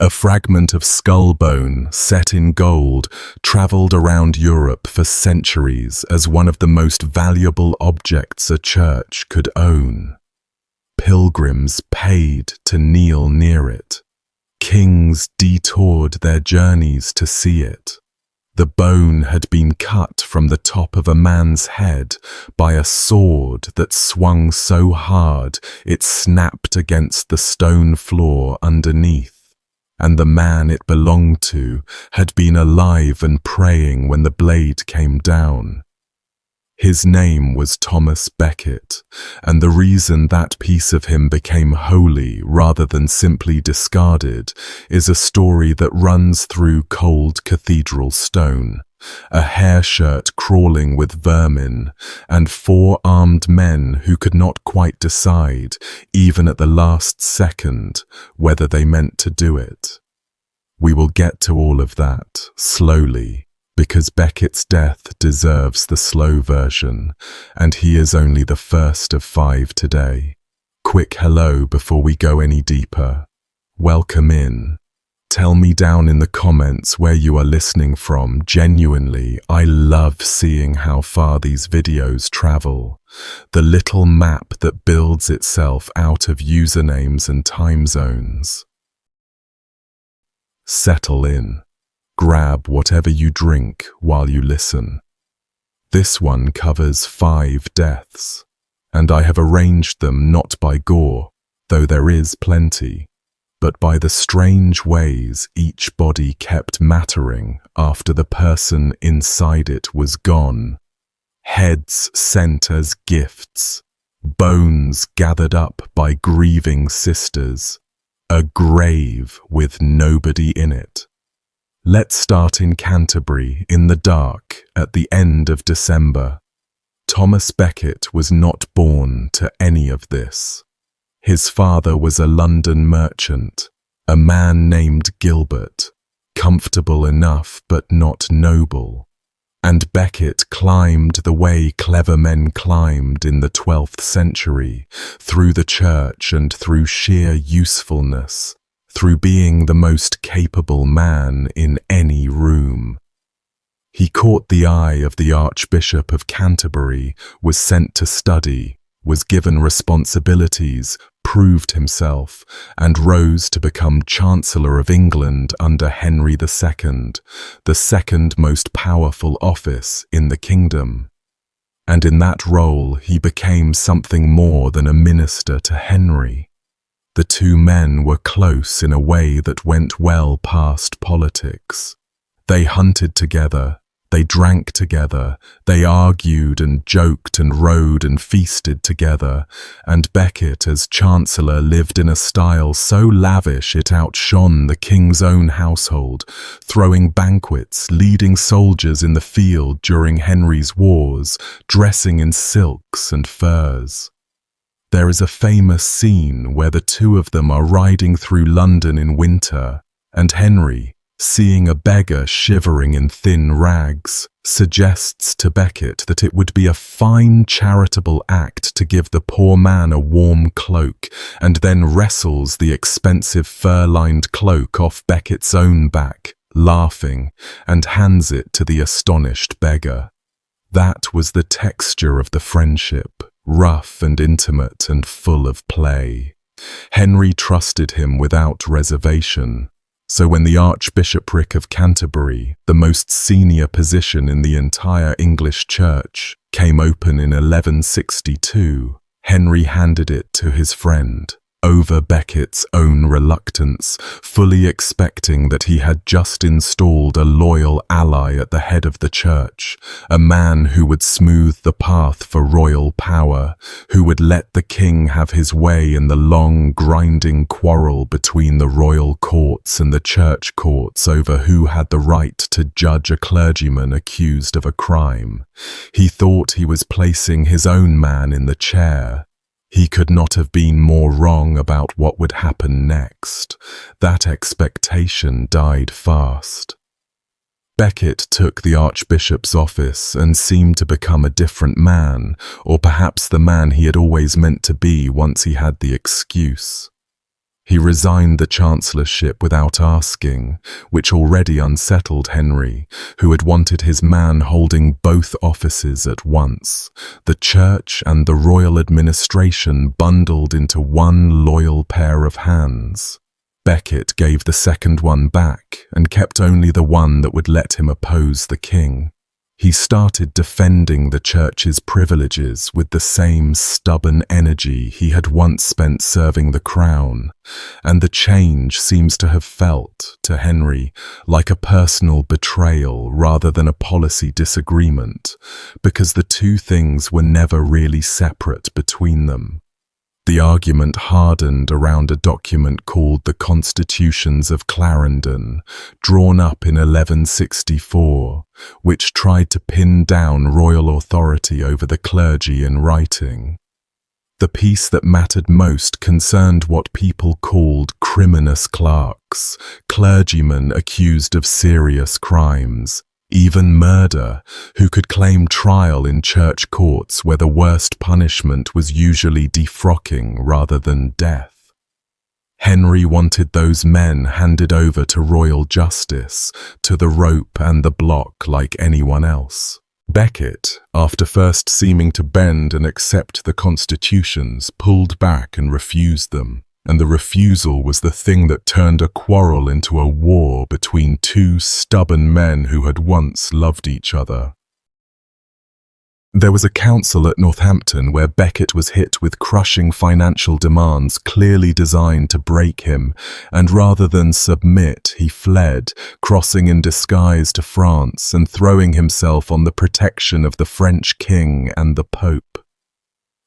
A fragment of skull bone set in gold traveled around Europe for centuries as one of the most valuable objects a church could own. Pilgrims paid to kneel near it. Kings detoured their journeys to see it. The bone had been cut from the top of a man's head by a sword that swung so hard it snapped against the stone floor underneath, and the man it belonged to had been alive and praying when the blade came down. His name was Thomas Becket, and the reason that piece of him became holy rather than simply discarded is a story that runs through cold cathedral stone, a hair shirt crawling with vermin, and 4 armed men who could not quite decide, even at the last second, whether they meant to do it. We will get to all of that, slowly, because Becket's death deserves the slow version, and he is only the first of 5 today. Quick hello before we go any deeper. Welcome in. Tell me down in the comments where you are listening from. Genuinely, I love seeing how far these videos travel. The little map that builds itself out of usernames and time zones. Settle in. Grab whatever you drink while you listen. This one covers 5 deaths, and I have arranged them not by gore, though there is plenty, but by the strange ways each body kept mattering after the person inside it was gone. Heads sent as gifts, bones gathered up by grieving sisters, a grave with nobody in it. Let's start in Canterbury, in the dark, at the end of December. Thomas Becket was not born to any of this. His father was a London merchant, a man named Gilbert, comfortable enough but not noble. And Becket climbed the way clever men climbed in the 12th century, through the church and through sheer usefulness, through being the most capable man in any room. He caught the eye of the Archbishop of Canterbury, was sent to study, was given responsibilities, proved himself, and rose to become Chancellor of England under Henry II, the second most powerful office in the kingdom. And in that role he became something more than a minister to Henry. The 2 men were close in a way that went well past politics. They hunted together, they drank together, they argued and joked and rode and feasted together, and Becket as Chancellor lived in a style so lavish it outshone the king's own household, throwing banquets, leading soldiers in the field during Henry's wars, dressing in silks and furs. There is a famous scene where the 2 of them are riding through London in winter, and Henry, seeing a beggar shivering in thin rags, suggests to Becket that it would be a fine charitable act to give the poor man a warm cloak, and then wrestles the expensive fur-lined cloak off Becket's own back, laughing, and hands it to the astonished beggar. That was the texture of the friendship. Rough and intimate and full of play. Henry trusted him without reservation, so when the Archbishopric of Canterbury, the most senior position in the entire English Church, came open in 1162, Henry handed it to his friend, over Becket's own reluctance, fully expecting that he had just installed a loyal ally at the head of the church, a man who would smooth the path for royal power, who would let the king have his way in the long, grinding quarrel between the royal courts and the church courts over who had the right to judge a clergyman accused of a crime. He thought he was placing his own man in the chair. He could not have been more wrong about what would happen next. That expectation died fast. Becket took the Archbishop's office and seemed to become a different man, or perhaps the man he had always meant to be once he had the excuse. He resigned the chancellorship without asking, which already unsettled Henry, who had wanted his man holding both offices at once, the church and the royal administration bundled into one loyal pair of hands. Becket gave the second one back and kept only the one that would let him oppose the king. He started defending the church's privileges with the same stubborn energy he had once spent serving the crown, and the change seems to have felt, to Henry, like a personal betrayal rather than a policy disagreement, because the two things were never really separate between them. The argument hardened around a document called the Constitutions of Clarendon, drawn up in 1164, which tried to pin down royal authority over the clergy in writing. The piece that mattered most concerned what people called criminous clerks, clergymen accused of serious crimes, even murder, who could claim trial in church courts where the worst punishment was usually defrocking rather than death. Henry wanted those men handed over to royal justice, to the rope and the block like anyone else. Becket, after first seeming to bend and accept the constitutions, pulled back and refused them. And the refusal was the thing that turned a quarrel into a war between two stubborn men who had once loved each other. There was a council at Northampton where Becket was hit with crushing financial demands clearly designed to break him, and rather than submit, he fled, crossing in disguise to France and throwing himself on the protection of the French king and the Pope.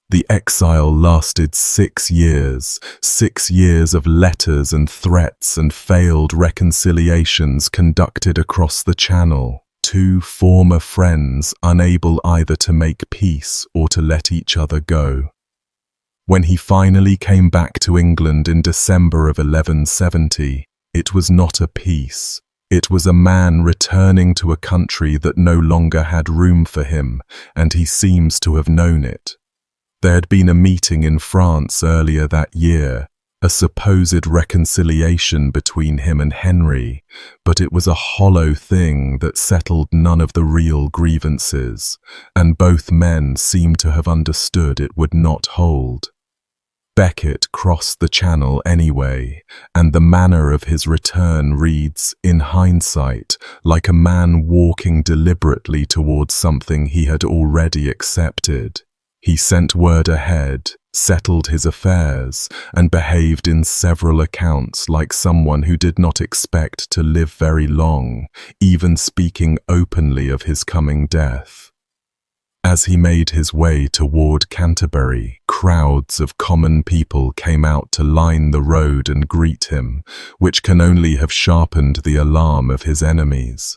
The exile lasted 6 years, 6 years of letters and threats and failed reconciliations conducted across the Channel, two former friends unable either to make peace or to let each other go. When he finally came back to England in December of 1170, it was not a peace. It was a man returning to a country that no longer had room for him, and he seems to have known it. There had been a meeting in France earlier that year, a supposed reconciliation between him and Henry, but it was a hollow thing that settled none of the real grievances, and both men seemed to have understood it would not hold. Becket crossed the Channel anyway, and the manner of his return reads, in hindsight, like a man walking deliberately towards something he had already accepted. He sent word ahead, settled his affairs, and behaved in several accounts like someone who did not expect to live very long, even speaking openly of his coming death. As he made his way toward Canterbury, crowds of common people came out to line the road and greet him, which can only have sharpened the alarm of his enemies.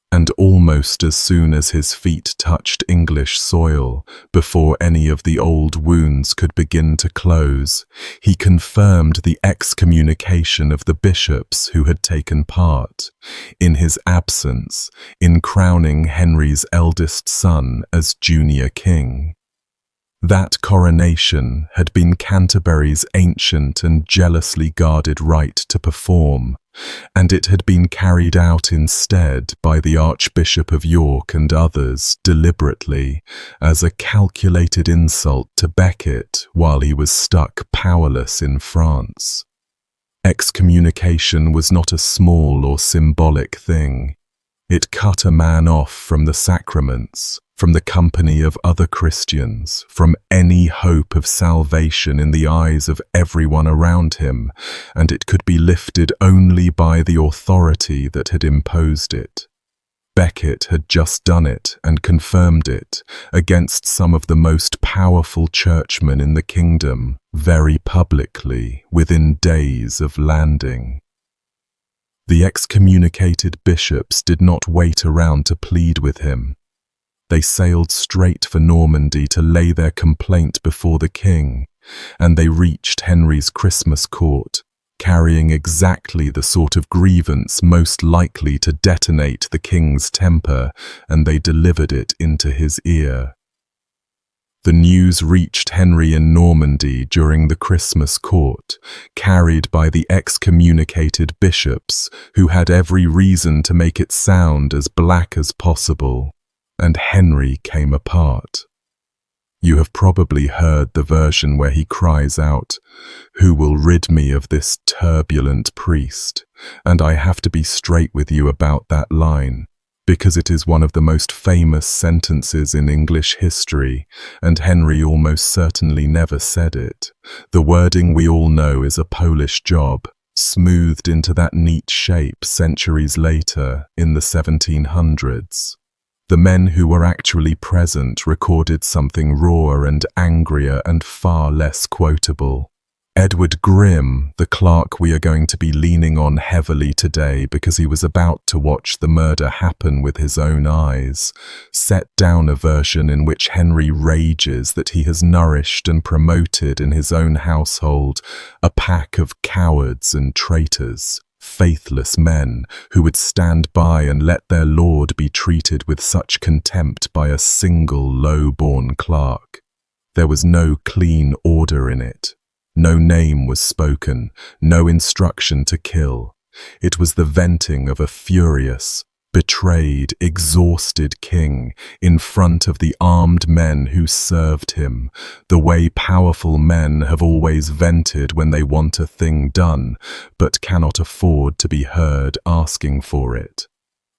And almost as soon as his feet touched English soil, before any of the old wounds could begin to close, he confirmed the excommunication of the bishops who had taken part, in his absence, in crowning Henry's eldest son as junior king. That coronation had been Canterbury's ancient and jealously guarded right to perform, and it had been carried out instead by the Archbishop of York and others deliberately as a calculated insult to Becket while he was stuck powerless in France. Excommunication was not a small or symbolic thing. It cut a man off from the sacraments, from the company of other Christians, from any hope of salvation in the eyes of everyone around him, and it could be lifted only by the authority that had imposed it. Becket had just done it and confirmed it against some of the most powerful churchmen in the kingdom, very publicly, within days of landing. The excommunicated bishops did not wait around to plead with him. They sailed straight for Normandy to lay their complaint before the king, and they reached Henry's Christmas court, carrying exactly the sort of grievance most likely to detonate the king's temper, and they delivered it into his ear. The news reached Henry in Normandy during the Christmas court, carried by the excommunicated bishops who had every reason to make it sound as black as possible, and Henry came apart. You have probably heard the version where he cries out, "Who will rid me of this turbulent priest?" And I have to be straight with you about that line, because it is one of the most famous sentences in English history, and Henry almost certainly never said it. The wording we all know is a Polish job, smoothed into that neat shape centuries later in the 1700s. The men who were actually present recorded something rawer and angrier and far less quotable. Edward Grimm, the clerk we are going to be leaning on heavily today because he was about to watch the murder happen with his own eyes, set down a version in which Henry rages that he has nourished and promoted in his own household a pack of cowards and traitors, faithless men who would stand by and let their lord be treated with such contempt by a single low-born clerk. There was no clean order in it. No name was spoken, no instruction to kill. It was the venting of a furious, betrayed, exhausted king in front of the armed men who served him, the way powerful men have always vented when they want a thing done, but cannot afford to be heard asking for it.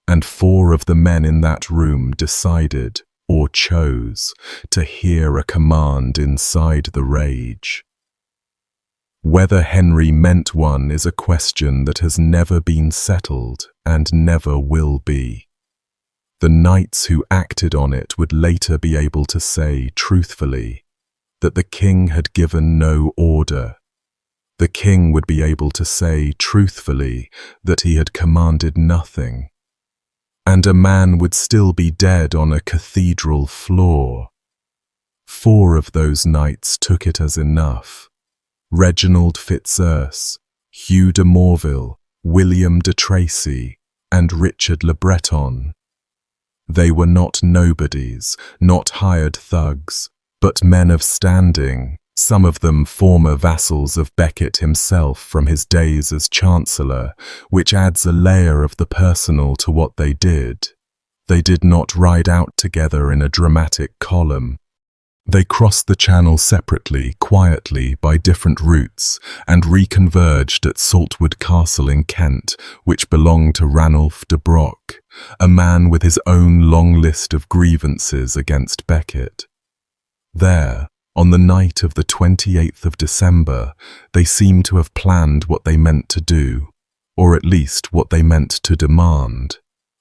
And 4 of the men in that room decided, or chose, to hear a command inside the rage. Whether Henry meant one is a question that has never been settled and never will be. The knights who acted on it would later be able to say truthfully that the king had given no order. The king would be able to say truthfully that he had commanded nothing. And a man would still be dead on a cathedral floor. 4 of those knights took it as enough. Reginald Fitzurse, Hugh de Morville, William de Tracy, and Richard le Breton. They were not nobodies, not hired thugs, but men of standing, some of them former vassals of Becket himself from his days as Chancellor, which adds a layer of the personal to what they did. They did not ride out together in a dramatic column. They crossed the channel separately, quietly, by different routes, and reconverged at Saltwood Castle in Kent, which belonged to Ranulph de Broc, a man with his own long list of grievances against Becket. There, on the night of the 28th of December, they seem to have planned what they meant to do, or at least what they meant to demand.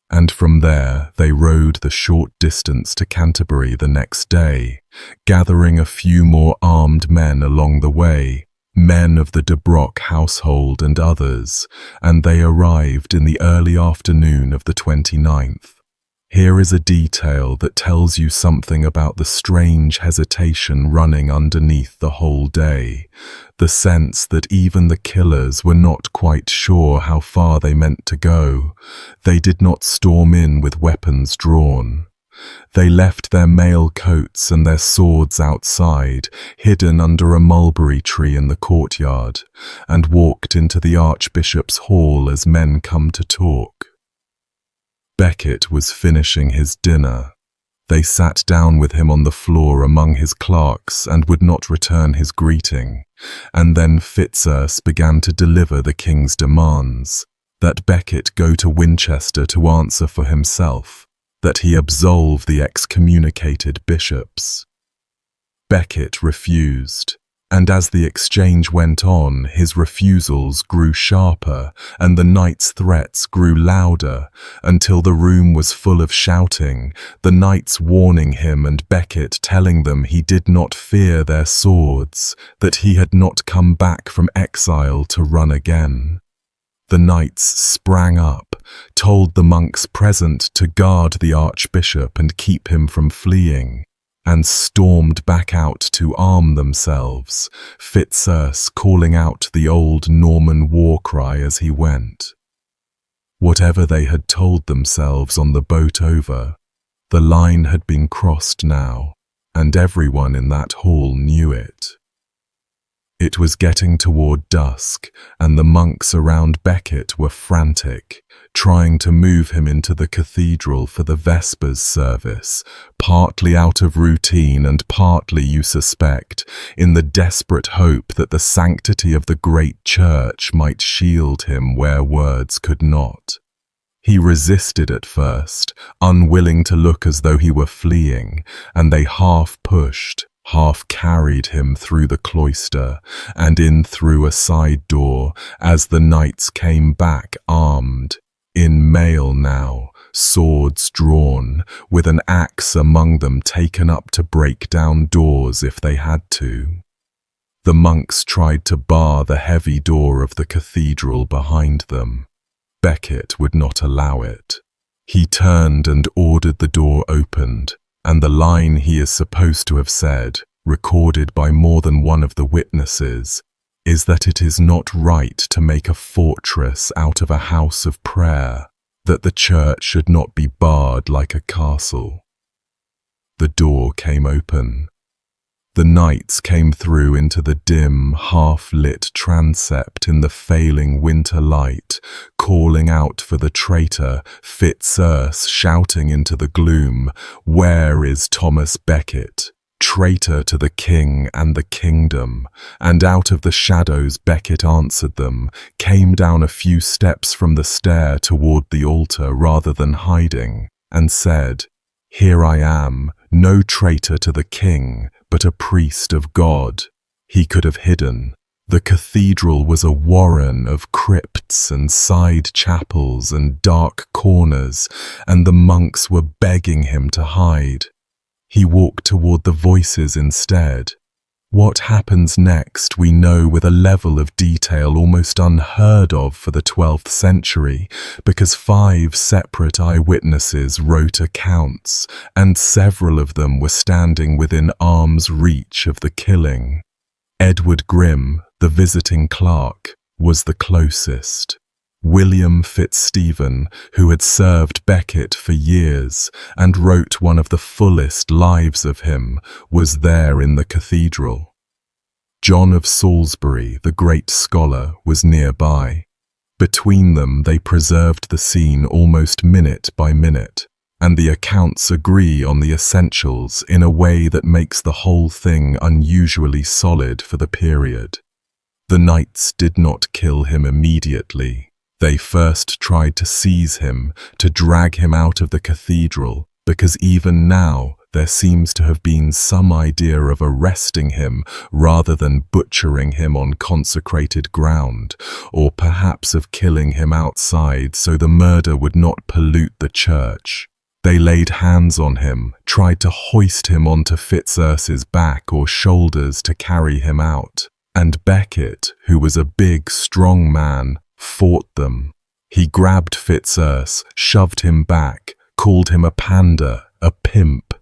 And from there they rode the short distance to Canterbury the next day, gathering a few more armed men along the way, men of the de Broc household and others, and they arrived in the early afternoon of the 29th. Here is a detail that tells you something about the strange hesitation running underneath the whole day, the sense that even the killers were not quite sure how far they meant to go. They did not storm in with weapons drawn. They left their mail coats and their swords outside, hidden under a mulberry tree in the courtyard, and walked into the Archbishop's hall as men come to talk. Becket was finishing his dinner. They sat down with him on the floor among his clerks and would not return his greeting, and then Fitzurse began to deliver the king's demands, that Becket go to Winchester to answer for himself, that he absolve the excommunicated bishops. Becket refused, and as the exchange went on, his refusals grew sharper and the knights' threats grew louder until the room was full of shouting, the knights warning him and Becket telling them he did not fear their swords, that he had not come back from exile to run again. The knights sprang up, told the monks present to guard the archbishop and keep him from fleeing, and stormed back out to arm themselves, Fitzurse calling out the old Norman war cry as he went. Whatever they had told themselves on the boat over, the line had been crossed now, and everyone in that hall knew it. It was getting toward dusk, and the monks around Becket were frantic, trying to move him into the cathedral for the Vespers service, partly out of routine and partly, you suspect, in the desperate hope that the sanctity of the great church might shield him where words could not. He resisted at first, unwilling to look as though he were fleeing, and they half pushed, half carried him through the cloister and in through a side door as the knights came back armed, in mail now, swords drawn, with an axe among them taken up to break down doors if they had to. The monks tried to bar the heavy door of the cathedral behind them. Becket would not allow it. He turned and ordered the door opened, and the line he is supposed to have said, recorded by more than one of the witnesses, is that it is not right to make a fortress out of a house of prayer, that the church should not be barred like a castle. The door came open. The knights came through into the dim, half-lit transept in the failing winter light, calling out for the traitor, Fitzurse, shouting into the gloom, "Where is Thomas Becket, traitor to the king and the kingdom?" And out of the shadows Becket answered them, came down a few steps from the stair toward the altar rather than hiding, and said, "Here I am, no traitor to the king, but a priest of God." He could have hidden. The cathedral was a warren of crypts and side chapels and dark corners, and the monks were begging him to hide. He walked toward the voices instead. What happens next we know with a level of detail almost unheard of for the 12th century, because 5 separate eyewitnesses wrote accounts, and several of them were standing within arm's reach of the killing. Edward Grimm, the visiting clerk, was the closest. William Fitzstephen, who had served Becket for years and wrote one of the fullest lives of him, was there in the cathedral. John of Salisbury, the great scholar, was nearby. Between them they preserved the scene almost minute by minute, and the accounts agree on the essentials in a way that makes the whole thing unusually solid for the period. The knights did not kill him immediately. They first tried to seize him, to drag him out of the cathedral, because even now there seems to have been some idea of arresting him rather than butchering him on consecrated ground, or perhaps of killing him outside so the murder would not pollute the church. They laid hands on him, tried to hoist him onto Fitzurse's back or shoulders to carry him out, and Becket, who was a big, strong man, fought them. He grabbed Fitzurse, shoved him back, called him a pander, a pimp,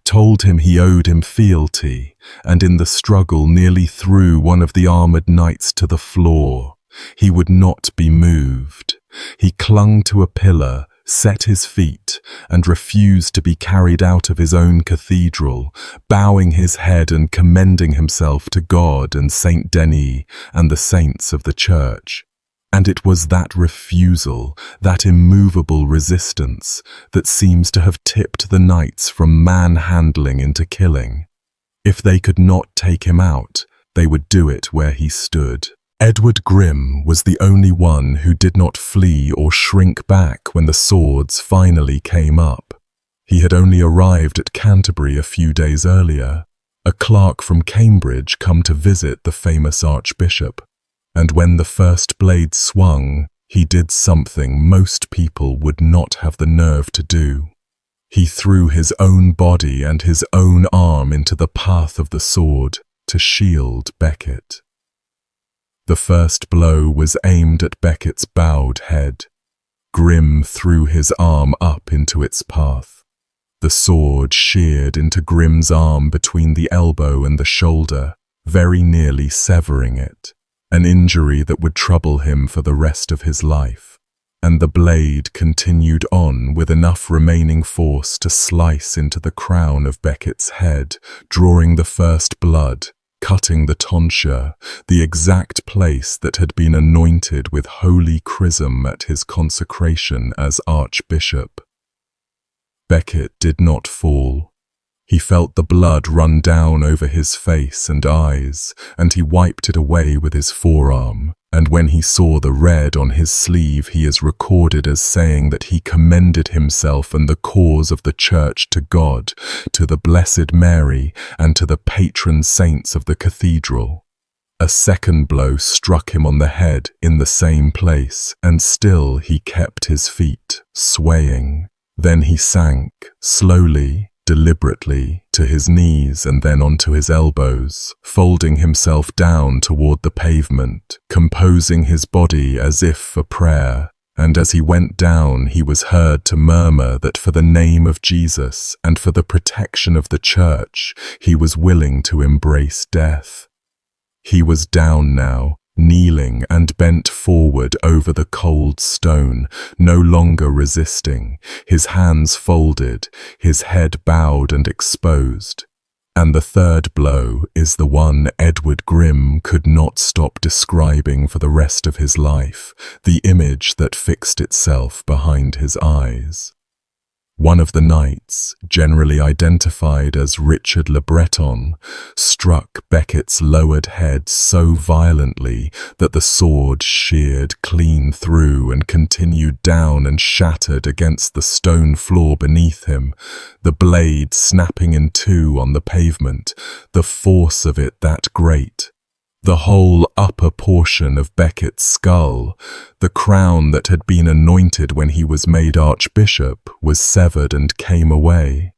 told him he owed him fealty, and in the struggle nearly threw one of the armoured knights to the floor. He would not be moved. He clung to a pillar, set his feet, and refused to be carried out of his own cathedral, bowing his head and commending himself to God and Saint Denis and the saints of the church. And it was that refusal, that immovable resistance, that seems to have tipped the knights from manhandling into killing. If they could not take him out, they would do it where he stood. Edward Grimm was the only one who did not flee or shrink back when the swords finally came up. He had only arrived at Canterbury a few days earlier, a clerk from Cambridge come to visit the famous archbishop. And when the first blade swung, he did something most people would not have the nerve to do. He threw his own body and his own arm into the path of the sword to shield Becket. The first blow was aimed at Becket's bowed head. Grimm threw his arm up into its path. The sword sheared into Grimm's arm between the elbow and the shoulder, very nearly severing it. An injury that would trouble him for the rest of his life. and the blade continued on with enough remaining force to slice into the crown of Beckett's head, drawing the first blood, cutting the tonsure, the exact place that had been anointed with holy chrism at his consecration as archbishop. Becket did not fall. He felt the blood run down over his face and eyes, and he wiped it away with his forearm, and when he saw the red on his sleeve, he is recorded as saying that he commended himself and the cause of the church to God, to the Blessed Mary, and to the patron saints of the cathedral. A second blow struck him on the head in the same place, and still he kept his feet, swaying. Then he sank, slowly, deliberately, to his knees and then onto his elbows, folding himself down toward the pavement, composing his body as if for prayer, and as he went down he was heard to murmur that for the name of Jesus and for the protection of the church he was willing to embrace death. He was down now, kneeling and bent forward over the cold stone, no longer resisting, his hands folded, his head bowed and exposed. And the third blow is the one Edward Grimm could not stop describing for the rest of his life, the image that fixed itself behind his eyes. One of the knights, generally identified as Richard Le Breton, struck Becket's lowered head so violently that the sword sheared clean through and continued down and shattered against the stone floor beneath him, the blade snapping in two on the pavement, the force of it that great. The whole upper portion of Becket's skull, the crown that had been anointed when he was made archbishop, was severed and came away.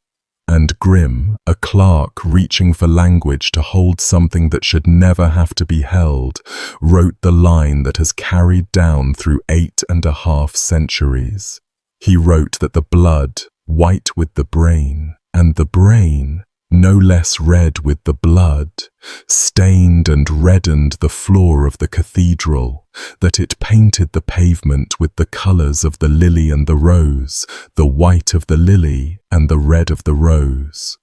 And Grimm, a clerk reaching for language to hold something that should never have to be held, wrote the line that has carried down through 8.5 centuries. He wrote that the blood, white with the brain, and the brain, no less red with the blood, stained and reddened the floor of the cathedral, that it painted the pavement with the colours of the lily and the rose, the white of the lily and the red of the rose.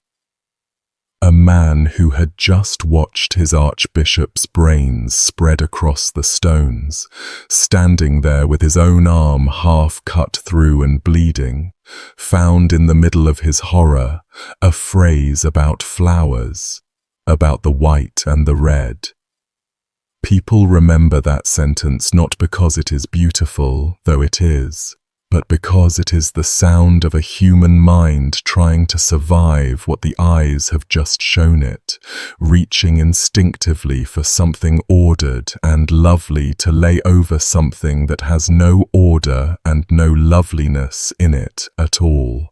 A man who had just watched his archbishop's brains spread across the stones, standing there with his own arm half cut through and bleeding, found in the middle of his horror a phrase about flowers, about the white and the red. People remember that sentence not because it is beautiful, though it is, but because it is the sound of a human mind trying to survive what the eyes have just shown it, reaching instinctively for something ordered and lovely to lay over something that has no order and no loveliness in it at all.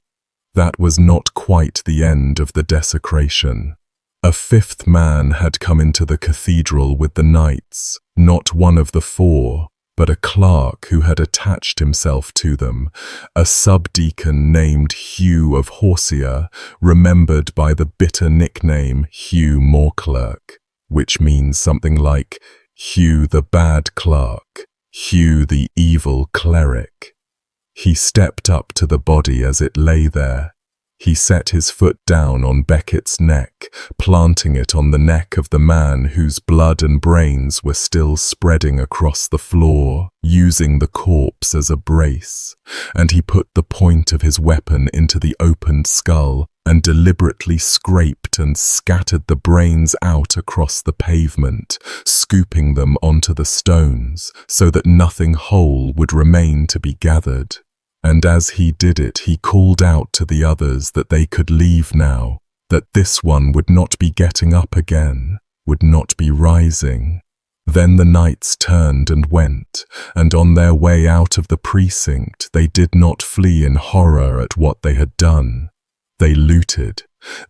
That was not quite the end of the desecration. A fifth man had come into the cathedral with the knights, not one of the four, but a clerk who had attached himself to them, a subdeacon named Hugh of Horsia, remembered by the bitter nickname Hugh Morclerk, which means something like Hugh the bad clerk, Hugh the evil cleric. He stepped up to the body as it lay there. He set his foot down on Becket's neck, planting it on the neck of the man whose blood and brains were still spreading across the floor, using the corpse as a brace, and he put the point of his weapon into the opened skull and deliberately scraped and scattered the brains out across the pavement, scooping them onto the stones so that nothing whole would remain to be gathered. And as he did it, he called out to the others that they could leave now, that this one would not be getting up again, would not be rising. Then the knights turned and went, and on their way out of the precinct they did not flee in horror at what they had done. They looted.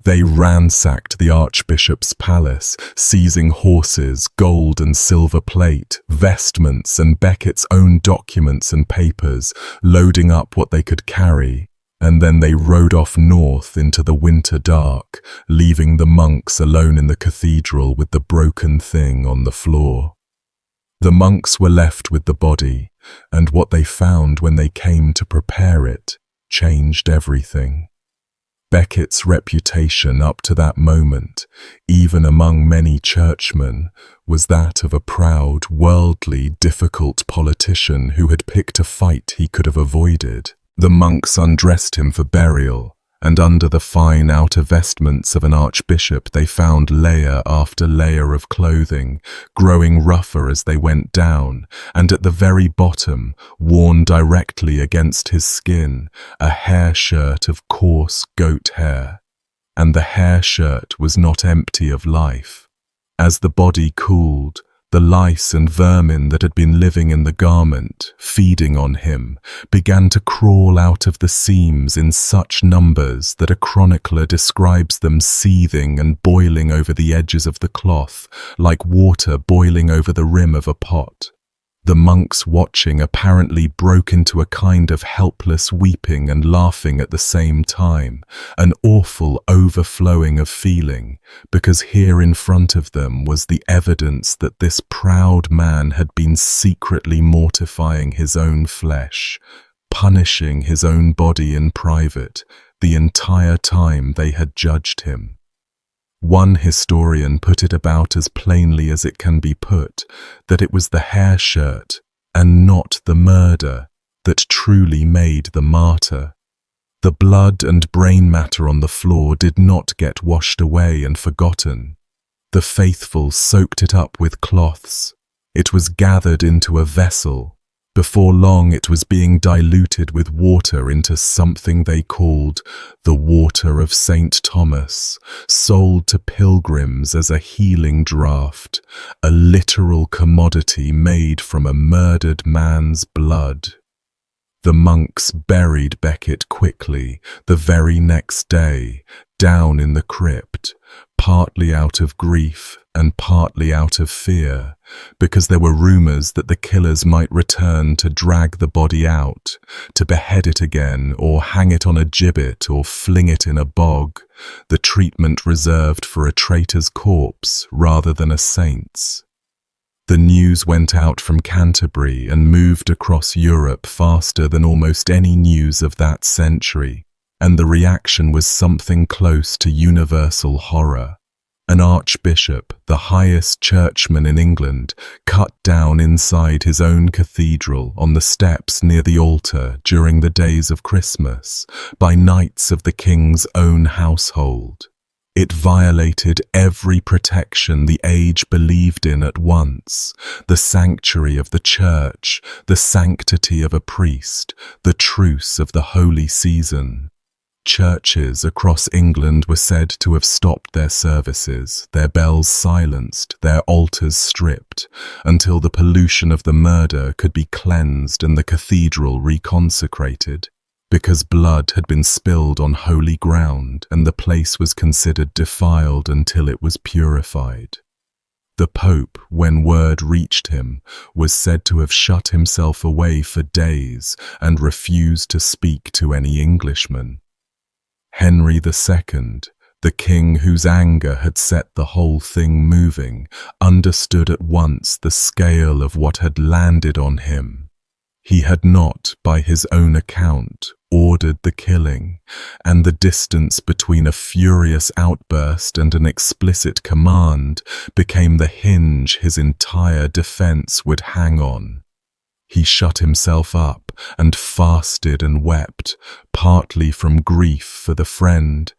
They ransacked the archbishop's palace, seizing horses, gold and silver plate, vestments and Becket's own documents and papers, loading up what they could carry, and then they rode off north into the winter dark, leaving the monks alone in the cathedral with the broken thing on the floor. The monks were left with the body, and what they found when they came to prepare it changed everything. Becket's reputation up to that moment, even among many churchmen, was that of a proud, worldly, difficult politician who had picked a fight he could have avoided. The monks undressed him for burial, and under the fine outer vestments of an archbishop they found layer after layer of clothing, growing rougher as they went down, and at the very bottom, worn directly against his skin, a hair shirt of coarse goat hair. And the hair shirt was not empty of life. As the body cooled, the lice and vermin that had been living in the garment, feeding on him, began to crawl out of the seams in such numbers that a chronicler describes them seething and boiling over the edges of the cloth, like water boiling over the rim of a pot. The monks watching apparently broke into a kind of helpless weeping and laughing at the same time, an awful overflowing of feeling, because here in front of them was the evidence that this proud man had been secretly mortifying his own flesh, punishing his own body in private, the entire time they had judged him. One historian put it about as plainly as it can be put, that it was the hair shirt, and not the murder, that truly made the martyr. The blood and brain matter on the floor did not get washed away and forgotten. The faithful soaked it up with cloths. It was gathered into a vessel. Before long it was being diluted with water into something they called the water of St. Thomas, sold to pilgrims as a healing draught, a literal commodity made from a murdered man's blood. The monks buried Becket quickly, the very next day, down in the crypt, partly out of grief and partly out of fear, because there were rumours that the killers might return to drag the body out, to behead it again or hang it on a gibbet or fling it in a bog, the treatment reserved for a traitor's corpse rather than a saint's. The news went out from Canterbury and moved across Europe faster than almost any news of that century, and the reaction was something close to universal horror. An archbishop, the highest churchman in England, cut down inside his own cathedral on the steps near the altar during the days of Christmas by knights of the king's own household. It violated every protection the age believed in at once, the sanctuary of the church, the sanctity of a priest, the truce of the holy season. Churches across England were said to have stopped their services, their bells silenced, their altars stripped, until the pollution of the murder could be cleansed and the cathedral reconsecrated, because blood had been spilled on holy ground and the place was considered defiled until it was purified. The Pope, when word reached him, was said to have shut himself away for days and refused to speak to any Englishman. Henry II, the king whose anger had set the whole thing moving, understood at once the scale of what had landed on him. He had not, by his own account, ordered the killing, and the distance between a furious outburst and an explicit command became the hinge his entire defense would hang on. He shut himself up and fasted and wept, partly from grief for the friend,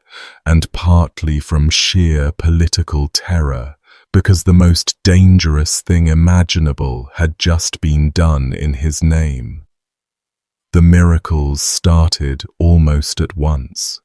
and partly from sheer political terror, because the most dangerous thing imaginable had just been done in his name. The miracles started almost at once.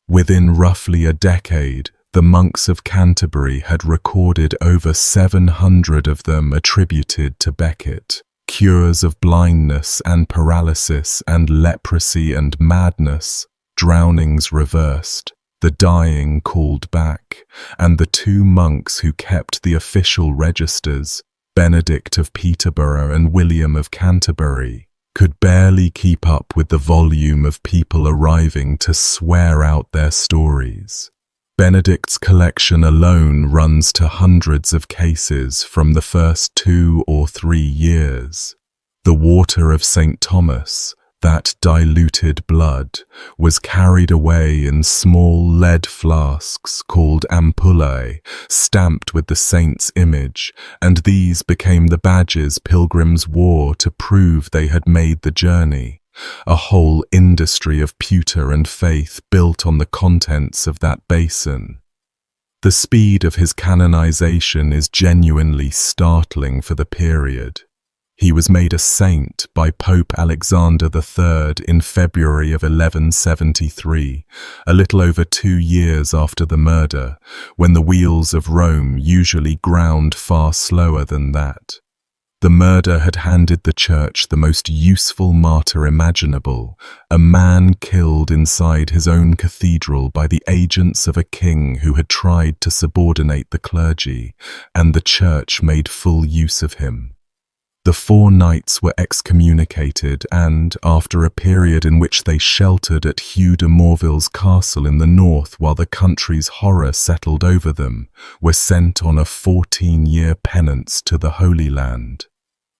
Within roughly a decade, the monks of Canterbury had recorded over 700 of them attributed to Becket. Cures of blindness and paralysis and leprosy and madness, drownings reversed, the dying called back, and the 2 monks who kept the official registers, Benedict of Peterborough and William of Canterbury, could barely keep up with the volume of people arriving to swear out their stories. Benedict's collection alone runs to hundreds of cases from the first 2 or 3 years. The water of St. Thomas, that diluted blood, was carried away in small lead flasks called ampullae, stamped with the saint's image, and these became the badges pilgrims wore to prove they had made the journey. A whole industry of pewter and faith built on the contents of that basin. The speed of his canonization is genuinely startling for the period. He was made a saint by Pope Alexander III in February of 1173, a little over 2 years after the murder, when the wheels of Rome usually ground far slower than that. The murder had handed the church the most useful martyr imaginable, a man killed inside his own cathedral by the agents of a king who had tried to subordinate the clergy, and the church made full use of him. The 4 knights were excommunicated and, after a period in which they sheltered at Hugh de Morville's castle in the north while the country's horror settled over them, were sent on a 14-year penance to the Holy Land.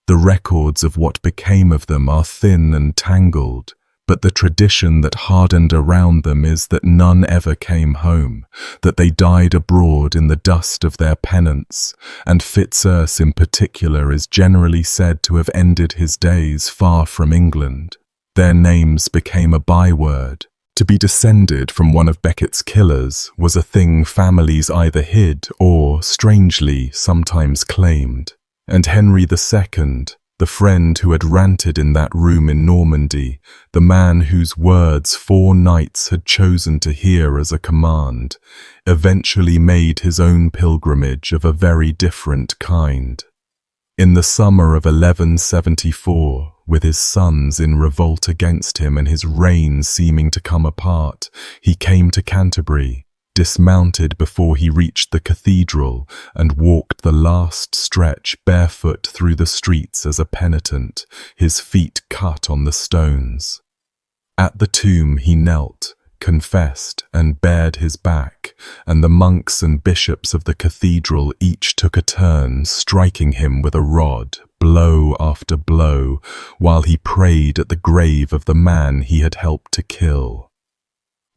The records of what became of them are thin and tangled, but the tradition that hardened around them is that none ever came home, that they died abroad in the dust of their penance, and Fitzurse in particular is generally said to have ended his days far from England. Their names became a byword. To be descended from one of Becket's killers was a thing families either hid or, strangely, sometimes claimed. And Henry II, the friend who had ranted in that room in Normandy, the man whose words 4 knights had chosen to hear as a command, eventually made his own pilgrimage of a very different kind. In the summer of 1174, with his sons in revolt against him and his reign seeming to come apart, he came to Canterbury, dismounted before he reached the cathedral, and walked the last stretch barefoot through the streets as a penitent, his feet cut on the stones. At the tomb he knelt, confessed, and bared his back, and the monks and bishops of the cathedral each took a turn, striking him with a rod, blow after blow, while he prayed at the grave of the man he had helped to kill.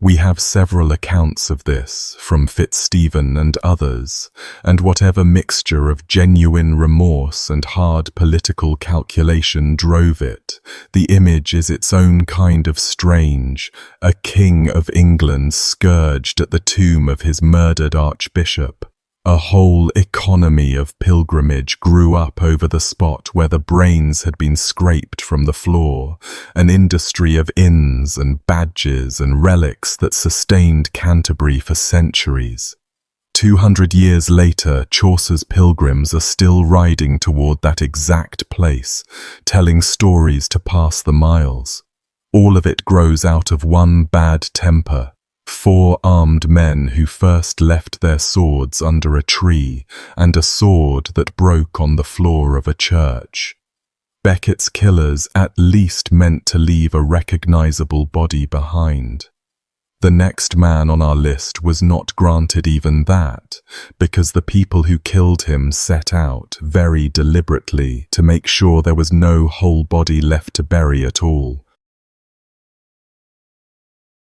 We have several accounts of this from Fitzstephen and others, and whatever mixture of genuine remorse and hard political calculation drove it, the image is its own kind of strange, a king of England scourged at the tomb of his murdered archbishop. A whole economy of pilgrimage grew up over the spot where the brains had been scraped from the floor, an industry of inns and badges and relics that sustained Canterbury for centuries. 200 years later, Chaucer's pilgrims are still riding toward that exact place, telling stories to pass the miles. All of it grows out of one bad temper. 4 armed men who first left their swords under a tree, and a sword that broke on the floor of a church. Becket's killers at least meant to leave a recognizable body behind. The next man on our list was not granted even that, because the people who killed him set out, very deliberately, to make sure there was no whole body left to bury at all.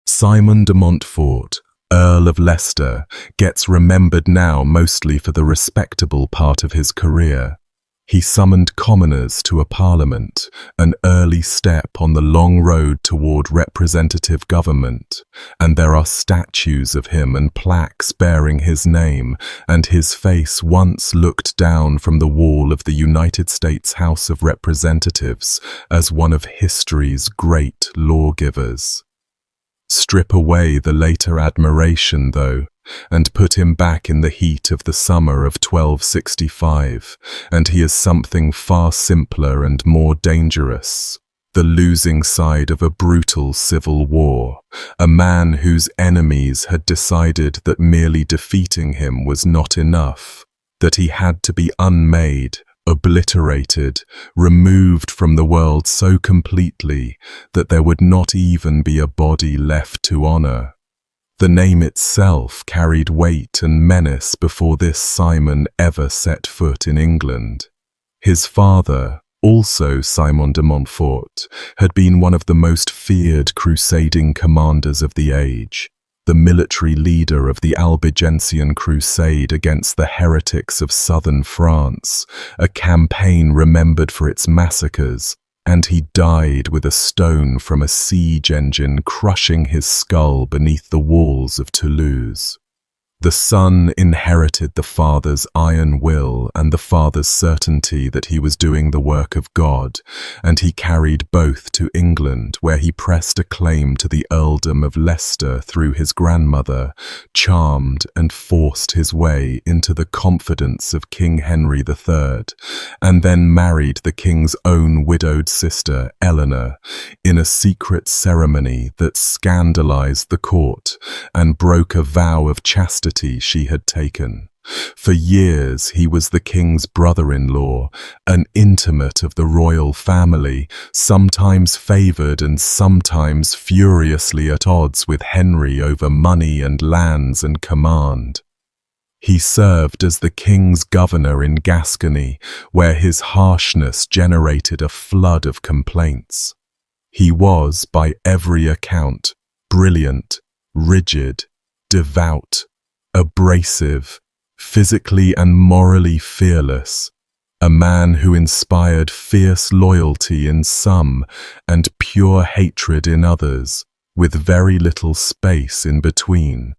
Simon de Montfort, Earl of Leicester, gets remembered now mostly for the respectable part of his career. He summoned commoners to a parliament, an early step on the long road toward representative government, and there are statues of him and plaques bearing his name, and his face once looked down from the wall of the United States House of Representatives as one of history's great lawgivers. Strip away the later admiration, though, and put him back in the heat of the summer of 1265, and he is something far simpler and more dangerous. The losing side of a brutal civil war, a man whose enemies had decided that merely defeating him was not enough, that he had to be unmade, obliterated, removed from the world so completely that there would not even be a body left to honor. The name itself carried weight and menace before this Simon ever set foot in England. His father, also Simon de Montfort, had been one of the most feared crusading commanders of the age, the military leader of the Albigensian Crusade against the heretics of southern France, a campaign remembered for its massacres, and he died with a stone from a siege engine crushing his skull beneath the walls of Toulouse. The son inherited the father's iron will and the father's certainty that he was doing the work of God, and he carried both to England, where he pressed a claim to the earldom of Leicester through his grandmother, charmed and forced his way into the confidence of King Henry III, and then married the king's own widowed sister, Eleanor, in a secret ceremony that scandalized the court and broke a vow of chastity she had taken. For years he was the king's brother-in-law, an intimate of the royal family, sometimes favoured and sometimes furiously at odds with Henry over money and lands and command. He served as the king's governor in Gascony, where his harshness generated a flood of complaints. He was, by every account, brilliant, rigid, devout, abrasive, physically and morally fearless, a man who inspired fierce loyalty in some and pure hatred in others, with very little space in between.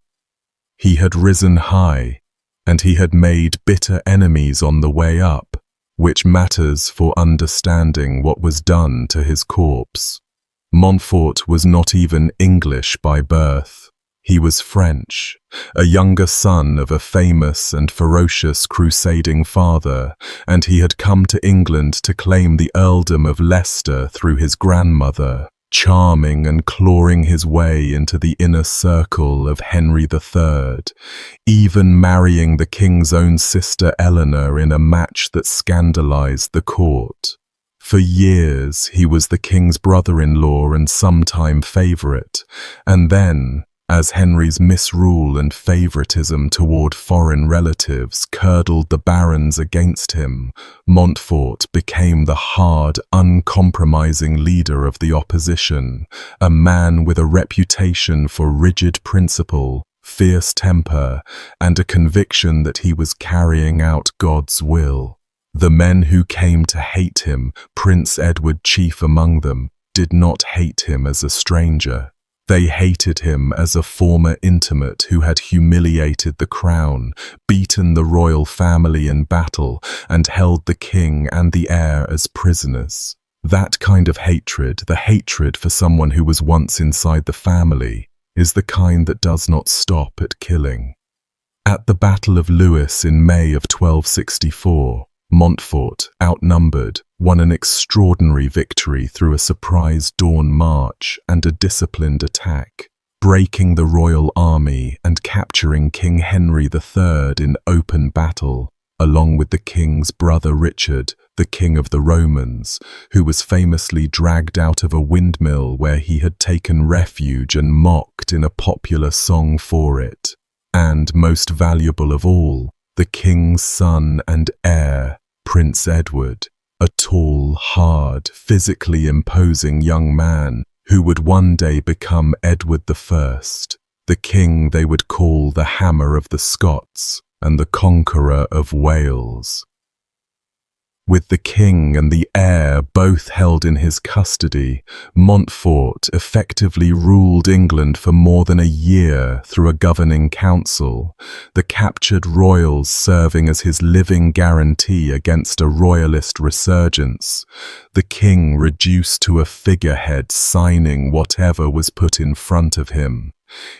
He had risen high, and he had made bitter enemies on the way up, which matters for understanding what was done to his corpse. Montfort was not even English by birth. He was French, a younger son of a famous and ferocious crusading father, and he had come to England to claim the earldom of Leicester through his grandmother, charming and clawing his way into the inner circle of Henry III, even marrying the king's own sister Eleanor in a match that scandalized the court. For years he was the king's brother-in-law and sometime favorite, and then, as Henry's misrule and favoritism toward foreign relatives curdled the barons against him, Montfort became the hard, uncompromising leader of the opposition, a man with a reputation for rigid principle, fierce temper, and a conviction that he was carrying out God's will. The men who came to hate him, Prince Edward chief among them, did not hate him as a stranger. They hated him as a former intimate who had humiliated the crown, beaten the royal family in battle, and held the king and the heir as prisoners. That kind of hatred, the hatred for someone who was once inside the family, is the kind that does not stop at killing. At the Battle of Lewes in May of 1264, Montfort, outnumbered, won an extraordinary victory through a surprise dawn march and a disciplined attack, breaking the royal army and capturing King Henry III in open battle, along with the king's brother Richard, the king of the Romans, who was famously dragged out of a windmill where he had taken refuge and mocked in a popular song for it. And, most valuable of all, the king's son and heir, Prince Edward, a tall, hard, physically imposing young man who would one day become Edward I, the king they would call the Hammer of the Scots and the Conqueror of Wales. With the king and the heir both held in his custody, Montfort effectively ruled England for more than a year through a governing council, the captured royals serving as his living guarantee against a royalist resurgence, the king reduced to a figurehead signing whatever was put in front of him.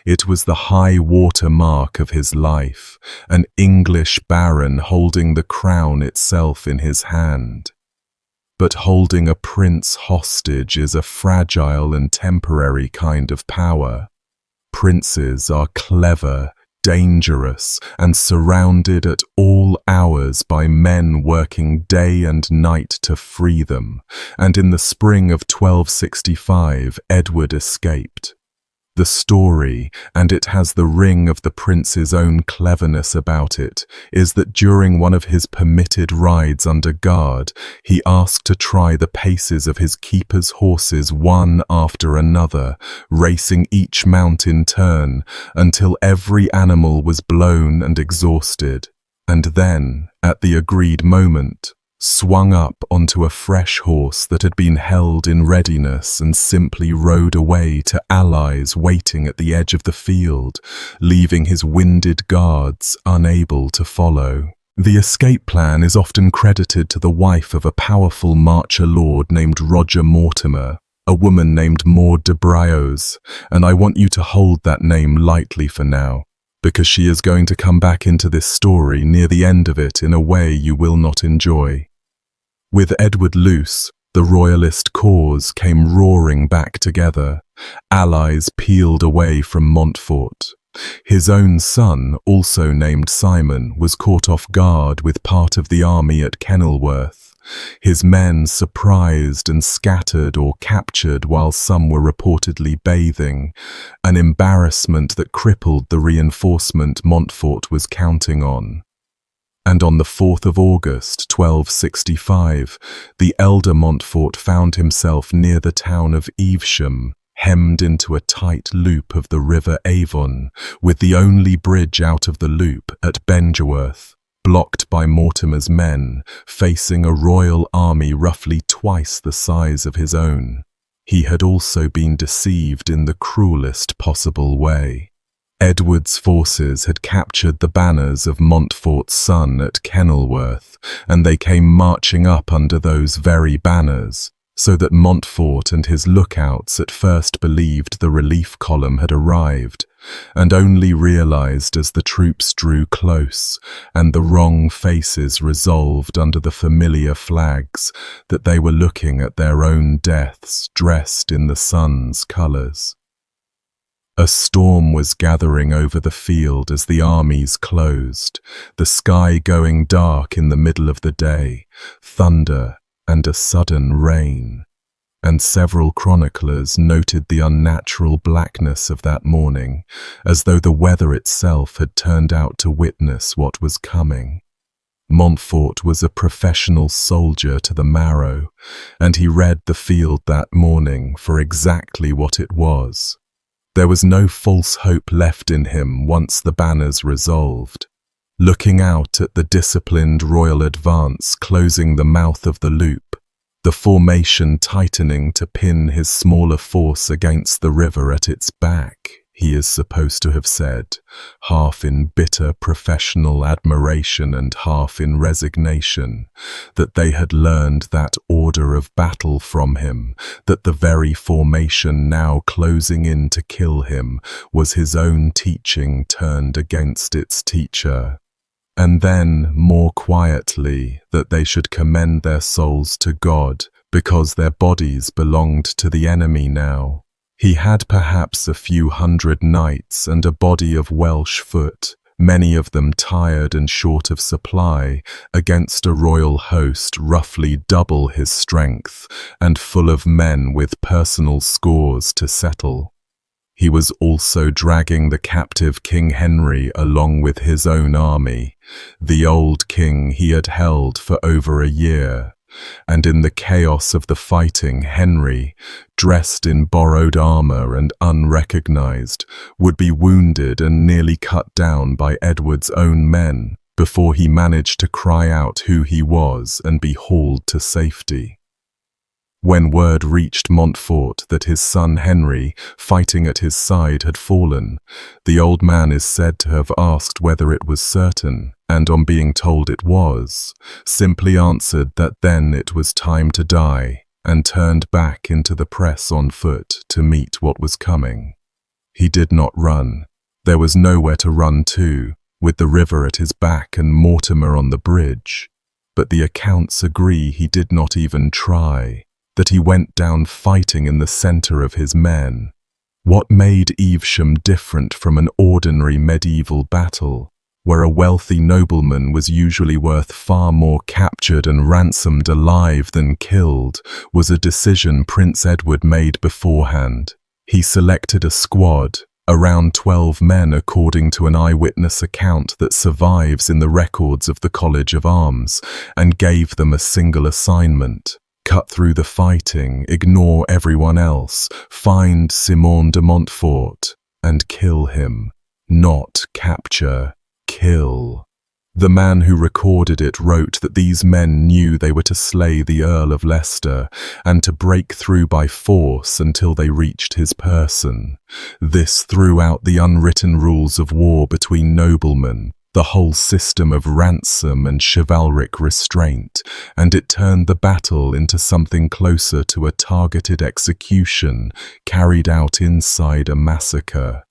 It was the high water mark of his life, an English baron holding the crown itself in his hand. But holding a prince hostage is a fragile and temporary kind of power. Princes are clever, dangerous, and surrounded at all hours by men working day and night to free them, and in the spring of 1265 Edward escaped. The story, and it has the ring of the prince's own cleverness about it, is that during one of his permitted rides under guard, he asked to try the paces of his keeper's horses one after another, racing each mount in turn until every animal was blown and exhausted, and then, at the agreed moment, swung up onto a fresh horse that had been held in readiness and simply rode away to allies waiting at the edge of the field, leaving his winded guards unable to follow. The escape plan is often credited to the wife of a powerful marcher lord named Roger Mortimer, a woman named Maud de Brioz, and I want you to hold that name lightly for now, because she is going to come back into this story near the end of it in a way you will not enjoy. With Edward loose, the royalist cause came roaring back together. Allies peeled away from Montfort. His own son, also named Simon, was caught off guard with part of the army at Kenilworth. His men surprised and scattered or captured while some were reportedly bathing, an embarrassment that crippled the reinforcement Montfort was counting on. And on the 4th of August, 1265, the elder Montfort found himself near the town of Evesham, hemmed into a tight loop of the River Avon, with the only bridge out of the loop at Bengeworth, blocked by Mortimer's men, facing a royal army roughly twice the size of his own. He had also been deceived in the cruelest possible way. Edward's forces had captured the banners of Montfort's son at Kenilworth, and they came marching up under those very banners, so that Montfort and his lookouts at first believed the relief column had arrived, and only realized as the troops drew close and the wrong faces resolved under the familiar flags that they were looking at their own deaths dressed in the sun's colors. A storm was gathering over the field as the armies closed, the sky going dark in the middle of the day, thunder and a sudden rain, and several chroniclers noted the unnatural blackness of that morning, as though the weather itself had turned out to witness what was coming. Montfort was a professional soldier to the marrow, and he read the field that morning for exactly what it was. There was no false hope left in him once the banners resolved. Looking out at the disciplined royal advance closing the mouth of the loop, the formation tightening to pin his smaller force against the river at its back, he is supposed to have said, half in bitter professional admiration and half in resignation, that they had learned that order of battle from him, that the very formation now closing in to kill him was his own teaching turned against its teacher. And then, more quietly, that they should commend their souls to God, because their bodies belonged to the enemy now. He had perhaps a few hundred knights and a body of Welsh foot, many of them tired and short of supply, against a royal host roughly double his strength and full of men with personal scores to settle. He was also dragging the captive King Henry along with his own army, the old king he had held for over a year. And in the chaos of the fighting, Henry, dressed in borrowed armor and unrecognized, would be wounded and nearly cut down by Edward's own men before he managed to cry out who he was and be hauled to safety. When word reached Montfort that his son Henry, fighting at his side, had fallen, the old man is said to have asked whether it was certain, and on being told it was, simply answered that then it was time to die, and turned back into the press on foot to meet what was coming. He did not run. There was nowhere to run to, with the river at his back and Mortimer on the bridge. But the accounts agree he did not even try, that he went down fighting in the centre of his men. What made Evesham different from an ordinary medieval battle, where a wealthy nobleman was usually worth far more captured and ransomed alive than killed, was a decision Prince Edward made beforehand. He selected a squad, around 12 men according to an eyewitness account that survives in the records of the College of Arms, and gave them a single assignment: cut through the fighting, ignore everyone else, find Simon de Montfort, and kill him. Not capture, kill. The man who recorded it wrote that these men knew they were to slay the Earl of Leicester and to break through by force until they reached his person. This threw out the unwritten rules of war between noblemen, the whole system of ransom and chivalric restraint, and it turned the battle into something closer to a targeted execution carried out inside a massacre.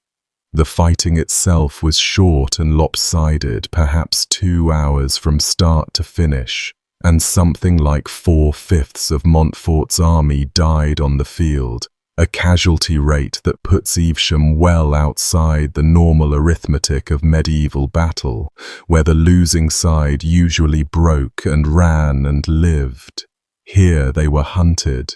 The fighting itself was short and lopsided, perhaps 2 hours from start to finish, and something like 4/5 of Montfort's army died on the field, a casualty rate that puts Evesham well outside the normal arithmetic of medieval battle, where the losing side usually broke and ran and lived. Here they were hunted.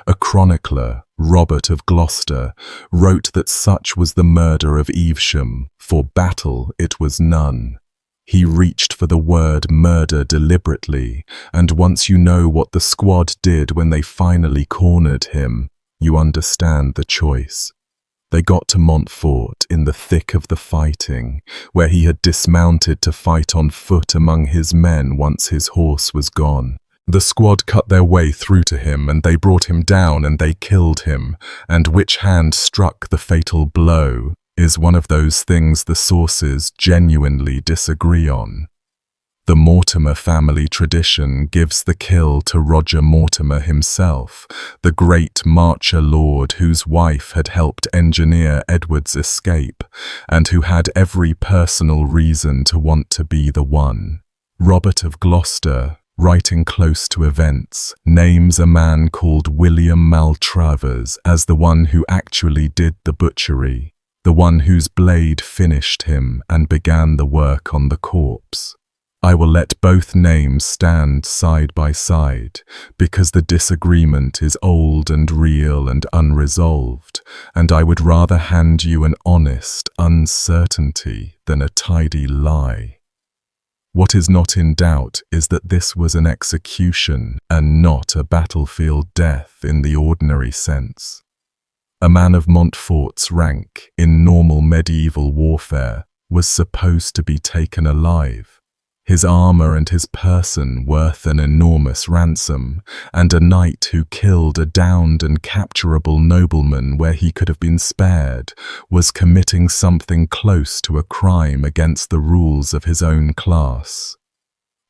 A chronicler, Robert of Gloucester, wrote that such was the murder of Evesham, for battle it was none. He reached for the word murder deliberately, and once you know what the squad did when they finally cornered him, you understand the choice. They got to Montfort in the thick of the fighting, where he had dismounted to fight on foot among his men once his horse was gone. The squad cut their way through to him, and they brought him down and they killed him, and which hand struck the fatal blow is one of those things the sources genuinely disagree on. The Mortimer family tradition gives the kill to Roger Mortimer himself, the great Marcher lord whose wife had helped engineer Edward's escape, and who had every personal reason to want to be the one. Robert of Gloucester, writing close to events, names a man called William Maltravers as the one who actually did the butchery, the one whose blade finished him and began the work on the corpse. I will let both names stand side by side, because the disagreement is old and real and unresolved, and I would rather hand you an honest uncertainty than a tidy lie. What is not in doubt is that this was an execution and not a battlefield death in the ordinary sense. A man of Montfort's rank in normal medieval warfare was supposed to be taken alive, his armor and his person worth an enormous ransom, and a knight who killed a downed and capturable nobleman where he could have been spared was committing something close to a crime against the rules of his own class.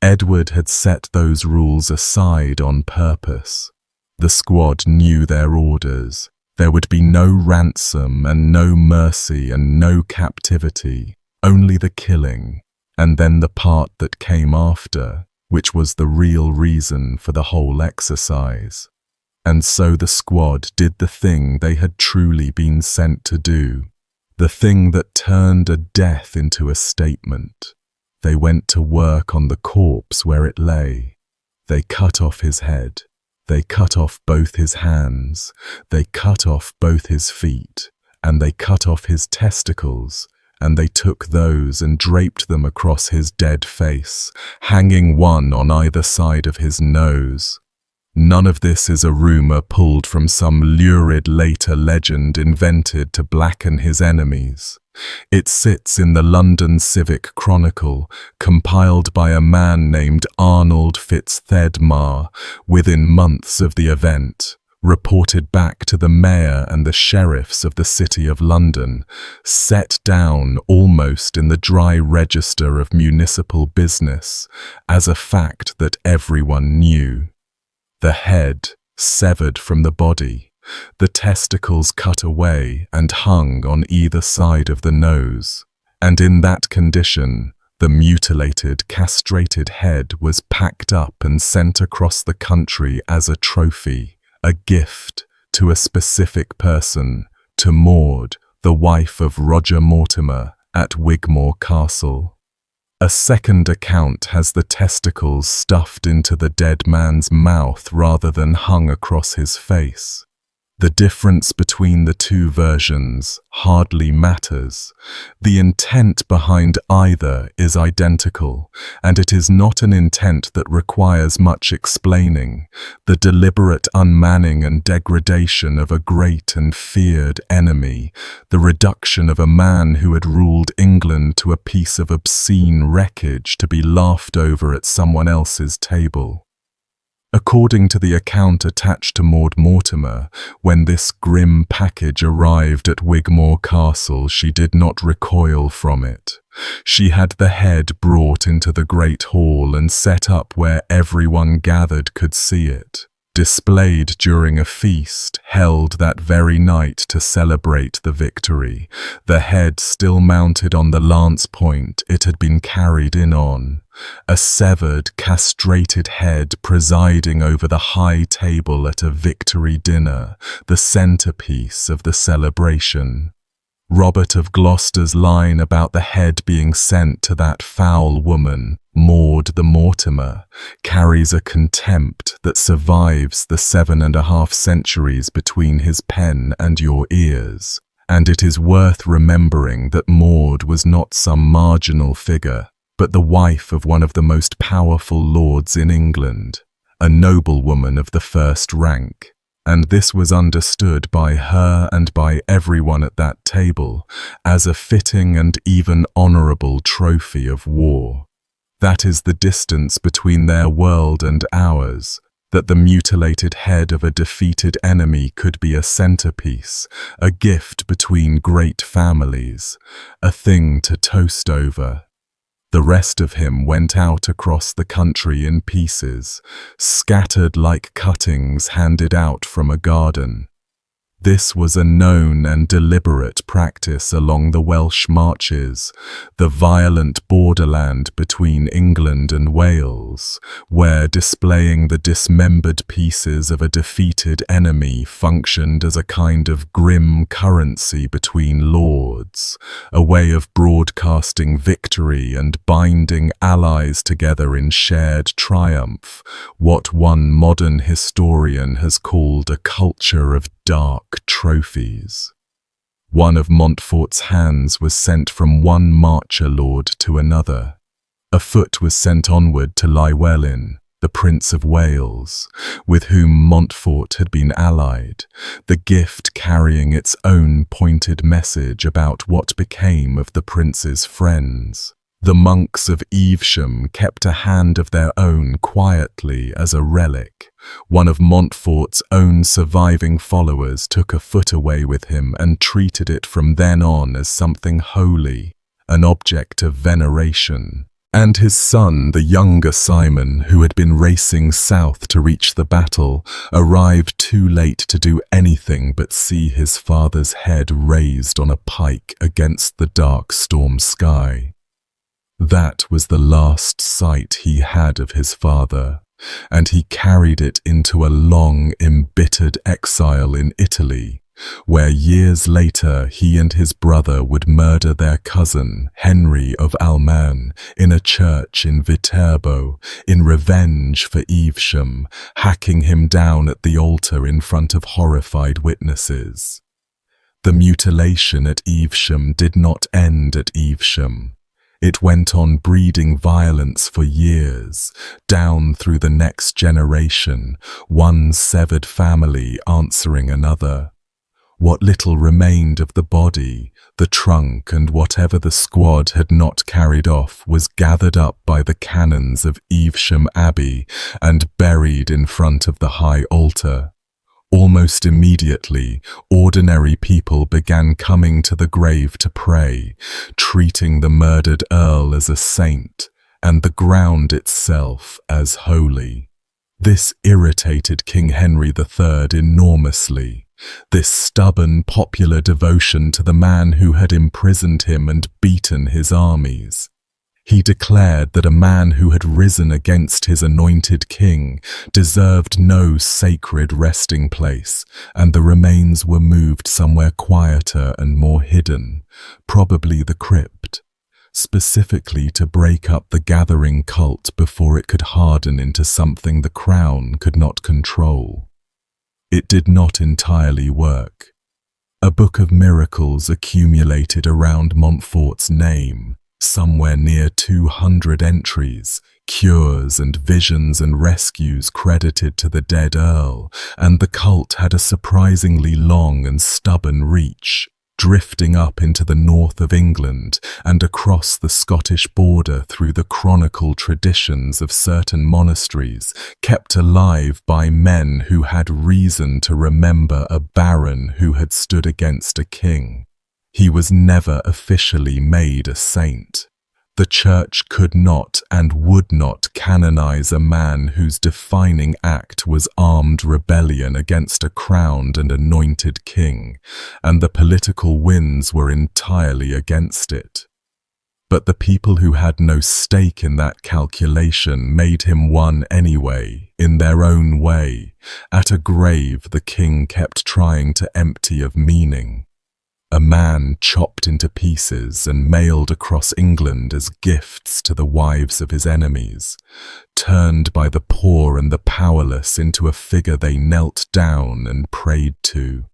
Edward had set those rules aside on purpose. The squad knew their orders. There would be no ransom and no mercy and no captivity, only the killing, and then the part that came after, which was the real reason for the whole exercise. And so the squad did the thing they had truly been sent to do, the thing that turned a death into a statement. They went to work on the corpse where it lay. They cut off his head. They cut off both his hands. They cut off both his feet. And they cut off his testicles. And they took those and draped them across his dead face, hanging one on either side of his nose. None of this is a rumor pulled from some lurid later legend invented to blacken his enemies. It sits in the London Civic Chronicle, compiled by a man named Arnold Fitzthedmar within months of the event, reported back to the mayor and the sheriffs of the City of London, set down almost in the dry register of municipal business as a fact that everyone knew. The head severed from the body, the testicles cut away and hung on either side of the nose, and in that condition, the mutilated, castrated head was packed up and sent across the country as a trophy, a gift to a specific person, to Maud, the wife of Roger Mortimer at Wigmore Castle. A second account has the testicles stuffed into the dead man's mouth rather than hung across his face. The difference between the two versions hardly matters. The intent behind either is identical, and it is not an intent that requires much explaining. The deliberate unmanning and degradation of a great and feared enemy, the reduction of a man who had ruled England to a piece of obscene wreckage to be laughed over at someone else's table. According to the account attached to Maud Mortimer, when this grim package arrived at Wigmore Castle, she did not recoil from it. She had the head brought into the great hall and set up where everyone gathered could see it, displayed during a feast held that very night to celebrate the victory, the head still mounted on the lance point it had been carried in on. A severed, castrated head presiding over the high table at a victory dinner, the centerpiece of the celebration. Robert of Gloucester's line about the head being sent to that foul woman, Maud the Mortimer, carries a contempt that survives the 7.5 centuries between his pen and your ears, and it is worth remembering that Maud was not some marginal figure, but the wife of one of the most powerful lords in England, a noblewoman of the first rank, and this was understood by her and by everyone at that table as a fitting and even honourable trophy of war. That is the distance between their world and ours, that the mutilated head of a defeated enemy could be a centerpiece, a gift between great families, a thing to toast over. The rest of him went out across the country in pieces, scattered like cuttings handed out from a garden. This was a known and deliberate practice along the Welsh marches, the violent borderland between England and Wales, where displaying the dismembered pieces of a defeated enemy functioned as a kind of grim currency between lords, a way of broadcasting victory and binding allies together in shared triumph, what one modern historian has called a culture of dark trophies. One of Montfort's hands was sent from one marcher lord to another. A foot was sent onward to Llywelyn, the Prince of Wales, with whom Montfort had been allied, the gift carrying its own pointed message about what became of the prince's friends. The monks of Evesham kept a hand of their own quietly as a relic. One of Montfort's own surviving followers took a foot away with him and treated it from then on as something holy, an object of veneration. And his son, the younger Simon, who had been racing south to reach the battle, arrived too late to do anything but see his father's head raised on a pike against the dark storm sky. That was the last sight he had of his father, and he carried it into a long, embittered exile in Italy, where years later he and his brother would murder their cousin, Henry of Almaine, in a church in Viterbo, in revenge for Evesham, hacking him down at the altar in front of horrified witnesses. The mutilation at Evesham did not end at Evesham. It went on breeding violence for years, down through the next generation, one severed family answering another. What little remained of the body, the trunk and whatever the squad had not carried off was gathered up by the canons of Evesham Abbey and buried in front of the high altar. Almost immediately, ordinary people began coming to the grave to pray, treating the murdered earl as a saint and the ground itself as holy. This irritated King Henry III enormously, this stubborn popular devotion to the man who had imprisoned him and beaten his armies. He declared that a man who had risen against his anointed king deserved no sacred resting place, and the remains were moved somewhere quieter and more hidden, probably the crypt, specifically to break up the gathering cult before it could harden into something the crown could not control. it did not entirely work. A book of miracles accumulated around Montfort's name, somewhere near 200 entries, cures and visions and rescues credited to the dead Earl, and the cult had a surprisingly long and stubborn reach, drifting up into the north of England and across the Scottish border through the chronicle traditions of certain monasteries, kept alive by men who had reason to remember a baron who had stood against a king. He was never officially made a saint. The Church could not and would not canonize a man whose defining act was armed rebellion against a crowned and anointed king, and the political winds were entirely against it. But the people who had no stake in that calculation made him one anyway, in their own way, at a grave the king kept trying to empty of meaning. A man chopped into pieces and mailed across England as gifts to the wives of his enemies, turned by the poor and the powerless into a figure they knelt down and prayed to.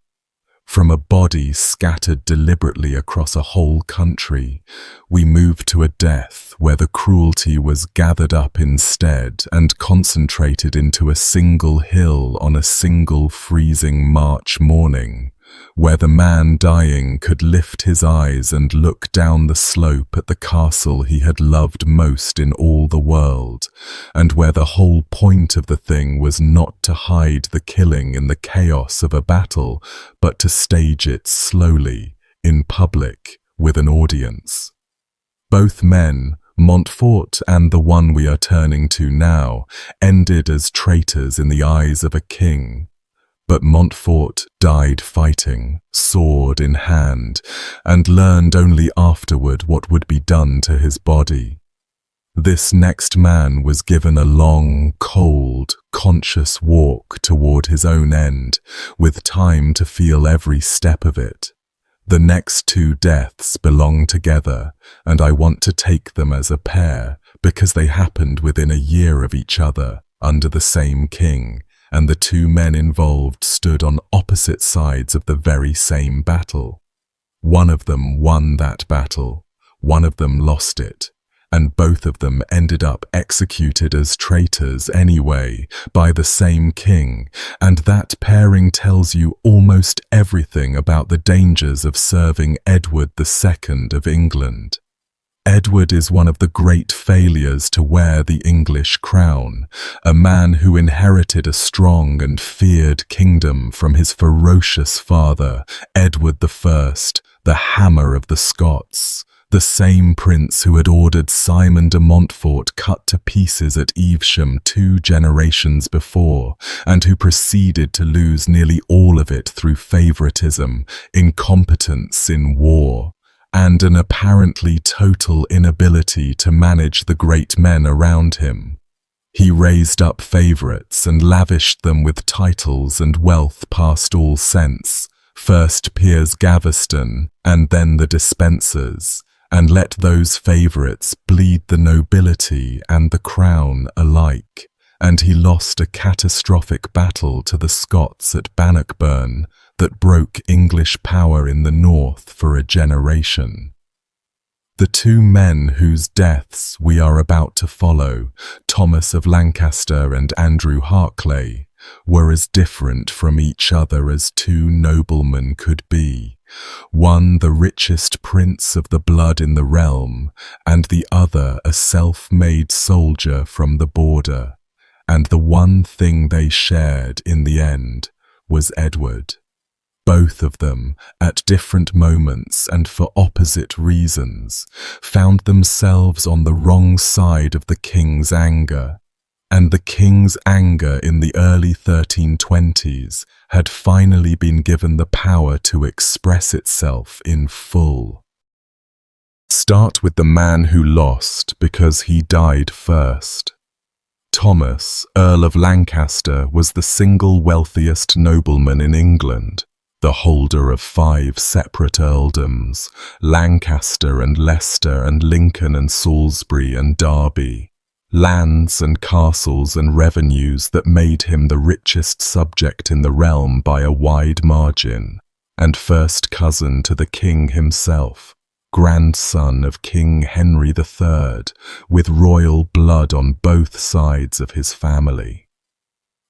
From a body scattered deliberately across a whole country, we moved to a death where the cruelty was gathered up instead and concentrated into a single hill on a single freezing March morning, where the man dying could lift his eyes and look down the slope at the castle he had loved most in all the world, and where the whole point of the thing was not to hide the killing in the chaos of a battle, but to stage it slowly, in public, with an audience. Both men, Montfort and the one we are turning to now, ended as traitors in the eyes of a king. But Montfort died fighting, sword in hand, and learned only afterward what would be done to his body. This next man was given a long, cold, conscious walk toward his own end, with time to feel every step of it. The next two deaths belong together, and I want to take them as a pair, because they happened within a year of each other, under the same king, and the two men involved stood on opposite sides of the very same battle. One of them won that battle, one of them lost it, and both of them ended up executed as traitors anyway by the same king, and that pairing tells you almost everything about the dangers of serving Edward II of England. Edward is one of the great failures to wear the English crown, a man who inherited a strong and feared kingdom from his ferocious father, Edward I, the Hammer of the Scots, the same prince who had ordered Simon de Montfort cut to pieces at Evesham 2 generations before, and who proceeded to lose nearly all of it through favouritism, incompetence in war, and an apparently total inability to manage the great men around him. He raised up favourites and lavished them with titles and wealth past all sense, first Piers Gaveston and then the Despensers, and let those favourites bleed the nobility and the crown alike, and he lost a catastrophic battle to the Scots at Bannockburn that broke English power in the north for a generation. The two men whose deaths we are about to follow, Thomas of Lancaster and Andrew Harclay, were as different from each other as two noblemen could be, one the richest prince of the blood in the realm, and the other a self-made soldier from the border, and the one thing they shared in the end was Edward. Both of them, at different moments and for opposite reasons, found themselves on the wrong side of the king's anger, and the king's anger in the early 1320s had finally been given the power to express itself in full. Start with the man who lost because he died first. Thomas, Earl of Lancaster, was the single wealthiest nobleman in England, the holder of 5 separate earldoms, Lancaster and Leicester and Lincoln and Salisbury and Derby. lands and castles and revenues that made him the richest subject in the realm by a wide margin, and first cousin to the king himself, grandson of King Henry III, with royal blood on both sides of his family.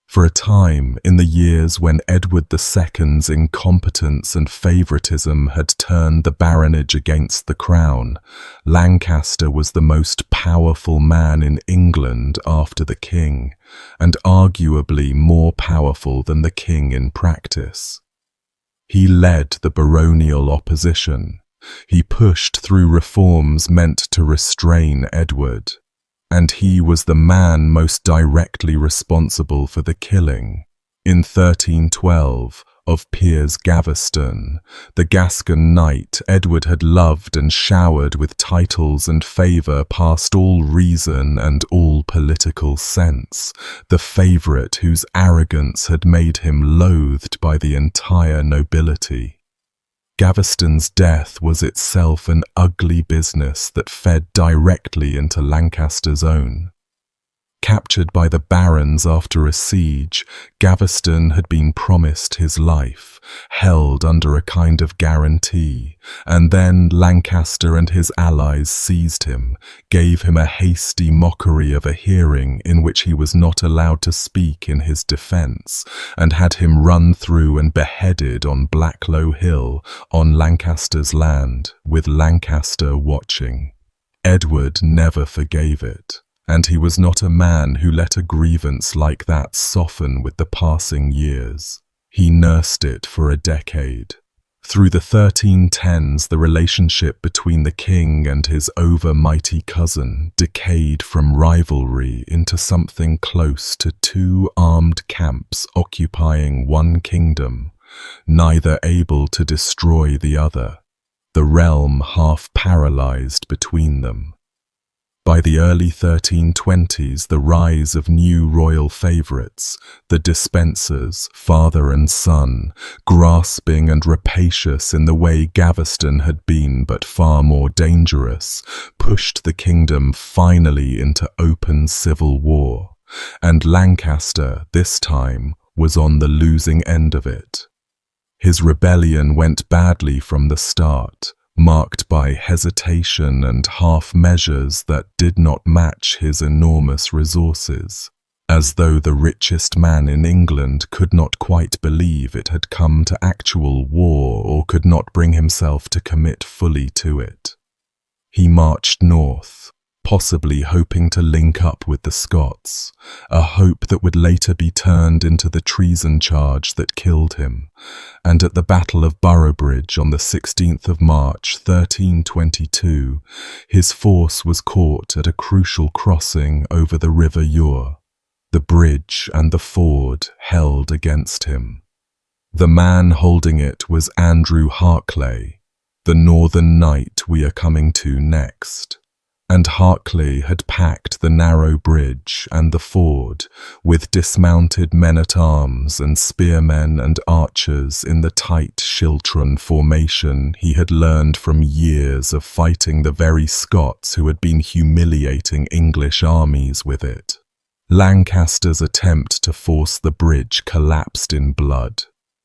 For a time, in the years when Edward II's incompetence and favouritism had turned the baronage against the crown, Lancaster was the most powerful man in England after the king, and arguably more powerful than the king in practice. He led the baronial opposition. He pushed through reforms meant to restrain Edward, and he was the man most directly responsible for the killing, in 1312, of Piers Gaveston, the Gascon knight Edward had loved and showered with titles and favour past all reason and all political sense, the favourite whose arrogance had made him loathed by the entire nobility. Gaveston's death was itself an ugly business that fed directly into Lancaster's own. Captured by the barons after a siege, Gaveston had been promised his life, held under a kind of guarantee, and then Lancaster and his allies seized him, gave him a hasty mockery of a hearing in which he was not allowed to speak in his defence, and had him run through and beheaded on Blacklow Hill, on Lancaster's land, with Lancaster watching. Edward never forgave it. And he was not a man who let a grievance like that soften with the passing years. He nursed it for a decade. Through the 1310s, the relationship between the king and his over-mighty cousin decayed from rivalry into something close to two armed camps occupying one kingdom, neither able to destroy the other, the realm half paralyzed between them. By the early 1320s, the rise of new royal favourites, the Despensers, father and son, grasping and rapacious in the way Gaveston had been but far more dangerous, pushed the kingdom finally into open civil war, and Lancaster, this time, was on the losing end of it. His rebellion went badly from the start, marked by hesitation and half measures that did not match his enormous resources, as though the richest man in England could not quite believe it had come to actual war or could not bring himself to commit fully to it. He marched north, possibly hoping to link up with the Scots, a hope that would later be turned into the treason charge that killed him, and at the Battle of Boroughbridge on the 16th of March 1322, his force was caught at a crucial crossing over the River Ure, the bridge and the ford held against him. The man holding it was Andrew Harclay, the northern knight we are coming to next. And Harclay had packed the narrow bridge and the ford with dismounted men-at-arms and spearmen and archers in the tight schiltron formation he had learned from years of fighting the very Scots who had been humiliating English armies with it. Lancaster's attempt to force the bridge collapsed in blood.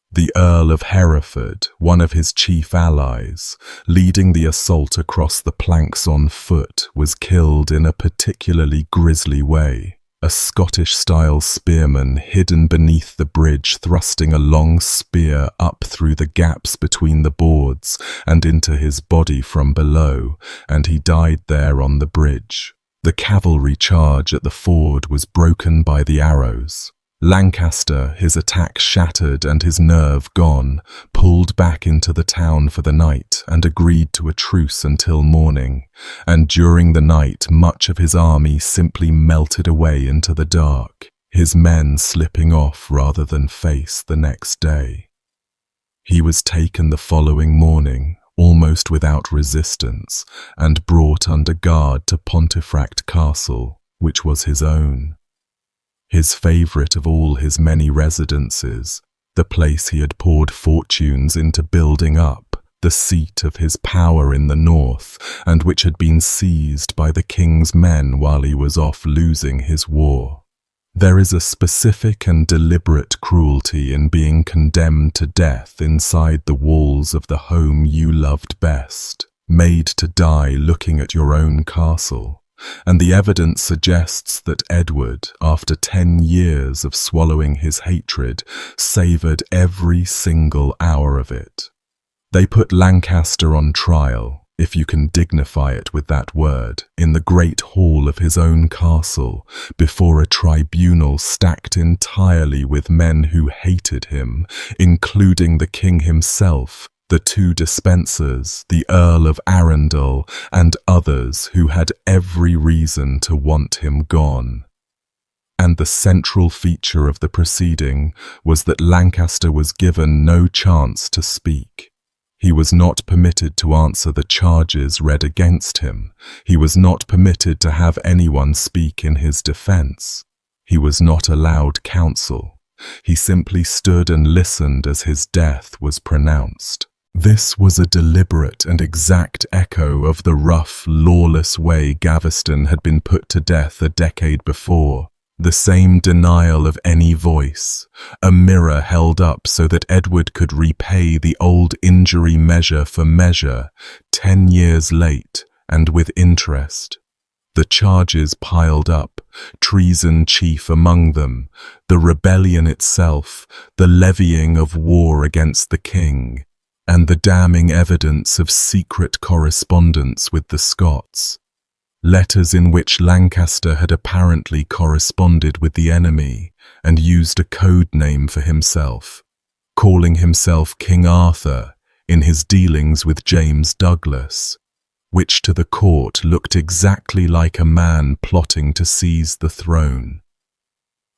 The Earl of Hereford, one of his chief allies, leading the assault across the planks on foot, was killed in a particularly grisly way. A Scottish-style spearman hidden beneath the bridge thrusting a long spear up through the gaps between the boards and into his body from below, and he died there on the bridge. The cavalry charge at the ford was broken by the arrows. Lancaster, his attack shattered and his nerve gone, pulled back into the town for the night and agreed to a truce until morning, and during the night much of his army simply melted away into the dark, his men slipping off rather than face the next day. He was taken the following morning, almost without resistance, and brought under guard to Pontefract Castle, which was his own. His favourite of all his many residences, the place he had poured fortunes into building up, the seat of his power in the north, and which had been seized by the king's men while he was off losing his war. There is a specific and deliberate cruelty in being condemned to death inside the walls of the home you loved best, made to die looking at your own castle. And the evidence suggests that Edward, after 10 years of swallowing his hatred, savoured every single hour of it. They put Lancaster on trial, if you can dignify it with that word, in the great hall of his own castle, before a tribunal stacked entirely with men who hated him, including the king himself, the 2 dispensers, the Earl of Arundel, and others who had every reason to want him gone. And the central feature of the proceeding was that Lancaster was given no chance to speak. He was not permitted to answer the charges read against him. He was not permitted to have anyone speak in his defense. He was not allowed counsel. He simply stood and listened as his death was pronounced. This was a deliberate and exact echo of the rough, lawless way Gaveston had been put to death a decade before. The same denial of any voice, a mirror held up so that Edward could repay the old injury measure for measure, 10 years late and with interest. The charges piled up, treason chief among them, the rebellion itself, the levying of war against the king, and the damning evidence of secret correspondence with the Scots. Letters in which Lancaster had apparently corresponded with the enemy and used a code name for himself, calling himself King Arthur in his dealings with James Douglas, which to the court looked exactly like a man plotting to seize the throne.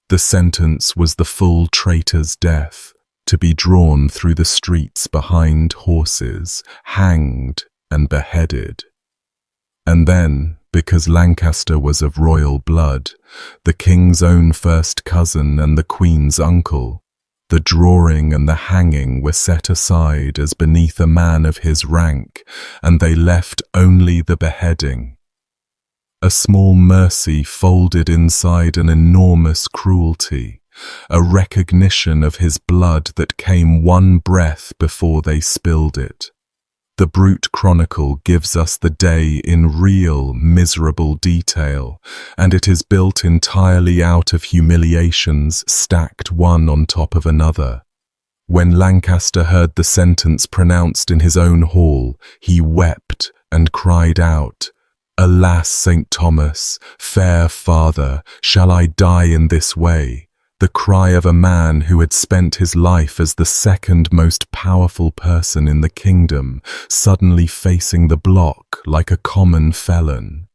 The sentence was the full traitor's death, to be drawn through the streets behind horses, hanged and beheaded. And then, because Lancaster was of royal blood, the king's own first cousin and the queen's uncle, the drawing and the hanging were set aside as beneath a man of his rank, and they left only the beheading. A small mercy folded inside an enormous cruelty, a recognition of his blood that came one breath before they spilled it. The brute chronicle gives us the day in real, miserable detail, and it is built entirely out of humiliations stacked one on top of another. When Lancaster heard the sentence pronounced in his own hall, he wept and cried out, "Alas, St. Thomas, fair father, shall I die in this way?" The cry of a man who had spent his life as the second most powerful person in the kingdom, suddenly facing the block like a common felon.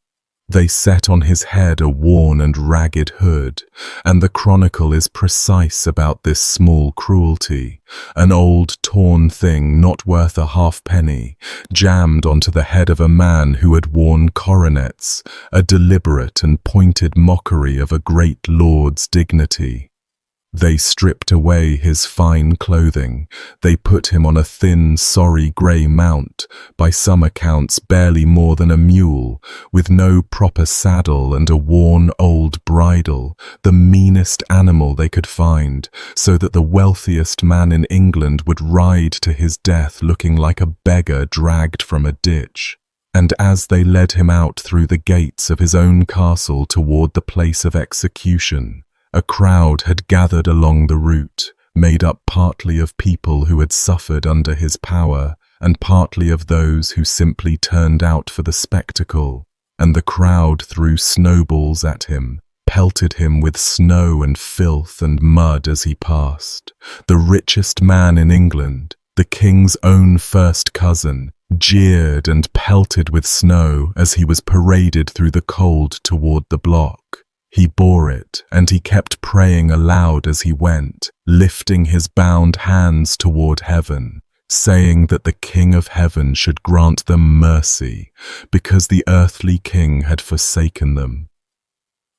They set on his head a worn and ragged hood, and the chronicle is precise about this small cruelty, an old torn thing not worth a halfpenny, jammed onto the head of a man who had worn coronets, a deliberate and pointed mockery of a great lord's dignity. They stripped away his fine clothing. They put him on a thin, sorry grey mount, by some accounts barely more than a mule, with no proper saddle and a worn old bridle, the meanest animal they could find, so that the wealthiest man in England would ride to his death looking like a beggar dragged from a ditch. And as they led him out through the gates of his own castle toward the place of execution, a crowd had gathered along the route, made up partly of people who had suffered under his power and partly of those who simply turned out for the spectacle, and the crowd threw snowballs at him, pelted him with snow and filth and mud as he passed. The richest man in England, the king's own first cousin, jeered and pelted with snow as he was paraded through the cold toward the block. He bore it, and he kept praying aloud as he went, lifting his bound hands toward heaven, saying that the King of Heaven should grant them mercy, because the earthly king had forsaken them.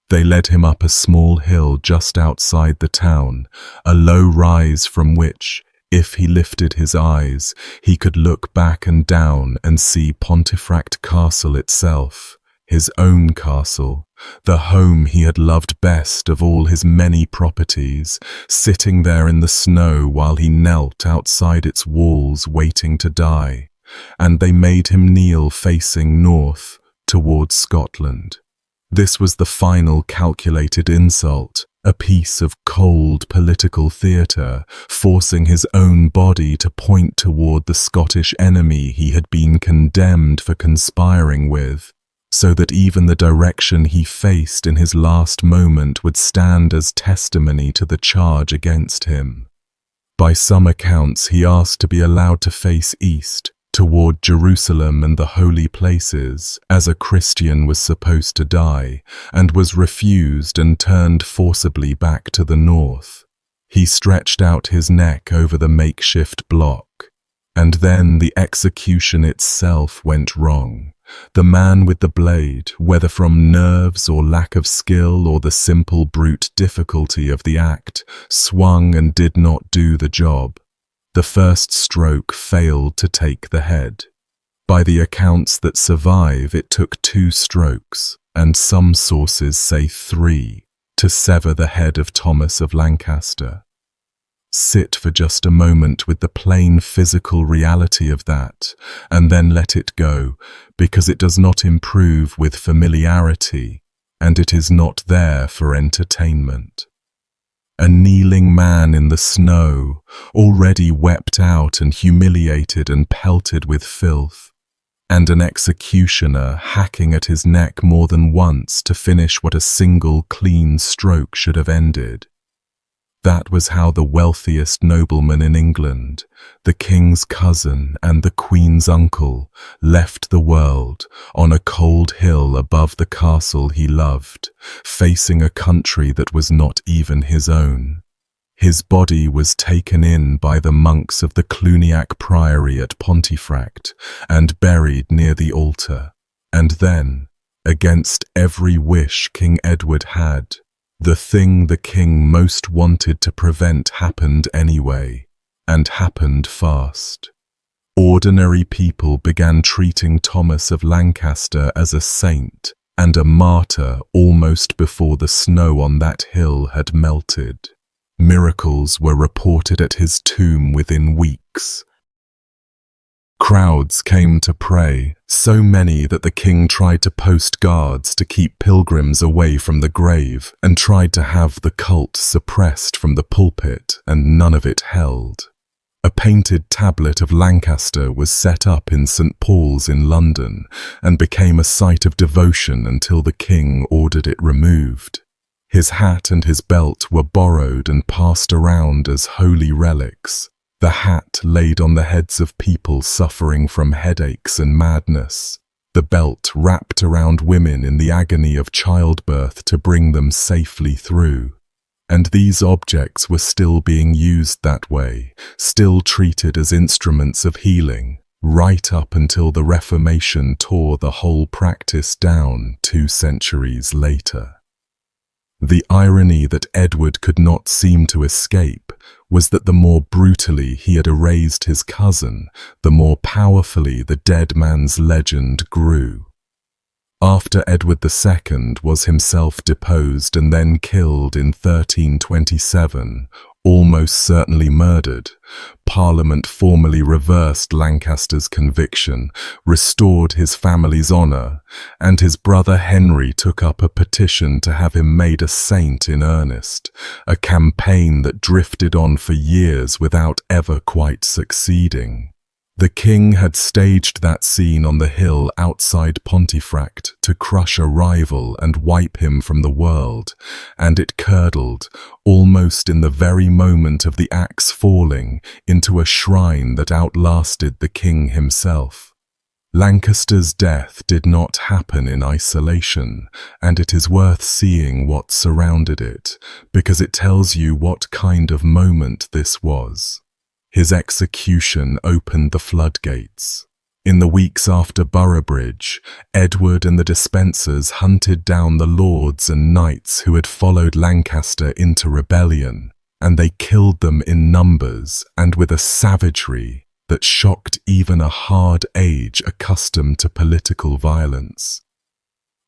They led him up a small hill just outside the town, a low rise from which, If he lifted his eyes, he could look back and down and see Pontefract Castle itself, his own castle, the home he had loved best of all his many properties, sitting there in the snow while he knelt outside its walls waiting to die, and they made him kneel facing north towards Scotland. This was the final calculated insult, a piece of cold political theatre, forcing his own body to point toward the Scottish enemy he had been condemned for conspiring with, so that even the direction he faced in his last moment would stand as testimony to the charge against him. By some accounts, he asked to be allowed to face east, toward Jerusalem and the holy places, as a Christian was supposed to die, and was refused and turned forcibly back to the north. He stretched out his neck over the makeshift block, and then the execution itself went wrong. The man with the blade, whether from nerves or lack of skill or the simple brute difficulty of the act, swung and did not do the job. The first stroke failed to take the head. By the accounts that survive, it took 2 strokes, and some sources say 3, to sever the head of Thomas of Lancaster. Sit for just a moment with the plain physical reality of that, and then let it go, because it does not improve with familiarity, and it is not there for entertainment. A kneeling man in the snow, already wept out and humiliated and pelted with filth, and an executioner hacking at his neck more than once to finish what a single clean stroke should have ended. That was how the wealthiest nobleman in England, the king's cousin and the queen's uncle, left the world on a cold hill above the castle he loved, facing a country that was not even his own. His body was taken in by the monks of the Cluniac Priory at Pontefract and buried near the altar. And then, against every wish King Edward had, the thing the king most wanted to prevent happened anyway, and happened fast. Ordinary people began treating Thomas of Lancaster as a saint and a martyr almost before the snow on that hill had melted. Miracles were reported at his tomb within weeks. Crowds came to pray, so many that the king tried to post guards to keep pilgrims away from the grave and tried to have the cult suppressed from the pulpit, and none of it held. A painted tablet of Lancaster was set up in St. Paul's in London and became a site of devotion until the king ordered it removed. His hat and his belt were borrowed and passed around as holy relics. The hat laid on the heads of people suffering from headaches and madness, the belt wrapped around women in the agony of childbirth to bring them safely through. And these objects were still being used that way, still treated as instruments of healing, right up until the Reformation tore the whole practice down 2 centuries later. The irony that Edward could not seem to escape was that the more brutally he had erased his cousin, the more powerfully the dead man's legend grew. After Edward II was himself deposed and then killed in 1327, almost certainly murdered, Parliament formally reversed Lancaster's conviction, restored his family's honour, and his brother Henry took up a petition to have him made a saint in earnest, a campaign that drifted on for years without ever quite succeeding. The king had staged that scene on the hill outside Pontefract to crush a rival and wipe him from the world, and it curdled, almost in the very moment of the axe falling, into a shrine that outlasted the king himself. Lancaster's death did not happen in isolation, and it is worth seeing what surrounded it, because it tells you what kind of moment this was. His execution opened the floodgates. In the weeks after Boroughbridge, Edward and the Despensers hunted down the lords and knights who had followed Lancaster into rebellion, and they killed them in numbers and with a savagery that shocked even a hard age accustomed to political violence.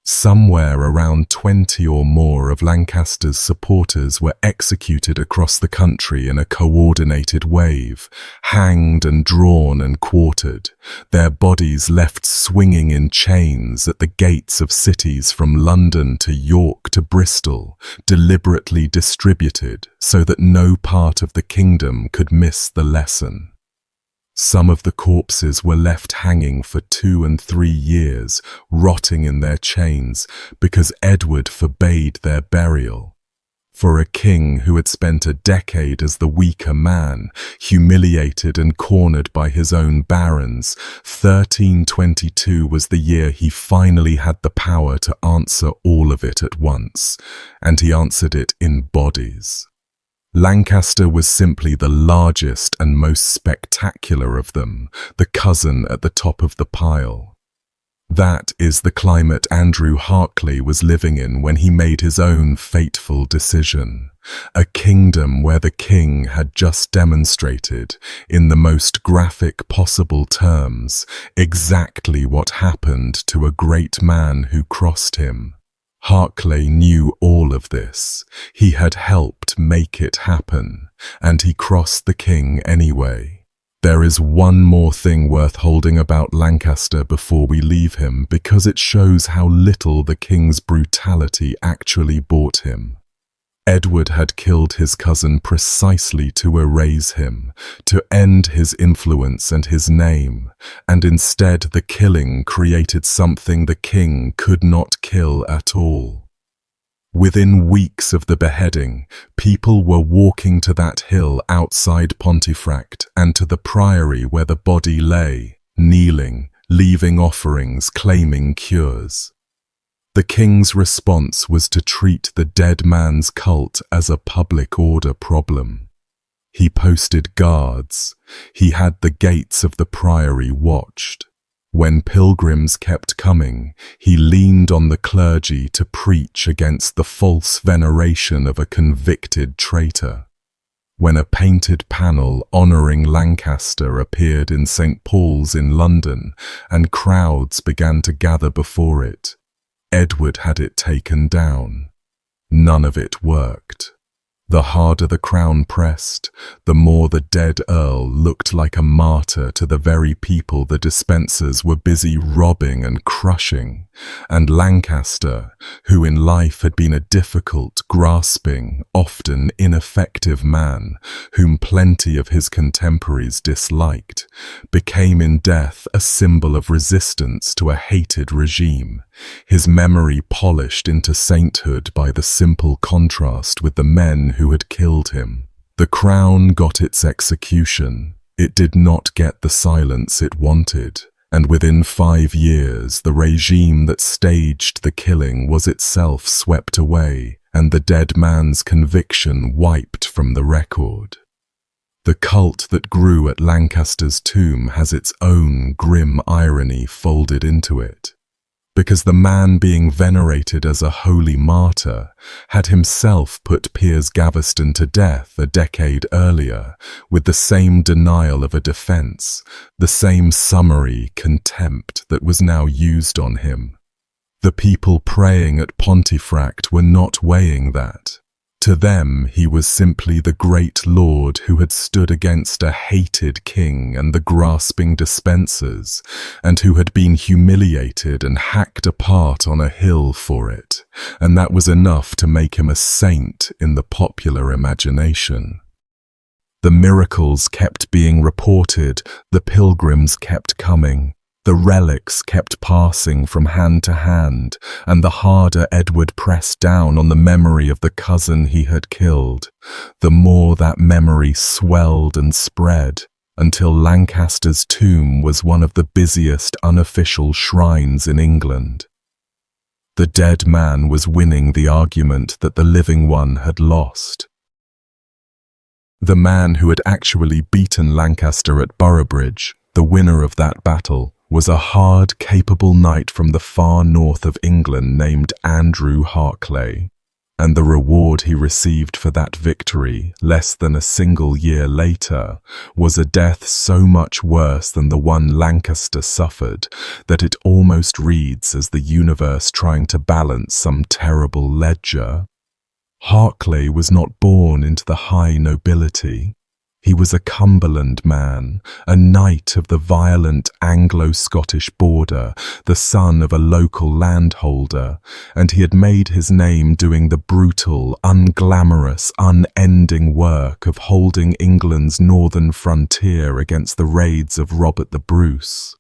Somewhere around 20 or more of Lancaster's supporters were executed across the country in a coordinated wave, hanged and drawn and quartered, their bodies left swinging in chains at the gates of cities from London to York to Bristol, deliberately distributed so that no part of the kingdom could miss the lesson. Some of the corpses were left hanging for 2 and 3 years, rotting in their chains, because Edward forbade their burial. For a king who had spent a decade as the weaker man, humiliated and cornered by his own barons, 1322 was the year he finally had the power to answer all of it at once, and he answered it in bodies. Lancaster was simply the largest and most spectacular of them, the cousin at the top of the pile. That is the climate Andrew Harclay was living in when he made his own fateful decision. A kingdom where the king had just demonstrated, in the most graphic possible terms, exactly what happened to a great man who crossed him. Harclay knew all of this. He had helped make it happen, and he crossed the king anyway. There is one more thing worth holding about Lancaster before we leave him, because it shows how little the king's brutality actually bought him. Edward had killed his cousin precisely to erase him, to end his influence and his name, and instead the killing created something the king could not kill at all. Within weeks of the beheading, people were walking to that hill outside Pontefract and to the priory where the body lay, kneeling, leaving offerings, claiming cures. The king's response was to treat the dead man's cult as a public order problem. He posted guards. He had the gates of the priory watched. When pilgrims kept coming, he leaned on the clergy to preach against the false veneration of a convicted traitor. When a painted panel honoring Lancaster appeared in St. Paul's in London and crowds began to gather before it, Edward had it taken down. None of it worked. The harder the crown pressed, the more the dead earl looked like a martyr to the very people the dispensers were busy robbing and crushing, and Lancaster, who in life had been a difficult, grasping, often ineffective man, whom plenty of his contemporaries disliked, became in death a symbol of resistance to a hated regime, his memory polished into sainthood by the simple contrast with the men who had killed him. The crown got its execution. It did not get the silence it wanted, and within 5 years the regime that staged the killing was itself swept away, and the dead man's conviction wiped from the record. The cult that grew at Lancaster's tomb has its own grim irony folded into it, because the man being venerated as a holy martyr had himself put Piers Gaveston to death a decade earlier with the same denial of a defense, the same summary contempt that was now used on him. The people praying at Pontefract were not weighing that. To them, he was simply the great lord who had stood against a hated king and the grasping dispensers, and who had been humiliated and hacked apart on a hill for it, and that was enough to make him a saint in the popular imagination. The miracles kept being reported, the pilgrims kept coming. The relics kept passing from hand to hand, and the harder Edward pressed down on the memory of the cousin he had killed, the more that memory swelled and spread, until Lancaster's tomb was one of the busiest unofficial shrines in England. The dead man was winning the argument that the living one had lost. The man who had actually beaten Lancaster at Boroughbridge, the winner of that battle, was a hard, capable knight from the far north of England named Andrew Harclay. And the reward he received for that victory, less than a single year later, was a death so much worse than the one Lancaster suffered that it almost reads as the universe trying to balance some terrible ledger. Harclay was not born into the high nobility. He was a Cumberland man, a knight of the violent Anglo-Scottish border, the son of a local landholder, and he had made his name doing the brutal, unglamorous, unending work of holding England's northern frontier against the raids of Robert the Bruce.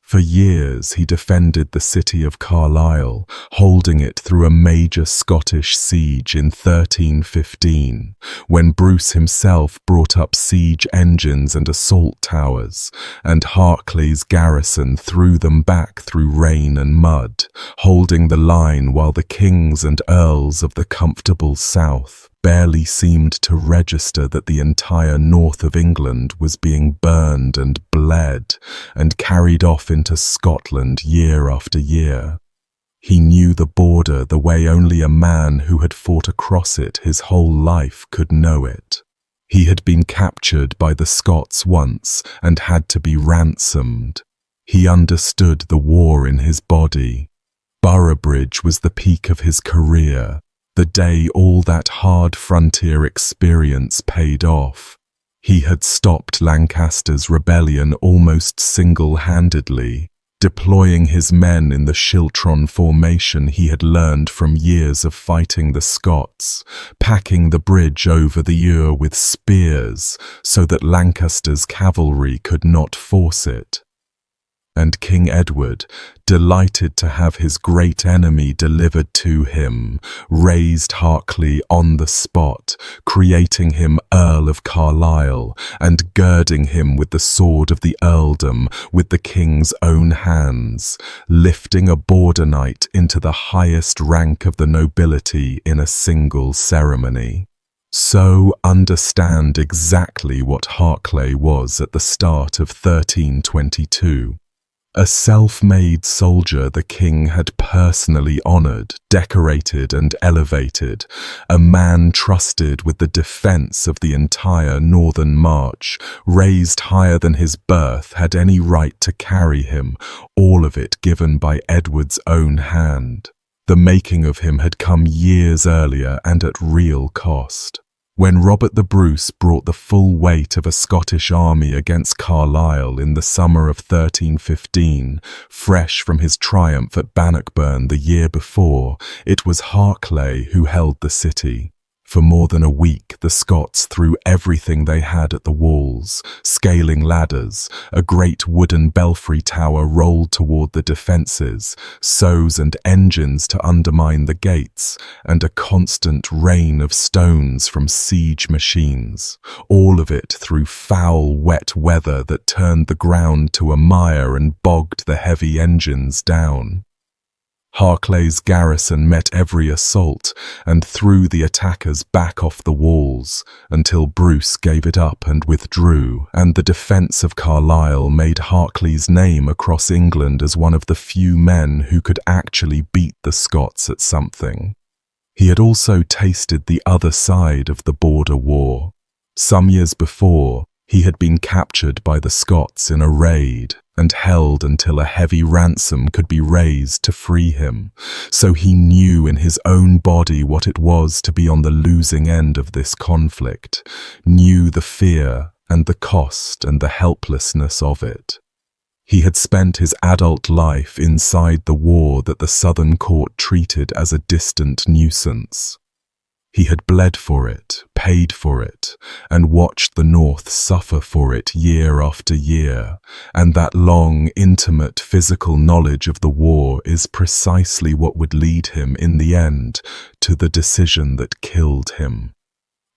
For years he defended the city of Carlisle, holding it through a major Scottish siege in 1315, when Bruce himself brought up siege engines and assault towers, and Harclay's garrison threw them back through rain and mud, holding the line while the kings and earls of the comfortable south barely seemed to register that the entire north of England was being burned and bled and carried off into Scotland year after year. He knew the border the way only a man who had fought across it his whole life could know it. He had been captured by the Scots once and had to be ransomed. He understood the war in his body. Boroughbridge was the peak of his career, the day all that hard frontier experience paid off. He had stopped Lancaster's rebellion almost single-handedly, deploying his men in the Shiltron formation he had learned from years of fighting the Scots, packing the bridge over the Ure with spears so that Lancaster's cavalry could not force it. And King Edward, delighted to have his great enemy delivered to him, raised Harclay on the spot, creating him Earl of Carlisle and girding him with the sword of the earldom with the king's own hands, lifting a border knight into the highest rank of the nobility in a single ceremony. So understand exactly what Harclay was at the start of 1322. A self-made soldier the king had personally honoured, decorated and elevated, a man trusted with the defence of the entire northern march, raised higher than his birth had any right to carry him, all of it given by Edward's own hand. The making of him had come years earlier and at real cost. When Robert the Bruce brought the full weight of a Scottish army against Carlisle in the summer of 1315, fresh from his triumph at Bannockburn the year before, it was Harclay who held the city. For more than a week, the Scots threw everything they had at the walls, scaling ladders, a great wooden belfry tower rolled toward the defences, sows and engines to undermine the gates, and a constant rain of stones from siege machines, all of it through foul, wet weather that turned the ground to a mire and bogged the heavy engines down. Harclay's garrison met every assault and threw the attackers back off the walls until Bruce gave it up and withdrew, and the defence of Carlisle made Harclay's name across England as one of the few men who could actually beat the Scots at something. He had also tasted the other side of the border war. Some years before, he had been captured by the Scots in a raid and held until a heavy ransom could be raised to free him, so he knew in his own body what it was to be on the losing end of this conflict, knew the fear and the cost and the helplessness of it. He had spent his adult life inside the war that the Southern Court treated as a distant nuisance. He had bled for it, paid for it, and watched the North suffer for it year after year, and that long, intimate, physical knowledge of the war is precisely what would lead him, in the end, to the decision that killed him.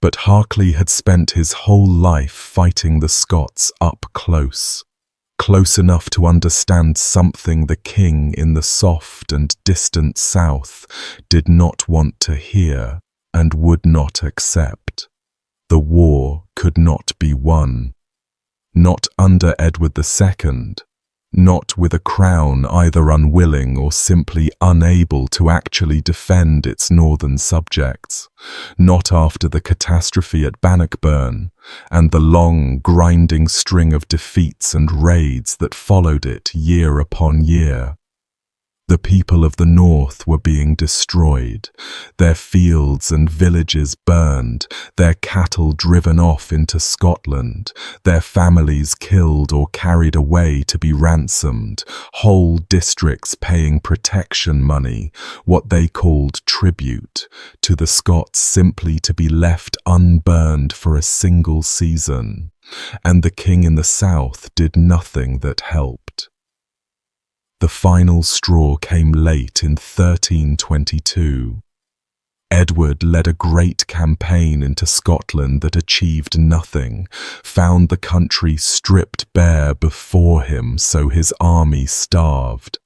But Harclay had spent his whole life fighting the Scots up close enough to understand something the king in the soft and distant south did not want to hear and would not accept. The war could not be won. Not under Edward II, not with a crown either unwilling or simply unable to actually defend its northern subjects, not after the catastrophe at Bannockburn and the long, grinding string of defeats and raids that followed it year upon year. The people of the north were being destroyed, their fields and villages burned, their cattle driven off into Scotland, their families killed or carried away to be ransomed, whole districts paying protection money, what they called tribute, to the Scots simply to be left unburned for a single season, and the king in the south did nothing that helped. The final straw came late in 1322. Edward led a great campaign into Scotland that achieved nothing, found the country stripped bare before him so his army starved.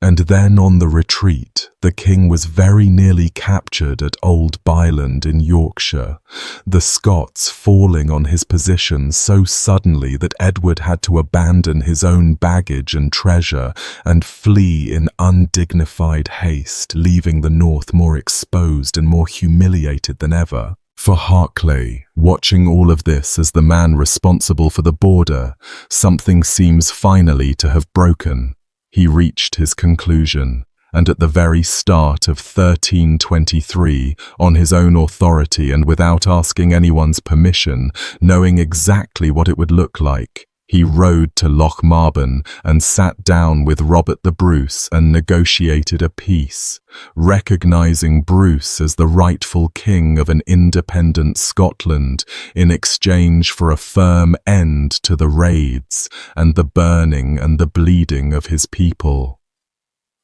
And then on the retreat, the king was very nearly captured at Old Byland in Yorkshire, the Scots falling on his position so suddenly that Edward had to abandon his own baggage and treasure and flee in undignified haste, leaving the north more exposed and more humiliated than ever. For Harclay, watching all of this as the man responsible for the border, something seems finally to have broken. He reached his conclusion, and at the very start of 1323, on his own authority and without asking anyone's permission, knowing exactly what it would look like, he rode to Lochmaben and sat down with Robert the Bruce and negotiated a peace, recognizing Bruce as the rightful king of an independent Scotland in exchange for a firm end to the raids and the burning and the bleeding of his people.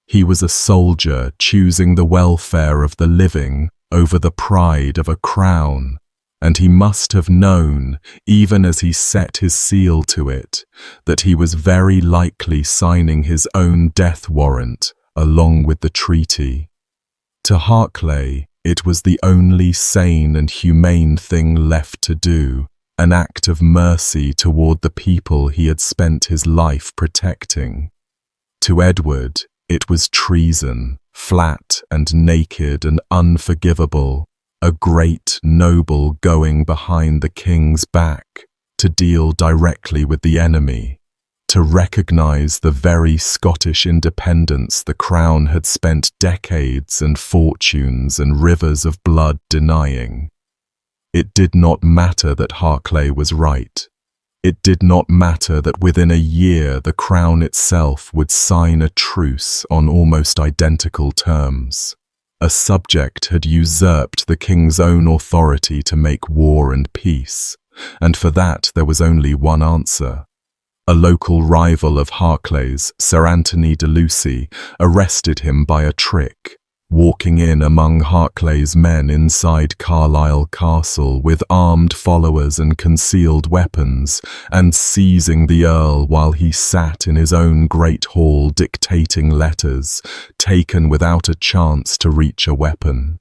He was a soldier choosing the welfare of the living over the pride of a crown, and he must have known, even as he set his seal to it, that he was very likely signing his own death warrant along with the treaty. To Harclay, it was the only sane and humane thing left to do, an act of mercy toward the people he had spent his life protecting. To Edward, it was treason, flat and naked and unforgivable, a great noble going behind the king's back to deal directly with the enemy, to recognize the very Scottish independence the crown had spent decades and fortunes and rivers of blood denying. It did not matter that Harclay was right. It did not matter that within a year the crown itself would sign a truce on almost identical terms. A subject had usurped the king's own authority to make war and peace, and for that there was only one answer. A local rival of Harclay's, Sir Anthony de Lucy, arrested him by a trick, walking in among Harclay's men inside Carlisle Castle with armed followers and concealed weapons, and seizing the Earl while he sat in his own great hall dictating letters, taken without a chance to reach a weapon.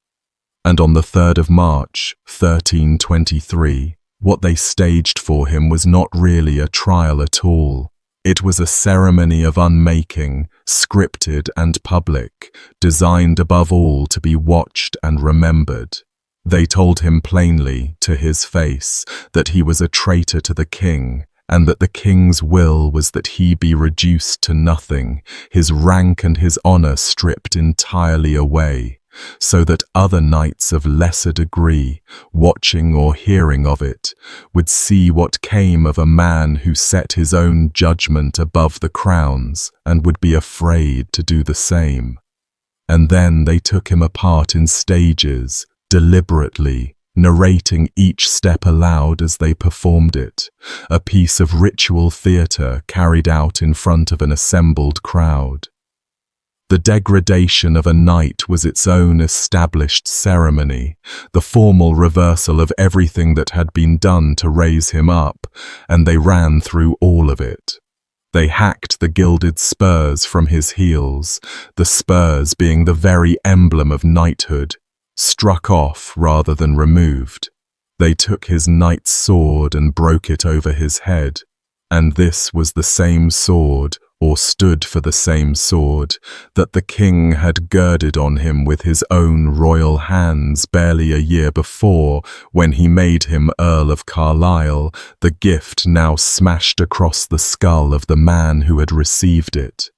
And on the 3rd of March, 1323, what they staged for him was not really a trial at all. It was a ceremony of unmaking, scripted and public, designed above all to be watched and remembered. They told him plainly, to his face, that he was a traitor to the king, and that the king's will was that he be reduced to nothing, his rank and his honour stripped entirely away, so that other knights of lesser degree, watching or hearing of it, would see what came of a man who set his own judgment above the crown's and would be afraid to do the same. And then they took him apart in stages, deliberately, narrating each step aloud as they performed it, a piece of ritual theatre carried out in front of an assembled crowd. The degradation of a knight was its own established ceremony, the formal reversal of everything that had been done to raise him up, and they ran through all of it. They hacked the gilded spurs from his heels, the spurs being the very emblem of knighthood, struck off rather than removed. They took his knight's sword and broke it over his head, and this was the same sword, or stood for the same sword that the king had girded on him with his own royal hands barely a year before, when he made him Earl of Carlisle, the gift now smashed across the skull of the man who had received it.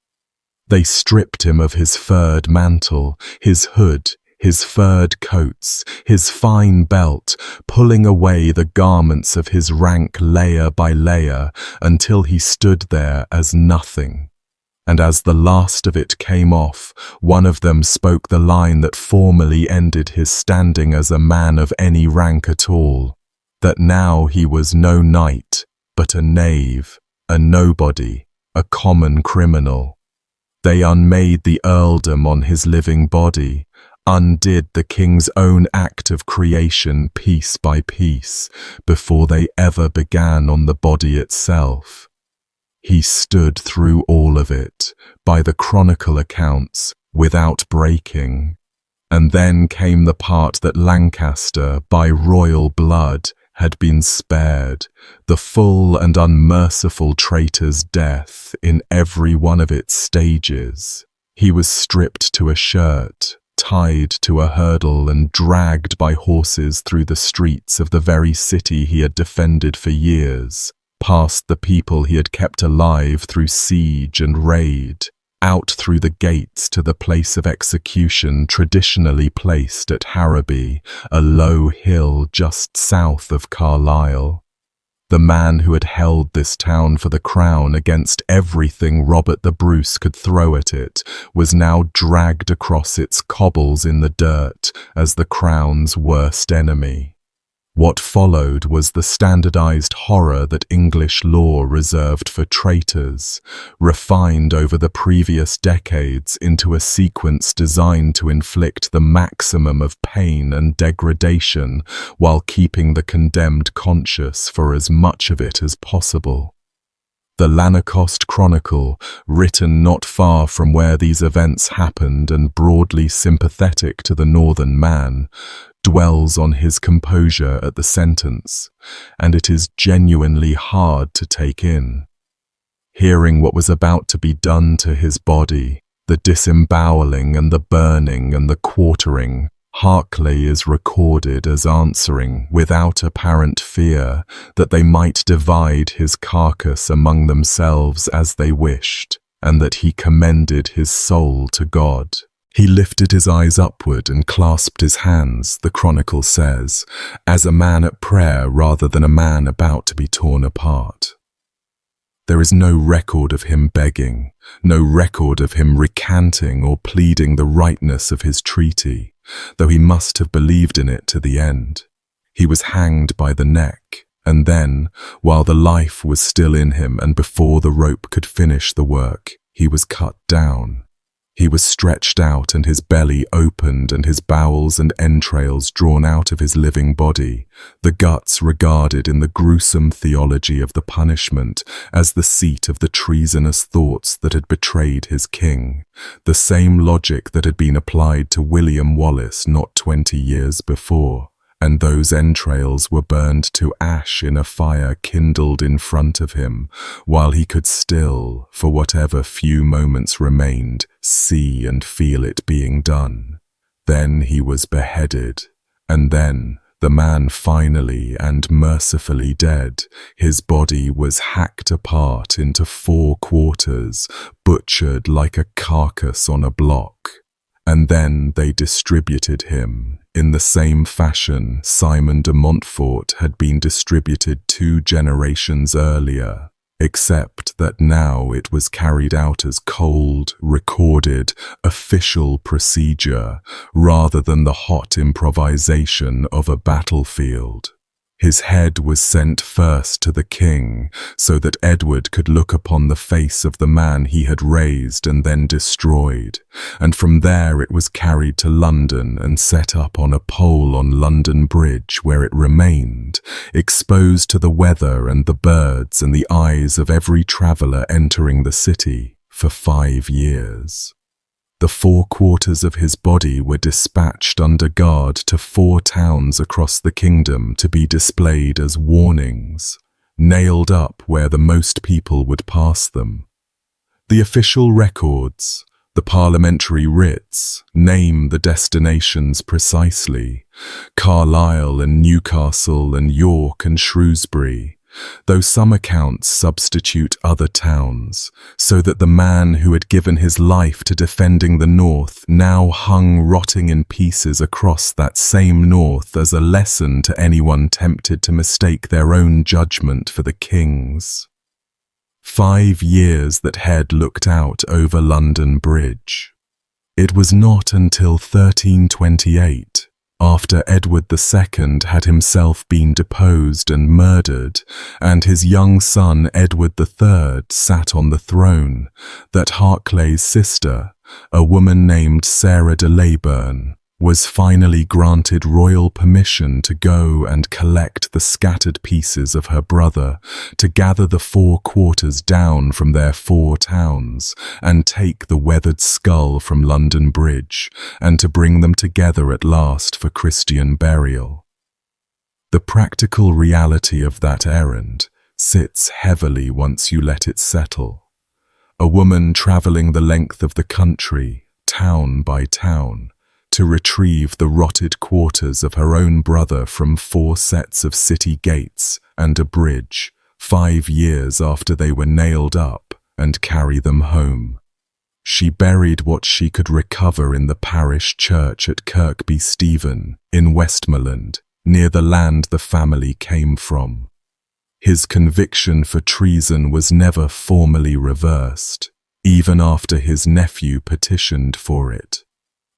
They stripped him of his furred mantle, his hood, his furred coats, his fine belt, pulling away the garments of his rank layer by layer until he stood there as nothing. And as the last of it came off, one of them spoke the line that formally ended his standing as a man of any rank at all, that now he was no knight, but a knave, a nobody, a common criminal. They unmade the earldom on his living body, undid the king's own act of creation piece by piece, before they ever began on the body itself. He stood through all of it, by the chronicle accounts, without breaking. And then came the part that Lancaster, by royal blood, had been spared, the full and unmerciful traitor's death in every one of its stages. He was stripped to a shirt, tied to a hurdle and dragged by horses through the streets of the very city he had defended for years, past the people he had kept alive through siege and raid, out through the gates to the place of execution traditionally placed at Harrowby, a low hill just south of Carlisle. The man who had held this town for the crown against everything Robert the Bruce could throw at it was now dragged across its cobbles in the dirt as the crown's worst enemy. What followed was the standardized horror that English law reserved for traitors, refined over the previous decades into a sequence designed to inflict the maximum of pain and degradation while keeping the condemned conscious for as much of it as possible. The Lanercost Chronicle, written not far from where these events happened and broadly sympathetic to the northern man, dwells on his composure at the sentence, and it is genuinely hard to take in. Hearing what was about to be done to his body, the disemboweling and the burning and the quartering, Harclay is recorded as answering without apparent fear that they might divide his carcass among themselves as they wished, and that he commended his soul to God. He lifted his eyes upward and clasped his hands, the chronicle says, as a man at prayer rather than a man about to be torn apart. There is no record of him begging, no record of him recanting or pleading the rightness of his treaty, though he must have believed in it to the end. He was hanged by the neck, and then, while the life was still in him and before the rope could finish the work, he was cut down. He was stretched out and his belly opened and his bowels and entrails drawn out of his living body, the guts regarded in the gruesome theology of the punishment as the seat of the treasonous thoughts that had betrayed his king, the same logic that had been applied to William Wallace not 20 years before. And those entrails were burned to ash in a fire kindled in front of him, while he could still, for whatever few moments remained, see and feel it being done. Then he was beheaded, and then, the man finally and mercifully dead, his body was hacked apart into 4 quarters, butchered like a carcass on a block. And then they distributed him in the same fashion Simon de Montfort had been distributed 2 generations earlier, except that now it was carried out as cold, recorded, official procedure rather than the hot improvisation of a battlefield. His head was sent first to the king, so that Edward could look upon the face of the man he had raised and then destroyed, and from there it was carried to London and set up on a pole on London Bridge, where it remained, exposed to the weather and the birds and the eyes of every traveller entering the city, for 5 years. The 4 quarters of his body were dispatched under guard to 4 towns across the kingdom to be displayed as warnings, nailed up where the most people would pass them. The official records, the parliamentary writs, name the destinations precisely: Carlisle and Newcastle and York and Shrewsbury, though some accounts substitute other towns, so that the man who had given his life to defending the north now hung rotting in pieces across that same north as a lesson to anyone tempted to mistake their own judgment for the king's. 5 years that Head looked out over London Bridge. It was not until 1328, after Edward II had himself been deposed and murdered, and his young son Edward III sat on the throne, that Harclay's sister, a woman named Sarah de Leyburn, was finally granted royal permission to go and collect the scattered pieces of her brother, to gather the 4 quarters down from their 4 towns, and take the weathered skull from London Bridge, and to bring them together at last for Christian burial. The practical reality of that errand sits heavily once you let it settle. A woman travelling the length of the country, town by town, to retrieve the rotted quarters of her own brother from 4 sets of city gates and a bridge, 5 years after they were nailed up, and carry them home. She buried what she could recover in the parish church at Kirkby Stephen, in Westmoreland, near the land the family came from. His conviction for treason was never formally reversed, even after his nephew petitioned for it.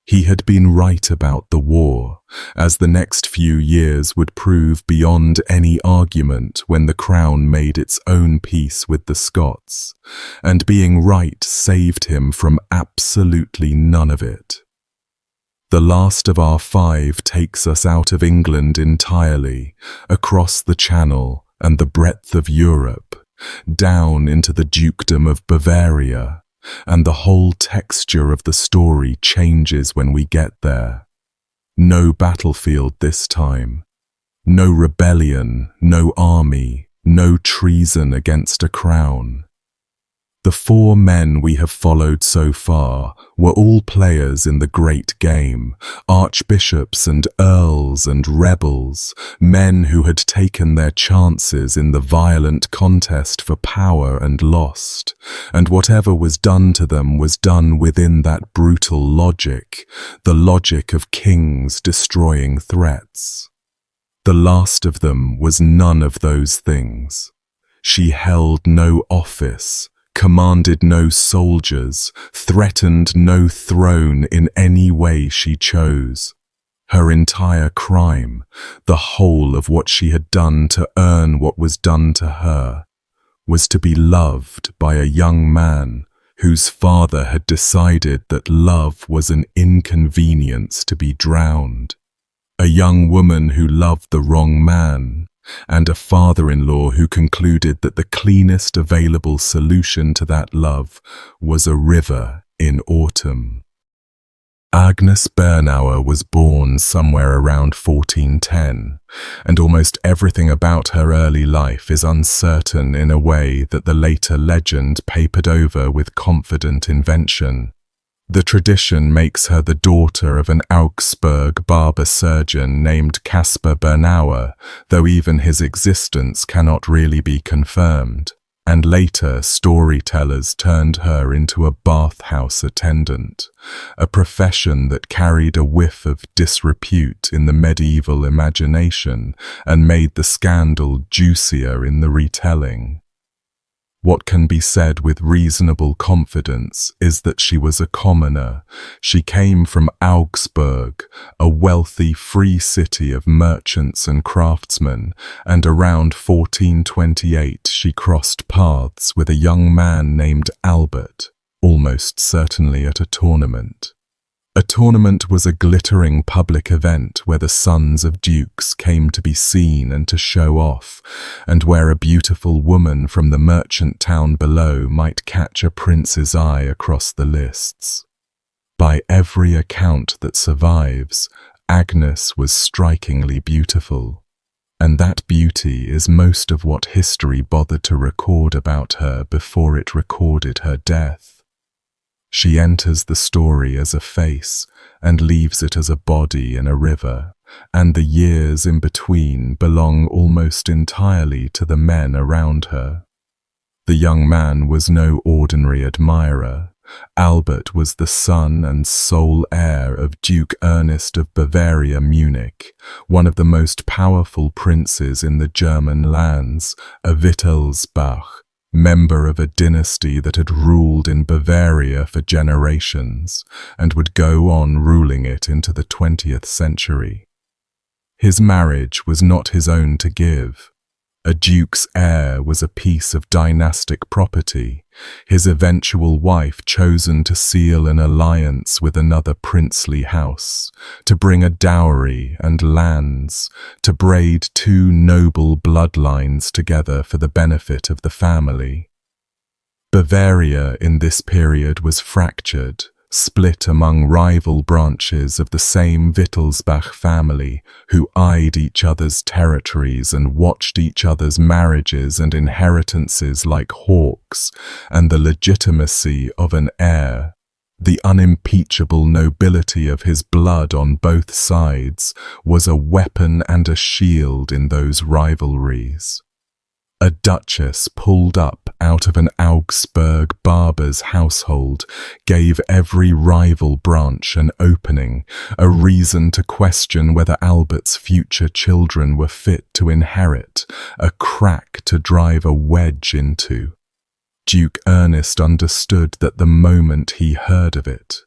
He had been right about the war, as the next few years would prove beyond any argument when the Crown made its own peace with the Scots, and being right saved him from absolutely none of it. The last of our 5 takes us out of England entirely, across the Channel and the breadth of Europe, down into the dukedom of Bavaria, and the whole texture of the story changes when we get there. No battlefield this time. No rebellion, no army, no treason against a crown. The 4 men we have followed so far were all players in the great game, archbishops and earls and rebels, men who had taken their chances in the violent contest for power and lost, and whatever was done to them was done within that brutal logic, the logic of kings destroying threats. The last of them was none of those things. She held no office, commanded no soldiers, threatened no throne in any way she chose. Her entire crime, the whole of what she had done to earn what was done to her, was to be loved by a young man whose father had decided that love was an inconvenience to be drowned. A young woman who loved the wrong man, and a father-in-law who concluded that the cleanest available solution to that love was a river in autumn. Agnes Bernauer was born somewhere around 1410, and almost everything about her early life is uncertain in a way that the later legend papered over with confident invention. The tradition makes her the daughter of an Augsburg barber surgeon named Caspar Bernauer, though even his existence cannot really be confirmed, and later storytellers turned her into a bathhouse attendant, a profession that carried a whiff of disrepute in the medieval imagination and made the scandal juicier in the retelling. What can be said with reasonable confidence is that she was a commoner. She came from Augsburg, a wealthy free city of merchants and craftsmen, and around 1428 she crossed paths with a young man named Albert, almost certainly at a tournament. A tournament was a glittering public event where the sons of dukes came to be seen and to show off, and where a beautiful woman from the merchant town below might catch a prince's eye across the lists. By every account that survives, Agnes was strikingly beautiful. and that beauty is most of what history bothered to record about her before it recorded her death. She enters the story as a face and leaves it as a body in a river, and the years in between belong almost entirely to the men around her. The young man was no ordinary admirer. Albert was the son and sole heir of Duke Ernest of Bavaria Munich, one of the most powerful princes in the German lands, a Wittelsbach, member of a dynasty that had ruled in Bavaria for generations and would go on ruling it into the 20th century. His marriage was not his own to give. A duke's heir was a piece of dynastic property, his eventual wife chosen to seal an alliance with another princely house, to bring a dowry and lands, to braid two noble bloodlines together for the benefit of the family. Bavaria in this period was fractured, split among rival branches of the same Wittelsbach family who eyed each other's territories and watched each other's marriages and inheritances like hawks, and the legitimacy of an heir, the unimpeachable nobility of his blood on both sides, was a weapon and a shield in those rivalries. A duchess pulled up out of an Augsburg barber's household gave every rival branch an opening, a reason to question whether Albert's future children were fit to inherit, a crack to drive a wedge into. Duke Ernest understood that the moment he heard of it.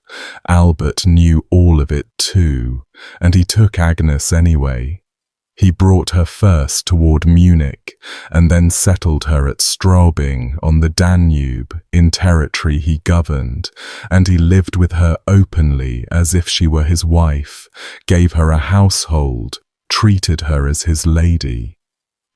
Albert knew all of it too, and he took Agnes anyway. He brought her first toward Munich, and then settled her at Straubing on the Danube, in territory he governed, and he lived with her openly as if she were his wife, gave her a household, treated her as his lady.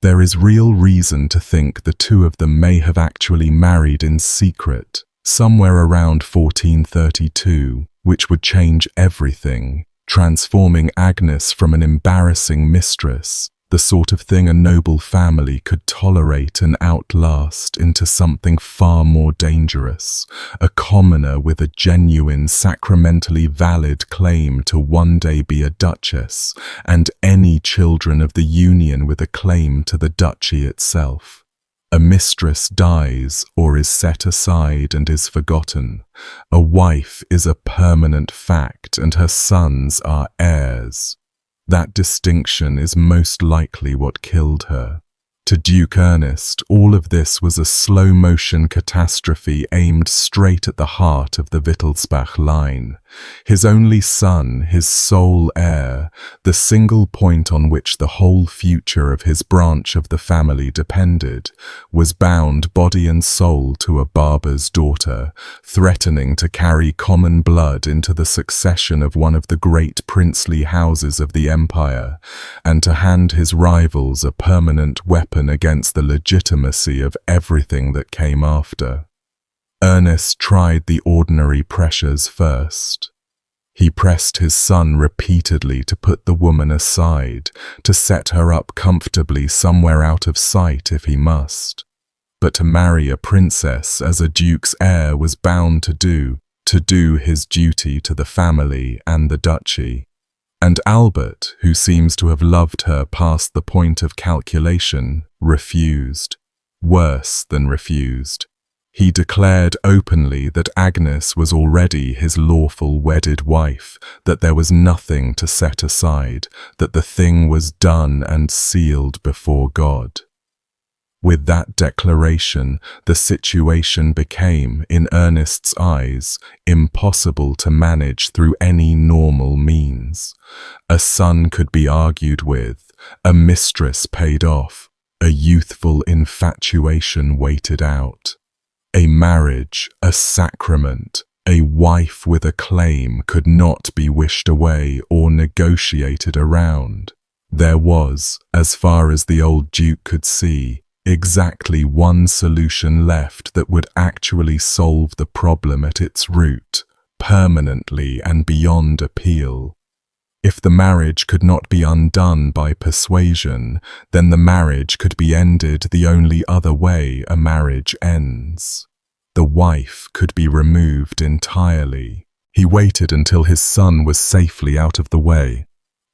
There is real reason to think the two of them may have actually married in secret, somewhere around 1432, which would change everything, transforming Agnes from an embarrassing mistress, the sort of thing a noble family could tolerate and outlast, into something far more dangerous, a commoner with a genuine, sacramentally valid claim to one day be a duchess, and any children of the union with a claim to the duchy itself. A mistress dies or is set aside and is forgotten. A wife is a permanent fact, and her sons are heirs. That distinction is most likely what killed her. To Duke Ernest, all of this was a slow-motion catastrophe aimed straight at the heart of the Wittelsbach line. His only son, his sole heir, the single point on which the whole future of his branch of the family depended, was bound body and soul to a barber's daughter, threatening to carry common blood into the succession of one of the great princely houses of the empire, and to hand his rivals a permanent weapon against the legitimacy of everything that came after. Ernest tried the ordinary pressures first. He pressed his son repeatedly to put the woman aside, to set her up comfortably somewhere out of sight if he must. But to marry a princess as a duke's heir was bound to do his duty to the family and the duchy. And Albert, who seems to have loved her past the point of calculation, refused. Worse than refused. He declared openly that Agnes was already his lawful wedded wife, that there was nothing to set aside, that the thing was done and sealed before God. With that declaration, the situation became, in Ernest's eyes, impossible to manage through any normal means. A son could be argued with, a mistress paid off, a youthful infatuation waited out. A marriage, a sacrament, a wife with a claim could not be wished away or negotiated around. There was, as far as the old Duke could see, exactly one solution left that would actually solve the problem at its root, permanently and beyond appeal. If the marriage could not be undone by persuasion, then the marriage could be ended the only other way a marriage ends. The wife could be removed entirely. He waited until his son was safely out of the way.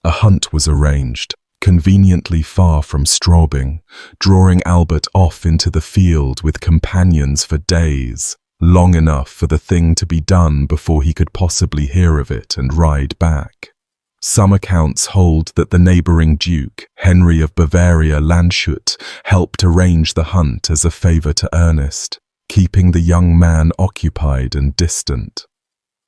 A hunt was arranged, conveniently far from Straubing, drawing Albert off into the field with companions for days, long enough for the thing to be done before he could possibly hear of it and ride back. Some accounts hold that the neighboring Duke, Henry of Bavaria Landshut, helped arrange the hunt as a favor to Ernest, keeping the young man occupied and distant.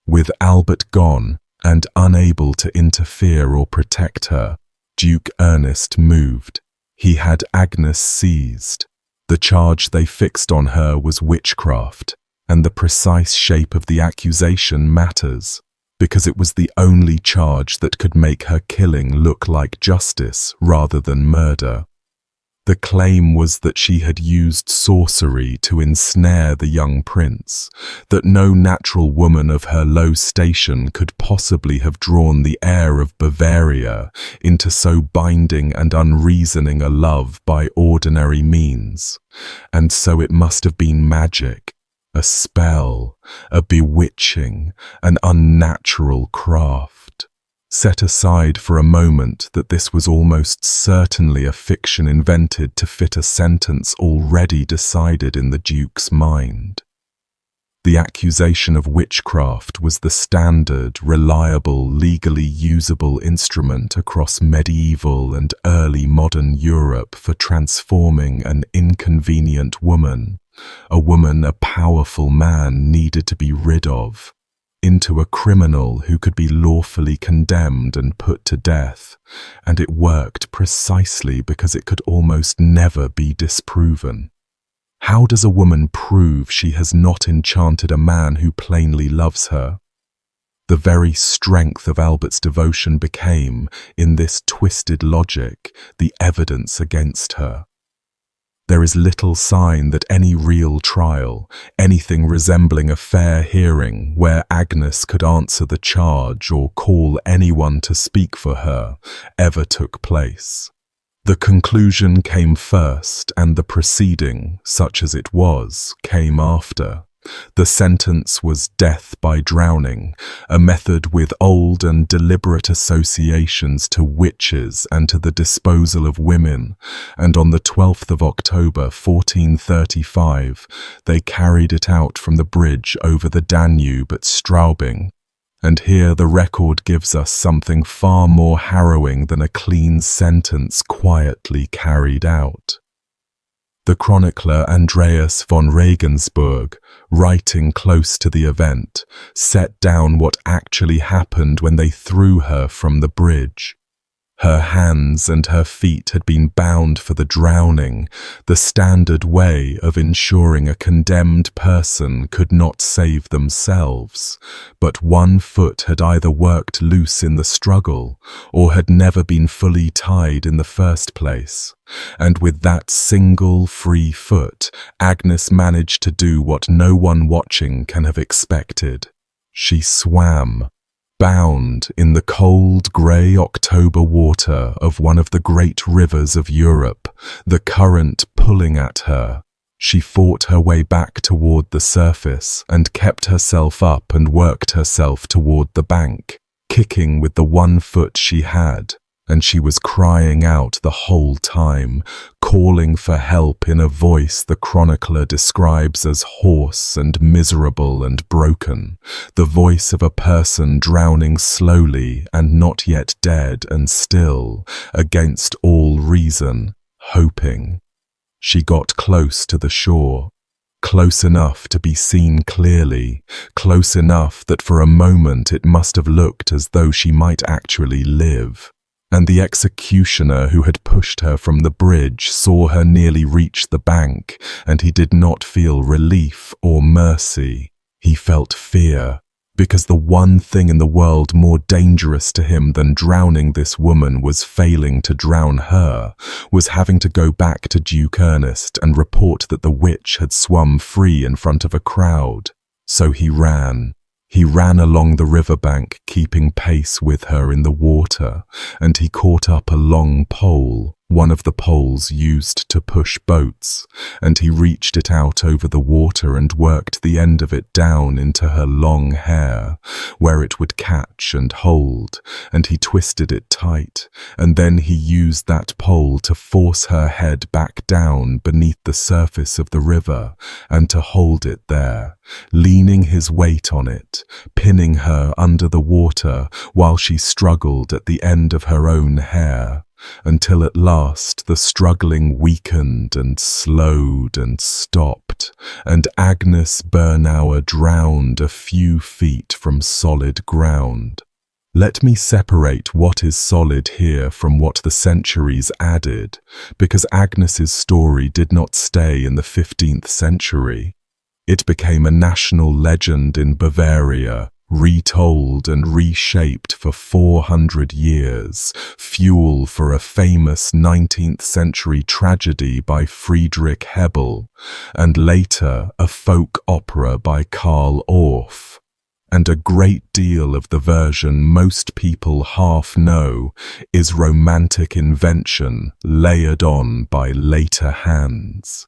With Albert gone and unable to interfere or protect her, Duke Ernest moved. He had Agnes seized. The charge they fixed on her was witchcraft, and the precise shape of the accusation matters, because it was the only charge that could make her killing look like justice rather than murder. The claim was that she had used sorcery to ensnare the young prince, that no natural woman of her low station could possibly have drawn the heir of Bavaria into so binding and unreasoning a love by ordinary means, and so it must have been magic, a spell, a bewitching, an unnatural craft. Set aside for a moment that this was almost certainly a fiction invented to fit a sentence already decided in the Duke's mind. The accusation of witchcraft was the standard, reliable, legally usable instrument across medieval and early modern Europe for transforming an inconvenient woman, a woman a powerful man needed to be rid of, into a criminal who could be lawfully condemned and put to death, and it worked precisely because it could almost never be disproven. How does a woman prove she has not enchanted a man who plainly loves her? The very strength of Albert's devotion became, in this twisted logic, the evidence against her. There is little sign that any real trial, anything resembling a fair hearing where Agnes could answer the charge or call anyone to speak for her, ever took place. The conclusion came first, and the proceeding, such as it was, came after. The sentence was death by drowning, a method with old and deliberate associations to witches and to the disposal of women, and on the 12th of October 1435 they carried it out from the bridge over the Danube at Straubing. And here the record gives us something far more harrowing than a clean sentence quietly carried out. The chronicler Andreas von Regensburg, writing close to the event, set down what actually happened when they threw her from the bridge. Her hands and her feet had been bound for the drowning, the standard way of ensuring a condemned person could not save themselves, but one foot had either worked loose in the struggle or had never been fully tied in the first place. And with that single free foot, Agnes managed to do what no one watching can have expected. She swam, bound in the cold grey October water of one of the great rivers of Europe, the current pulling at her. She fought her way back toward the surface and kept herself up and worked herself toward the bank, kicking with the one foot she had. And she was crying out the whole time, calling for help in a voice the chronicler describes as hoarse and miserable and broken, the voice of a person drowning slowly and not yet dead and still, against all reason, hoping. She got close to the shore, close enough to be seen clearly, close enough that for a moment it must have looked as though she might actually live. And the executioner who had pushed her from the bridge saw her nearly reach the bank, and he did not feel relief or mercy. He felt fear, because the one thing in the world more dangerous to him than drowning this woman was failing to drown her, was having to go back to Duke Ernest and report that the witch had swum free in front of a crowd. So he ran. He ran along the riverbank, keeping pace with her in the water, and he caught up a long pole, one of the poles used to push boats, and he reached it out over the water and worked the end of it down into her long hair, where it would catch and hold, and he twisted it tight, and then he used that pole to force her head back down beneath the surface of the river, and to hold it there, leaning his weight on it, pinning her under the water while she struggled at the end of her own hair, until at last the struggling weakened and slowed and stopped, and Agnes Bernauer drowned a few feet from solid ground. Let me separate what is solid here from what the centuries added, because Agnes's story did not stay in the 15th century. It became a national legend in Bavaria, retold and reshaped for 400 years, fuel for a famous 19th century tragedy by Friedrich Hebel, and later a folk opera by Karl Orff. And a great deal of the version most people half know is romantic invention layered on by later hands.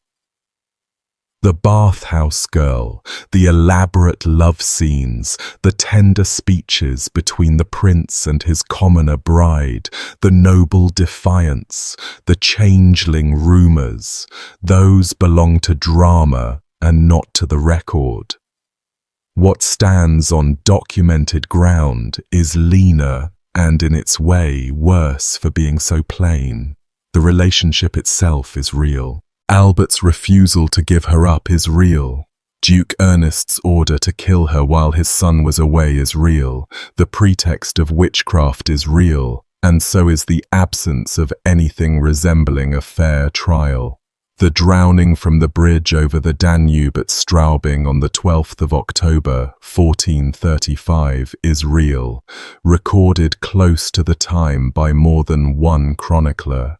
The bathhouse girl, the elaborate love scenes, the tender speeches between the prince and his commoner bride, the noble defiance, the changeling rumors, those belong to drama and not to the record. What stands on documented ground is leaner and in its way worse for being so plain. The relationship itself is real. Albert's refusal to give her up is real. Duke Ernest's order to kill her while his son was away is real. The pretext of witchcraft is real, and so is the absence of anything resembling a fair trial. The drowning from the bridge over the Danube at Straubing on the 12th of October, 1435, is real, recorded close to the time by more than one chronicler.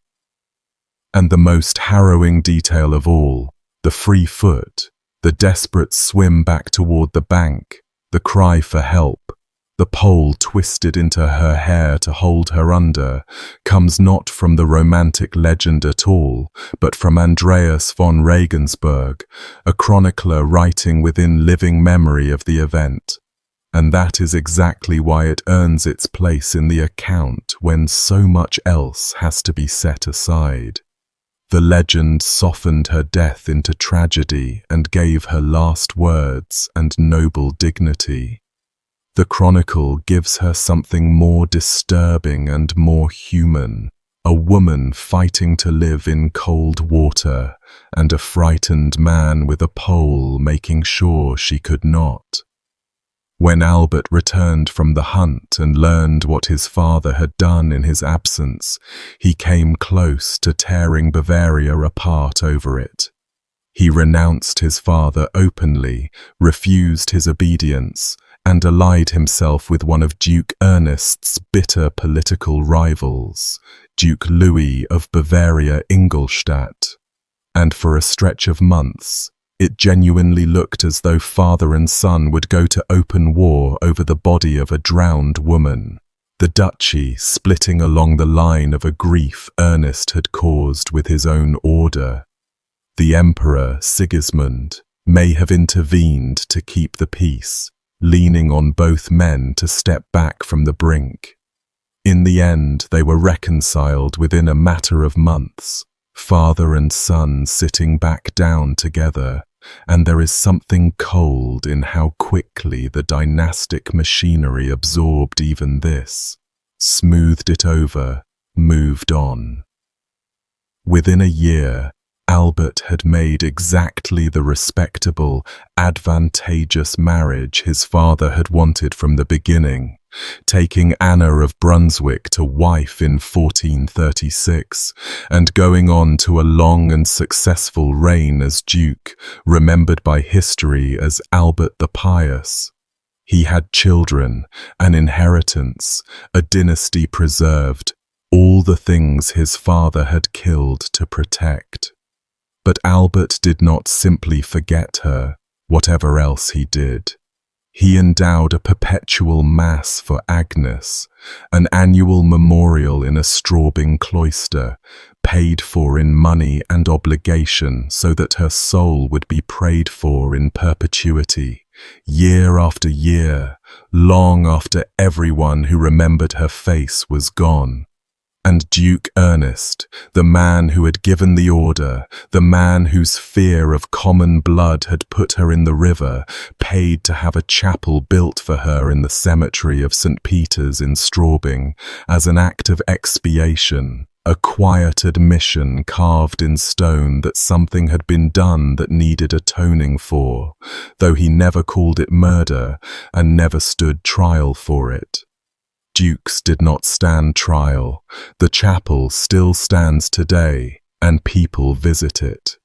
And the most harrowing detail of all, the free foot, the desperate swim back toward the bank, the cry for help, the pole twisted into her hair to hold her under, comes not from the romantic legend at all, but from Andreas von Regensburg, a chronicler writing within living memory of the event. And that is exactly why it earns its place in the account when so much else has to be set aside. The legend softened her death into tragedy and gave her last words and noble dignity. The chronicle gives her something more disturbing and more human, a woman fighting to live in cold water, and a frightened man with a pole making sure she could not. When Albert returned from the hunt and learned what his father had done in his absence, he came close to tearing Bavaria apart over it. He renounced his father openly, refused his obedience, and allied himself with one of Duke Ernest's bitter political rivals, Duke Louis of Bavaria-Ingolstadt. And for a stretch of months, it genuinely looked as though father and son would go to open war over the body of a drowned woman, the duchy splitting along the line of a grief Ernest had caused with his own order. The Emperor, Sigismund, may have intervened to keep the peace, leaning on both men to step back from the brink. In the end, they were reconciled within a matter of months, father and son sitting back down together, and there is something cold in how quickly the dynastic machinery absorbed even this, smoothed it over, moved on. Within a year, Albert had made exactly the respectable, advantageous marriage his father had wanted from the beginning, taking Anna of Brunswick to wife in 1436, and going on to a long and successful reign as Duke, remembered by history as Albert the Pious. He had children, an inheritance, a dynasty preserved, all the things his father had killed to protect. But Albert did not simply forget her, whatever else he did. He endowed a perpetual mass for Agnes, an annual memorial in a Straubing cloister, paid for in money and obligation so that her soul would be prayed for in perpetuity, year after year, long after everyone who remembered her face was gone. And Duke Ernest, the man who had given the order, the man whose fear of common blood had put her in the river, paid to have a chapel built for her in the cemetery of St. Peter's in Straubing as an act of expiation, a quiet admission carved in stone that something had been done that needed atoning for, though he never called it murder and never stood trial for it. Dukes did not stand trial. The chapel still stands today, and people visit it.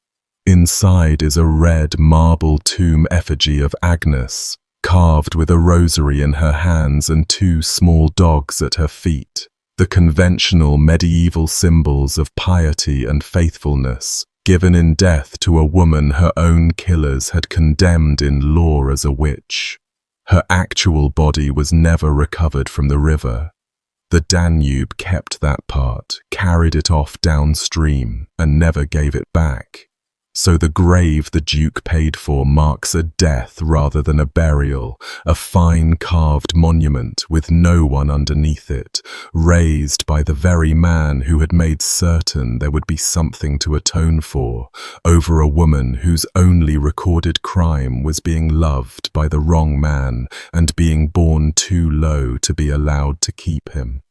Inside is a red marble tomb effigy of Agnes, carved with a rosary in her hands and two small dogs at her feet, the conventional medieval symbols of piety and faithfulness, given in death to a woman her own killers had condemned in law as a witch. Her actual body was never recovered from the river. The Danube kept that part, carried it off downstream, and never gave it back. So the grave the Duke paid for marks a death rather than a burial, a fine carved monument with no one underneath it, raised by the very man who had made certain there would be something to atone for, over a woman whose only recorded crime was being loved by the wrong man and being born too low to be allowed to keep him.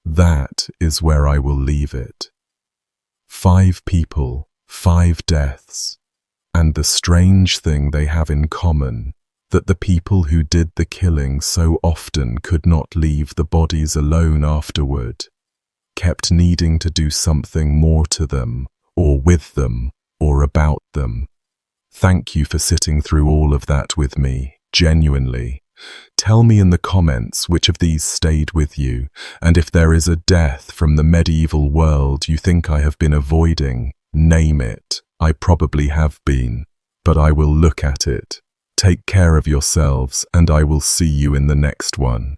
That is where I will leave it. 5 people, 5 deaths, and the strange thing they have in common, that the people who did the killing so often could not leave the bodies alone afterward, kept needing to do something more to them, or with them, or about them. Thank you for sitting through all of that with me, genuinely. Tell me in the comments which of these stayed with you, and if there is a death from the medieval world you think I have been avoiding, name it. I probably have been, but I will look at it. Take care of yourselves, and I will see you in the next one.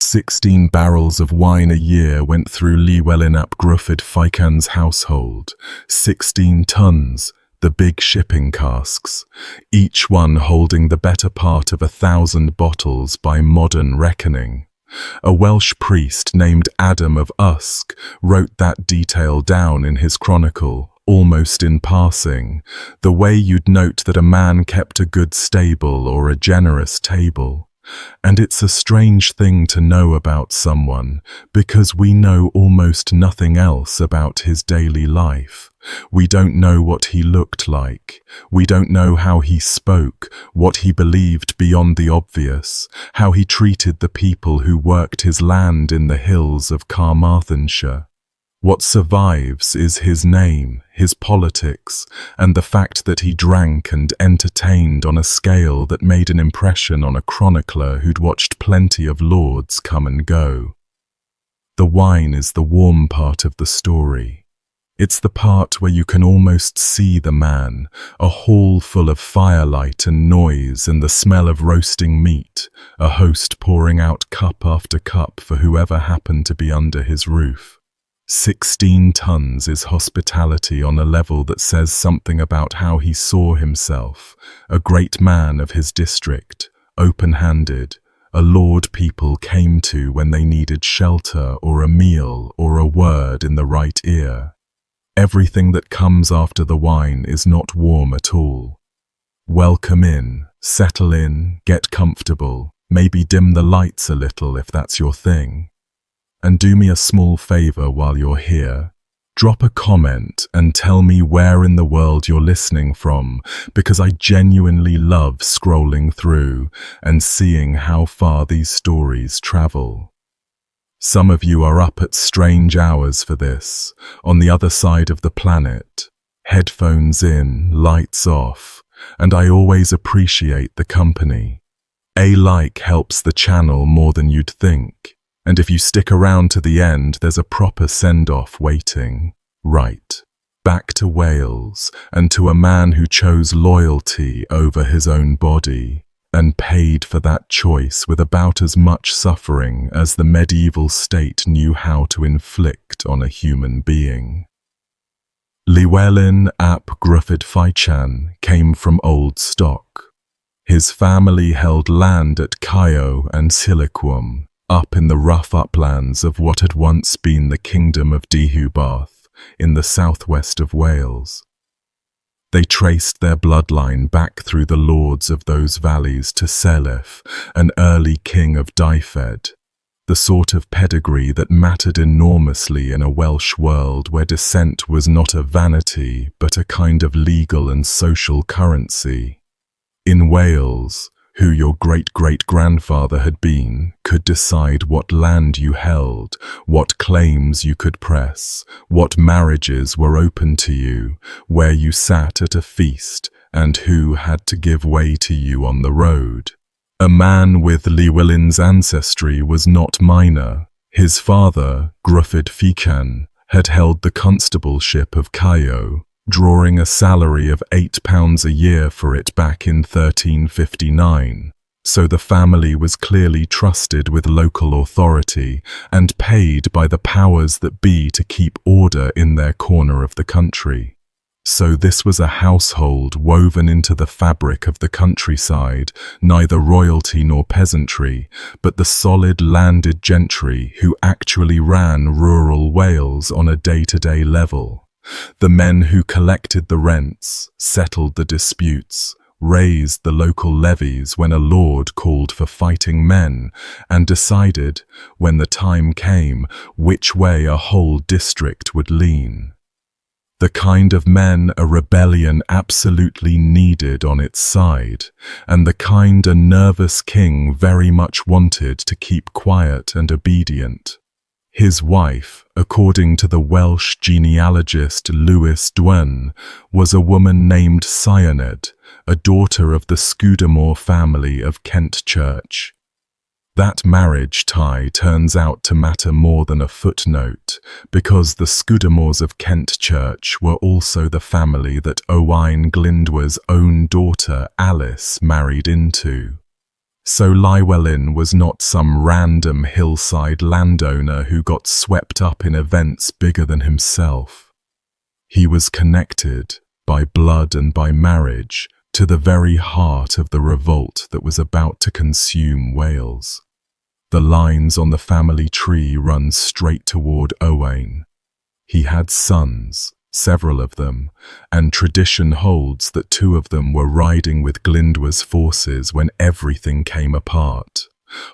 "16 barrels of wine a year went through Llywelyn ap Gruffydd Fichan's household. 16 tons, the big shipping casks, each one holding the better part of 1,000 bottles by modern reckoning. A Welsh priest named Adam of Usk wrote that detail down in his chronicle, almost in passing, the way you'd note that a man kept a good stable or a generous table. And it's a strange thing to know about someone, because we know almost nothing else about his daily life. We don't know what he looked like. We don't know how he spoke, what he believed beyond the obvious, how he treated the people who worked his land in the hills of Carmarthenshire. What survives is his name, his politics, and the fact that he drank and entertained on a scale that made an impression on a chronicler who'd watched plenty of lords come and go. The wine is the warm part of the story. It's the part where you can almost see the man, a hall full of firelight and noise and the smell of roasting meat, a host pouring out cup after cup for whoever happened to be under his roof. 16 tons is hospitality on a level that says something about how he saw himself, a great man of his district, open-handed, a lord people came to when they needed shelter or a meal or a word in the right ear. Everything that comes after the wine is not warm at all. Welcome in, settle in, get comfortable, maybe dim the lights a little if that's your thing. And do me a small favor while you're here. Drop a comment and tell me where in the world you're listening from, because I genuinely love scrolling through and seeing how far these stories travel. Some of you are up at strange hours for this, on the other side of the planet, headphones in, lights off, and I always appreciate the company. A like helps the channel more than you'd think, and if you stick around to the end, there's a proper send-off waiting. Right, back to Wales, and to a man who chose loyalty over his own body, and paid for that choice with about as much suffering as the medieval state knew how to inflict on a human being. Llywelyn ap Gruffydd Ffychan came from old stock. His family held land at Caio and Siliquum, up in the rough uplands of what had once been the kingdom of Deheubarth in the southwest of Wales. They traced their bloodline back through the lords of those valleys to Selif, an early king of Dyfed, the sort of pedigree that mattered enormously in a Welsh world where descent was not a vanity but a kind of legal and social currency. In Wales, who your great-great-grandfather had been could decide what land you held, what claims you could press, what marriages were open to you, where you sat at a feast, and who had to give way to you on the road. A man with Llywelyn's ancestry was not minor. His father, Gruffydd Ffychan, had held the constableship of Caio, drawing a salary of £8 a year for it back in 1359, so the family was clearly trusted with local authority and paid by the powers that be to keep order in their corner of the country. So this was a household woven into the fabric of the countryside, neither royalty nor peasantry, but the solid landed gentry who actually ran rural Wales on a day-to-day level. The men who collected the rents, settled the disputes, raised the local levies when a lord called for fighting men, and decided, when the time came, which way a whole district would lean. The kind of men a rebellion absolutely needed on its side, and the kind a nervous king very much wanted to keep quiet and obedient. His wife, according to the Welsh genealogist Lewis Dwen, was a woman named Sioned, a daughter of the Scudamore family of Kent Church. That marriage tie turns out to matter more than a footnote, because the Scudamores of Kent Church were also the family that Owain Glyndwr's own daughter Alice married into. So Llywelyn was not some random hillside landowner who got swept up in events bigger than himself. He was connected, by blood and by marriage, to the very heart of the revolt that was about to consume Wales. The lines on the family tree run straight toward Owain. He had sons, several of them, and tradition holds that 2 of them were riding with Glyndwr's forces when everything came apart.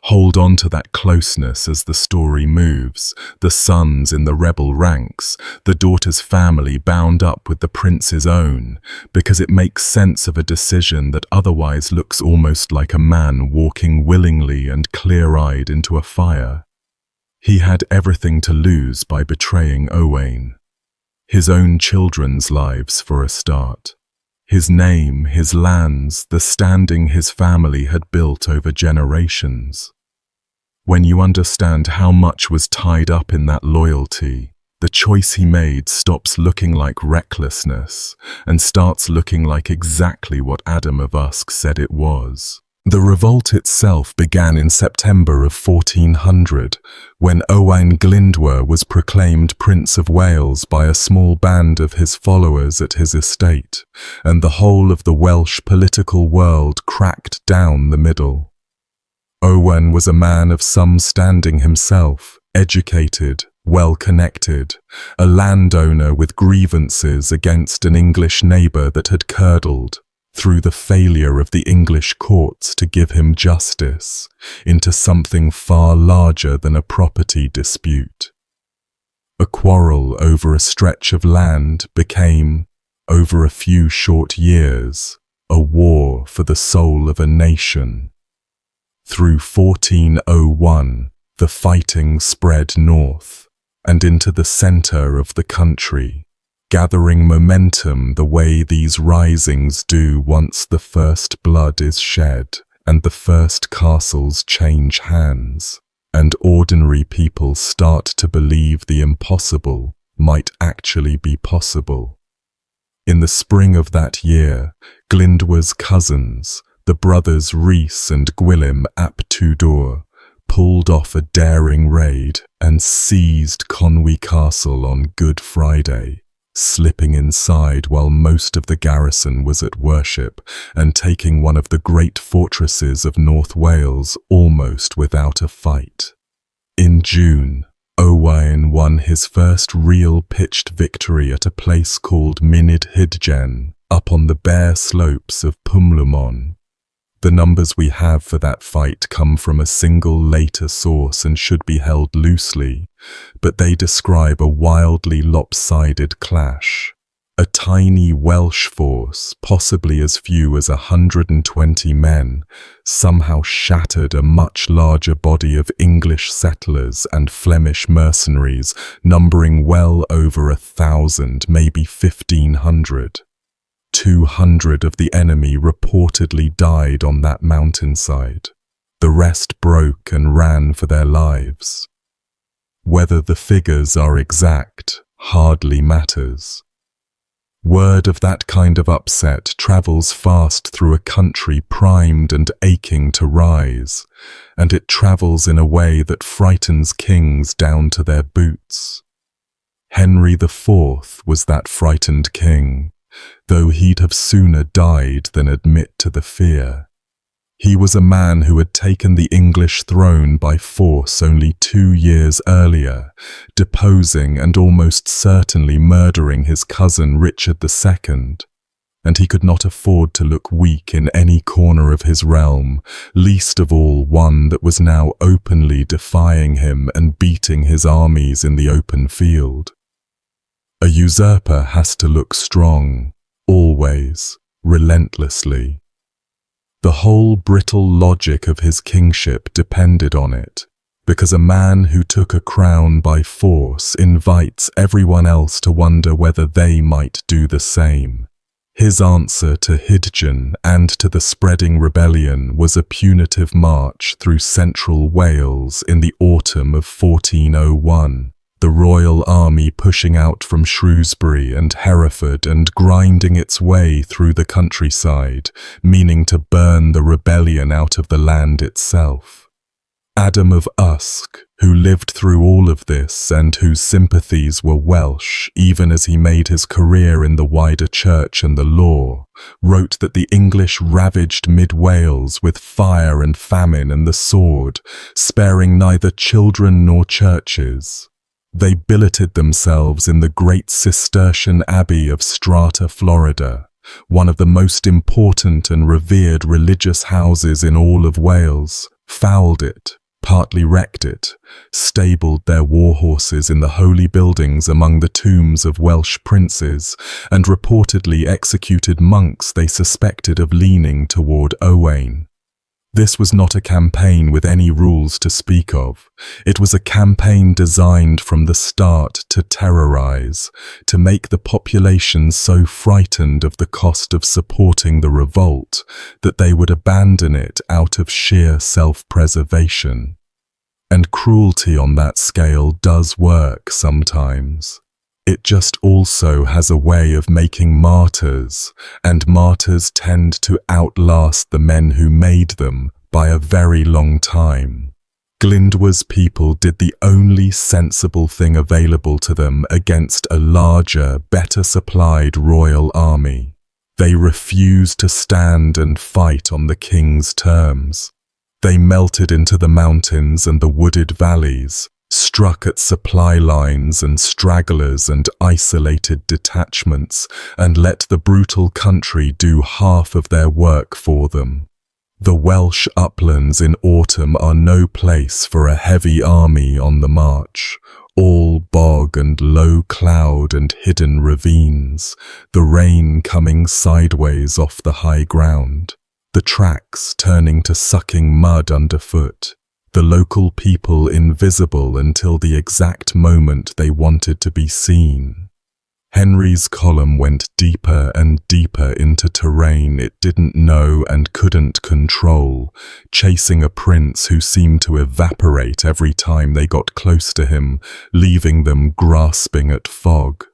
Hold on to that closeness as the story moves, the sons in the rebel ranks, the daughter's family bound up with the prince's own, because it makes sense of a decision that otherwise looks almost like a man walking willingly and clear-eyed into a fire. He had everything to lose by betraying Owain. His own children's lives for a start. His name, his lands, the standing his family had built over generations. When you understand how much was tied up in that loyalty, the choice he made stops looking like recklessness and starts looking like exactly what Adam of Usk said it was. The revolt itself began in September of 1400, when Owain Glyndwr was proclaimed Prince of Wales by a small band of his followers at his estate, and the whole of the Welsh political world cracked down the middle. Owain was a man of some standing himself, educated, well-connected, a landowner with grievances against an English neighbour that had curdled, through the failure of the English courts to give him justice, into something far larger than a property dispute. A quarrel over a stretch of land became, over a few short years, a war for the soul of a nation. Through 1401, the fighting spread north and into the center of the country, gathering momentum the way these risings do once the first blood is shed and the first castles change hands, and ordinary people start to believe the impossible might actually be possible. In the spring of that year, Glyndwr's cousins, the brothers Rhys and Gwilym ap Tudor, pulled off a daring raid and seized Conwy Castle on Good Friday, slipping inside while most of the garrison was at worship and taking one of the great fortresses of North Wales almost without a fight. In June, Owain won his first real pitched victory at a place called Mynyd Hydgen, up on the bare slopes of Pumlummon. The numbers we have for that fight come from a single later source and should be held loosely, but they describe a wildly lopsided clash. A tiny Welsh force, possibly as few as 120 men, somehow shattered a much larger body of English settlers and Flemish mercenaries, numbering well over 1,000, maybe 1,500. 200 of the enemy reportedly died on that mountainside. The rest broke and ran for their lives. Whether the figures are exact hardly matters. Word of that kind of upset travels fast through a country primed and aching to rise, and it travels in a way that frightens kings down to their boots. Henry IV was that frightened king, though he'd have sooner died than admit to the fear. He was a man who had taken the English throne by force only 2 years earlier, deposing and almost certainly murdering his cousin Richard II, and he could not afford to look weak in any corner of his realm, least of all one that was now openly defying him and beating his armies in the open field. A usurper has to look strong, always, relentlessly. The whole brittle logic of his kingship depended on it, because a man who took a crown by force invites everyone else to wonder whether they might do the same. His answer to Hydgen and to the spreading rebellion was a punitive march through central Wales in the autumn of 1401. The royal army pushing out from Shrewsbury and Hereford and grinding its way through the countryside, meaning to burn the rebellion out of the land itself. Adam of Usk, who lived through all of this and whose sympathies were Welsh even as he made his career in the wider church and the law, wrote that the English ravaged mid-Wales with fire and famine and the sword, sparing neither children nor churches. They billeted themselves in the great Cistercian Abbey of Strata, Florida, one of the most important and revered religious houses in all of Wales, fouled it, partly wrecked it, stabled their war horses in the holy buildings among the tombs of Welsh princes, and reportedly executed monks they suspected of leaning toward Owain. This was not a campaign with any rules to speak of. It was a campaign designed from the start to terrorize, to make the population so frightened of the cost of supporting the revolt that they would abandon it out of sheer self-preservation. And cruelty on that scale does work sometimes. It just also has a way of making martyrs, and martyrs tend to outlast the men who made them by a very long time. Glyndwr's people did the only sensible thing available to them against a larger, better supplied royal army. They refused to stand and fight on the king's terms. They melted into the mountains and the wooded valleys, struck at supply lines and stragglers and isolated detachments, and let the brutal country do half of their work for them. The Welsh uplands in autumn are no place for a heavy army on the march. all bog and low cloud and hidden ravines, the rain coming sideways off the high ground, the tracks turning to sucking mud underfoot, the local people invisible until the exact moment they wanted to be seen. Henry's column went deeper and deeper into terrain it didn't know and couldn't control, chasing a prince who seemed to evaporate every time they got close to him, leaving them grasping at fog.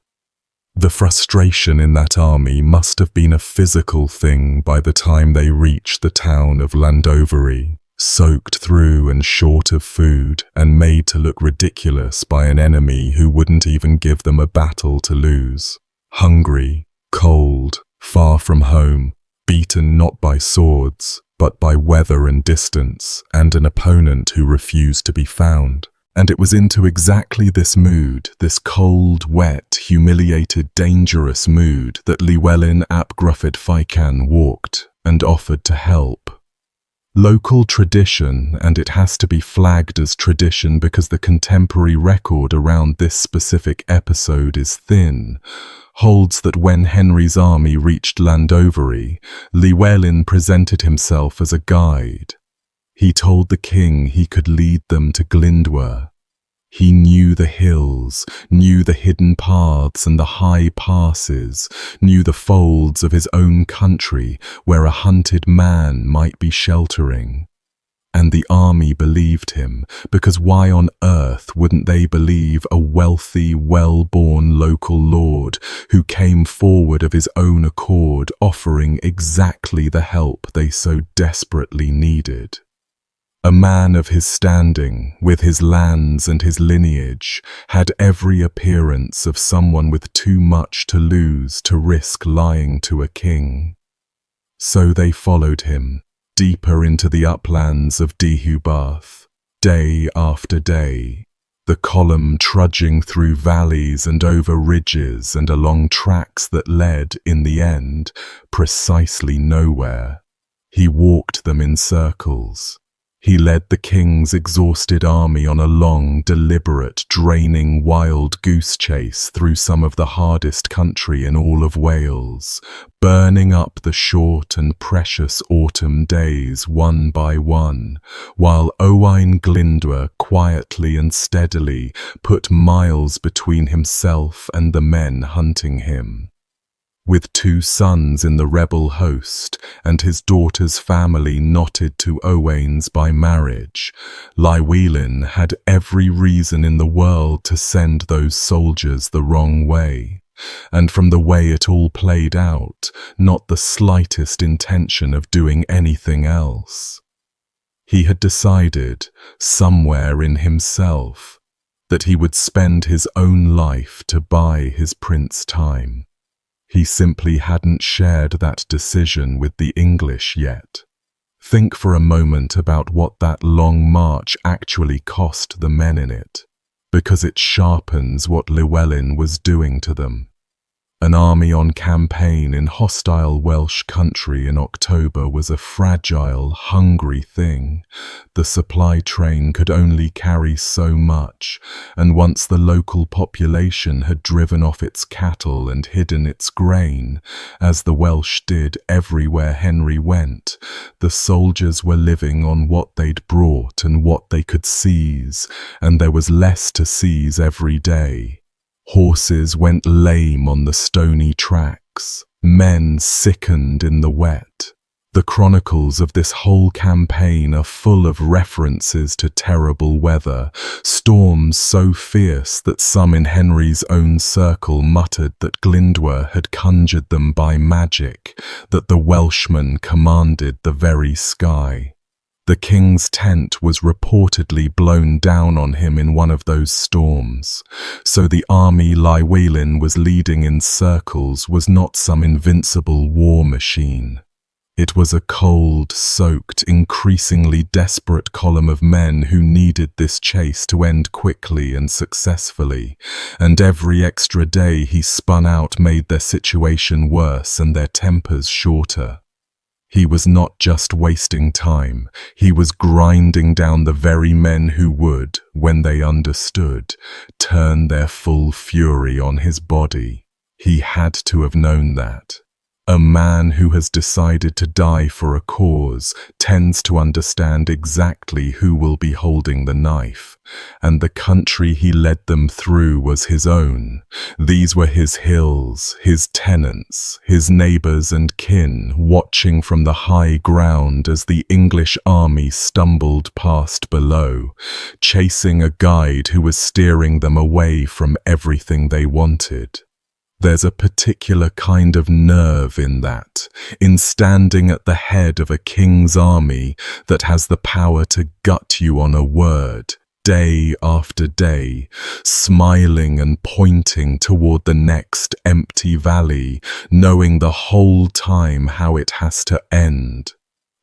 The frustration in that army must have been a physical thing by the time they reached the town of Landovery, soaked through and short of food and made to look ridiculous by an enemy who wouldn't even give them a battle to lose. Hungry, cold, far from home, beaten not by swords, but by weather and distance, and an opponent who refused to be found. And it was into exactly this mood, this cold, wet, humiliated, dangerous mood, that Llywelyn ap Gruffydd Feican walked and offered to help. Local tradition, and it has to be flagged as tradition because the contemporary record around this specific episode is thin, holds that when Henry's army reached Landovery, Llywelyn presented himself as a guide. He told the king he could lead them to Glyndwr. He knew the hills, knew the hidden paths and the high passes, knew the folds of his own country where a hunted man might be sheltering. And the army believed him, because why on earth wouldn't they believe a wealthy, well-born local lord who came forward of his own accord, offering exactly the help they so desperately needed? A man of his standing, with his lands and his lineage, had every appearance of someone with too much to lose to risk lying to a king. So they followed him, deeper into the uplands of Deheubarth, day after day, the column trudging through valleys and over ridges and along tracks that led, in the end, precisely nowhere. He walked them in circles. He led the king's exhausted army on a long, deliberate, draining wild goose chase through some of the hardest country in all of Wales, burning up the short and precious autumn days one by one, while Owain Glyndwr quietly and steadily put miles between himself and the men hunting him. With 2 sons in the rebel host and his daughter's family knotted to Owain's by marriage, Llywelyn had every reason in the world to send those soldiers the wrong way, and from the way it all played out, not the slightest intention of doing anything else. He had decided, somewhere in himself, that he would spend his own life to buy his prince time. He simply hadn't shared that decision with the English yet. Think for a moment about what that long march actually cost the men in it, because it sharpens what Llywelyn was doing to them. An army on campaign in hostile Welsh country in October was a fragile, hungry thing. The supply train could only carry so much, and once the local population had driven off its cattle and hidden its grain, as the Welsh did everywhere Henry went, the soldiers were living on what they'd brought and what they could seize, and there was less to seize every day. Horses went lame on the stony tracks. Men sickened in the wet. The chronicles of this whole campaign are full of references to terrible weather, storms so fierce that some in Henry's own circle muttered that Glyndwr had conjured them by magic, that the Welshman commanded the very sky. The king's tent was reportedly blown down on him in one of those storms, so the army Llywelyn was leading in circles was not some invincible war machine. It was a cold, soaked, increasingly desperate column of men who needed this chase to end quickly and successfully, and every extra day he spun out made their situation worse and their tempers shorter. He was not just wasting time, he was grinding down the very men who would, when they understood, turn their full fury on his body. He had to have known that. A man who has decided to die for a cause tends to understand exactly who will be holding the knife, and the country he led them through was his own. These were his hills, his tenants, his neighbours and kin, watching from the high ground as the English army stumbled past below, chasing a guide who was steering them away from everything they wanted. There's a particular kind of nerve in that, in standing at the head of a king's army that has the power to gut you on a word, day after day, smiling and pointing toward the next empty valley, knowing the whole time how it has to end.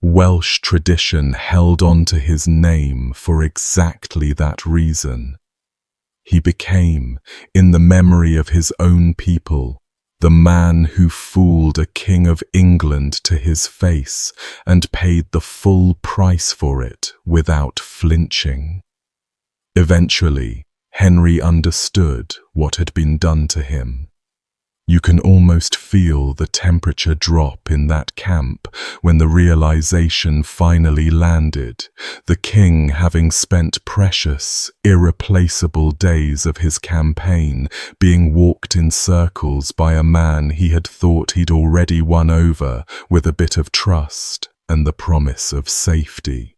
Welsh tradition held on to his name for exactly that reason. He became, in the memory of his own people, the man who fooled a king of England to his face and paid the full price for it without flinching. Eventually, Henry understood what had been done to him. You can almost feel the temperature drop in that camp when the realization finally landed, the king having spent precious, irreplaceable days of his campaign being walked in circles by a man he had thought he'd already won over with a bit of trust and the promise of safety.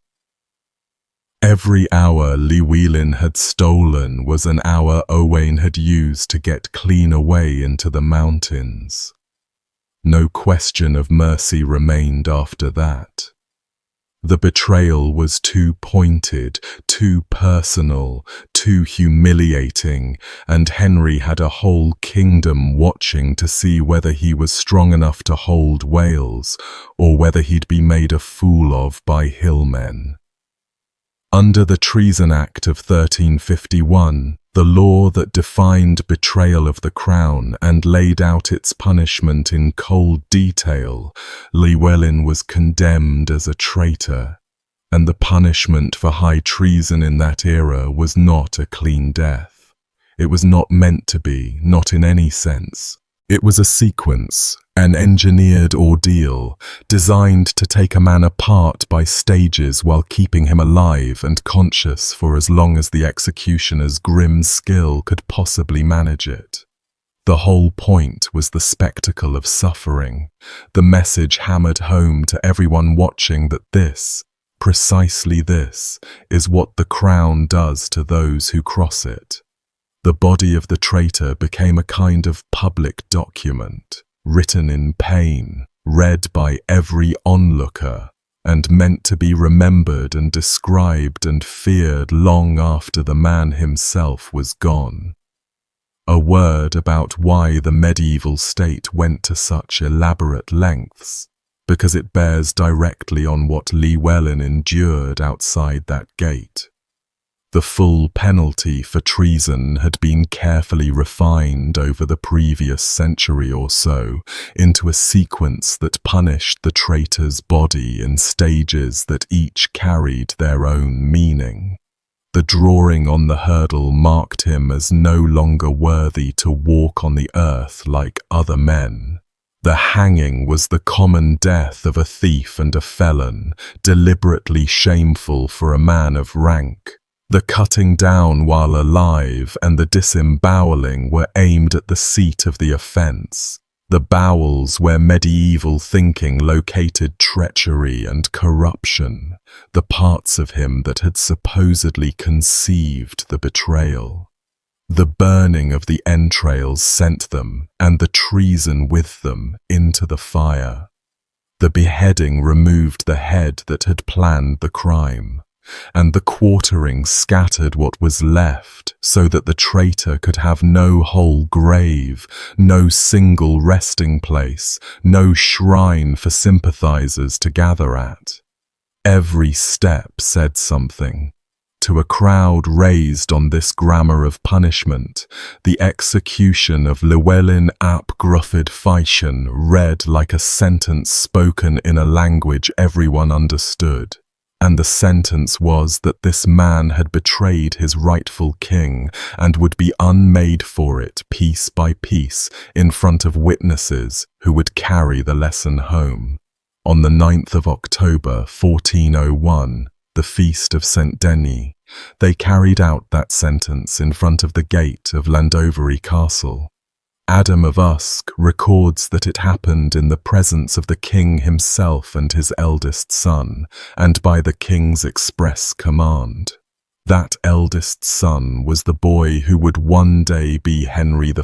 Every hour Llywelyn had stolen was an hour Owain had used to get clean away into the mountains. No question of mercy remained after that. The betrayal was too pointed, too personal, too humiliating, and Henry had a whole kingdom watching to see whether he was strong enough to hold Wales, or whether he'd be made a fool of by hillmen. Under the Treason Act of 1351, the law that defined betrayal of the crown and laid out its punishment in cold detail, Llywelyn was condemned as a traitor, and the punishment for high treason in that era was not a clean death. It was not meant to be, not in any sense. It was a sequence, an engineered ordeal, designed to take a man apart by stages while keeping him alive and conscious for as long as the executioner's grim skill could possibly manage it. The whole point was the spectacle of suffering, the message hammered home to everyone watching that this, precisely this, is what the crown does to those who cross it. The body of the traitor became a kind of public document, written in pain, read by every onlooker, and meant to be remembered and described and feared long after the man himself was gone. A word about why the medieval state went to such elaborate lengths, because it bears directly on what Llywelyn endured outside that gate. The full penalty for treason had been carefully refined over the previous century or so into a sequence that punished the traitor's body in stages that each carried their own meaning. The drawing on the hurdle marked him as no longer worthy to walk on the earth like other men. The hanging was the common death of a thief and a felon, deliberately shameful for a man of rank. The cutting down while alive and the disemboweling were aimed at the seat of the offence, the bowels where medieval thinking located treachery and corruption, the parts of him that had supposedly conceived the betrayal. The burning of the entrails sent them, and the treason with them, into the fire. The beheading removed the head that had planned the crime, and the quartering scattered what was left so that the traitor could have no whole grave, no single resting place, no shrine for sympathizers to gather at. Every step said something. to a crowd raised on this grammar of punishment, the execution of Llewellyn ap Gruffydd Feision read like a sentence spoken in a language everyone understood. And the sentence was that this man had betrayed his rightful king and would be unmade for it piece by piece in front of witnesses who would carry the lesson home. On the 9th of October 1401, the feast of St. Denis, they carried out that sentence in front of the gate of Llandovery Castle. Adam of Usk records that it happened in the presence of the king himself and his eldest son, and by the king's express command. That eldest son was the boy who would one day be Henry V,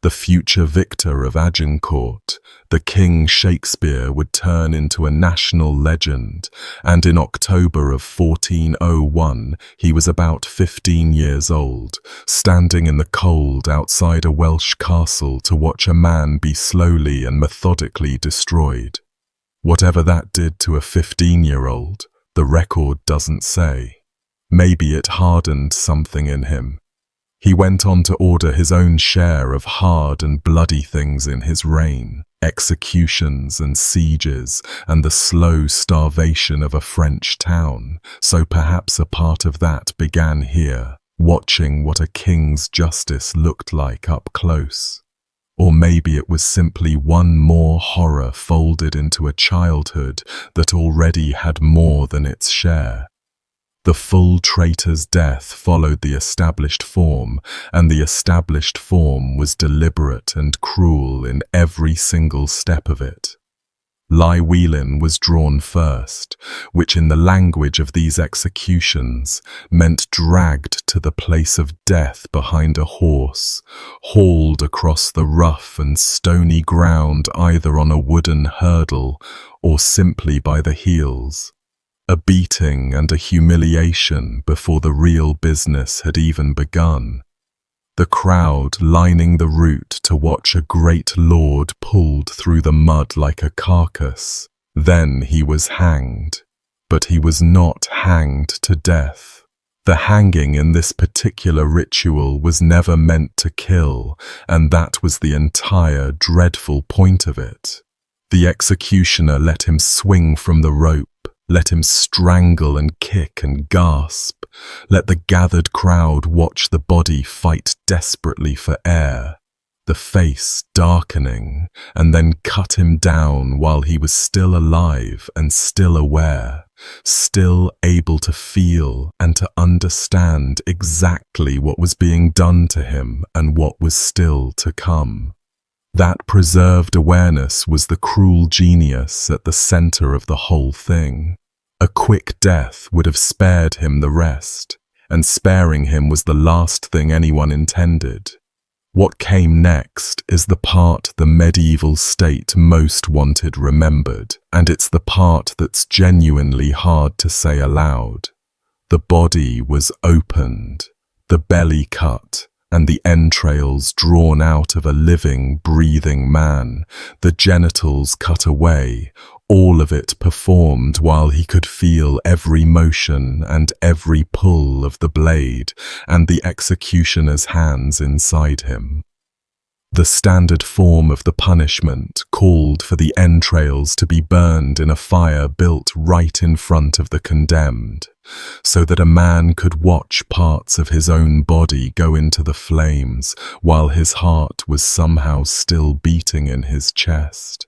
the future victor of Agincourt. The King Shakespeare would turn into a national legend, and in October of 1401 he was about 15 years old, standing in the cold outside a Welsh castle to watch a man be slowly and methodically destroyed. Whatever that did to a 15-year-old, the record doesn't say. Maybe it hardened something in him. He went on to order his own share of hard and bloody things in his reign, executions and sieges, and the slow starvation of a French town, so perhaps a part of that began here, watching what a king's justice looked like up close. Or maybe it was simply one more horror folded into a childhood that already had more than its share. The full traitor's death followed the established form, and the established form was deliberate and cruel in every single step of it. Llywelyn was drawn first, which in the language of these executions meant dragged to the place of death behind a horse, hauled across the rough and stony ground either on a wooden hurdle or simply by the heels. A beating and a humiliation before the real business had even begun. The crowd lining the route to watch a great lord pulled through the mud like a carcass. Then he was hanged. But he was not hanged to death. The hanging in this particular ritual was never meant to kill, and that was the entire dreadful point of it. The executioner let him swing from the rope, let him strangle and kick and gasp. Let the gathered crowd watch the body fight desperately for air, the face darkening, and then cut him down while he was still alive and still aware, still able to feel and to understand exactly what was being done to him and what was still to come. That preserved awareness was the cruel genius at the center of the whole thing. A quick death would have spared him the rest, and sparing him was the last thing anyone intended. What came next is the part the medieval state most wanted remembered, and it's the part that's genuinely hard to say aloud. The body was opened, the belly cut, and the entrails drawn out of a living, breathing man, the genitals cut away, all of it performed while he could feel every motion and every pull of the blade and the executioner's hands inside him. The standard form of the punishment called for the entrails to be burned in a fire built right in front of the condemned, so that a man could watch parts of his own body go into the flames while his heart was somehow still beating in his chest.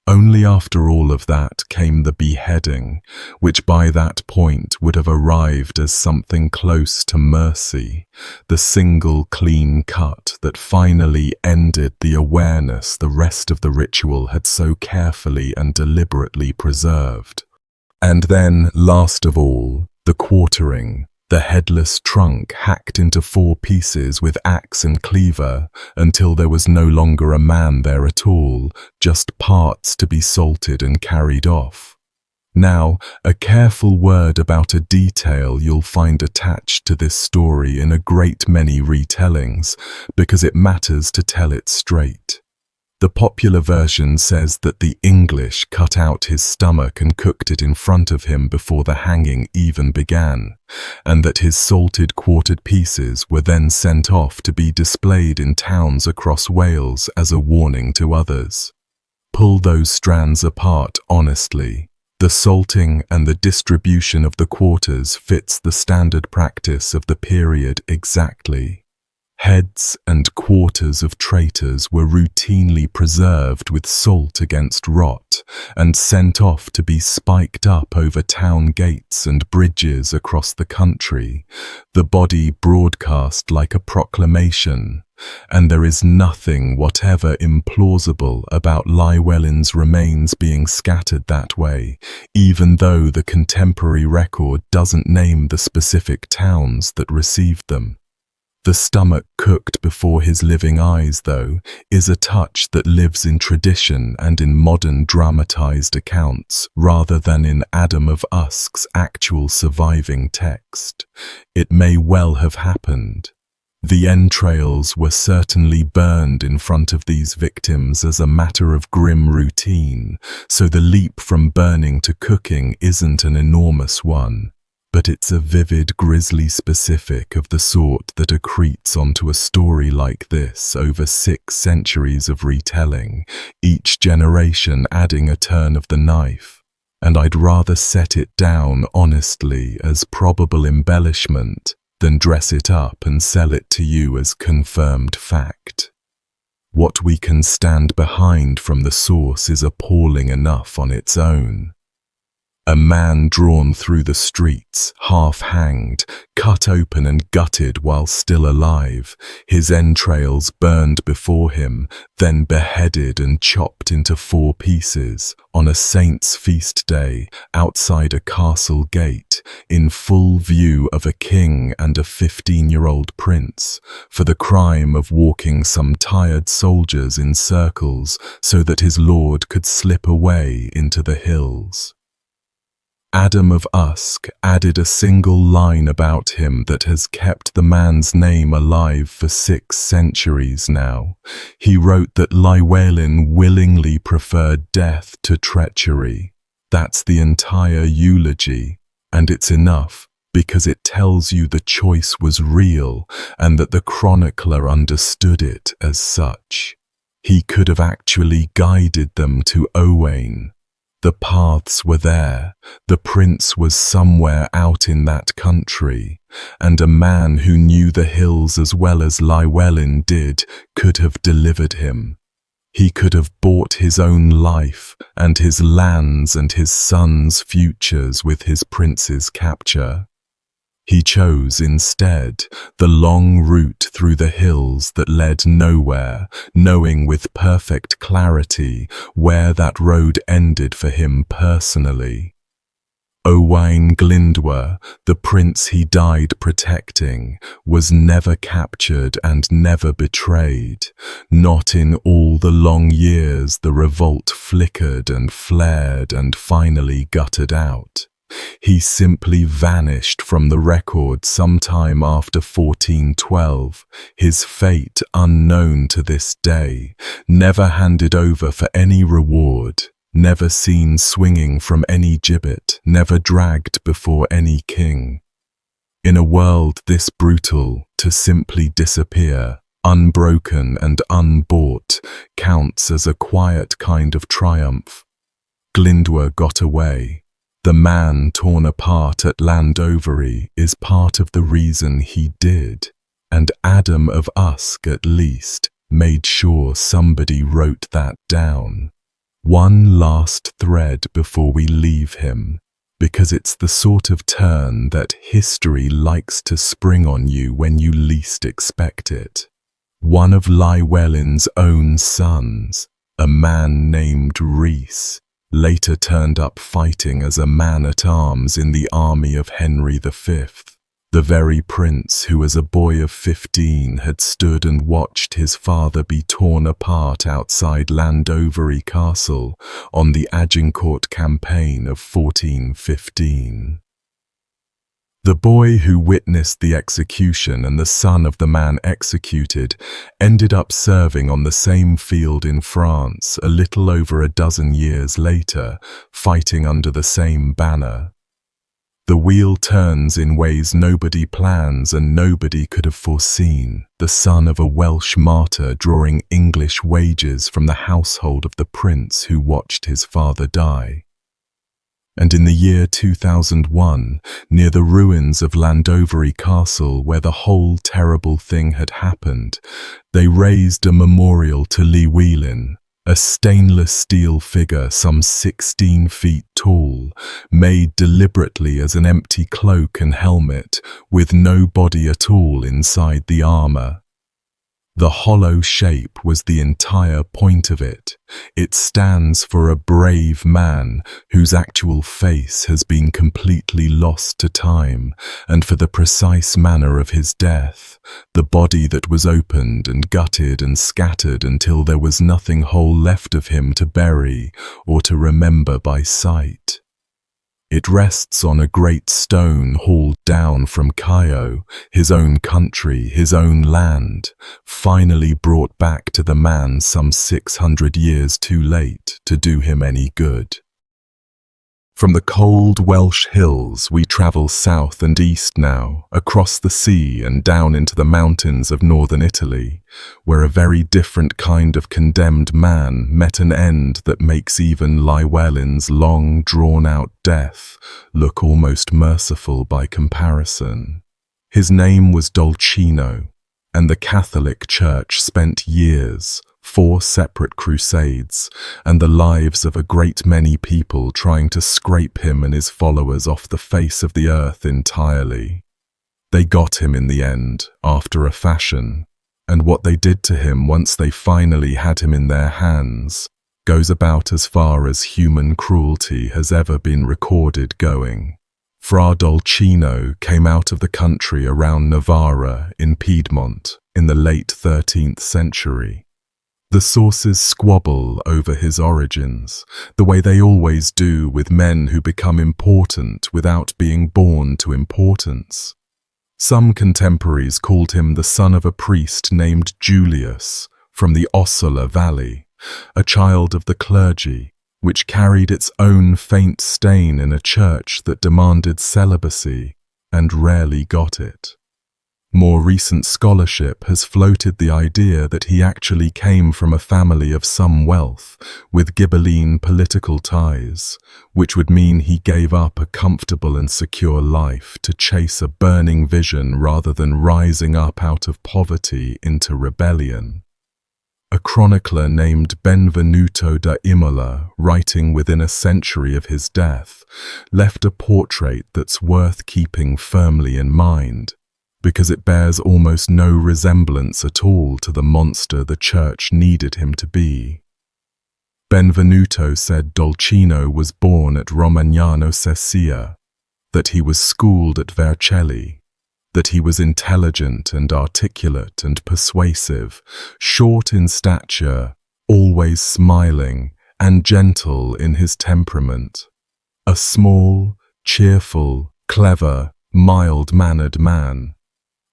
Only after all of that came the beheading, which by that point would have arrived as something close to mercy, the single clean cut that finally ended the awareness the rest of the ritual had so carefully and deliberately preserved. And then, last of all, the quartering, the headless trunk hacked into 4 pieces with axe and cleaver until there was no longer a man there at all, just parts to be salted and carried off. Now, a careful word about a detail you'll find attached to this story in a great many retellings, because it matters to tell it straight. The popular version says that the English cut out his stomach and cooked it in front of him before the hanging even began, and that his salted quartered pieces were then sent off to be displayed in towns across Wales as a warning to others. Pull those strands apart honestly. The salting and the distribution of the quarters fits the standard practice of the period exactly. Heads and quarters of traitors were routinely preserved with salt against rot and sent off to be spiked up over town gates and bridges across the country, the body broadcast like a proclamation, and there is nothing whatever implausible about Llywelyn's remains being scattered that way, even though the contemporary record doesn't name the specific towns that received them. The stomach cooked before his living eyes, though, is a touch that lives in tradition and in modern dramatized accounts, rather than in Adam of Usk's actual surviving text. It may well have happened. The entrails were certainly burned in front of these victims as a matter of grim routine, so the leap from burning to cooking isn't an enormous one. But it's a vivid, grisly specific of the sort that accretes onto a story like this over 6 centuries of retelling, each generation adding a turn of the knife. And I'd rather set it down honestly as probable embellishment than dress it up and sell it to you as confirmed fact. What we can stand behind from the source is appalling enough on its own. A man drawn through the streets, half-hanged, cut open and gutted while still alive, his entrails burned before him, then beheaded and chopped into 4 pieces, on a saint's feast day, outside a castle gate, in full view of a king and a 15-year-old prince, for the crime of walking some tired soldiers in circles so that his lord could slip away into the hills. Adam of Usk added a single line about him that has kept the man's name alive for 6 centuries now. He wrote that Llywelyn willingly preferred death to treachery. That's the entire eulogy, and it's enough because it tells you the choice was real and that the chronicler understood it as such. He could have actually guided them to Owain. The paths were there, the prince was somewhere out in that country, and a man who knew the hills as well as Llywelyn did could have delivered him. He could have bought his own life and his lands and his sons' futures with his prince's capture. He chose instead the long route through the hills that led nowhere, knowing with perfect clarity where that road ended for him personally. Owain Glyndwr, the prince he died protecting, was never captured and never betrayed. Not in all the long years the revolt flickered and flared and finally guttered out. He simply vanished from the record sometime after 1412, his fate unknown to this day, never handed over for any reward, never seen swinging from any gibbet, never dragged before any king. In a world this brutal, to simply disappear, unbroken and unbought, counts as a quiet kind of triumph. Glyndwr got away. The man torn apart at Landovery is part of the reason he did, and Adam of Usk at least made sure somebody wrote that down. One last thread before we leave him, because it's the sort of turn that history likes to spring on you when you least expect it. One of Llywelyn's own sons, a man named Rhys, later turned up fighting as a man-at-arms in the army of Henry V, the very prince who as a boy of 15 had stood and watched his father be torn apart outside Landovery Castle on the Agincourt campaign of 1415. The boy who witnessed the execution and the son of the man executed ended up serving on the same field in France a little over a dozen years later, fighting under the same banner. The wheel turns in ways nobody plans and nobody could have foreseen. The son of a Welsh martyr drawing English wages from the household of the prince who watched his father die. And in the year 2001, near the ruins of Llandovery Castle where the whole terrible thing had happened, they raised a memorial to Llywelyn, a stainless steel figure some 16 feet tall, made deliberately as an empty cloak and helmet, with no body at all inside the armor. The hollow shape was the entire point of it. It stands for a brave man whose actual face has been completely lost to time, and for the precise manner of his death, the body that was opened and gutted and scattered until there was nothing whole left of him to bury or to remember by sight. It rests on a great stone hauled down from Caio, his own country, his own land, finally brought back to the man some 600 years too late to do him any good. From the cold Welsh hills we travel south and east now, across the sea and down into the mountains of northern Italy, where a very different kind of condemned man met an end that makes even Llywelyn's long, drawn-out death look almost merciful by comparison. His name was Dolcino, and the Catholic Church spent years, 4 separate crusades, and the lives of a great many people trying to scrape him and his followers off the face of the earth entirely. They got him in the end, after a fashion, and what they did to him once they finally had him in their hands goes about as far as human cruelty has ever been recorded going. Fra Dolcino came out of the country around Novara in Piedmont in the late 13th century. The sources squabble over his origins, the way they always do with men who become important without being born to importance. Some contemporaries called him the son of a priest named Julius from the Ossola Valley, a child of the clergy, which carried its own faint stain in a church that demanded celibacy and rarely got it. More recent scholarship has floated the idea that he actually came from a family of some wealth, with Ghibelline political ties, which would mean he gave up a comfortable and secure life to chase a burning vision rather than rising up out of poverty into rebellion. A chronicler named Benvenuto da Imola, writing within a century of his death, left a portrait that's worth keeping firmly in mind, because it bears almost no resemblance at all to the monster the church needed him to be. Benvenuto said Dolcino was born at Romagnano Sesia, that he was schooled at Vercelli, that he was intelligent and articulate and persuasive, short in stature, always smiling, and gentle in his temperament. A small, cheerful, clever, mild-mannered man.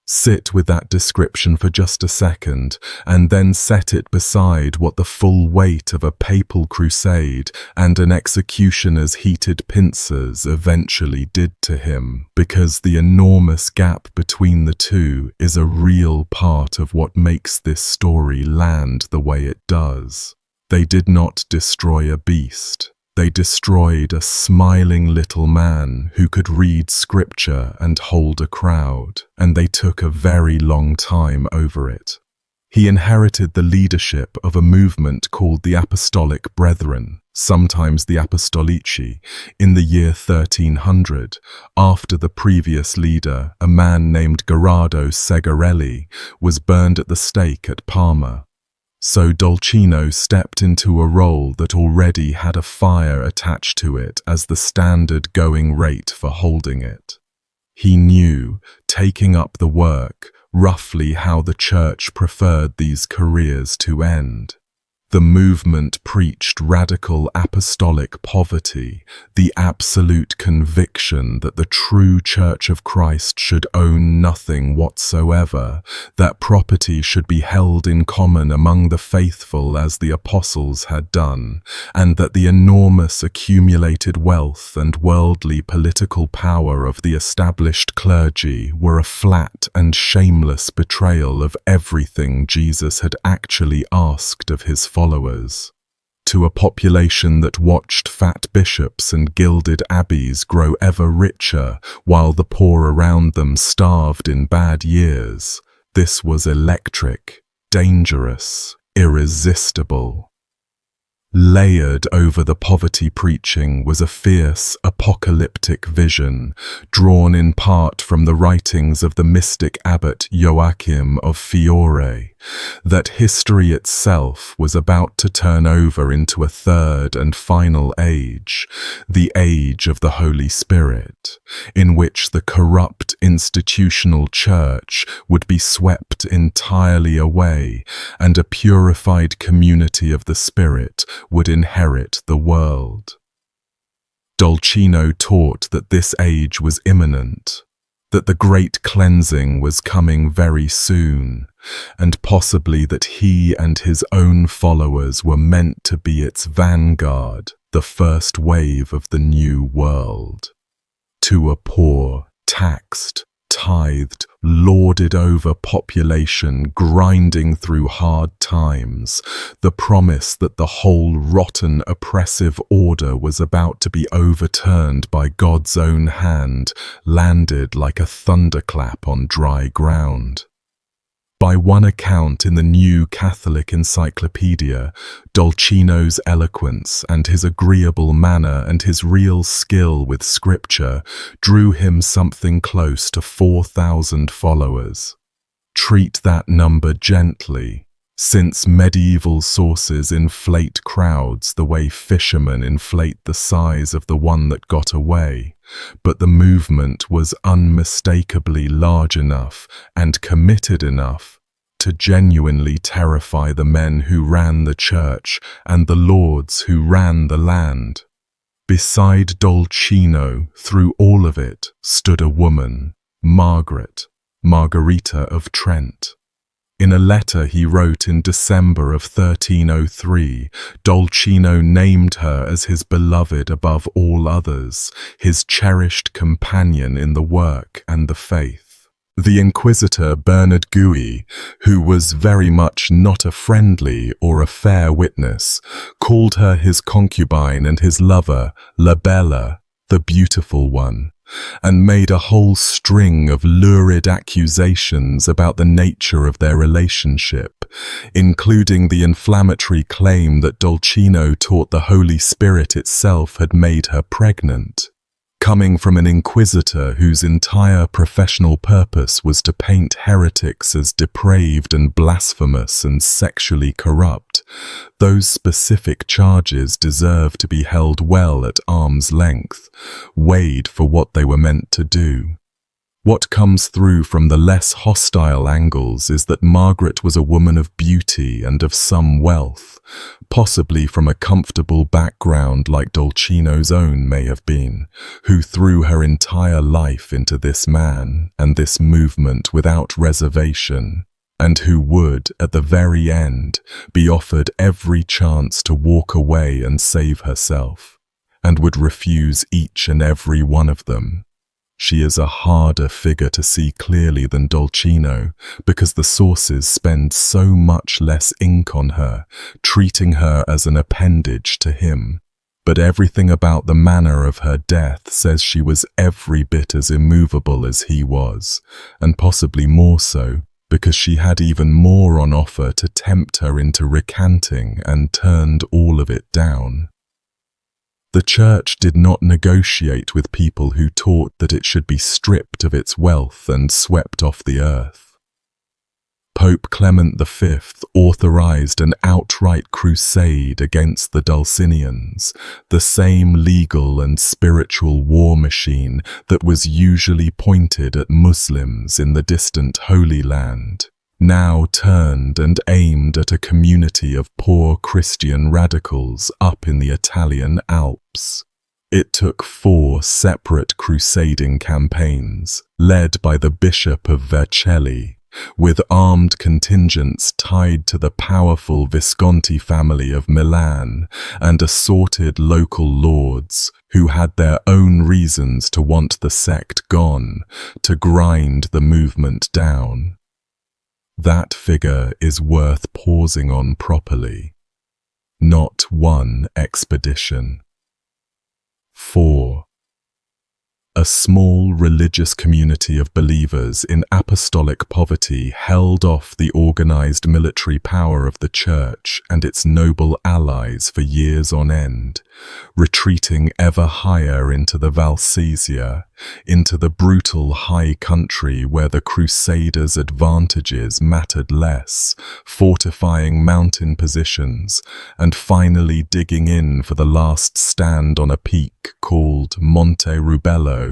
Sit with that description for just a second, and then set it beside what the full weight of a papal crusade and an executioner's heated pincers eventually did to him, because the enormous gap between the two is a real part of what makes this story land the way it does. They did not destroy a beast. They destroyed a smiling little man who could read scripture and hold a crowd, and they took a very long time over it. He inherited the leadership of a movement called the Apostolic Brethren, sometimes the Apostolici, in the year 1300, after the previous leader, a man named Gerardo Segarelli, was burned at the stake at Parma. So Dolcino stepped into a role that already had a fire attached to it as the standard going rate for holding it. He knew, taking up the work, roughly how the church preferred these careers to end. The movement preached radical apostolic poverty, the absolute conviction that the true Church of Christ should own nothing whatsoever, that property should be held in common among the faithful as the apostles had done, and that the enormous accumulated wealth and worldly political power of the established clergy were a flat and shameless betrayal of everything Jesus had actually asked of his followers. To a population that watched fat bishops and gilded abbeys grow ever richer while the poor around them starved in bad years, this was electric, dangerous, irresistible. Layered over the poverty preaching was a fierce, apocalyptic vision, drawn in part from the writings of the mystic abbot Joachim of Fiore, that history itself was about to turn over into a third and final age, the age of the Holy Spirit, in which the corrupt institutional church would be swept entirely away, and a purified community of the Spirit would inherit the world. Dolcino taught that this age was imminent, that the great cleansing was coming very soon, and possibly that he and his own followers were meant to be its vanguard, the first wave of the new world. To a poor, taxed, tithed, lorded over population grinding through hard times, the promise that the whole rotten, oppressive order was about to be overturned by God's own hand landed like a thunderclap on dry ground. By one account in the New Catholic Encyclopedia, Dolcino's eloquence and his agreeable manner and his real skill with scripture drew him something close to 4,000 followers. Treat that number gently, since medieval sources inflate crowds the way fishermen inflate the size of the one that got away. But the movement was unmistakably large enough and committed enough to genuinely terrify the men who ran the church and the lords who ran the land. Beside Dolcino, through all of it, stood a woman, Margarita of Trent. In a letter he wrote in December of 1303, Dolcino named her as his beloved above all others, his cherished companion in the work and the faith. The Inquisitor Bernard Gui, who was very much not a friendly or a fair witness, called her his concubine and his lover, La Bella, the beautiful one, and made a whole string of lurid accusations about the nature of their relationship, including the inflammatory claim that Dolcino taught the Holy Spirit itself had made her pregnant. Coming from an inquisitor whose entire professional purpose was to paint heretics as depraved and blasphemous and sexually corrupt, those specific charges deserve to be held well at arm's length, weighed for what they were meant to do. What comes through from the less hostile angles is that Margaret was a woman of beauty and of some wealth, possibly from a comfortable background like Dolcino's own may have been, who threw her entire life into this man and this movement without reservation, and who would, at the very end, be offered every chance to walk away and save herself, and would refuse each and every one of them. She is a harder figure to see clearly than Dolcino, because the sources spend so much less ink on her, treating her as an appendage to him. But everything about the manner of her death says she was every bit as immovable as he was, and possibly more so, because she had even more on offer to tempt her into recanting and turned all of it down. The church did not negotiate with people who taught that it should be stripped of its wealth and swept off the earth. Pope Clement V authorized an outright crusade against the Dulcinians, the same legal and spiritual war machine that was usually pointed at Muslims in the distant Holy Land. now turned and aimed at a community of poor Christian radicals up in the Italian Alps. It took 4 separate crusading campaigns, led by the Bishop of Vercelli, with armed contingents tied to the powerful Visconti family of Milan and assorted local lords who had their own reasons to want the sect gone, to grind the movement down. That figure is worth pausing on properly. Not one expedition. 4. A small religious community of believers in apostolic poverty held off the organized military power of the Church and its noble allies for years on end, retreating ever higher into the Valsesia, into the brutal high country where the Crusaders' advantages mattered less, fortifying mountain positions, and finally digging in for the last stand on a peak called Monte Rubello,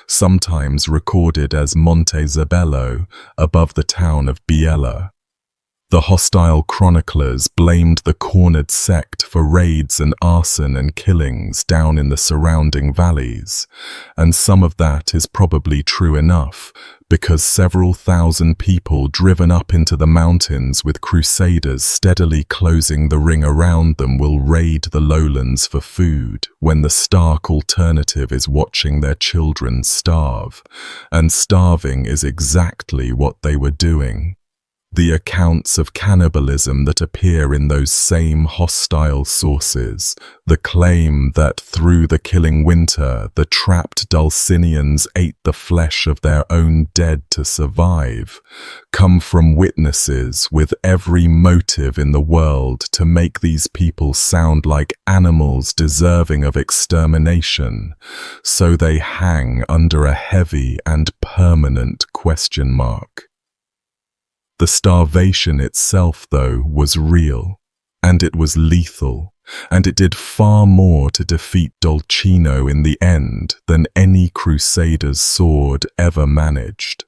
sometimes recorded as Monte Zabello, above the town of Biella. The hostile chroniclers blamed the cornered sect for raids and arson and killings down in the surrounding valleys, and some of that is probably true enough, because several thousand people driven up into the mountains with crusaders steadily closing the ring around them will raid the lowlands for food when the stark alternative is watching their children starve, and starving is exactly what they were doing. The accounts of cannibalism that appear in those same hostile sources, the claim that through the killing winter the trapped Dulcinians ate the flesh of their own dead to survive, come from witnesses with every motive in the world to make these people sound like animals deserving of extermination, so they hang under a heavy and permanent question mark. The starvation itself, though, was real, and it was lethal, and it did far more to defeat Dolcino in the end than any crusader's sword ever managed.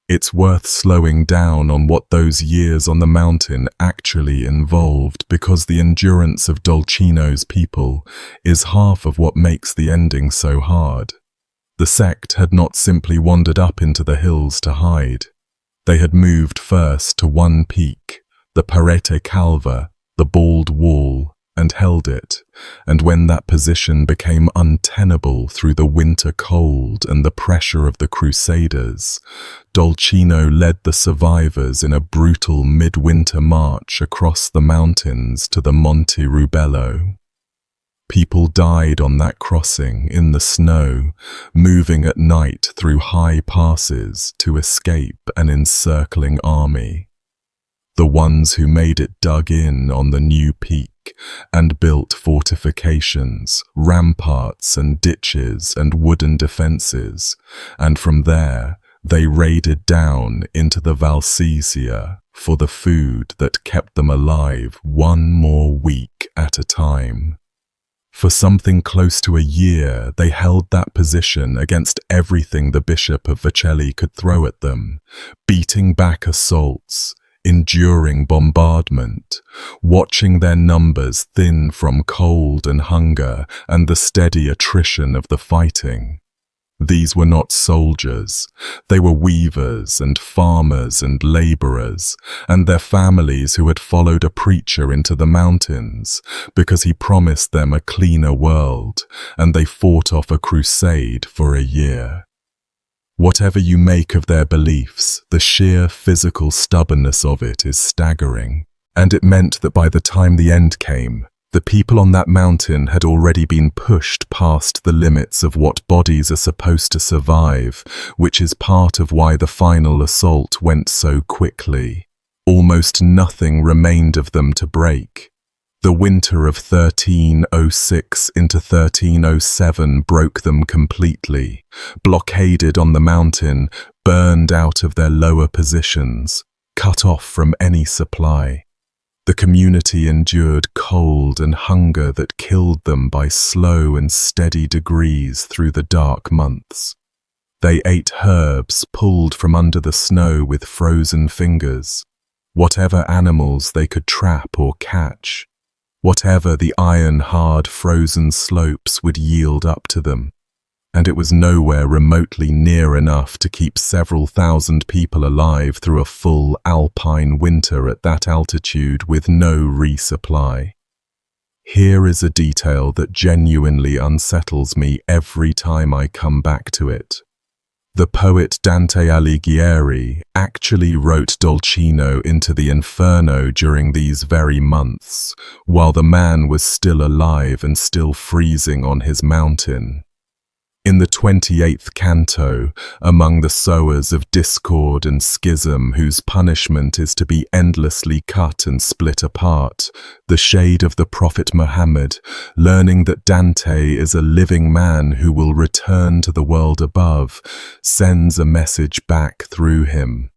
It's worth slowing down on what those years on the mountain actually involved, because the endurance of Dolcino's people is half of what makes the ending so hard. The sect had not simply wandered up into the hills to hide. They had moved first to one peak, the Parete Calva, the bald wall, and held it, and when that position became untenable through the winter cold and the pressure of the Crusaders, Dolcino led the survivors in a brutal midwinter march across the mountains to the Monte Rubello. People died on that crossing in the snow, moving at night through high passes to escape an encircling army. The ones who made it dug in on the new peak and built fortifications, ramparts and ditches and wooden defenses, and from there they raided down into the Valsesia for the food that kept them alive one more week at a time. For something close to a year, they held that position against everything the Bishop of Vercelli could throw at them, beating back assaults, enduring bombardment, watching their numbers thin from cold and hunger and the steady attrition of the fighting. These were not soldiers. They were weavers and farmers and laborers, and their families who had followed a preacher into the mountains because he promised them a cleaner world, and they fought off a crusade for a year. Whatever you make of their beliefs, the sheer physical stubbornness of it is staggering, and it meant that by the time the end came, the people on that mountain had already been pushed past the limits of what bodies are supposed to survive, which is part of why the final assault went so quickly. Almost nothing remained of them to break. The winter of 1306 into 1307 broke them completely, blockaded on the mountain, burned out of their lower positions, cut off from any supply. The community endured cold and hunger that killed them by slow and steady degrees through the dark months. They ate herbs pulled from under the snow with frozen fingers, whatever animals they could trap or catch, whatever the iron-hard frozen slopes would yield up to them, and it was nowhere remotely near enough to keep several thousand people alive through a full alpine winter at that altitude with no resupply. Here is a detail that genuinely unsettles me every time I come back to it. The poet Dante Alighieri actually wrote Dolcino into the Inferno during these very months, while the man was still alive and still freezing on his mountain. In the 28th canto, among the sowers of discord and schism whose punishment is to be endlessly cut and split apart, the shade of the Prophet Muhammad, learning that Dante is a living man who will return to the world above, sends a message back through him.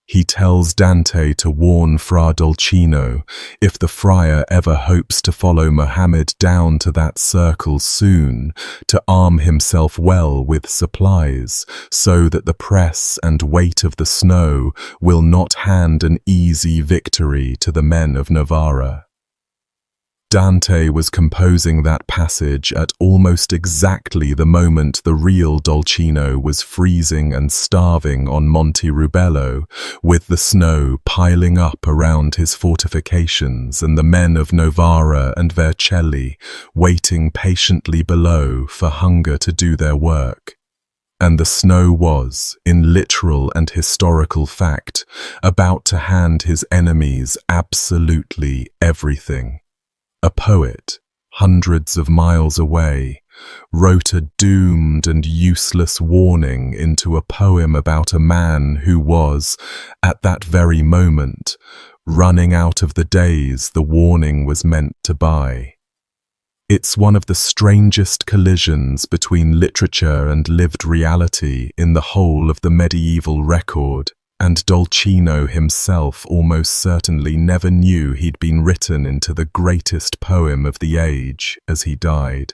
He tells Dante to warn Fra Dolcino, if the friar ever hopes to follow Muhammad down to that circle soon, to arm himself well with supplies, so that the press and weight of the snow will not hand an easy victory to the men of Novara. Dante was composing that passage at almost exactly the moment the real Dolcino was freezing and starving on Monte Rubello, with the snow piling up around his fortifications and the men of Novara and Vercelli waiting patiently below for hunger to do their work. And the snow was, in literal and historical fact, about to hand his enemies absolutely everything. A poet, hundreds of miles away, wrote a doomed and useless warning into a poem about a man who was, at that very moment, running out of the days the warning was meant to buy. It's one of the strangest collisions between literature and lived reality in the whole of the medieval record, and Dolcino himself almost certainly never knew he'd been written into the greatest poem of the age as he died.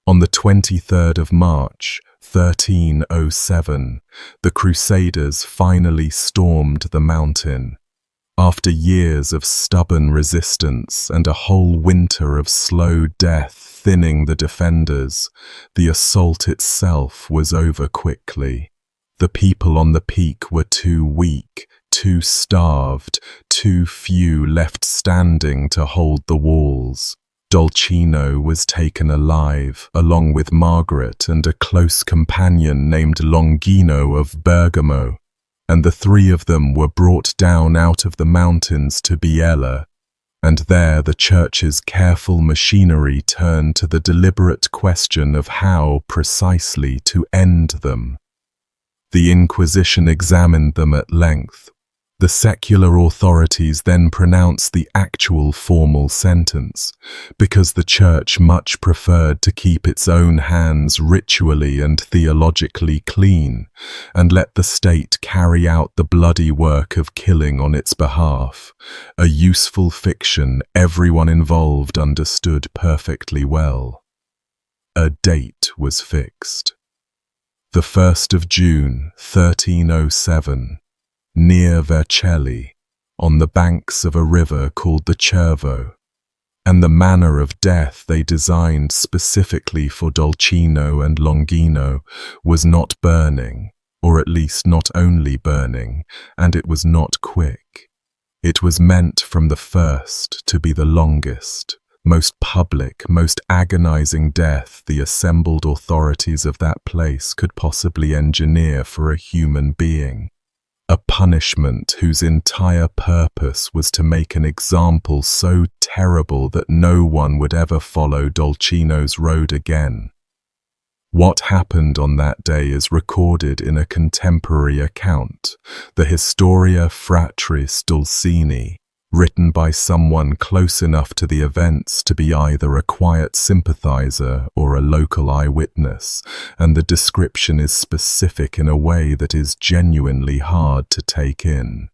On the 23rd of March, 1307, the Crusaders finally stormed the mountain. After years of stubborn resistance and a whole winter of slow death thinning the defenders, the assault itself was over quickly. The people on the peak were too weak, too starved, too few left standing to hold the walls. Dolcino was taken alive, along with Margaret and a close companion named Longino of Bergamo, and the three of them were brought down out of the mountains to Biella, and there the Church's careful machinery turned to the deliberate question of how precisely to end them. The Inquisition examined them at length. The secular authorities then pronounced the actual formal sentence, because the Church much preferred to keep its own hands ritually and theologically clean, and let the state carry out the bloody work of killing on its behalf, a useful fiction everyone involved understood perfectly well. A date was fixed. The 1st of June, 1307, near Vercelli, on the banks of a river called the Cervo, and the manner of death they designed specifically for Dolcino and Longino was not burning, or at least not only burning, and it was not quick. It was meant from the first to be the longest, most public, most agonizing death the assembled authorities of that place could possibly engineer for a human being. A punishment whose entire purpose was to make an example so terrible that no one would ever follow Dolcino's road again. What happened on that day is recorded in a contemporary account, the Historia Fratris Dulcini, written by someone close enough to the events to be either a quiet sympathizer or a local eyewitness, and the description is specific in a way that is genuinely hard to take in.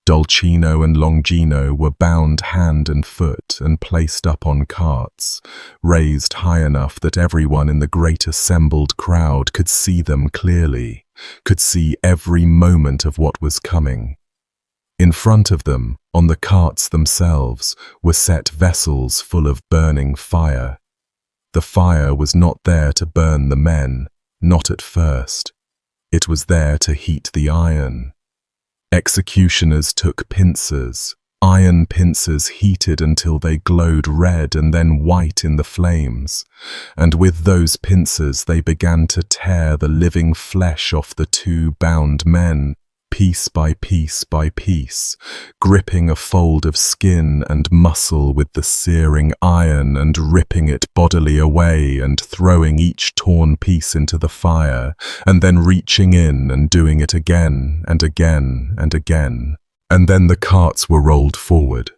Dolcino and Longino were bound hand and foot and placed up on carts, raised high enough that everyone in the great assembled crowd could see them clearly, could see every moment of what was coming. In front of them, on the carts themselves, were set vessels full of burning fire. The fire was not there to burn the men, not at first. It was there to heat the iron. Executioners took pincers, iron pincers heated until they glowed red and then white in the flames, and with those pincers they began to tear the living flesh off the two bound men, piece by piece by piece, gripping a fold of skin and muscle with the searing iron and ripping it bodily away and throwing each torn piece into the fire, and then reaching in and doing it again and again and again. And then the carts were rolled forward.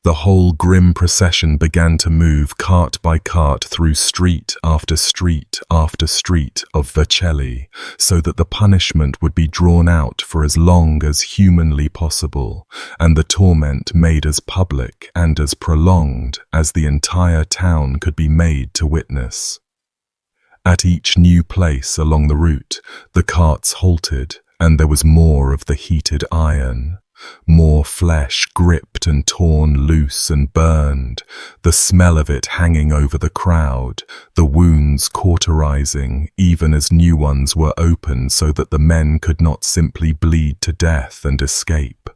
The whole grim procession began to move cart by cart through street after street after street of Vercelli, so that the punishment would be drawn out for as long as humanly possible, and the torment made as public and as prolonged as the entire town could be made to witness. At each new place along the route, the carts halted, and there was more of the heated iron. More flesh gripped and torn loose and burned, the smell of it hanging over the crowd, the wounds cauterizing even as new ones were opened so that the men could not simply bleed to death and escape.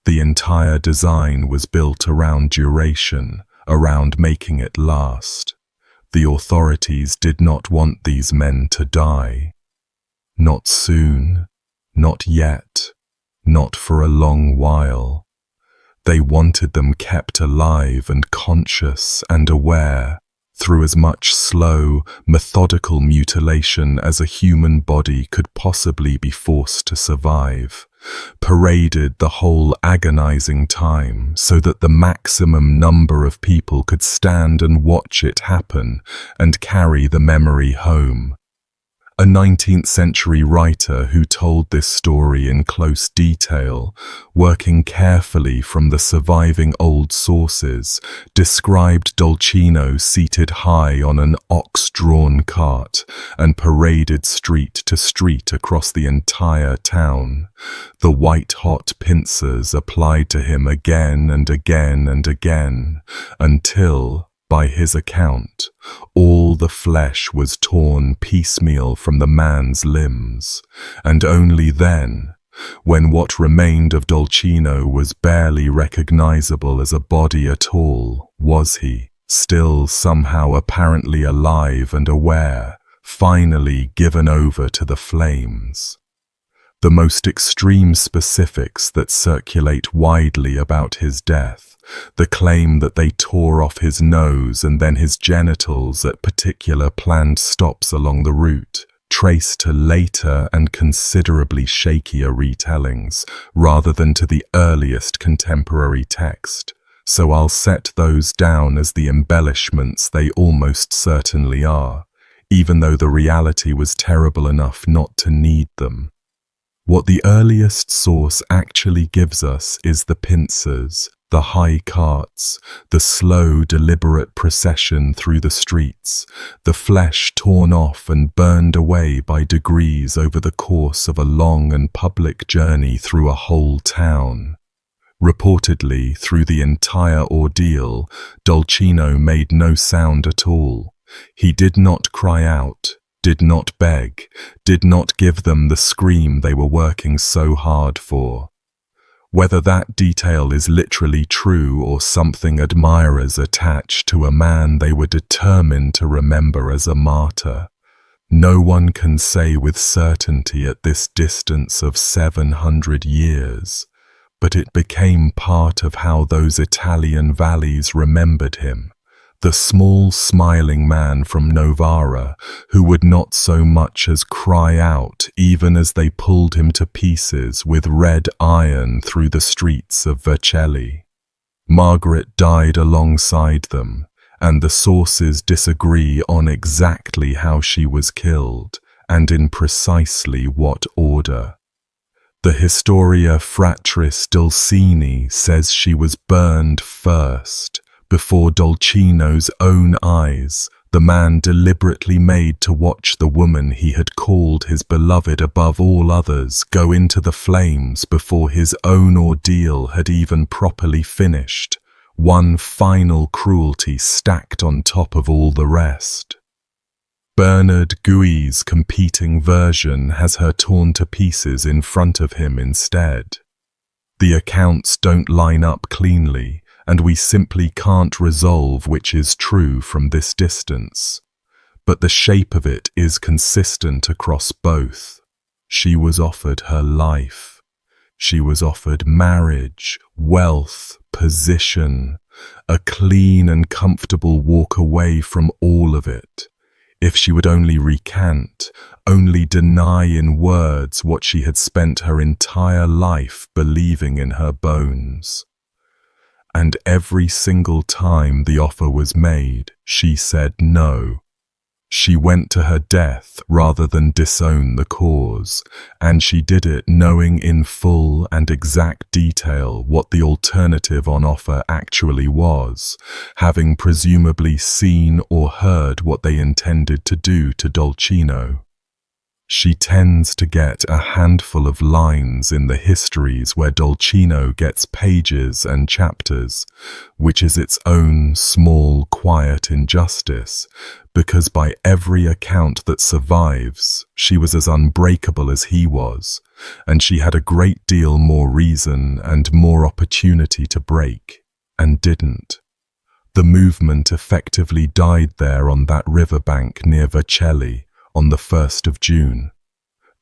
The entire design was built around duration, around making it last. The authorities did not want these men to die. Not soon, not yet. Not for a long while. They wanted them kept alive and conscious and aware through as much slow, methodical mutilation as a human body could possibly be forced to survive, paraded the whole agonizing time so that the maximum number of people could stand and watch it happen and carry the memory home. A 19th century writer who told this story in close detail, working carefully from the surviving old sources, described Dolcino seated high on an ox-drawn cart and paraded street to street across the entire town. The white-hot pincers applied to him again and again and again, until, by his account, all the flesh was torn piecemeal from the man's limbs, and only then, when what remained of Dolcino was barely recognizable as a body at all, was he, still somehow apparently alive and aware, finally given over to the flames. The most extreme specifics that circulate widely about his death, the claim that they tore off his nose and then his genitals at particular planned stops along the route, trace to later and considerably shakier retellings, rather than to the earliest contemporary text. So I'll set those down as the embellishments they almost certainly are, even though the reality was terrible enough not to need them. What the earliest source actually gives us is the pincers, the high carts, the slow, deliberate procession through the streets, the flesh torn off and burned away by degrees over the course of a long and public journey through a whole town. Reportedly, through the entire ordeal, Dolcino made no sound at all. He did not cry out, did not beg, did not give them the scream they were working so hard for. Whether that detail is literally true or something admirers attach to a man they were determined to remember as a martyr, no one can say with certainty at this distance of 700 years, but it became part of how those Italian valleys remembered him. The small, smiling man from Novara, who would not so much as cry out even as they pulled him to pieces with red iron through the streets of Vercelli. Margaret died alongside them, and the sources disagree on exactly how she was killed and in precisely what order. The Historia Fratris Dulcini says she was burned first, before Dolcino's own eyes. The man deliberately made to watch the woman he had called his beloved above all others go into the flames before his own ordeal had even properly finished, one final cruelty stacked on top of all the rest. Bernard Guy's competing version has her torn to pieces in front of him instead. The accounts don't line up cleanly, and we simply can't resolve which is true from this distance. But the shape of it is consistent across both. She was offered her life. She was offered marriage, wealth, position, a clean and comfortable walk away from all of it. If she would only recant, only deny in words what she had spent her entire life believing in her bones. And every single time the offer was made, she said no. She went to her death rather than disown the cause, and she did it knowing in full and exact detail what the alternative on offer actually was, having presumably seen or heard what they intended to do to Dolcino. She tends to get a handful of lines in the histories where Dolcino gets pages and chapters, which is its own small, quiet injustice, because by every account that survives, she was as unbreakable as he was, and she had a great deal more reason and more opportunity to break, and didn't. The movement effectively died there on that riverbank near Vercelli, on the 1st of June.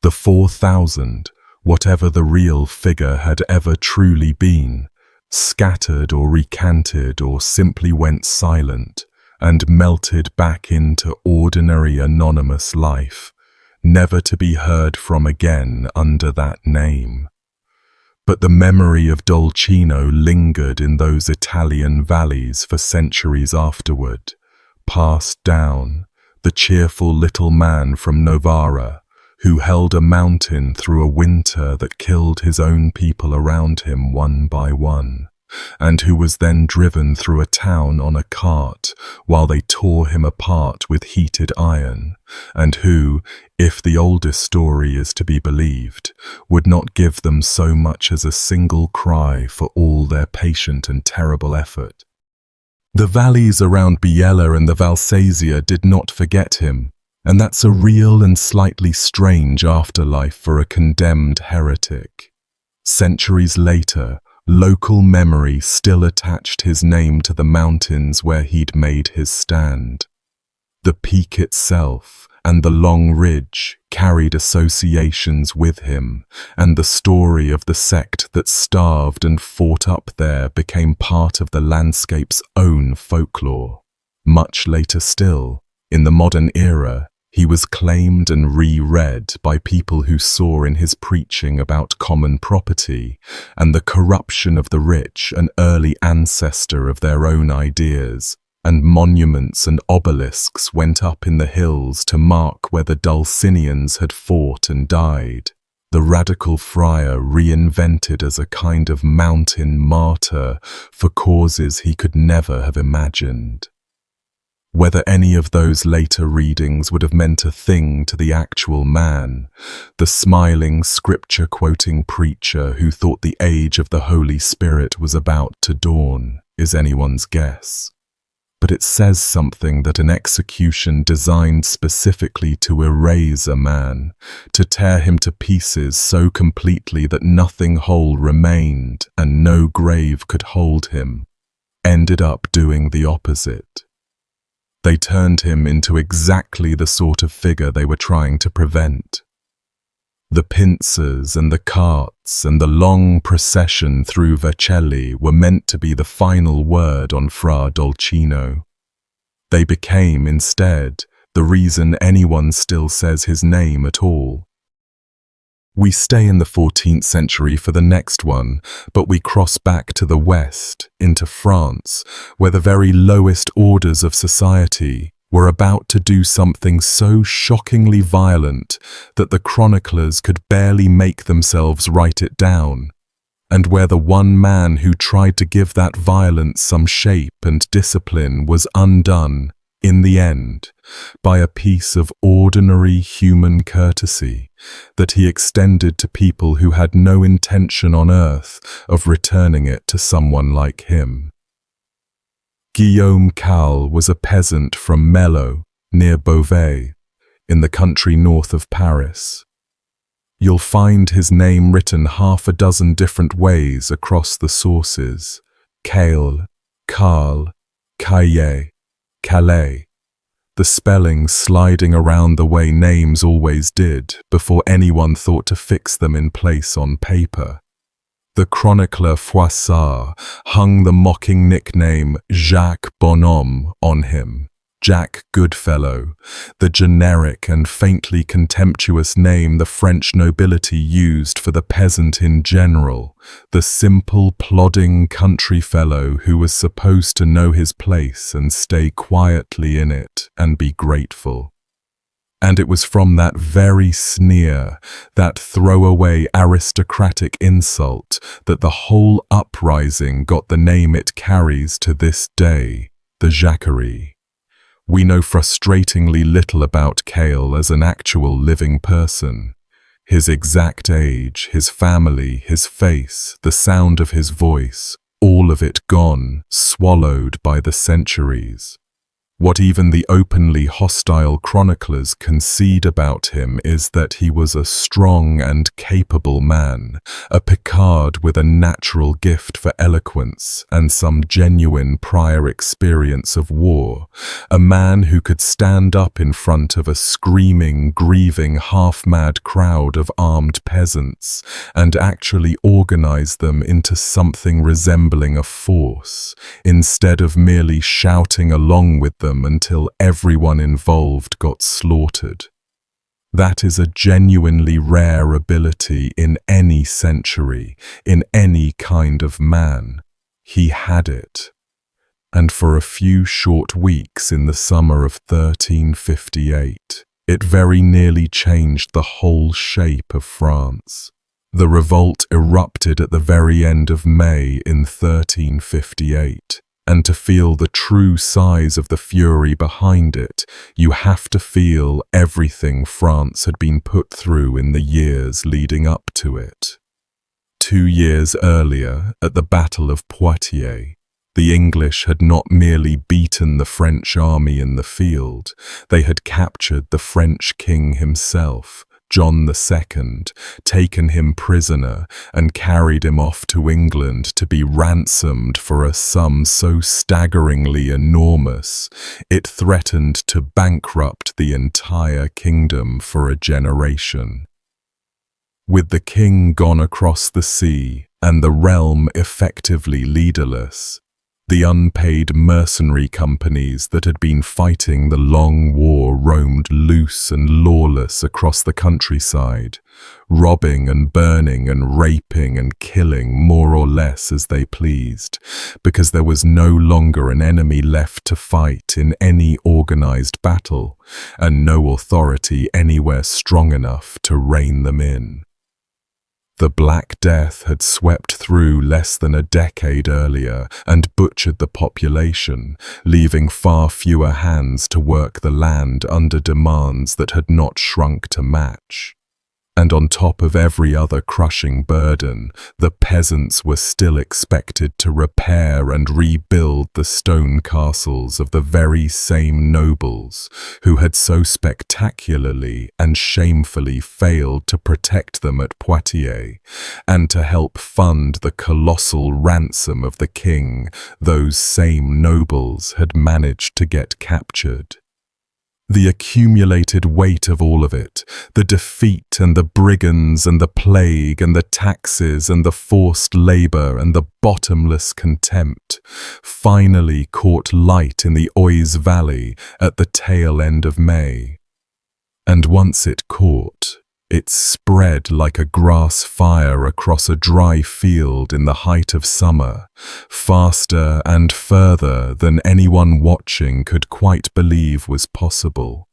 The 4,000, whatever the real figure had ever truly been, scattered or recanted or simply went silent and melted back into ordinary anonymous life, never to be heard from again under that name. But the memory of Dolcino lingered in those Italian valleys for centuries afterward, passed down, the cheerful little man from Novara, who held a mountain through a winter that killed his own people around him one by one, and who was then driven through a town on a cart while they tore him apart with heated iron, and who, if the oldest story is to be believed, would not give them so much as a single cry for all their patient and terrible effort. The valleys around Biella and the Valsesia did not forget him, and that's a real and slightly strange afterlife for a condemned heretic. Centuries later, local memory still attached his name to the mountains where he'd made his stand. The peak itself and the long ridge carried associations with him, and the story of the sect that starved and fought up there became part of the landscape's own folklore. Much later still, in the modern era, he was claimed and re-read by people who saw in his preaching about common property and the corruption of the rich an early ancestor of their own ideas, and monuments and obelisks went up in the hills to mark where the Dulcinians had fought and died. The radical friar reinvented as a kind of mountain martyr for causes he could never have imagined. Whether any of those later readings would have meant a thing to the actual man, the smiling, scripture-quoting preacher who thought the age of the Holy Spirit was about to dawn, is anyone's guess. But it says something that an execution designed specifically to erase a man, to tear him to pieces so completely that nothing whole remained and no grave could hold him, ended up doing the opposite. They turned him into exactly the sort of figure they were trying to prevent. The pincers and the carts and the long procession through Vercelli were meant to be the final word on Fra Dolcino. They became, instead, the reason anyone still says his name at all. We stay in the 14th century for the next one, but we cross back to the west, into France, where the very lowest orders of society, were about to do something so shockingly violent that the chroniclers could barely make themselves write it down, and where the one man who tried to give that violence some shape and discipline was undone, in the end, by a piece of ordinary human courtesy that he extended to people who had no intention on earth of returning it to someone like him. Guillaume Cal was a peasant from Mello, near Beauvais, in the country north of Paris. You'll find his name written half a dozen different ways across the sources: Cale, Carl, Caille, Calais, the spelling sliding around the way names always did before anyone thought to fix them in place on paper. The chronicler Froissart hung the mocking nickname Jacques Bonhomme on him, Jack Goodfellow, the generic and faintly contemptuous name the French nobility used for the peasant in general, the simple, plodding country fellow who was supposed to know his place and stay quietly in it and be grateful. And it was from that very sneer, that throwaway aristocratic insult, that the whole uprising got the name it carries to this day, the Jacquerie. We know frustratingly little about Cale as an actual living person. His exact age, his family, his face, the sound of his voice, all of it gone, swallowed by the centuries. What even the openly hostile chroniclers concede about him is that he was a strong and capable man, a Picard with a natural gift for eloquence and some genuine prior experience of war, a man who could stand up in front of a screaming, grieving, half-mad crowd of armed peasants and actually organize them into something resembling a force, instead of merely shouting along with them until everyone involved got slaughtered. That is a genuinely rare ability in any century, in any kind of man. He had it. And for a few short weeks in the summer of 1358, it very nearly changed the whole shape of France. The revolt erupted at the very end of May in 1358. And to feel the true size of the fury behind it, you have to feel everything France had been put through in the years leading up to it. 2 years earlier, at the Battle of Poitiers, the English had not merely beaten the French army in the field, they had captured the French king himself, John II, taken him prisoner and carried him off to England to be ransomed for a sum so staggeringly enormous, it threatened to bankrupt the entire kingdom for a generation. With the king gone across the sea and the realm effectively leaderless, the unpaid mercenary companies that had been fighting the long war roamed loose and lawless across the countryside, robbing and burning and raping and killing more or less as they pleased, because there was no longer an enemy left to fight in any organized battle, and no authority anywhere strong enough to rein them in. The Black Death had swept through less than a decade earlier and butchered the population, leaving far fewer hands to work the land under demands that had not shrunk to match. And on top of every other crushing burden, the peasants were still expected to repair and rebuild the stone castles of the very same nobles who had so spectacularly and shamefully failed to protect them at Poitiers, and to help fund the colossal ransom of the king those same nobles had managed to get captured. The accumulated weight of all of it, the defeat and the brigands and the plague and the taxes and the forced labor and the bottomless contempt, finally caught light in the Oise Valley at the tail end of May. And once it caught, It spread like a grass fire across a dry field in the height of summer, faster and further than anyone watching could quite believe was possible.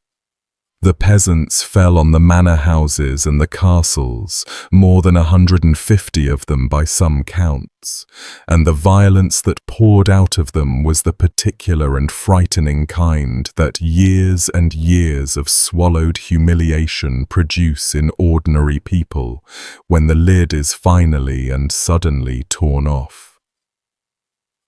The peasants fell on the manor houses and the castles, more than 150 of them by some counts, and the violence that poured out of them was the particular and frightening kind that years and years of swallowed humiliation produce in ordinary people when the lid is finally and suddenly torn off.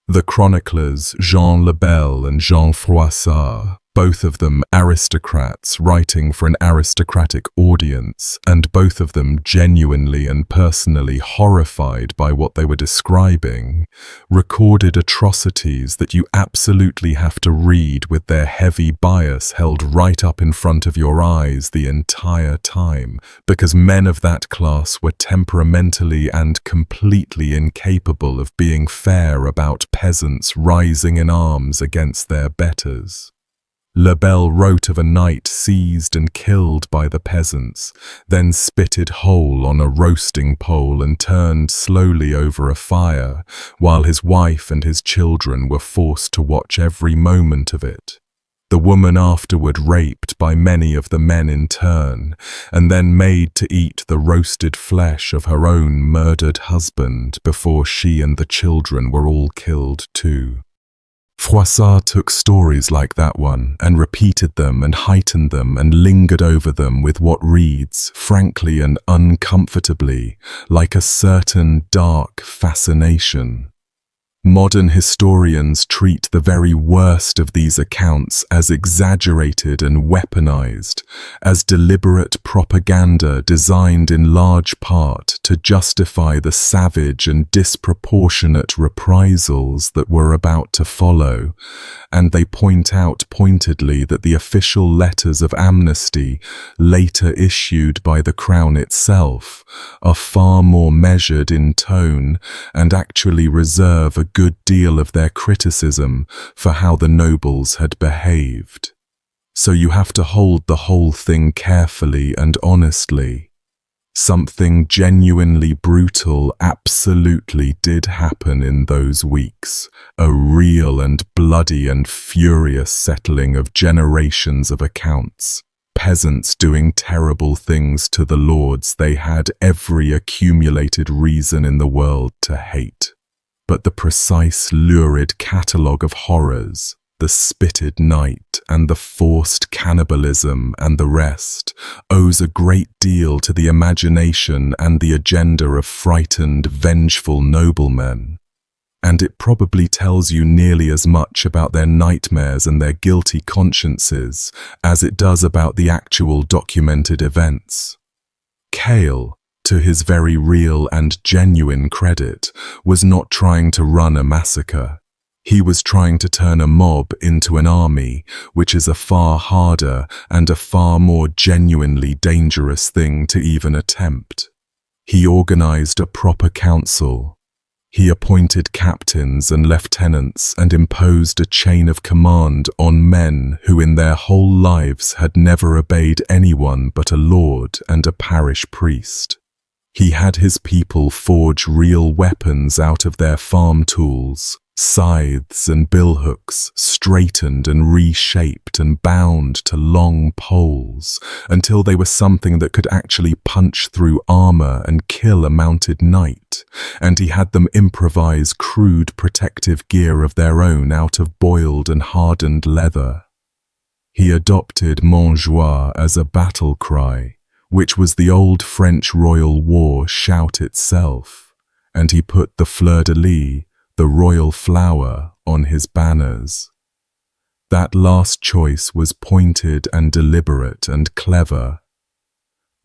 The chroniclers Jean Le Bel and Jean Froissart, both of them aristocrats writing for an aristocratic audience, and both of them genuinely and personally horrified by what they were describing, recorded atrocities that you absolutely have to read with their heavy bias held right up in front of your eyes the entire time, because men of that class were temperamentally and completely incapable of being fair about peasants rising in arms against their betters. Le Bel wrote of a knight seized and killed by the peasants, then spitted whole on a roasting pole and turned slowly over a fire, while his wife and his children were forced to watch every moment of it. The woman afterward raped by many of the men in turn, and then made to eat the roasted flesh of her own murdered husband before she and the children were all killed too. Froissart took stories like that one and repeated them and heightened them and lingered over them with what reads, frankly and uncomfortably, like a certain dark fascination. Modern historians treat the very worst of these accounts as exaggerated and weaponized, as deliberate propaganda designed in large part to justify the savage and disproportionate reprisals that were about to follow, and they point out pointedly that the official letters of amnesty, later issued by the Crown itself, are far more measured in tone and actually reserve a good deal of their criticism for how the nobles had behaved. So you have to hold the whole thing carefully and honestly. Something genuinely brutal absolutely did happen in those weeks, a real and bloody and furious settling of generations of accounts. Peasants doing terrible things to the lords they had every accumulated reason in the world to hate. But the precise, lurid catalogue of horrors, the spitted knight and the forced cannibalism and the rest, owes a great deal to the imagination and the agenda of frightened, vengeful noblemen. And it probably tells you nearly as much about their nightmares and their guilty consciences as it does about the actual documented events. Cale, to his very real and genuine credit, was not trying to run a massacre. He was trying to turn a mob into an army, which is a far harder and a far more genuinely dangerous thing to even attempt. He organized a proper council. He appointed captains and lieutenants and imposed a chain of command on men who in their whole lives had never obeyed anyone but a lord and a parish priest. He had his people forge real weapons out of their farm tools, scythes and billhooks, straightened and reshaped and bound to long poles, until they were something that could actually punch through armor and kill a mounted knight, and he had them improvise crude protective gear of their own out of boiled and hardened leather. He adopted Montjoie as a battle cry, which was the old French royal war shout itself, and he put the fleur-de-lis, the royal flower, on his banners. That last choice was pointed and deliberate and clever.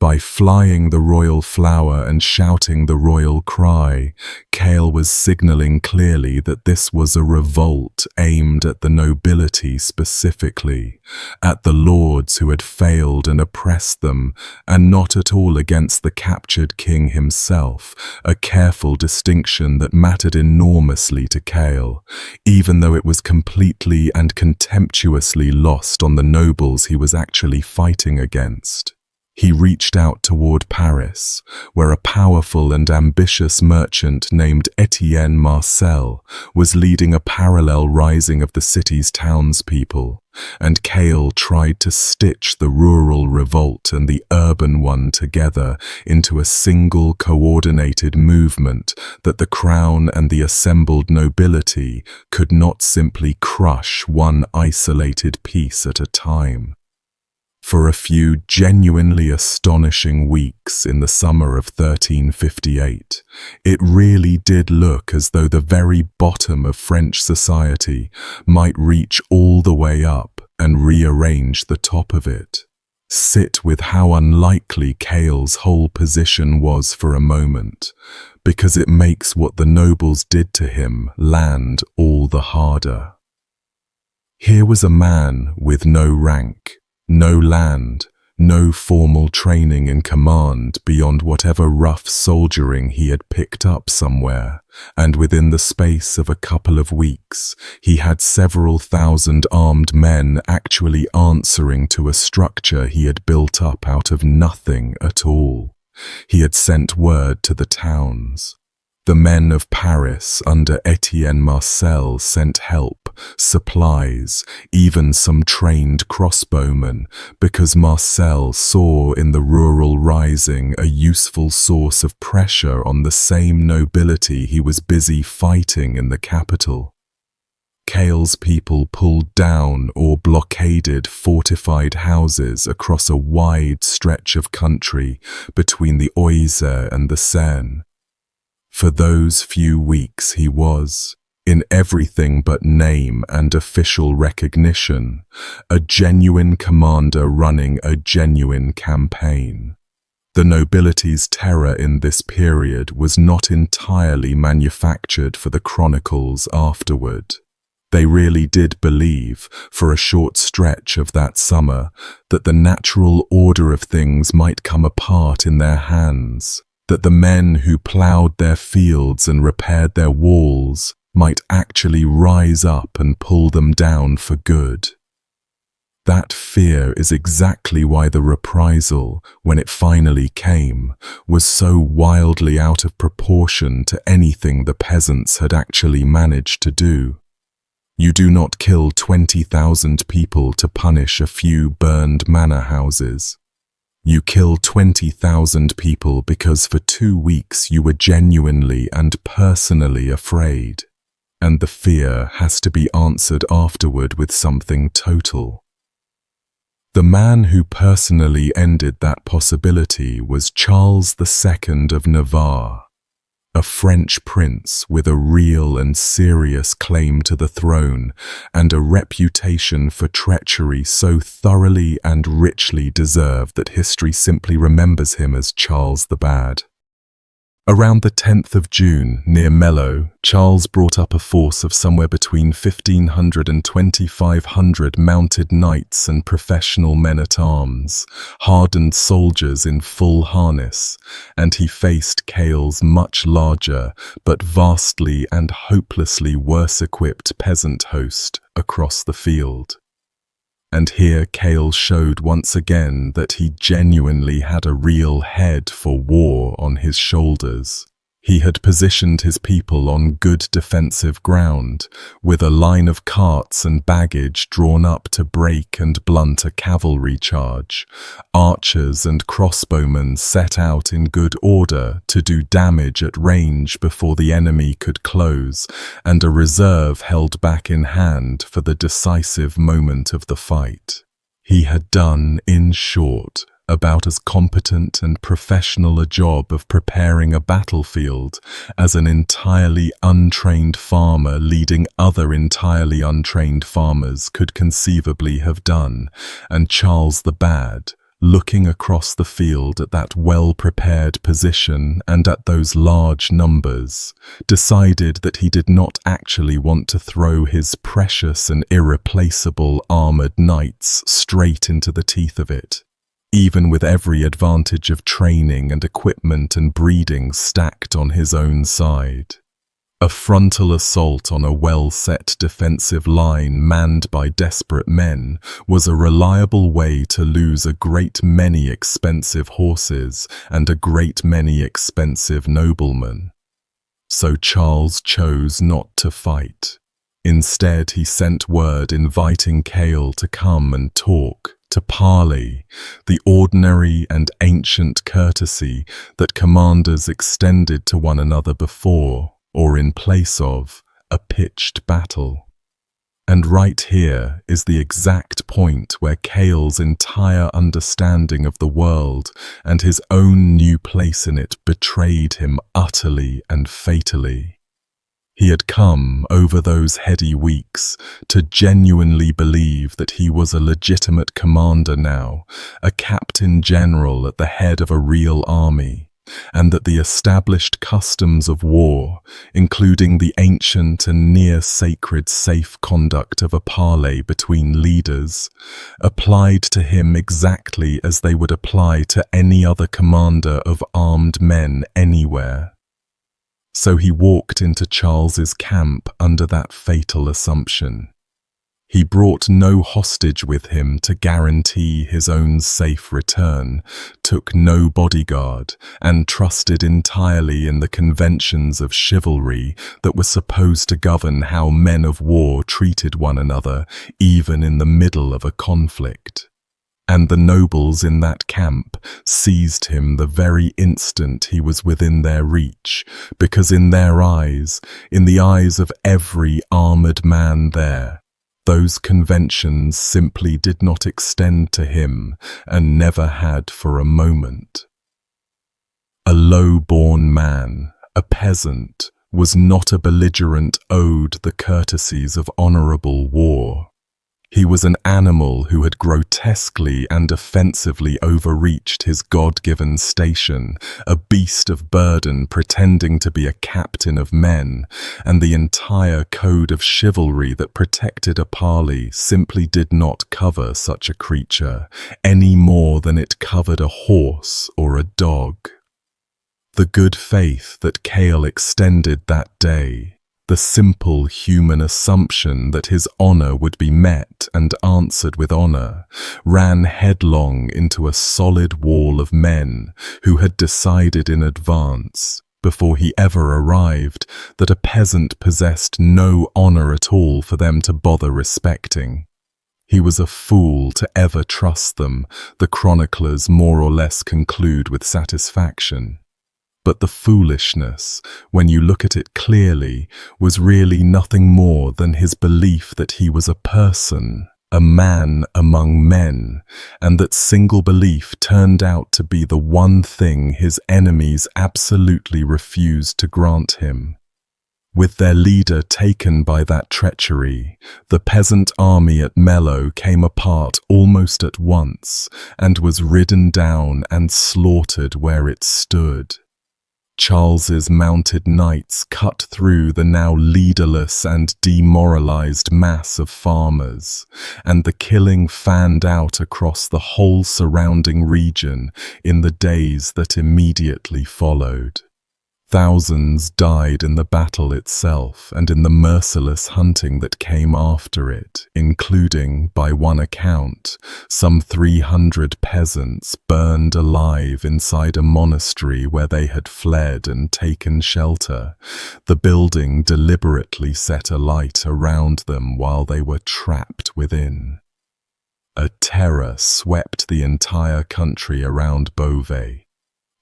By flying the royal flower and shouting the royal cry, Cale was signaling clearly that this was a revolt aimed at the nobility specifically, at the lords who had failed and oppressed them, and not at all against the captured king himself, a careful distinction that mattered enormously to Cale, even though it was completely and contemptuously lost on the nobles he was actually fighting against. He reached out toward Paris, where a powerful and ambitious merchant named Etienne Marcel was leading a parallel rising of the city's townspeople, and Cale tried to stitch the rural revolt and the urban one together into a single coordinated movement that the crown and the assembled nobility could not simply crush one isolated piece at a time. For a few genuinely astonishing weeks in the summer of 1358, it really did look as though the very bottom of French society might reach all the way up and rearrange the top of it. Sit with how unlikely Cale's whole position was for a moment, because it makes what the nobles did to him land all the harder. Here was a man with no rank, no land, no formal training in command beyond whatever rough soldiering he had picked up somewhere, and within the space of a couple of weeks, he had several thousand armed men actually answering to a structure he had built up out of nothing at all. He had sent word to the towns. The men of Paris under Etienne Marcel sent help, supplies, even some trained crossbowmen, because Marcel saw in the rural rising a useful source of pressure on the same nobility he was busy fighting in the capital. Cale's people pulled down or blockaded fortified houses across a wide stretch of country between the Oise and the Seine. For those few weeks he was, in everything but name and official recognition, a genuine commander running a genuine campaign. The nobility's terror in this period was not entirely manufactured for the chronicles afterward. They really did believe, for a short stretch of that summer, that the natural order of things might come apart in their hands, that the men who ploughed their fields and repaired their walls might actually rise up and pull them down for good. That fear is exactly why the reprisal, when it finally came, was so wildly out of proportion to anything the peasants had actually managed to do. You do not kill 20,000 people to punish a few burned manor houses. You kill 20,000 people because for 2 weeks you were genuinely and personally afraid, and the fear has to be answered afterward with something total. The man who personally ended that possibility was Charles II of Navarre, a French prince with a real and serious claim to the throne and a reputation for treachery so thoroughly and richly deserved that history simply remembers him as Charles the Bad. Around the 10th of June, near Mello, Charles brought up a force of somewhere between 1,500 and 2,500 mounted knights and professional men-at-arms, hardened soldiers in full harness, and he faced Cale's much larger, but vastly and hopelessly worse-equipped peasant host across the field. And here Cale showed once again that he genuinely had a real head for war on his shoulders. He had positioned his people on good defensive ground, with a line of carts and baggage drawn up to break and blunt a cavalry charge, archers and crossbowmen set out in good order to do damage at range before the enemy could close, and a reserve held back in hand for the decisive moment of the fight. He had done, in short, about as competent and professional a job of preparing a battlefield as an entirely untrained farmer leading other entirely untrained farmers could conceivably have done, and Charles the Bad, looking across the field at that well-prepared position and at those large numbers, decided that he did not actually want to throw his precious and irreplaceable armoured knights straight into the teeth of it, even with every advantage of training and equipment and breeding stacked on his own side. A frontal assault on a well-set defensive line manned by desperate men was a reliable way to lose a great many expensive horses and a great many expensive noblemen. So Charles chose not to fight. Instead, he sent word inviting Cale to come and talk, to parley, the ordinary and ancient courtesy that commanders extended to one another before, or in place of, a pitched battle. And right here is the exact point where Cale's entire understanding of the world and his own new place in it betrayed him utterly and fatally. He had come, over those heady weeks, to genuinely believe that he was a legitimate commander now, a captain general at the head of a real army, and that the established customs of war, including the ancient and near-sacred safe conduct of a parley between leaders, applied to him exactly as they would apply to any other commander of armed men anywhere. So he walked into Charles's camp under that fatal assumption. He brought no hostage with him to guarantee his own safe return, took no bodyguard, and trusted entirely in the conventions of chivalry that were supposed to govern how men of war treated one another, even in the middle of a conflict. And the nobles in that camp seized him the very instant he was within their reach, because in their eyes, in the eyes of every armored man there, those conventions simply did not extend to him and never had for a moment. A low-born man, a peasant, was not a belligerent owed the courtesies of honorable war. He was an animal who had grotesquely and offensively overreached his God-given station, a beast of burden pretending to be a captain of men, and the entire code of chivalry that protected a parley simply did not cover such a creature, any more than it covered a horse or a dog. The good faith that Cale extended that day, the simple human assumption that his honor would be met and answered with honor, ran headlong into a solid wall of men who had decided in advance, before he ever arrived, that a peasant possessed no honor at all for them to bother respecting. He was a fool to ever trust them, the chroniclers more or less conclude with satisfaction. But the foolishness, when you look at it clearly, was really nothing more than his belief that he was a person, a man among men, and that single belief turned out to be the one thing his enemies absolutely refused to grant him. With their leader taken by that treachery, the peasant army at Mello came apart almost at once and was ridden down and slaughtered where it stood. Charles's mounted knights cut through the now leaderless and demoralized mass of farmers, and the killing fanned out across the whole surrounding region in the days that immediately followed. Thousands died in the battle itself and in the merciless hunting that came after it, including, by one account, some 300 peasants burned alive inside a monastery where they had fled and taken shelter, the building deliberately set alight around them while they were trapped within. A terror swept the entire country around Beauvais,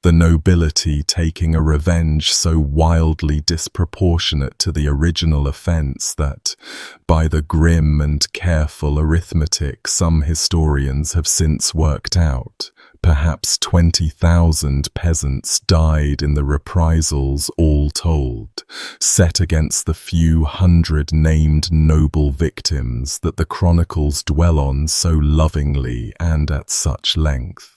the nobility taking a revenge so wildly disproportionate to the original offence that, by the grim and careful arithmetic some historians have since worked out, perhaps 20,000 peasants died in the reprisals all told, set against the few hundred named noble victims that the chronicles dwell on so lovingly and at such length.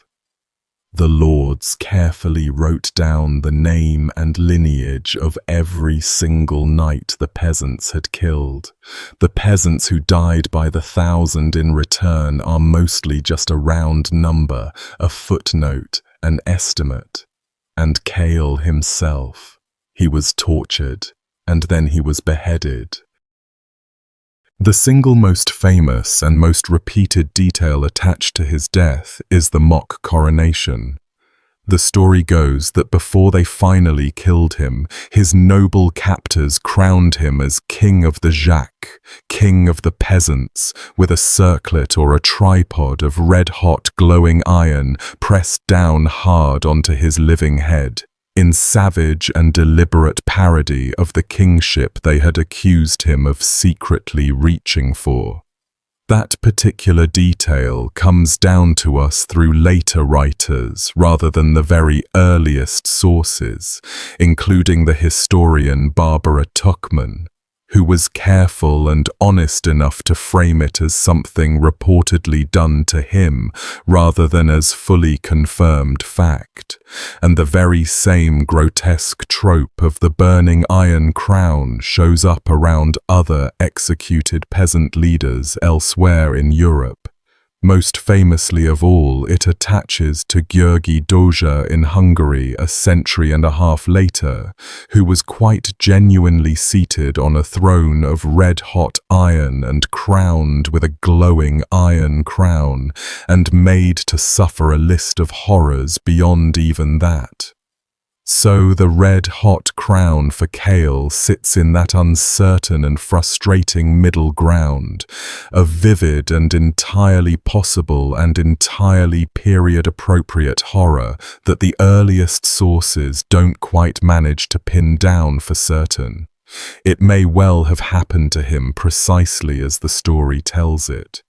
The lords carefully wrote down the name and lineage of every single knight the peasants had killed. The peasants who died by the thousand in return are mostly just a round number, a footnote, an estimate. And Cale himself, he was tortured and then he was beheaded. The single most famous and most repeated detail attached to his death is the mock coronation. The story goes that before they finally killed him, his noble captors crowned him as King of the Jacques, King of the Peasants, with a circlet or a tripod of red-hot glowing iron pressed down hard onto his living head, in savage and deliberate parody of the kingship they had accused him of secretly reaching for. That particular detail comes down to us through later writers rather than the very earliest sources, including the historian Barbara Tuchman, who was careful and honest enough to frame it as something reportedly done to him rather than as fully confirmed fact, and the very same grotesque trope of the burning iron crown shows up around other executed peasant leaders elsewhere in Europe. Most famously of all, it attaches to György Dózsa in Hungary a century and a half later, who was quite genuinely seated on a throne of red-hot iron and crowned with a glowing iron crown, and made to suffer a list of horrors beyond even that. So the red-hot crown for Cale sits in that uncertain and frustrating middle ground, a vivid and entirely possible and entirely period-appropriate horror that the earliest sources don't quite manage to pin down for certain. It may well have happened to him precisely as the story tells it.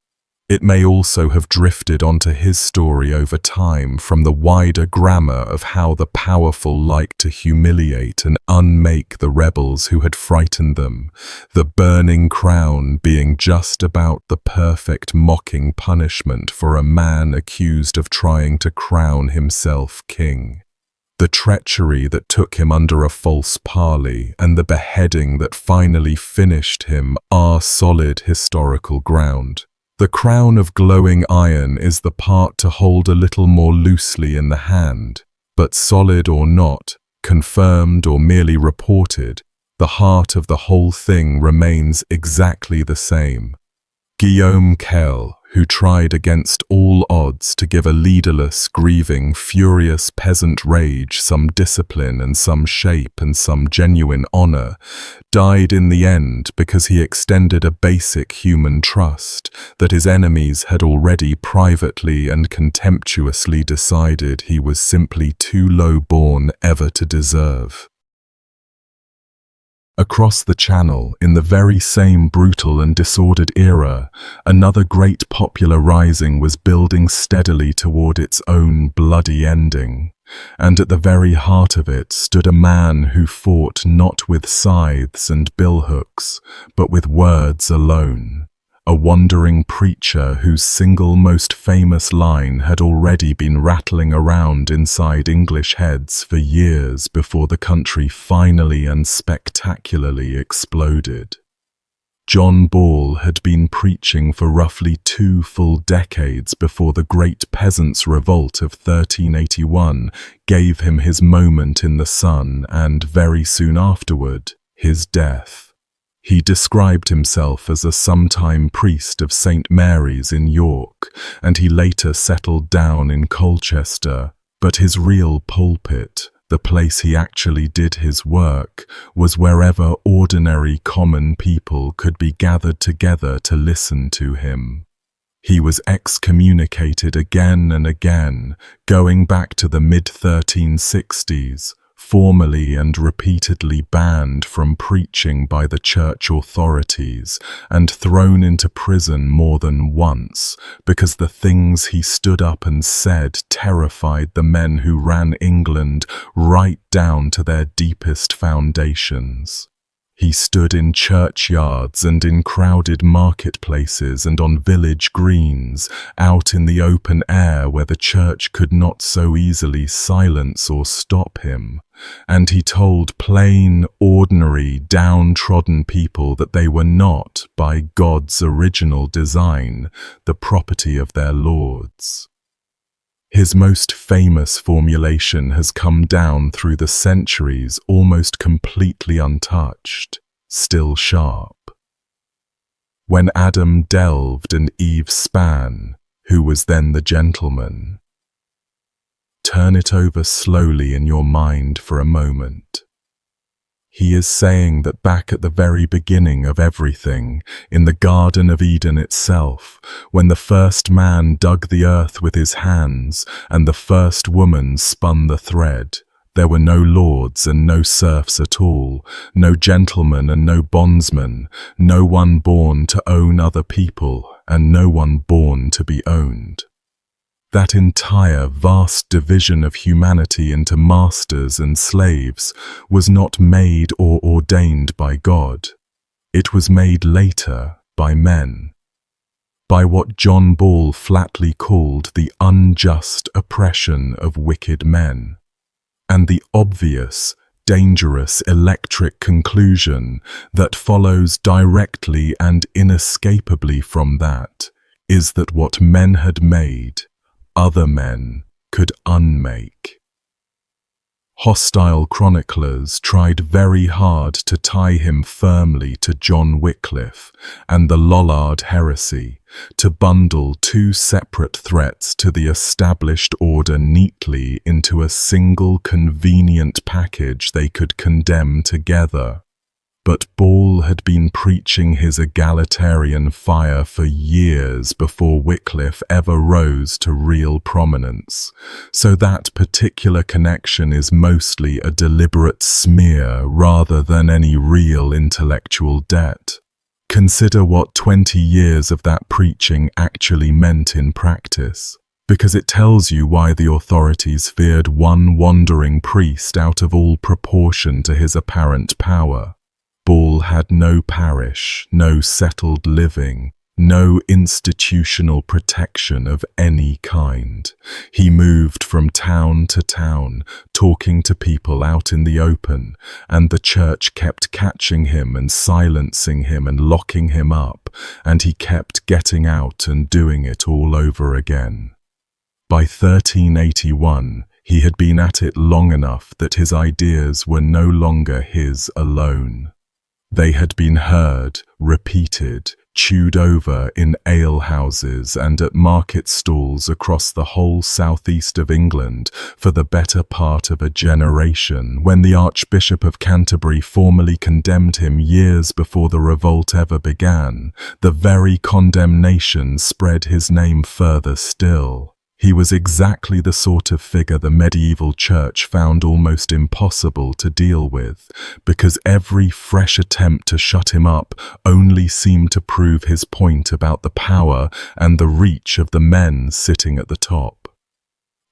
It may also have drifted onto his story over time from the wider grammar of how the powerful like to humiliate and unmake the rebels who had frightened them, the burning crown being just about the perfect mocking punishment for a man accused of trying to crown himself king. The treachery that took him under a false parley and the beheading that finally finished him are solid historical ground. The crown of glowing iron is the part to hold a little more loosely in the hand, but solid or not, confirmed or merely reported, the heart of the whole thing remains exactly the same. Guillaume Kell, who tried against all odds to give a leaderless, grieving, furious peasant rage some discipline and some shape and some genuine honor, died in the end because he extended a basic human trust that his enemies had already privately and contemptuously decided he was simply too low-born ever to deserve. Across the Channel, in the very same brutal and disordered era, another great popular rising was building steadily toward its own bloody ending, and at the very heart of it stood a man who fought not with scythes and billhooks, but with words alone. A wandering preacher whose single most famous line had already been rattling around inside English heads for years before the country finally and spectacularly exploded. John Ball had been preaching for roughly 2 full decades before the Great Peasants' Revolt of 1381 gave him his moment in the sun and, very soon afterward, his death. He described himself as a sometime priest of St. Mary's in York, and he later settled down in Colchester, but his real pulpit, the place he actually did his work, was wherever ordinary common people could be gathered together to listen to him. He was excommunicated again and again, going back to the mid-1360s, formally and repeatedly banned from preaching by the church authorities and thrown into prison more than once because the things he stood up and said terrified the men who ran England right down to their deepest foundations. He stood in churchyards and in crowded marketplaces and on village greens, out in the open air where the church could not so easily silence or stop him, and he told plain, ordinary, downtrodden people that they were not, by God's original design, the property of their lords. His most famous formulation has come down through the centuries almost completely untouched, still sharp. When Adam delved and Eve span, who was then the gentleman? Turn it over slowly in your mind for a moment. He is saying that back at the very beginning of everything, in the Garden of Eden itself, when the first man dug the earth with his hands and the first woman spun the thread, there were no lords and no serfs at all, no gentlemen and no bondsmen, no one born to own other people and no one born to be owned. That entire vast division of humanity into masters and slaves was not made or ordained by God. It was made later by men, by what John Ball flatly called the unjust oppression of wicked men. And the obvious, dangerous electric conclusion that follows directly and inescapably from that is that what men had made, other men could unmake. Hostile chroniclers tried very hard to tie him firmly to John Wycliffe and the Lollard heresy, to bundle two separate threats to the established order neatly into a single convenient package they could condemn together. But Ball had been preaching his egalitarian fire for years before Wycliffe ever rose to real prominence, so that particular connection is mostly a deliberate smear rather than any real intellectual debt. Consider what 20 years of that preaching actually meant in practice, because it tells you why the authorities feared one wandering priest out of all proportion to his apparent power. Ball had no parish, no settled living, no institutional protection of any kind. He moved from town to town, talking to people out in the open, and the church kept catching him and silencing him and locking him up, and he kept getting out and doing it all over again. By 1381, he had been at it long enough that his ideas were no longer his alone. They had been heard, repeated, chewed over in alehouses and at market stalls across the whole southeast of England for the better part of a generation, when the Archbishop of Canterbury formally condemned him years before the revolt ever began. The very condemnation spread his name further still. He was exactly the sort of figure the medieval church found almost impossible to deal with, because every fresh attempt to shut him up only seemed to prove his point about the power and the reach of the men sitting at the top.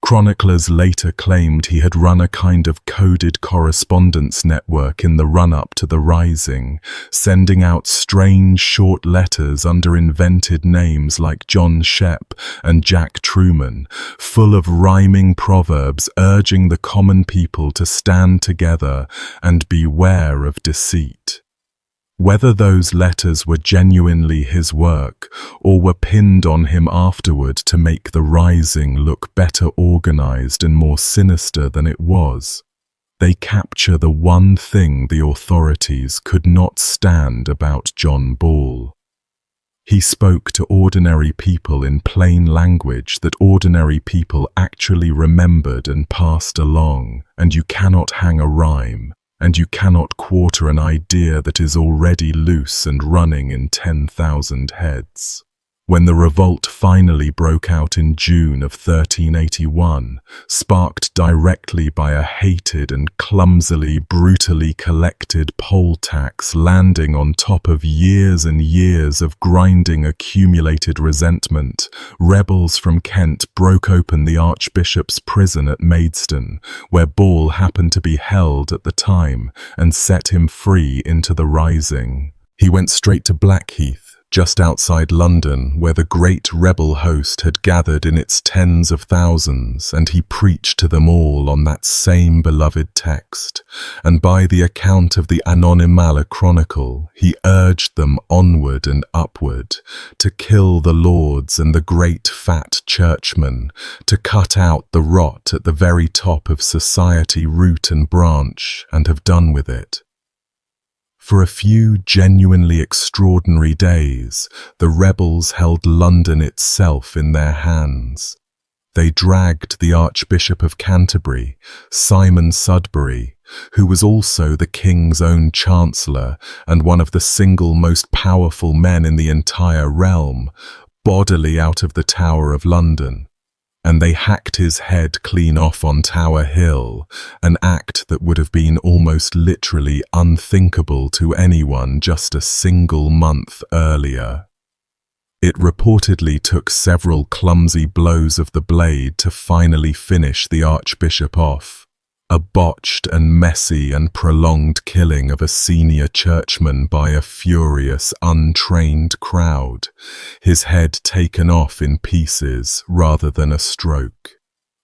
Chroniclers later claimed he had run a kind of coded correspondence network in the run-up to the Rising, sending out strange short letters under invented names like John Shep and Jack Truman, full of rhyming proverbs urging the common people to stand together and beware of deceit. Whether those letters were genuinely his work or were pinned on him afterward to make the Rising look better organized and more sinister than it was, they capture the one thing the authorities could not stand about John Ball. He spoke to ordinary people in plain language that ordinary people actually remembered and passed along, and you cannot hang a rhyme, and you cannot quarter an idea that is already loose and running in 10,000 heads. When the revolt finally broke out in June of 1381, sparked directly by a hated and clumsily, brutally collected poll tax landing on top of years and years of grinding accumulated resentment, rebels from Kent broke open the Archbishop's prison at Maidstone, where Ball happened to be held at the time, and set him free into the Rising. He went straight to Blackheath, just outside London, where the great rebel host had gathered in its tens of thousands, and he preached to them all on that same beloved text. And by the account of the Anonymala Chronicle, he urged them onward and upward, to kill the lords and the great fat churchmen, to cut out the rot at the very top of society, root and branch, and have done with it. For a few genuinely extraordinary days, the rebels held London itself in their hands. They dragged the Archbishop of Canterbury, Simon Sudbury, who was also the King's own Chancellor and one of the single most powerful men in the entire realm, bodily out of the Tower of London. And they hacked his head clean off on Tower Hill, an act that would have been almost literally unthinkable to anyone just a single month earlier. It reportedly took several clumsy blows of the blade to finally finish the Archbishop off. A botched and messy and prolonged killing of a senior churchman by a furious, untrained crowd, his head taken off in pieces rather than a stroke.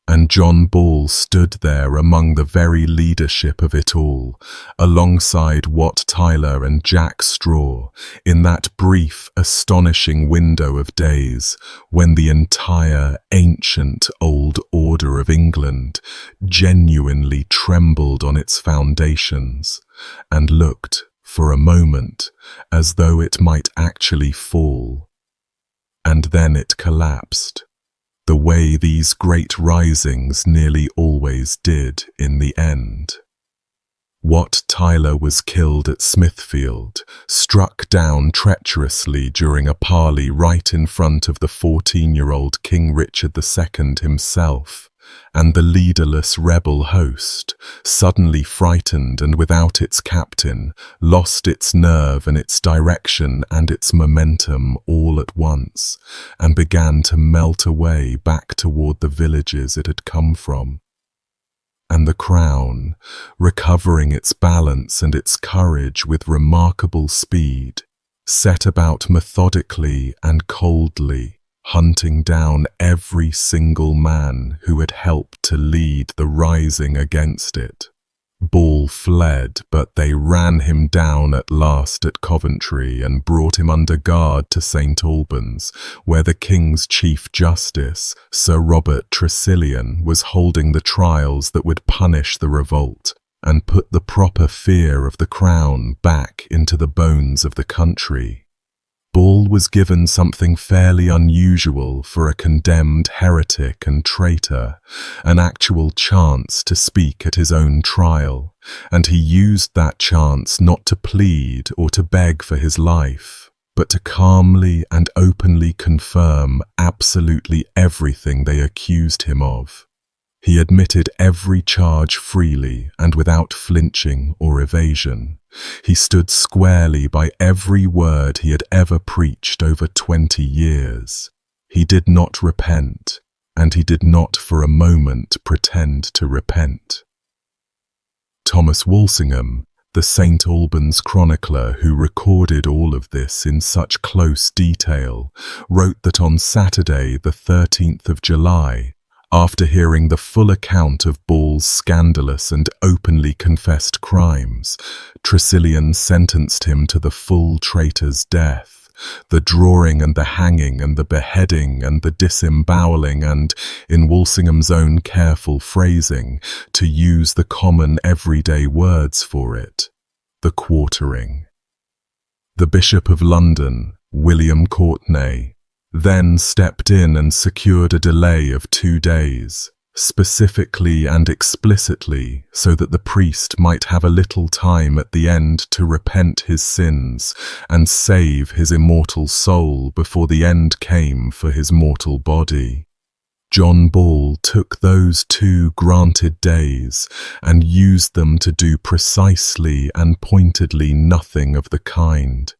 And John Ball stood there among the very leadership of it all, alongside Wat Tyler and Jack Straw, in that brief, astonishing window of days when the entire ancient old order of England genuinely trembled on its foundations and looked, for a moment, as though it might actually fall. And then it collapsed, the way these great risings nearly always did in the end. Wat Tyler was killed at Smithfield, struck down treacherously during a parley right in front of the 14-year-old King Richard II himself, and the leaderless rebel host, suddenly frightened and without its captain, lost its nerve and its direction and its momentum all at once, and began to melt away back toward the villages it had come from. And the Crown, recovering its balance and its courage with remarkable speed, set about methodically and coldly, hunting down every single man who had helped to lead the rising against it. Ball fled, but they ran him down at last at Coventry and brought him under guard to St. Albans, where the King's Chief Justice, Sir Robert Tressilian, was holding the trials that would punish the revolt and put the proper fear of the Crown back into the bones of the country. Ball was given something fairly unusual for a condemned heretic and traitor, an actual chance to speak at his own trial, and he used that chance not to plead or to beg for his life, but to calmly and openly confirm absolutely everything they accused him of. He admitted every charge freely and without flinching or evasion. He stood squarely by every word he had ever preached over 20 years. He did not repent, and he did not for a moment pretend to repent. Thomas Walsingham, the St. Albans chronicler who recorded all of this in such close detail, wrote that on Saturday, the 13th of July, after hearing the full account of Ball's scandalous and openly confessed crimes, Tressilian sentenced him to the full traitor's death, the drawing and the hanging and the beheading and the disemboweling and, in Walsingham's own careful phrasing, to use the common everyday words for it, the quartering. The Bishop of London, William Courtenay, then stepped in and secured a delay of 2 days, specifically and explicitly so that the priest might have a little time at the end to repent his sins and save his immortal soul before the end came for his mortal body. John Ball took those 2 granted days and used them to do precisely and pointedly nothing of the kind.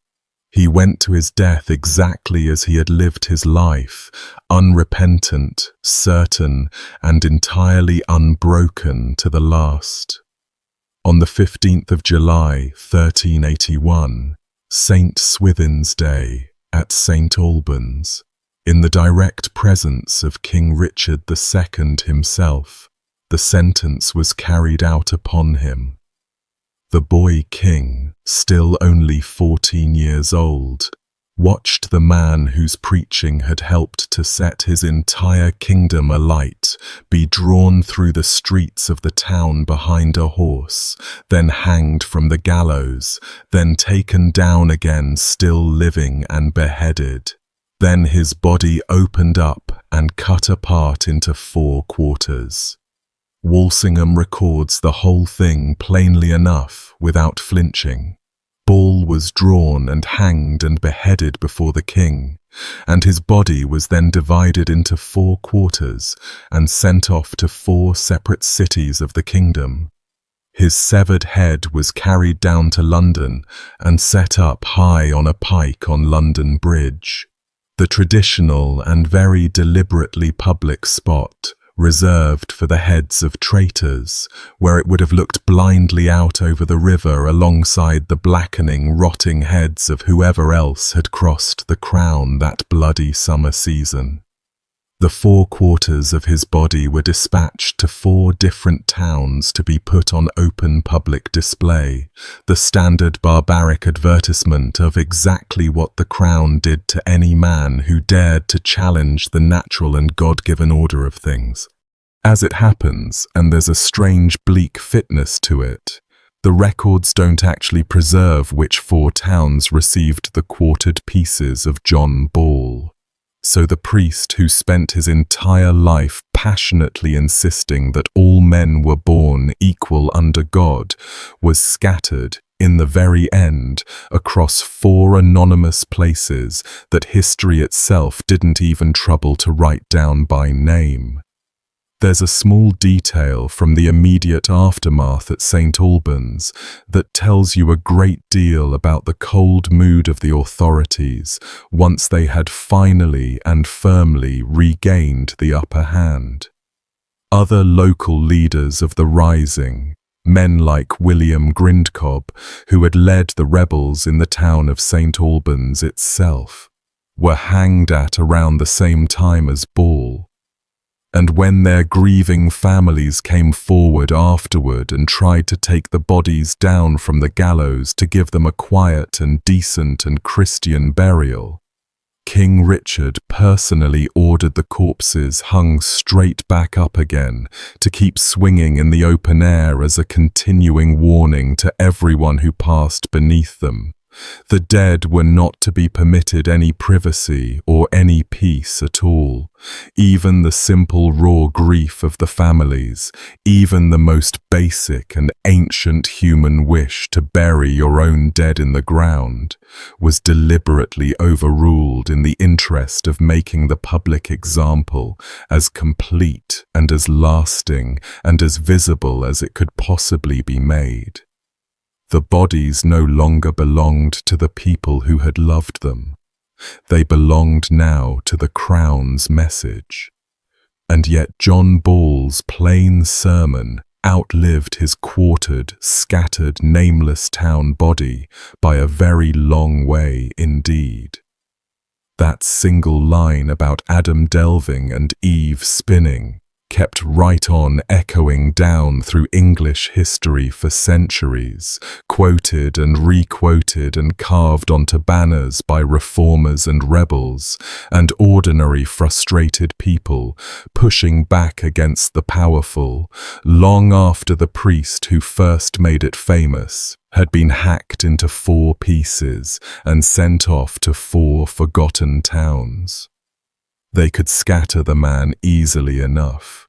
He went to his death exactly as he had lived his life, unrepentant, certain, and entirely unbroken to the last. On the 15th of July, 1381, St. Swithin's Day, at St. Albans, in the direct presence of King Richard II himself, the sentence was carried out upon him. The boy king, still only 14 years old, watched the man whose preaching had helped to set his entire kingdom alight be drawn through the streets of the town behind a horse, then hanged from the gallows, then taken down again still living and beheaded. Then his body opened up and cut apart into 4 quarters. Walsingham records the whole thing plainly enough, without flinching. Ball was drawn and hanged and beheaded before the king, and his body was then divided into 4 quarters and sent off to 4 separate cities of the kingdom. His severed head was carried down to London and set up high on a pike on London Bridge, the traditional and very deliberately public spot reserved for the heads of traitors, where it would have looked blindly out over the river alongside the blackening, rotting heads of whoever else had crossed the Crown that bloody summer season. The 4 quarters of his body were dispatched to 4 different towns to be put on open public display, the standard barbaric advertisement of exactly what the Crown did to any man who dared to challenge the natural and God-given order of things. As it happens, and there's a strange bleak fitness to it, the records don't actually preserve which 4 towns received the quartered pieces of John Ball. So the priest who spent his entire life passionately insisting that all men were born equal under God was scattered, in the very end, across 4 anonymous places that history itself didn't even trouble to write down by name. There's a small detail from the immediate aftermath at St. Albans that tells you a great deal about the cold mood of the authorities once they had finally and firmly regained the upper hand. Other local leaders of the rising, men like William Grindcob, who had led the rebels in the town of St. Albans itself, were hanged at around the same time as Ball. And when their grieving families came forward afterward and tried to take the bodies down from the gallows to give them a quiet and decent and Christian burial, King Richard personally ordered the corpses hung straight back up again to keep swinging in the open air as a continuing warning to everyone who passed beneath them. The dead were not to be permitted any privacy or any peace at all. Even the simple raw grief of the families, even the most basic and ancient human wish to bury your own dead in the ground, was deliberately overruled in the interest of making the public example as complete and as lasting and as visible as it could possibly be made. The bodies no longer belonged to the people who had loved them. They belonged now to the Crown's message. And yet John Ball's plain sermon outlived his quartered, scattered, nameless town body by a very long way indeed. That single line about Adam delving and Eve spinning kept right on echoing down through English history for centuries, quoted and re-quoted and carved onto banners by reformers and rebels, and ordinary frustrated people pushing back against the powerful, long after the priest who first made it famous had been hacked into 4 pieces and sent off to 4 forgotten towns. They could scatter the man easily enough.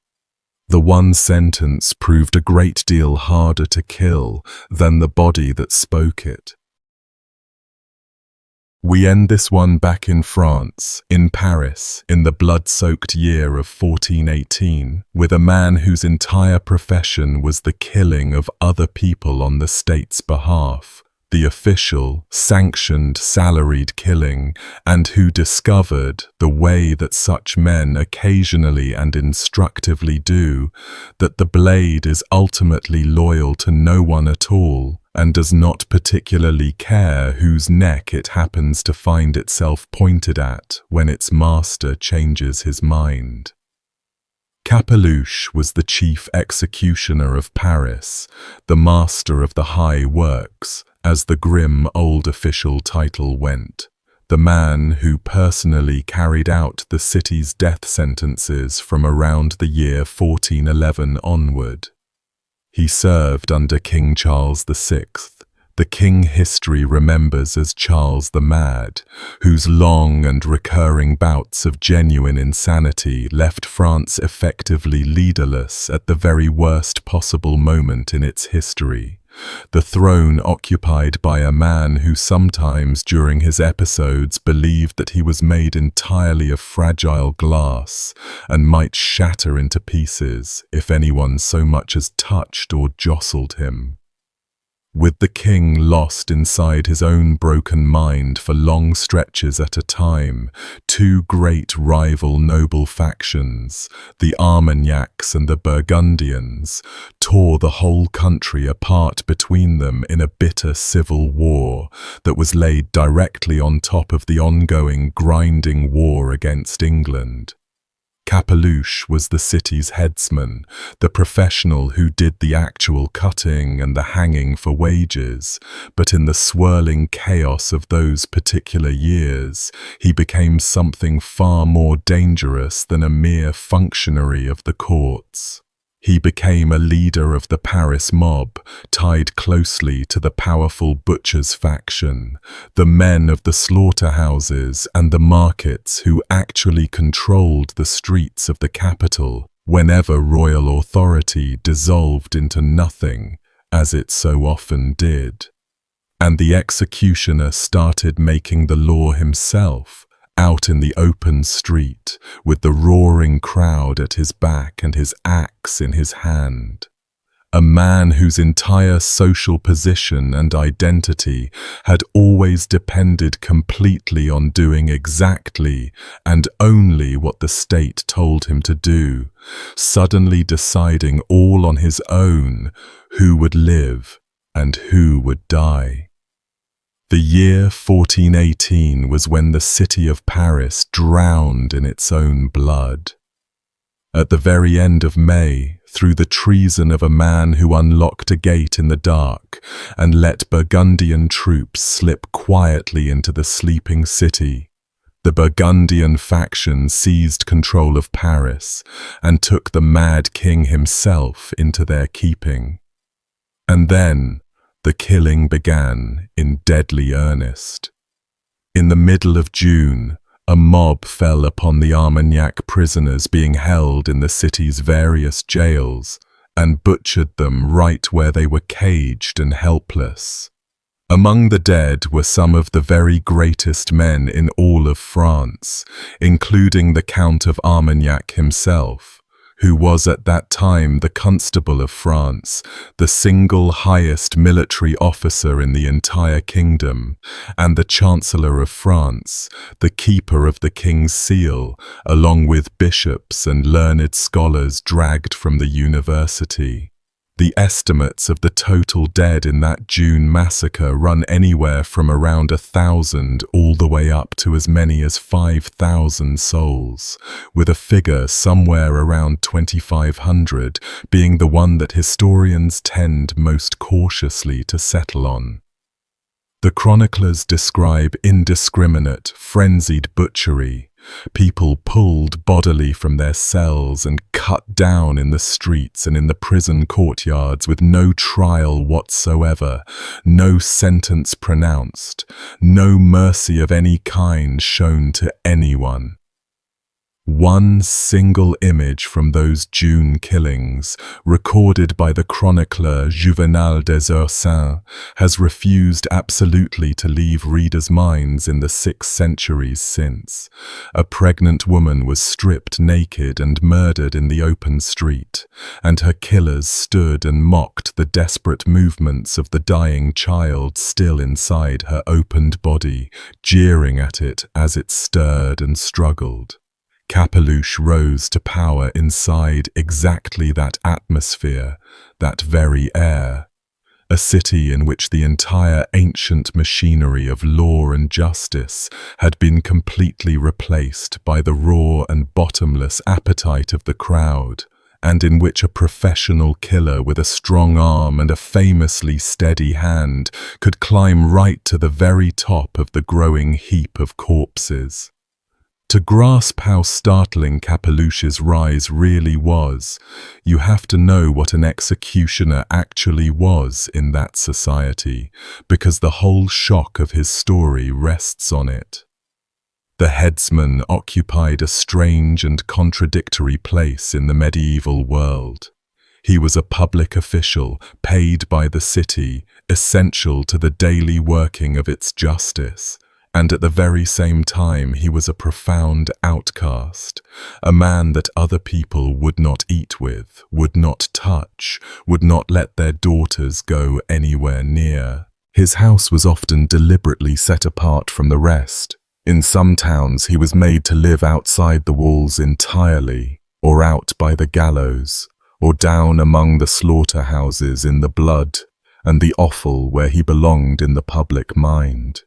The one sentence proved a great deal harder to kill than the body that spoke it. We end this one back in France, in Paris, in the blood-soaked year of 1418, with a man whose entire profession was the killing of other people on the state's behalf, the official, sanctioned, salaried killing, and who discovered, the way that such men occasionally and instructively do, that the blade is ultimately loyal to no one at all, and does not particularly care whose neck it happens to find itself pointed at when its master changes his mind. Capeluche was the chief executioner of Paris, the master of the high works, as the grim old official title went, the man who personally carried out the city's death sentences from around the year 1411 onward. He served under King Charles VI, the king history remembers as Charles the Mad, whose long and recurring bouts of genuine insanity left France effectively leaderless at the very worst possible moment in its history. The throne occupied by a man who sometimes during his episodes believed that he was made entirely of fragile glass and might shatter into pieces if anyone so much as touched or jostled him. With the king lost inside his own broken mind for long stretches at a time, two great rival noble factions, the Armagnacs and the Burgundians, tore the whole country apart between them in a bitter civil war that was laid directly on top of the ongoing grinding war against England. Capeluche was the city's headsman, the professional who did the actual cutting and the hanging for wages, but in the swirling chaos of those particular years, he became something far more dangerous than a mere functionary of the courts. He became a leader of the Paris mob, tied closely to the powerful butchers' faction, the men of the slaughterhouses and the markets who actually controlled the streets of the capital whenever royal authority dissolved into nothing, as it so often did. And the executioner started making the law himself, out in the open street, with the roaring crowd at his back and his axe in his hand. A man whose entire social position and identity had always depended completely on doing exactly and only what the state told him to do, suddenly deciding all on his own who would live and who would die. The year 1418 was when the city of Paris drowned in its own blood. At the very end of May, through the treason of a man who unlocked a gate in the dark and let Burgundian troops slip quietly into the sleeping city, the Burgundian faction seized control of Paris and took the mad king himself into their keeping. And then, the killing began in deadly earnest. In the middle of June, a mob fell upon the Armagnac prisoners being held in the city's various jails and butchered them right where they were caged and helpless. Among the dead were some of the very greatest men in all of France, including the Count of Armagnac himself, who was at that time the Constable of France, the single highest military officer in the entire kingdom, and the Chancellor of France, the keeper of the King's seal, along with bishops and learned scholars dragged from the university. The estimates of the total dead in that June massacre run anywhere from around 1,000 all the way up to as many as 5,000 souls, with a figure somewhere around 2,500 being the one that historians tend most cautiously to settle on. The chroniclers describe indiscriminate, frenzied butchery, people pulled bodily from their cells and cut down in the streets and in the prison courtyards with no trial whatsoever, no sentence pronounced, no mercy of any kind shown to anyone. One single image from those June killings, recorded by the chronicler Juvenal des Ursins, has refused absolutely to leave readers' minds in the 6 centuries since. A pregnant woman was stripped naked and murdered in the open street, and her killers stood and mocked the desperate movements of the dying child still inside her opened body, jeering at it as it stirred and struggled. Capeluche rose to power inside exactly that atmosphere, that very air. a city in which the entire ancient machinery of law and justice had been completely replaced by the raw and bottomless appetite of the crowd, and in which a professional killer with a strong arm and a famously steady hand could climb right to the very top of the growing heap of corpses. To grasp how startling Capeluche's rise really was, you have to know what an executioner actually was in that society, because the whole shock of his story rests on it. The headsman occupied a strange and contradictory place in the medieval world. He was a public official, paid by the city, essential to the daily working of its justice. And at the very same time he was a profound outcast, a man that other people would not eat with, would not touch, would not let their daughters go anywhere near. His house was often deliberately set apart from the rest. In some towns he was made to live outside the walls entirely, or out by the gallows, or down among the slaughterhouses in the blood and the offal where he belonged in the public mind.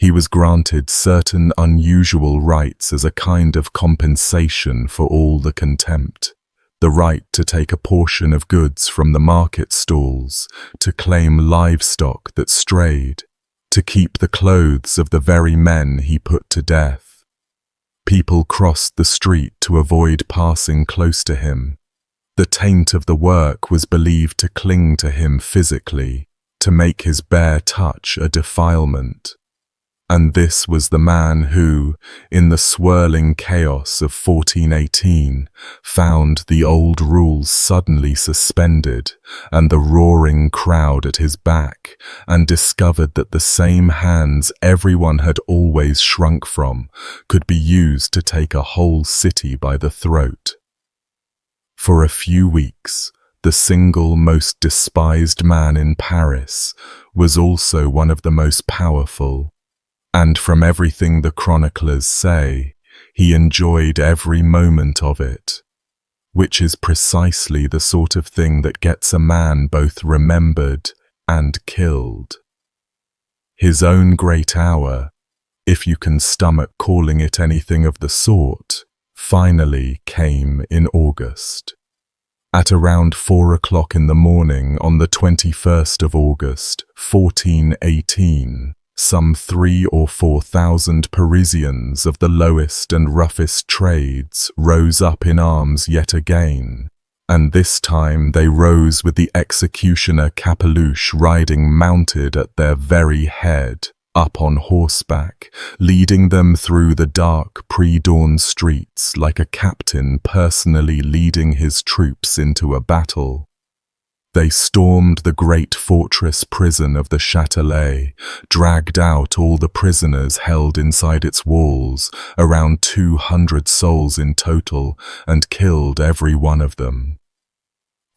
He was granted certain unusual rights as a kind of compensation for all the contempt. The right to take a portion of goods from the market stalls, to claim livestock that strayed, to keep the clothes of the very men he put to death. People crossed the street to avoid passing close to him. The taint of the work was believed to cling to him physically, to make his bare touch a defilement. And this was the man who, in the swirling chaos of 1418, found the old rules suddenly suspended and the roaring crowd at his back, and discovered that the same hands everyone had always shrunk from could be used to take a whole city by the throat. For a few weeks, the single most despised man in Paris was also one of the most powerful. And from everything the chronicles say, he enjoyed every moment of it, which is precisely the sort of thing that gets a man both remembered and killed. His own great hour, if you can stomach calling it anything of the sort, finally came in August. At around 4 o'clock in the morning on the 21st of August, 1418, some 3,000 or 4,000 Parisians of the lowest and roughest trades rose up in arms yet again, and this time they rose with the executioner Capeluche riding mounted at their very head, up on horseback, leading them through the dark pre-dawn streets like a captain personally leading his troops into a battle. They stormed the great fortress prison of the Châtelet, dragged out all the prisoners held inside its walls, around 200 souls in total, and killed every one of them.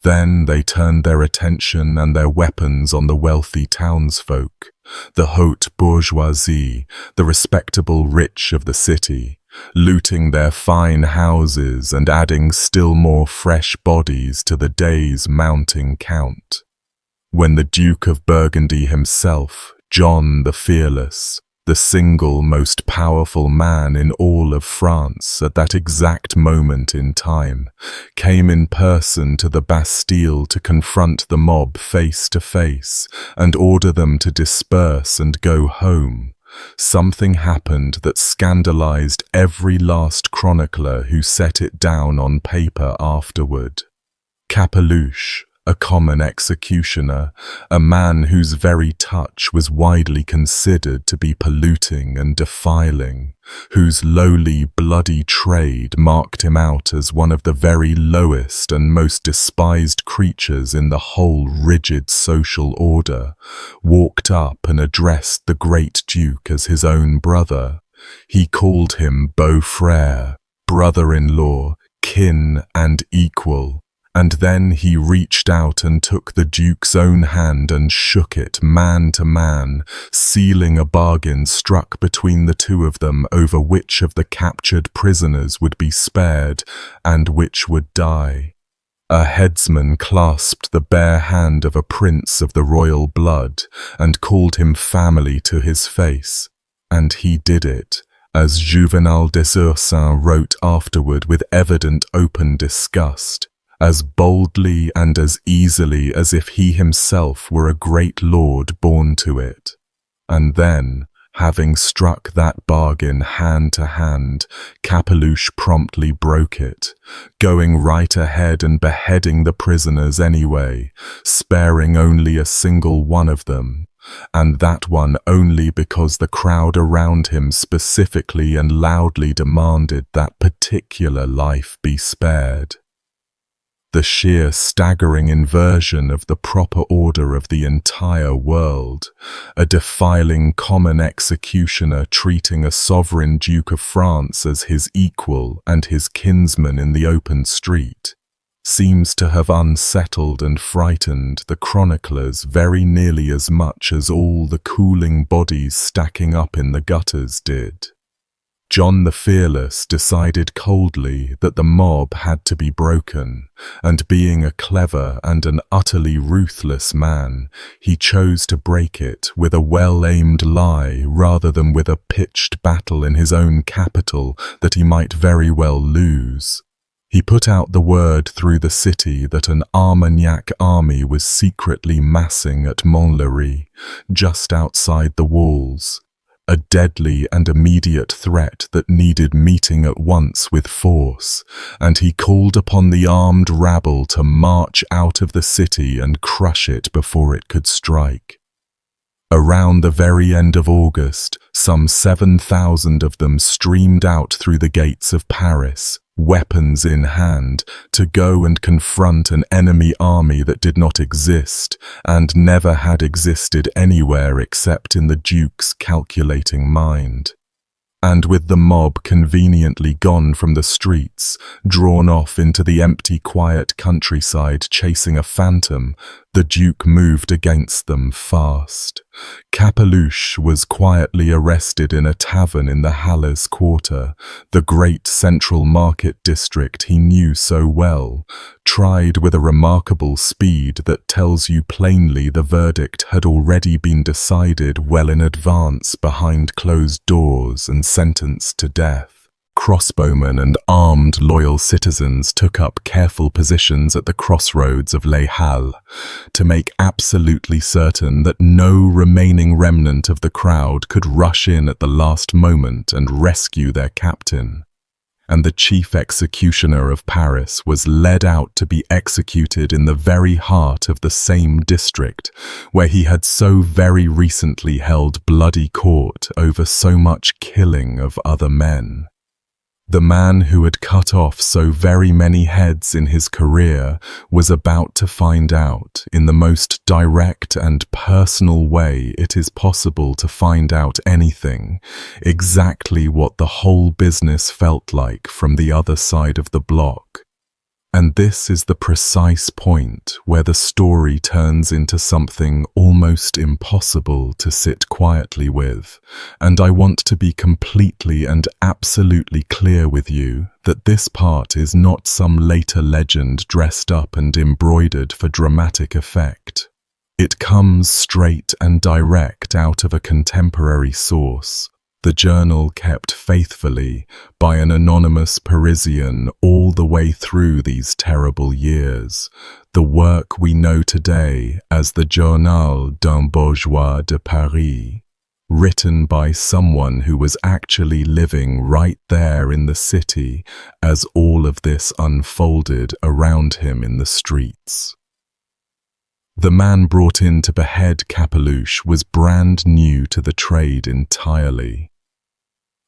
Then they turned their attention and their weapons on the wealthy townsfolk, the haute bourgeoisie, the respectable rich of the city, looting their fine houses and adding still more fresh bodies to the day's mounting count. When the Duke of Burgundy himself, John the Fearless, the single most powerful man in all of France at that exact moment in time, came in person to the Bastille to confront the mob face to face and order them to disperse and go home, something happened that scandalized every last chronicler who set it down on paper afterward. Capeluche, a common executioner, a man whose very touch was widely considered to be polluting and defiling, whose lowly, bloody trade marked him out as one of the very lowest and most despised creatures in the whole rigid social order, walked up and addressed the great Duke as his own brother. He called him beau-frère, brother-in-law, kin and equal. And then he reached out and took the Duke's own hand and shook it man to man, sealing a bargain struck between the two of them over which of the captured prisoners would be spared and which would die. A headsman clasped the bare hand of a prince of the royal blood and called him family to his face, and he did it, as Juvenal des Ursins wrote afterward with evident open disgust, as boldly and as easily as if he himself were a great lord born to it. And then, having struck that bargain hand to hand, Capeluche promptly broke it, going right ahead and beheading the prisoners anyway, sparing only a single one of them, and that one only because the crowd around him specifically and loudly demanded that particular life be spared. The sheer staggering inversion of the proper order of the entire world, a defiling common executioner treating a sovereign Duke of France as his equal and his kinsman in the open street, seems to have unsettled and frightened the chroniclers very nearly as much as all the cooling bodies stacking up in the gutters did. John the Fearless decided coldly that the mob had to be broken, and being a clever and an utterly ruthless man, he chose to break it with a well-aimed lie rather than with a pitched battle in his own capital that he might very well lose. He put out the word through the city that an Armagnac army was secretly massing at Montlhéry, just outside the walls, a deadly and immediate threat that needed meeting at once with force, and he called upon the armed rabble to march out of the city and crush it before it could strike. Around the very end of August, some 7,000 of them streamed out through the gates of Paris, weapons in hand, to go and confront an enemy army that did not exist and never had existed anywhere except in the Duke's calculating mind. And with the mob conveniently gone from the streets, drawn off into the empty, quiet countryside chasing a phantom, the Duke moved against them fast. Capeluche was quietly arrested in a tavern in the Halles quarter, the great central market district he knew so well, tried with a remarkable speed that tells you plainly the verdict had already been decided well in advance behind closed doors and sentenced to death. Crossbowmen and armed loyal citizens took up careful positions at the crossroads of Les Halles to make absolutely certain that no remaining remnant of the crowd could rush in at the last moment and rescue their captain. And the chief executioner of Paris was led out to be executed in the very heart of the same district where he had so very recently held bloody court over so much killing of other men. The man who had cut off so very many heads in his career was about to find out, in the most direct and personal way it is possible to find out anything, exactly what the whole business felt like from the other side of the block. And this is the precise point where the story turns into something almost impossible to sit quietly with, and I want to be completely and absolutely clear with you that this part is not some later legend dressed up and embroidered for dramatic effect. It comes straight and direct out of a contemporary source, the journal kept faithfully by an anonymous Parisian all the way through these terrible years, the work we know today as the Journal d'un Bourgeois de Paris, written by someone who was actually living right there in the city as all of this unfolded around him in the streets. The man brought in to behead Capeluche was brand new to the trade entirely.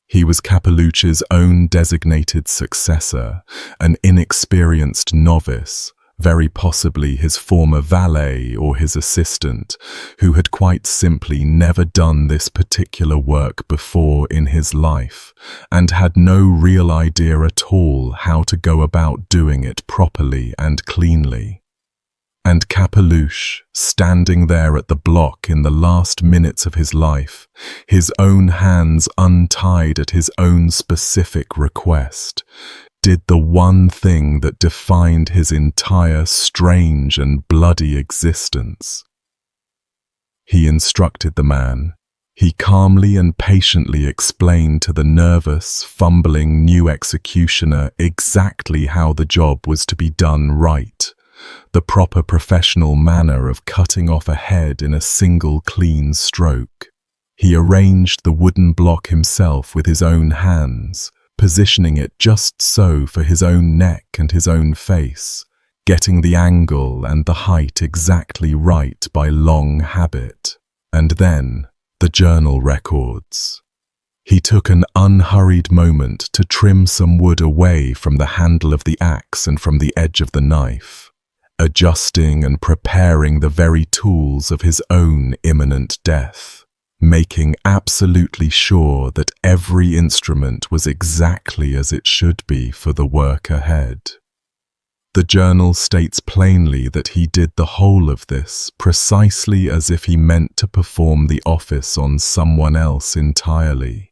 He was Capeluche's own designated successor, an inexperienced novice, very possibly his former valet or his assistant, who had quite simply never done this particular work before in his life, and had no real idea at all how to go about doing it properly and cleanly. And Capeluche, standing there at the block in the last minutes of his life, his own hands untied at his own specific request, did the one thing that defined his entire strange and bloody existence. He instructed the man. He calmly and patiently explained to the nervous, fumbling new executioner exactly how the job was to be done right, the proper professional manner of cutting off a head in a single clean stroke. He arranged the wooden block himself with his own hands, positioning it just so for his own neck and his own face, getting the angle and the height exactly right by long habit. And then, the journal records. He took an unhurried moment to trim some wood away from the handle of the axe and from the edge of the knife, adjusting and preparing the very tools of his own imminent death, making absolutely sure that every instrument was exactly as it should be for the work ahead. The journal states plainly that he did the whole of this precisely as if he meant to perform the office on someone else entirely,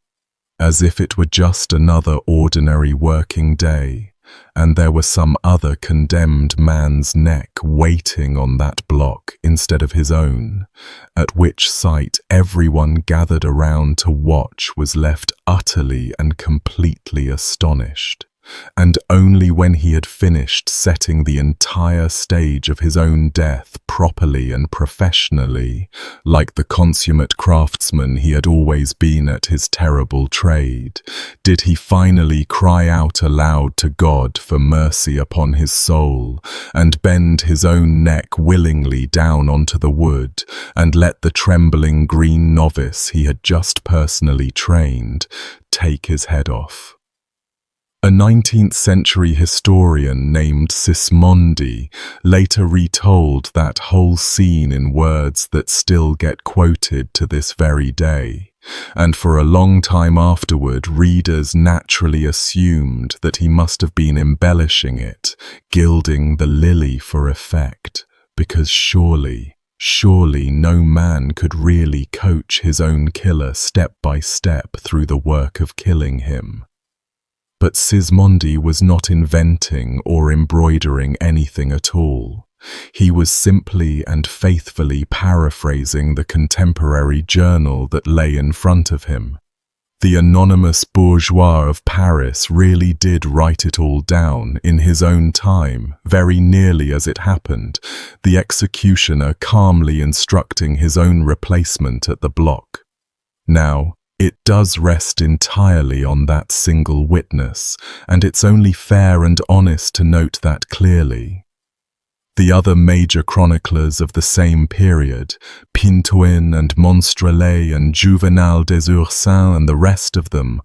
as if it were just another ordinary working day, and there were some other condemned man's neck waiting on that block instead of his own, at which sight everyone gathered around to watch was left utterly and completely astonished. And only when he had finished setting the entire stage of his own death properly and professionally, like the consummate craftsman he had always been at his terrible trade, did he finally cry out aloud to God for mercy upon his soul, and bend his own neck willingly down onto the wood, and let the trembling green novice he had just personally trained take his head off. A 19th century historian named Sismondi later retold that whole scene in words that still get quoted to this very day, and for a long time afterward readers naturally assumed that he must have been embellishing it, gilding the lily for effect, because surely no man could really coach his own killer step by step through the work of killing him. But Sismondi was not inventing or embroidering anything at all. He was simply and faithfully paraphrasing the contemporary journal that lay in front of him. The anonymous bourgeois of Paris really did write it all down in his own time, very nearly as it happened, the executioner calmly instructing his own replacement at the block. Now, it does rest entirely on that single witness, and it's only fair and honest to note that clearly. The other major chroniclers of the same period, Pintoin and Monstrelet and Juvenal des Ursins and the rest of them,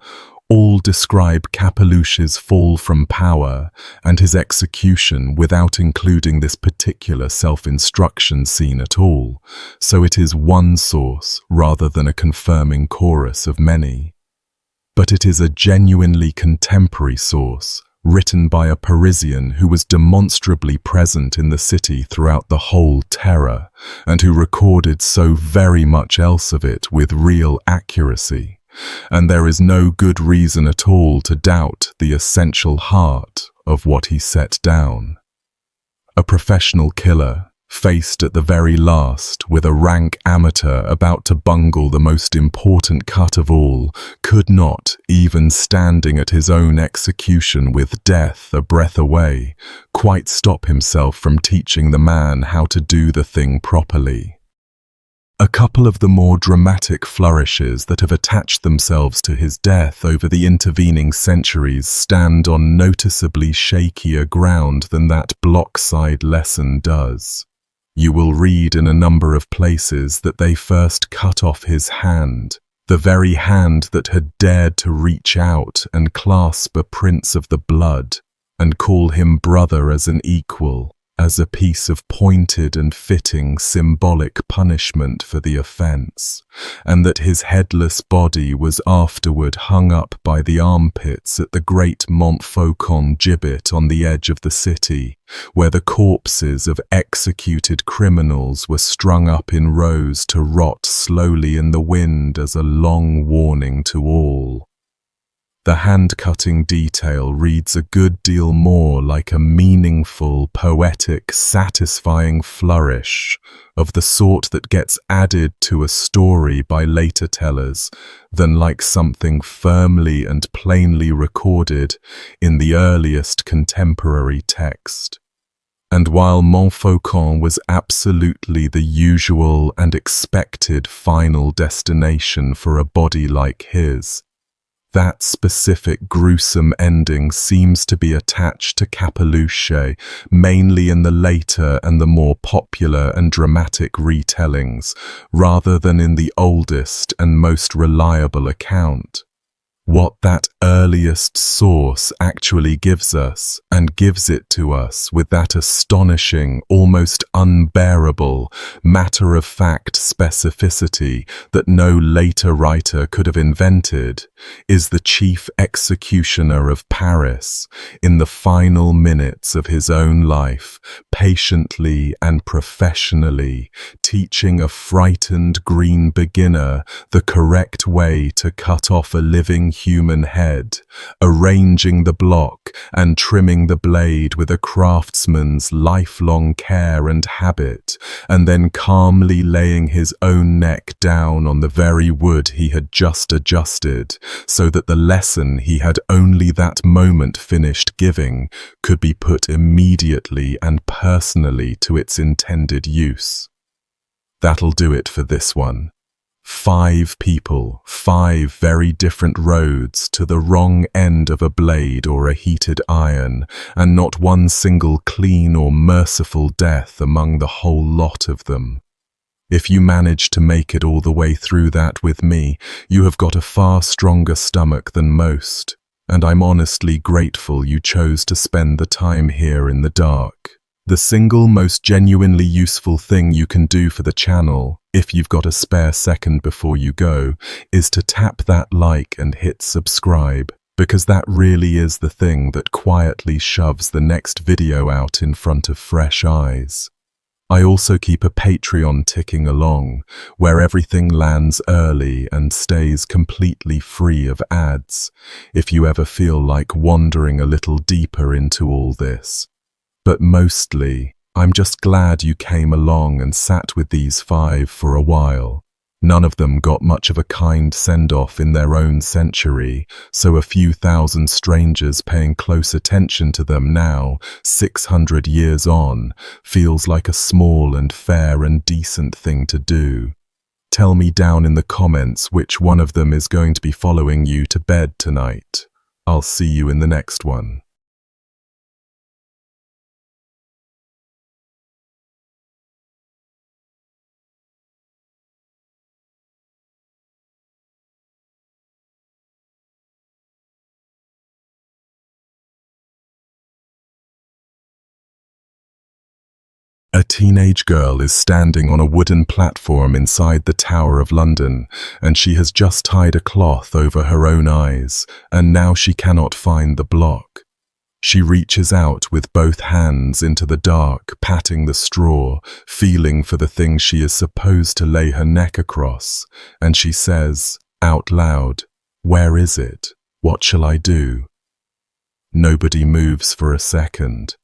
all describe Capeluche's fall from power and his execution without including this particular self-instruction scene at all, so it is one source rather than a confirming chorus of many. But it is a genuinely contemporary source, written by a Parisian who was demonstrably present in the city throughout the whole terror, and who recorded so very much else of it with real accuracy. And there is no good reason at all to doubt the essential heart of what he set down. A professional killer, faced at the very last with a rank amateur about to bungle the most important cut of all, could not, even standing at his own execution with death a breath away, quite stop himself from teaching the man how to do the thing properly. A couple of the more dramatic flourishes that have attached themselves to his death over the intervening centuries stand on noticeably shakier ground than that blockside lesson does. You will read in a number of places that they first cut off his hand, the very hand that had dared to reach out and clasp a prince of the blood, and call him brother as an equal, as a piece of pointed and fitting symbolic punishment for the offence, and that his headless body was afterward hung up by the armpits at the great Montfaucon gibbet on the edge of the city, where the corpses of executed criminals were strung up in rows to rot slowly in the wind as a long warning to all. The hand-cutting detail reads a good deal more like a meaningful, poetic, satisfying flourish of the sort that gets added to a story by later tellers than like something firmly and plainly recorded in the earliest contemporary text. And while Montfaucon was absolutely the usual and expected final destination for a body like his, that specific gruesome ending seems to be attached to Capeluche, mainly in the later and the more popular and dramatic retellings, rather than in the oldest and most reliable account. What that earliest source actually gives us, and gives it to us with that astonishing, almost unbearable, matter-of-fact specificity that no later writer could have invented, is the chief executioner of Paris, in the final minutes of his own life, patiently and professionally, teaching a frightened green beginner the correct way to cut off a living human head, arranging the block and trimming the blade with a craftsman's lifelong care and habit, and then calmly laying his own neck down on the very wood he had just adjusted, so that the lesson he had only that moment finished giving could be put immediately and personally to its intended use. That'll do it for this one. 5 people, 5 very different roads to the wrong end of a blade or a heated iron, and not one single clean or merciful death among the whole lot of them. If you manage to make it all the way through that with me, you have got a far stronger stomach than most, and I'm honestly grateful you chose to spend the time here in the dark. The single most genuinely useful thing you can do for the channel, if you've got a spare second before you go, is to tap that like and hit subscribe, because that really is the thing that quietly shoves the next video out in front of fresh eyes. I also keep a Patreon ticking along, where everything lands early and stays completely free of ads, if you ever feel like wandering a little deeper into all this. But mostly, I'm just glad you came along and sat with these 5 for a while. None of them got much of a kind send-off in their own century, so a few thousand strangers paying close attention to them now, 600 years on, feels like a small and fair and decent thing to do. Tell me down in the comments which one of them is going to be following you to bed tonight. I'll see you in the next one. A teenage girl is standing on a wooden platform inside the Tower of London, and she has just tied a cloth over her own eyes, and now she cannot find the block. She reaches out with both hands into the dark, patting the straw, feeling for the thing she is supposed to lay her neck across, and she says, out loud, "Where is it? What shall I do?" Nobody moves for a second.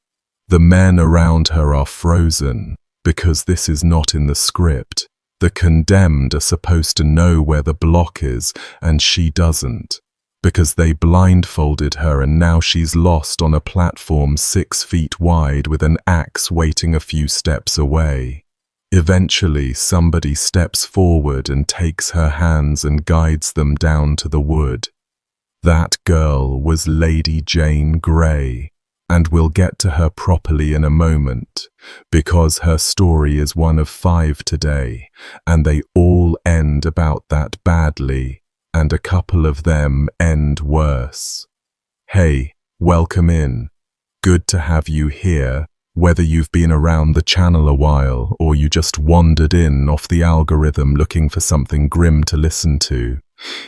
The men around her are frozen, because this is not in the script. The condemned are supposed to know where the block is, and she doesn't, because they blindfolded her and now she's lost on a platform 6 feet wide with an axe waiting a few steps away. Eventually, somebody steps forward and takes her hands and guides them down to the wood. That girl was Lady Jane Grey. And we'll get to her properly in a moment, because her story is one of 5 today, and they all end about that badly, and a couple of them end worse. Hey, welcome in. Good to have you here, whether you've been around the channel a while or you just wandered in off the algorithm looking for something grim to listen to.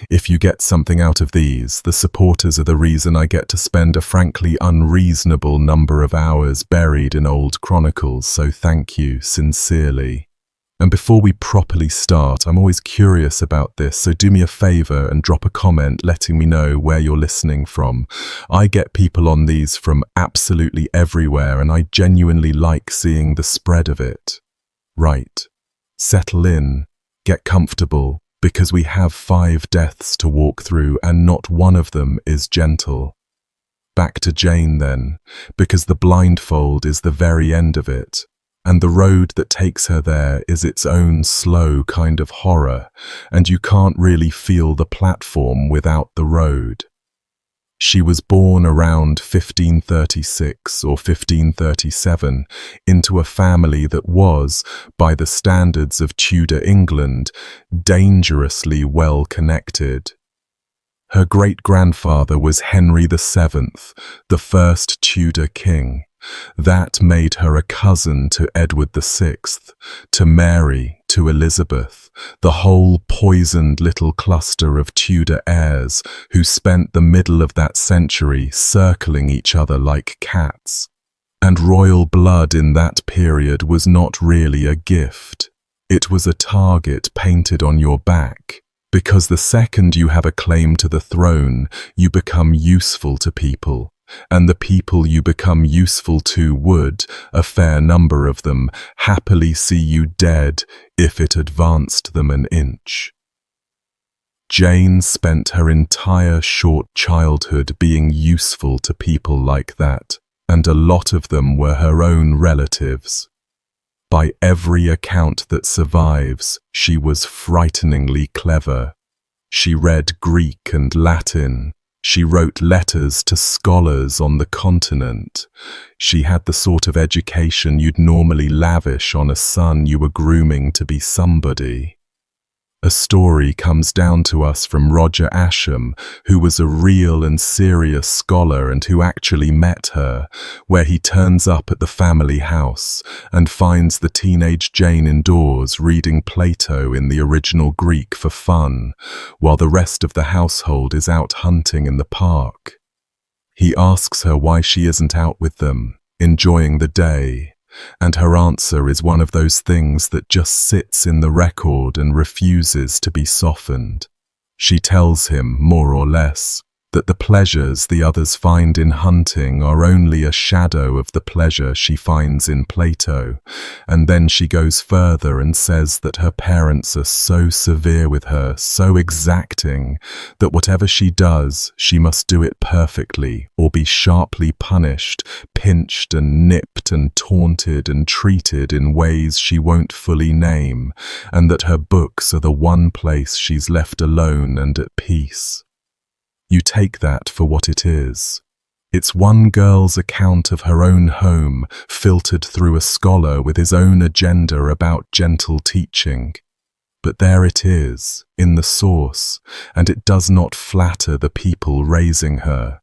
If you get something out of these, the supporters are the reason I get to spend a frankly unreasonable number of hours buried in old chronicles, so thank you sincerely. And before we properly start, I'm always curious about this, so do me a favor and drop a comment letting me know where you're listening from. I get people on these from absolutely everywhere, and I genuinely like seeing the spread of it. Right. Settle in, get comfortable, because we have 5 deaths to walk through and not one of them is gentle. Back to Jane then, because the blindfold is the very end of it. And the road that takes her there is its own slow kind of horror, and you can't really feel the platform without the road. She was born around 1536 or 1537 into a family that was, by the standards of Tudor England, dangerously well connected. Her great-grandfather was Henry VII, the first Tudor king. That made her a cousin to Edward VI, to Mary, to Elizabeth, the whole poisoned little cluster of Tudor heirs who spent the middle of that century circling each other like cats. And royal blood in that period was not really a gift. It was a target painted on your back, because the second you have a claim to the throne, you become useful to people. And the people you become useful to would, a fair number of them, happily see you dead if it advanced them an inch. Jane spent her entire short childhood being useful to people like that, and a lot of them were her own relatives. By every account that survives, she was frighteningly clever. She read Greek and Latin. She wrote letters to scholars on the continent. She had the sort of education you'd normally lavish on a son you were grooming to be somebody. A story comes down to us from Roger Ascham, who was a real and serious scholar and who actually met her, where he turns up at the family house and finds the teenage Jane indoors reading Plato in the original Greek for fun, while the rest of the household is out hunting in the park. He asks her why she isn't out with them, enjoying the day. And her answer is one of those things that just sits in the record and refuses to be softened. She tells him, more or less, that the pleasures the others find in hunting are only a shadow of the pleasure she finds in Plato, and then she goes further and says that her parents are so severe with her, so exacting, that whatever she does, she must do it perfectly or be sharply punished, pinched and nipped and taunted and treated in ways she won't fully name, and that her books are the one place she's left alone and at peace. You take that for what it is. It's one girl's account of her own home, filtered through a scholar with his own agenda about gentle teaching. But there it is, in the source, and it does not flatter the people raising her.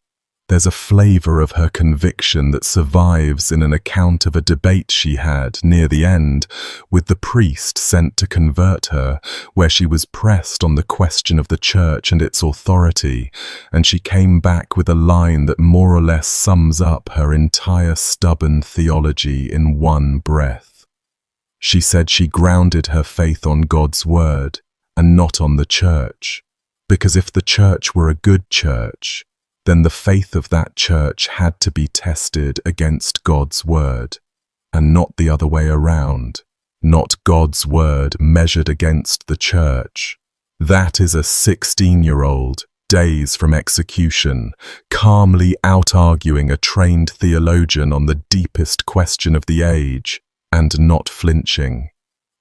There's a flavor of her conviction that survives in an account of a debate she had, near the end, with the priest sent to convert her, where she was pressed on the question of the church and its authority, and she came back with a line that more or less sums up her entire stubborn theology in one breath. She said she grounded her faith on God's word, and not on the church, because if the church were a good church, then the faith of that church had to be tested against God's word, and not the other way around, not God's word measured against the church. That is a 16-year-old, days from execution, calmly out-arguing a trained theologian on the deepest question of the age, and not flinching.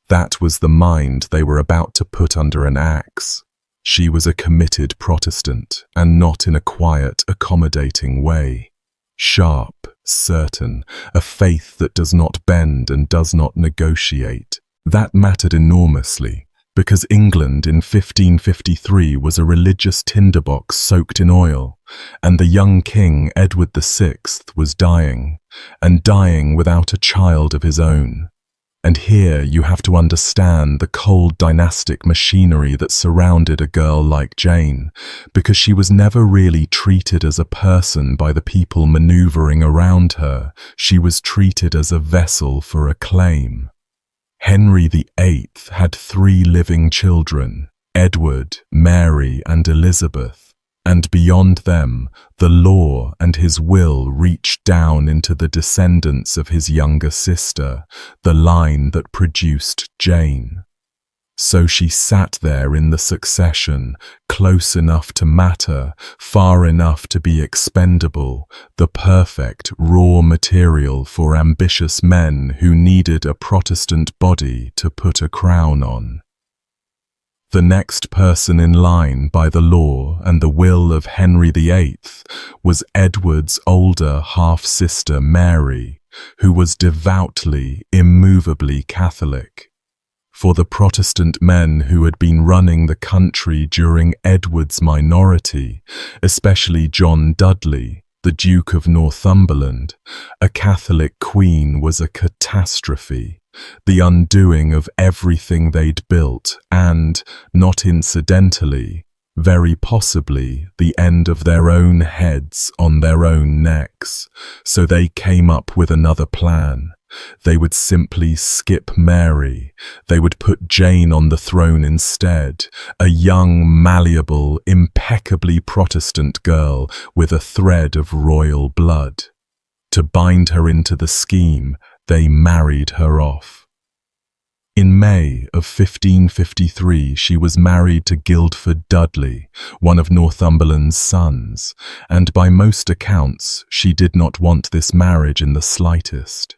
That was the mind they were about to put under an axe. She was a committed Protestant, and not in a quiet, accommodating way. Sharp, certain, a faith that does not bend and does not negotiate. That mattered enormously, because England in 1553 was a religious tinderbox soaked in oil, and the young king Edward VI was dying, and dying without a child of his own. And here you have to understand the cold dynastic machinery that surrounded a girl like Jane, because she was never really treated as a person by the people maneuvering around her. She was treated as a vessel for a claim. Henry VIII had 3 living children, Edward, Mary, and Elizabeth, and beyond them, the law and his will reached down into the descendants of his younger sister, the line that produced Jane. So she sat there in the succession, close enough to matter, far enough to be expendable, the perfect raw material for ambitious men who needed a Protestant body to put a crown on. The next person in line by the law and the will of Henry VIII was Edward's older half-sister Mary, who was devoutly, immovably Catholic. For the Protestant men who had been running the country during Edward's minority, especially John Dudley, the Duke of Northumberland, a Catholic queen was a catastrophe, the undoing of everything they'd built and, not incidentally, very possibly the end of their own heads on their own necks. So they came up with another plan. They would simply skip Mary. They would put Jane on the throne instead, a young, malleable, impeccably Protestant girl with a thread of royal blood. To bind her into the scheme, they married her off. In May of 1553, she was married to Guildford Dudley, one of Northumberland's sons, and by most accounts, she did not want this marriage in the slightest.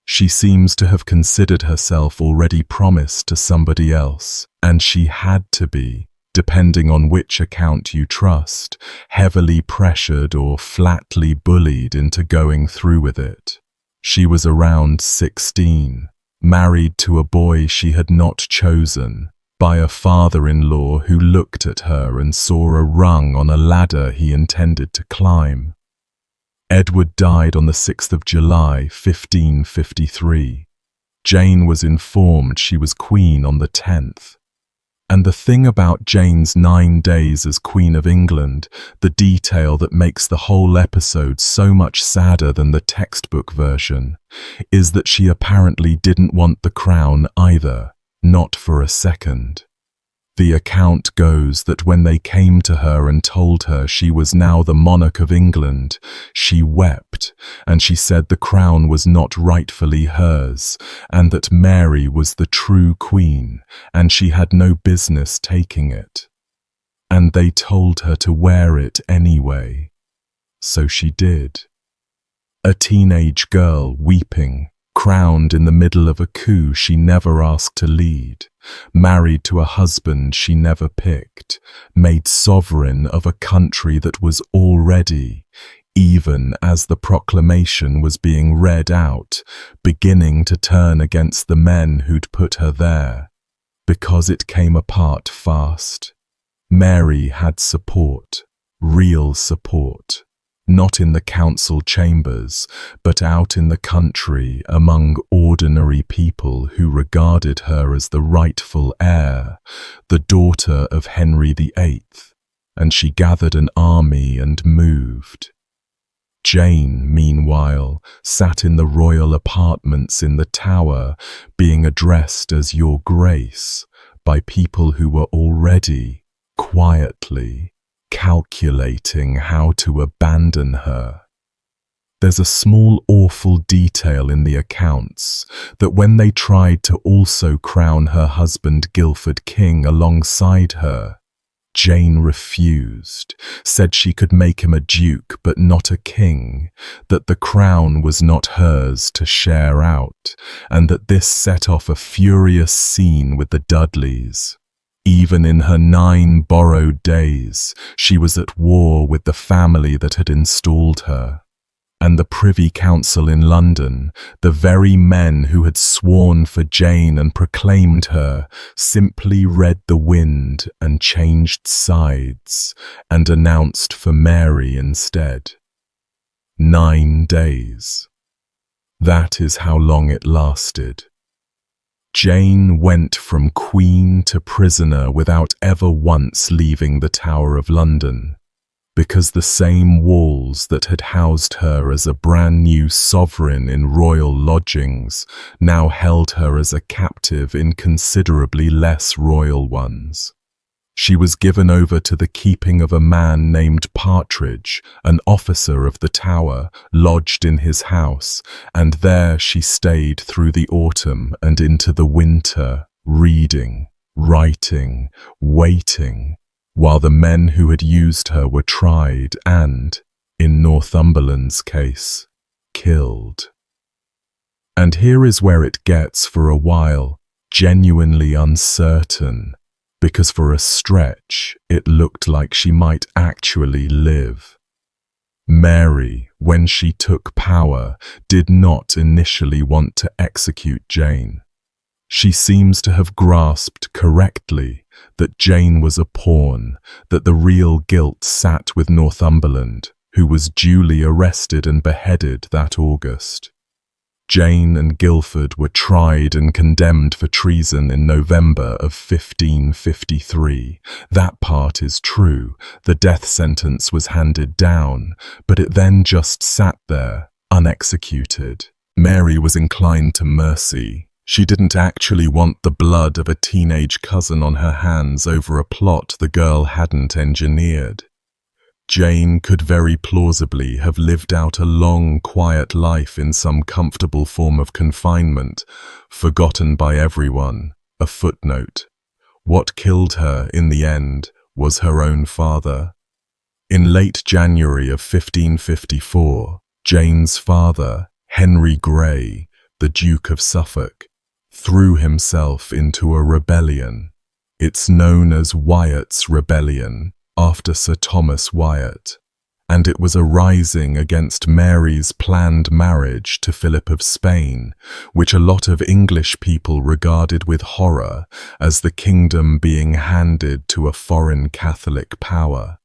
She seems to have considered herself already promised to somebody else, and she had to be, depending on which account you trust, heavily pressured or flatly bullied into going through with it. She was around 16, married to a boy she had not chosen, by a father-in-law who looked at her and saw a rung on a ladder he intended to climb. Edward died on the 6th of July, 1553. Jane was informed she was queen on the 10th. And the thing about Jane's 9 days as Queen of England, the detail that makes the whole episode so much sadder than the textbook version, is that she apparently didn't want the crown either, not for a second. The account goes that when they came to her and told her she was now the monarch of England, she wept, and she said the crown was not rightfully hers, and that Mary was the true queen, and she had no business taking it. And they told her to wear it anyway. So she did. A teenage girl weeping, crowned in the middle of a coup she never asked to lead, married to a husband she never picked, made sovereign of a country that was already, even as the proclamation was being read out, beginning to turn against the men who'd put her there, because it came apart fast. Mary had support, real support. Not in the council chambers, but out in the country among ordinary people who regarded her as the rightful heir, the daughter of Henry VIII, and she gathered an army and moved. Jane, meanwhile, sat in the royal apartments in the Tower, being addressed as Your Grace by people who were already, quietly, calculating how to abandon her. There's a small awful detail in the accounts that when they tried to also crown her husband Guildford king alongside her, Jane refused, said she could make him a duke but not a king, that the crown was not hers to share out, and that this set off a furious scene with the Dudleys. Even in her 9 borrowed days, she was at war with the family that had installed her. And the Privy Council in London, the very men who had sworn for Jane and proclaimed her, simply read the wind and changed sides, and announced for Mary instead. 9 days. That is how long it lasted. Jane went from queen to prisoner without ever once leaving the Tower of London. because the same walls that had housed her as a brand new sovereign in royal lodgings now held her as a captive in considerably less royal ones. She was given over to the keeping of a man named Partridge, an officer of the Tower, lodged in his house, and there she stayed through the autumn and into the winter, reading, writing, waiting, while the men who had used her were tried and, in Northumberland's case, killed. And here is where it gets, for a while, genuinely uncertain, because for a stretch it looked like she might actually live. Mary, when she took power, did not initially want to execute Jane. She seems to have grasped correctly that Jane was a pawn, that the real guilt sat with Northumberland, who was duly arrested and beheaded that August. Jane and Guildford were tried and condemned for treason in November of 1553. That part is true. The death sentence was handed down, but it then just sat there, unexecuted. Mary was inclined to mercy. She didn't actually want the blood of a teenage cousin on her hands over a plot the girl hadn't engineered. Jane could very plausibly have lived out a long, quiet life in some comfortable form of confinement, forgotten by everyone, a footnote. What killed her, in the end, was her own father. In late January of 1554, Jane's father, Henry Grey, the Duke of Suffolk, threw himself into a rebellion. It's known as Wyatt's Rebellion, after Sir Thomas Wyatt, and it was a rising against Mary's planned marriage to Philip of Spain, which a lot of English people regarded with horror as the kingdom being handed to a foreign Catholic power.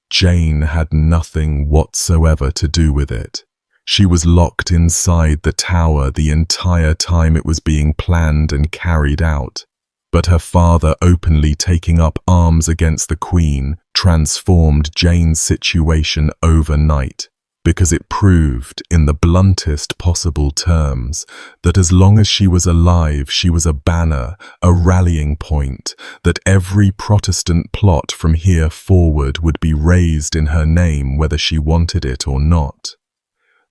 Jane had nothing whatsoever to do with it. She was locked inside the Tower the entire time it was being planned and carried out. But her father openly taking up arms against the Queen transformed Jane's situation overnight, because it proved, in the bluntest possible terms, that as long as she was alive, she was a banner, a rallying point, that every Protestant plot from here forward would be raised in her name whether she wanted it or not.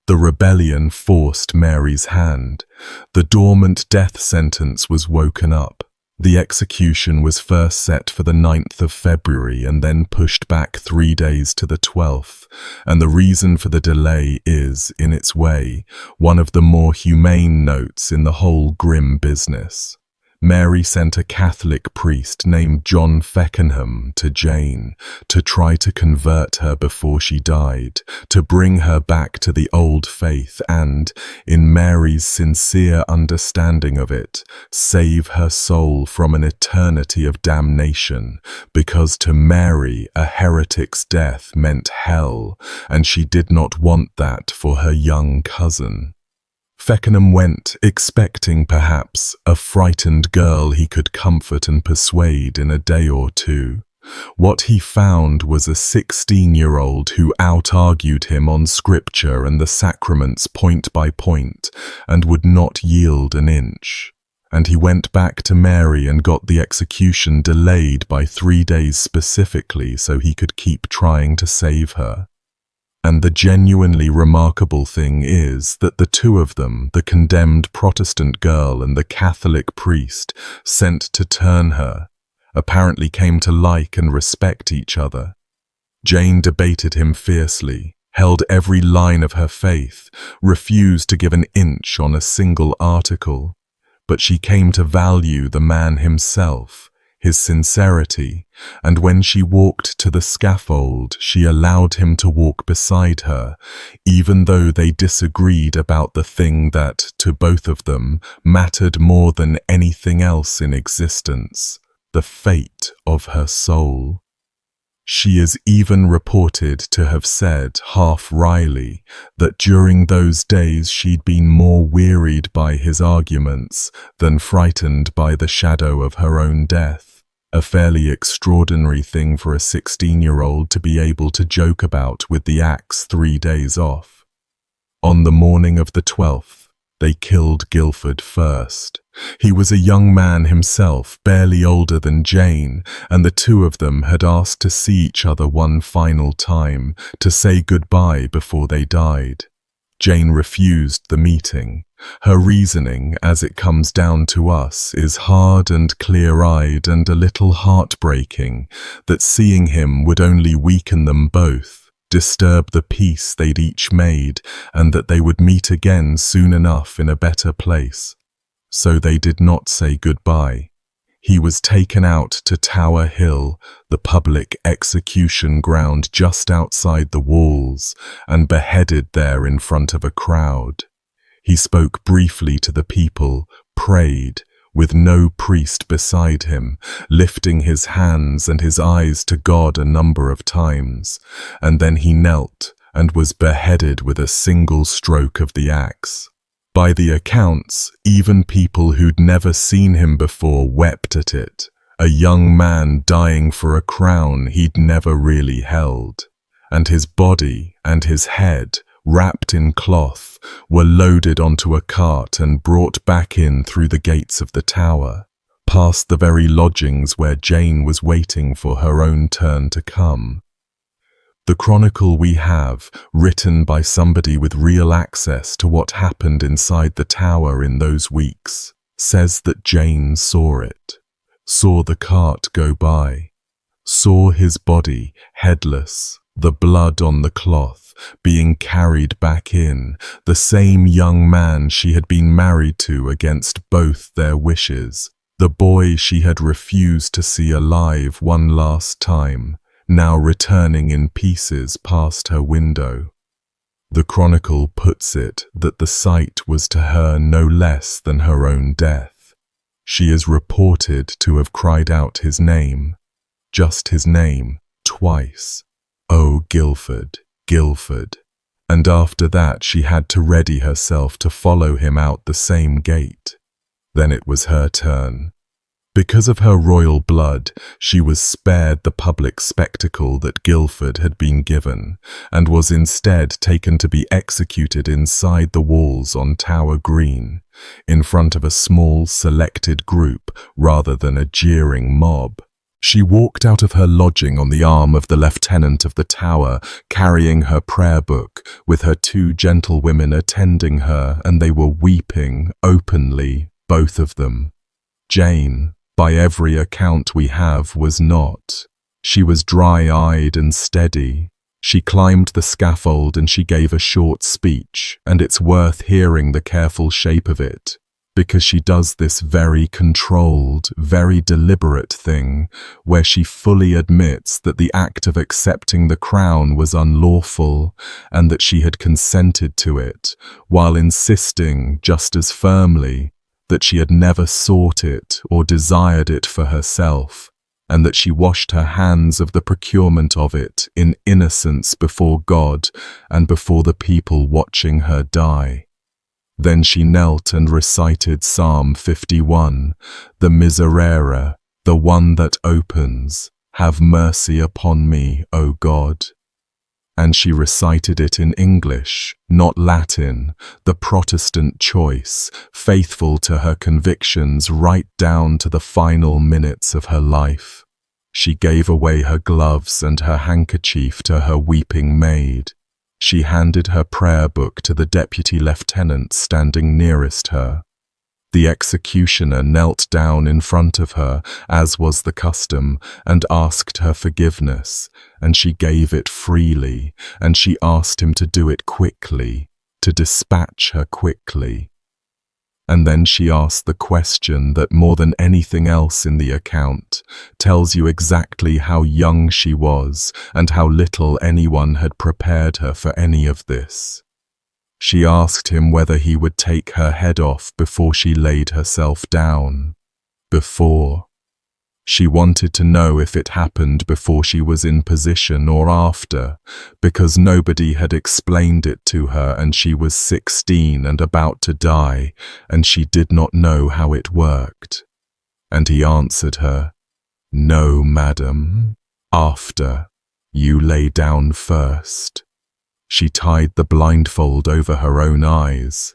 The rebellion forced Mary's hand. The dormant death sentence was woken up. The execution was first set for the 9th of February and then pushed back 3 days to the 12th, and the reason for the delay is, in its way, one of the more humane notes in the whole grim business. Mary sent a Catholic priest named John Feckenham to Jane to try to convert her before she died, to bring her back to the old faith and, in Mary's sincere understanding of it, save her soul from an eternity of damnation, because to Mary a heretic's death meant hell, and she did not want that for her young cousin. Feckenham went, expecting, perhaps, a frightened girl he could comfort and persuade in a day or two. What he found was a 16-year-old who out-argued him on scripture and the sacraments point by point, and would not yield an inch. And he went back to Mary and got the execution delayed by 3 days specifically so he could keep trying to save her. And the genuinely remarkable thing is that the two of them, the condemned Protestant girl and the Catholic priest sent to turn her, apparently came to like and respect each other. Jane debated him fiercely, held every line of her faith, refused to give an inch on a single article, but she came to value the man himself, his sincerity, and when she walked to the scaffold, she allowed him to walk beside her, even though they disagreed about the thing that, to both of them, mattered more than anything else in existence, the fate of her soul. She is even reported to have said, half wryly, that during those days she'd been more wearied by his arguments than frightened by the shadow of her own death. a fairly extraordinary thing for a 16-year-old to be able to joke about with the axe 3 days off. On the morning of the 12th, they killed Guilford first. He was a young man himself, barely older than Jane, and the two of them had asked to see each other one final time, to say goodbye before they died. Jane refused the meeting. Her reasoning, as it comes down to us, is hard and clear-eyed and a little heartbreaking, that seeing him would only weaken them both, disturb the peace they'd each made, and that they would meet again soon enough in a better place. So they did not say goodbye. He was taken out to Tower Hill, the public execution ground just outside the walls, and beheaded there in front of a crowd. He spoke briefly to the people, prayed, with no priest beside him, lifting his hands and his eyes to God a number of times, and then he knelt and was beheaded with a single stroke of the axe. By the accounts, even people who'd never seen him before wept at it, a young man dying for a crown he'd never really held. And his body and his head, wrapped in cloth, were loaded onto a cart and brought back in through the gates of the tower, past the very lodgings where Jane was waiting for her own turn to come. The chronicle we have, written by somebody with real access to what happened inside the tower in those weeks, says that Jane saw it, saw the cart go by, saw his body, headless, the blood on the cloth, being carried back in, the same young man she had been married to against both their wishes, the boy she had refused to see alive one last time, now returning in pieces past her window. The chronicle puts it that the sight was to her no less than her own death. She is reported to have cried out his name, just his name, twice. "Oh, Guilford, Guilford." And after that she had to ready herself to follow him out the same gate. Then it was her turn. Because of her royal blood, she was spared the public spectacle that Guilford had been given, and was instead taken to be executed inside the walls on Tower Green, in front of a small selected group rather than a jeering mob. She walked out of her lodging on the arm of the lieutenant of the tower, carrying her prayer book, with her 2 gentlewomen attending her, and they were weeping openly, both of them. Jane, by every account we have, was not. She was dry-eyed and steady. She climbed the scaffold and she gave a short speech, and it's worth hearing the careful shape of it, because she does this very controlled, very deliberate thing, where she fully admits that the act of accepting the crown was unlawful, and that she had consented to it, while insisting, just as firmly, that she had never sought it or desired it for herself, and that she washed her hands of the procurement of it in innocence before God and before the people watching her die. Then she knelt and recited Psalm 51, the Miserere, the one that opens, "Have mercy upon me, O God." And she recited it in English, not Latin, the Protestant choice, faithful to her convictions right down to the final minutes of her life. She gave away her gloves and her handkerchief to her weeping maid. She handed her prayer book to the deputy lieutenant standing nearest her. The executioner knelt down in front of her, as was the custom, and asked her forgiveness, and she gave it freely, and she asked him to do it quickly, to dispatch her quickly. And then she asked the question that more than anything else in the account tells you exactly how young she was and how little anyone had prepared her for any of this. She asked him whether he would take her head off before she laid herself down. Before. She wanted to know if it happened before she was in position or after, because nobody had explained it to her, and she was 16 and about to die, and she did not know how it worked. And he answered her, "No, madam. After. You lay down first." She tied the blindfold over her own eyes.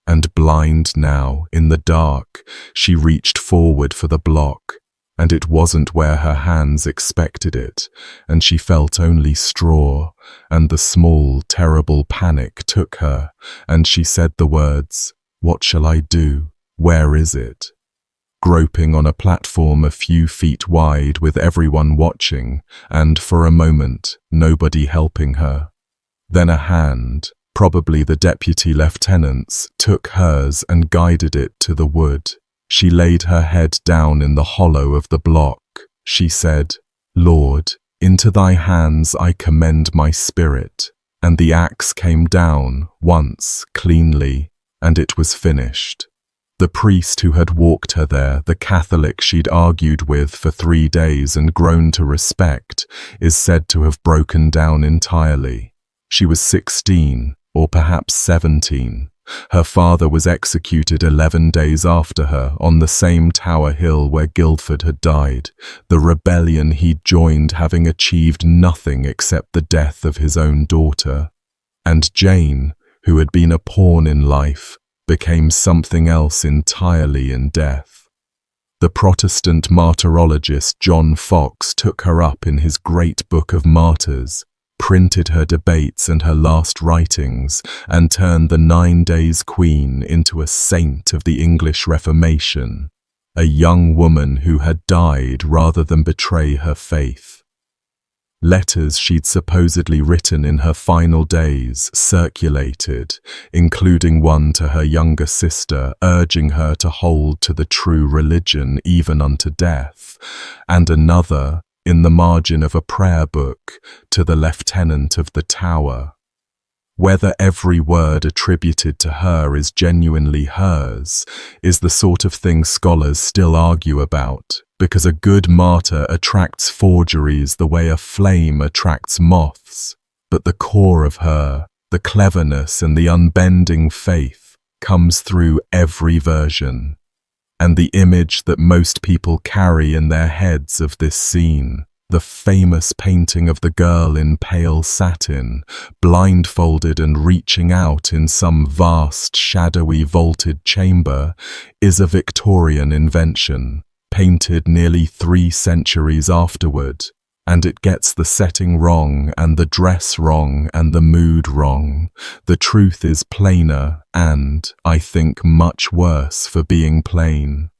And blind now, in the dark, she reached forward for the block, and it wasn't where her hands expected it, and she felt only straw, and the small, terrible panic took her, and she said the words, "What shall I do? Where is it?" Groping on a platform a few feet wide with everyone watching, and for a moment, nobody helping her. Then a hand, probably the deputy lieutenant's, took hers and guided it to the wood. She laid her head down in the hollow of the block. She said, "Lord, into thy hands I commend my spirit." And the axe came down once, cleanly, and it was finished. The priest who had walked her there, the Catholic she'd argued with for 3 days and grown to respect, is said to have broken down entirely. She was 16, or perhaps 17. Her father was executed 11 days after her on the same Tower Hill where Guildford had died, the rebellion he'd joined having achieved nothing except the death of his own daughter. And Jane, who had been a pawn in life, became something else entirely in death. The Protestant martyrologist John Fox took her up in his great Book of Martyrs, printed her debates and her last writings, and turned the 9 Days Queen into a saint of the English Reformation, a young woman who had died rather than betray her faith. Letters she'd supposedly written in her final days circulated, including one to her younger sister urging her to hold to the true religion even unto death, and another in the margin of a prayer book to the lieutenant of the Tower. Whether every word attributed to her is genuinely hers is the sort of thing scholars still argue about, because a good martyr attracts forgeries the way a flame attracts moths. But the core of her, the cleverness and the unbending faith, comes through every version. And the image that most people carry in their heads of this scene, the famous painting of the girl in pale satin, blindfolded and reaching out in some vast, shadowy, vaulted chamber, is a Victorian invention, painted nearly 3 centuries afterward, and it gets the setting wrong and the dress wrong and the mood wrong. The truth is plainer and, I think, much worse for being plain.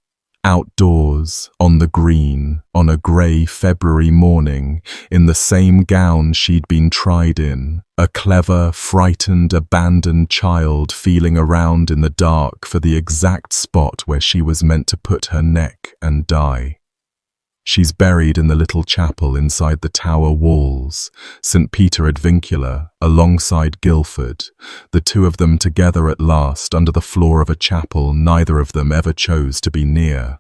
Outdoors, on the green, on a grey February morning, in the same gown she'd been tried in, a clever, frightened, abandoned child feeling around in the dark for the exact spot where she was meant to put her neck and die. She's buried in the little chapel inside the Tower walls, St. Peter ad Vincula, alongside Guildford, the two of them together at last under the floor of a chapel neither of them ever chose to be near.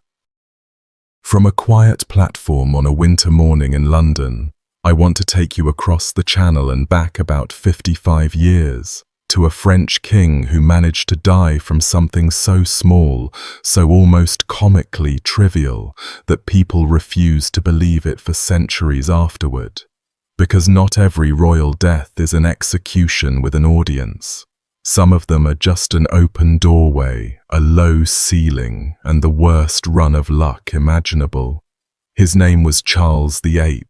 From a quiet platform on a winter morning in London, I want to take you across the Channel and back about 55 years, to a French king who managed to die from something so small, so almost comically trivial, that people refused to believe it for centuries afterward. Because not every royal death is an execution with an audience. Some of them are just an open doorway, a low ceiling, and the worst run of luck imaginable. His name was Charles VIII.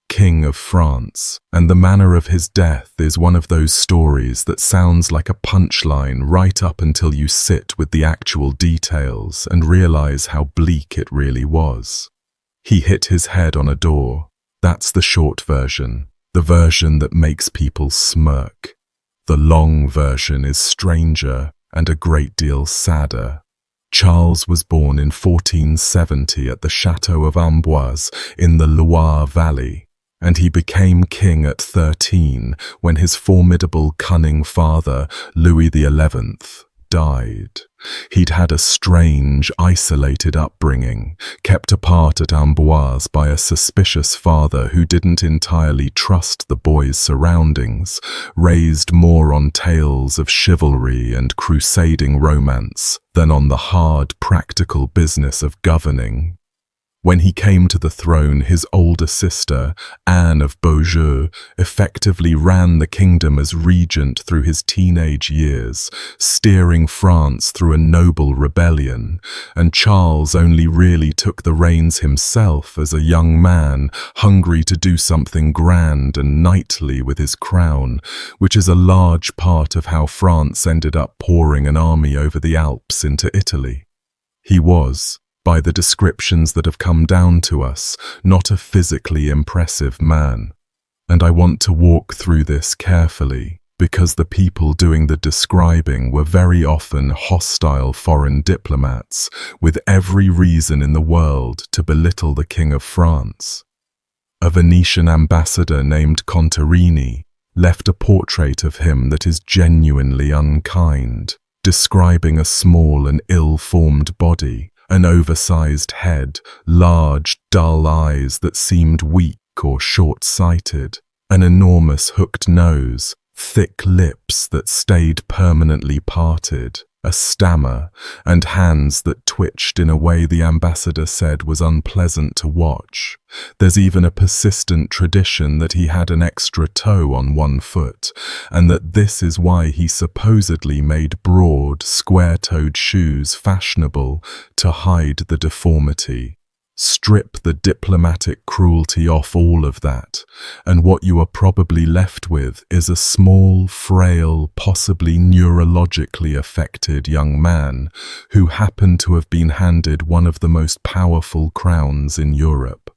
King of France, and the manner of his death is one of those stories that sounds like a punchline right up until you sit with the actual details and realize how bleak it really was. He hit his head on a door. That's the short version, the version that makes people smirk. The long version is stranger and a great deal sadder. Charles was born in 1470 at the Chateau of Amboise in the Loire Valley, and he became king at 13 when his formidable, cunning father, Louis XI, died. He'd had a strange, isolated upbringing, kept apart at Amboise by a suspicious father who didn't entirely trust the boy's surroundings, raised more on tales of chivalry and crusading romance than on the hard, practical business of governing. When he came to the throne, his older sister, Anne of Beaujeu, effectively ran the kingdom as regent through his teenage years, steering France through a noble rebellion, and Charles only really took the reins himself as a young man, hungry to do something grand and knightly with his crown, which is a large part of how France ended up pouring an army over the Alps into Italy. He was, by the descriptions that have come down to us, not a physically impressive man. And I want to walk through this carefully, because the people doing the describing were very often hostile foreign diplomats, with every reason in the world to belittle the King of France. A Venetian ambassador named Contarini left a portrait of him that is genuinely unkind, describing a small and ill-formed body, an oversized head, large, dull eyes that seemed weak or short-sighted, an enormous hooked nose, thick lips that stayed permanently parted, a stammer, and hands that twitched in a way the ambassador said was unpleasant to watch. There's even a persistent tradition that he had an extra toe on one foot, and that this is why he supposedly made broad, square-toed shoes fashionable to hide the deformity. Strip the diplomatic cruelty off all of that, and what you are probably left with is a small, frail, possibly neurologically affected young man who happened to have been handed one of the most powerful crowns in Europe.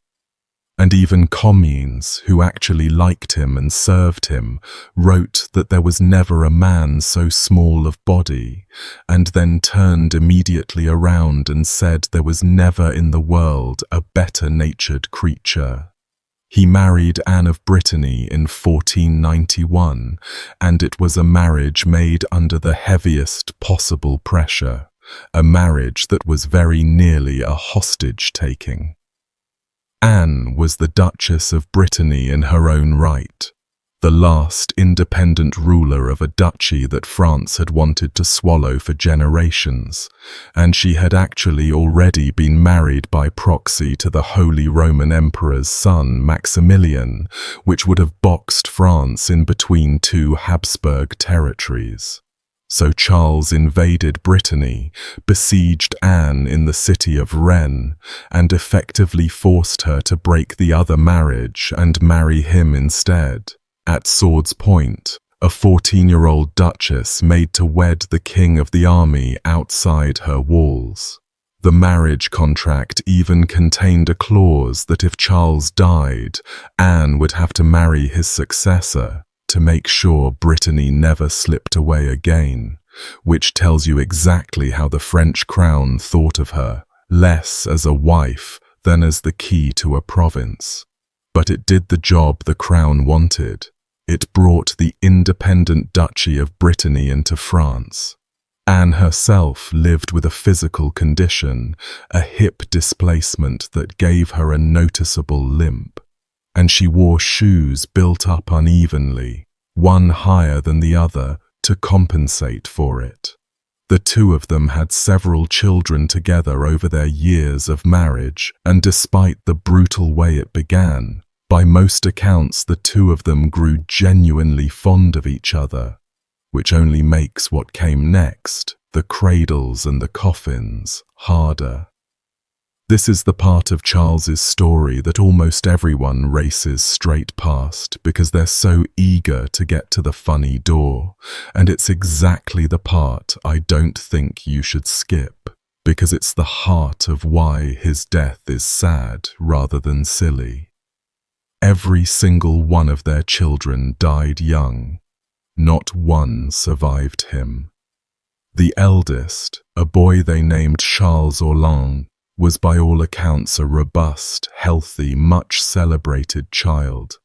And even communes, who actually liked him and served him, wrote that there was never a man so small of body, and then turned immediately around and said there was never in the world a better-natured creature. He married Anne of Brittany in 1491, and it was a marriage made under the heaviest possible pressure, a marriage that was very nearly a hostage-taking. Anne was the Duchess of Brittany in her own right, the last independent ruler of a duchy that France had wanted to swallow for generations, and she had actually already been married by proxy to the Holy Roman Emperor's son, Maximilian, which would have boxed France in between two Habsburg territories. So Charles invaded Brittany, besieged Anne in the city of Rennes, and effectively forced her to break the other marriage and marry him instead. At sword's point, a 14-year-old duchess made to wed the king of the army outside her walls. The marriage contract even contained a clause that if Charles died, Anne would have to marry his successor, to make sure Brittany never slipped away again, which tells you exactly how the French crown thought of her, less as a wife than as the key to a province. But it did the job the crown wanted. It brought the independent Duchy of Brittany into France. Anne herself lived with a physical condition, a hip displacement that gave her a noticeable limp. And she wore shoes built up unevenly, one higher than the other, to compensate for it. The two of them had several children together over their years of marriage, and despite the brutal way it began, by most accounts the two of them grew genuinely fond of each other, which only makes what came next, the cradles and the coffins, harder. This is the part of Charles's story that almost everyone races straight past because they're so eager to get to the funny door, and it's exactly the part I don't think you should skip, because it's the heart of why his death is sad rather than silly. Every single one of their children died young. Not one survived him. The eldest, a boy they named Charles Orlan, was by all accounts a robust, healthy, much celebrated child,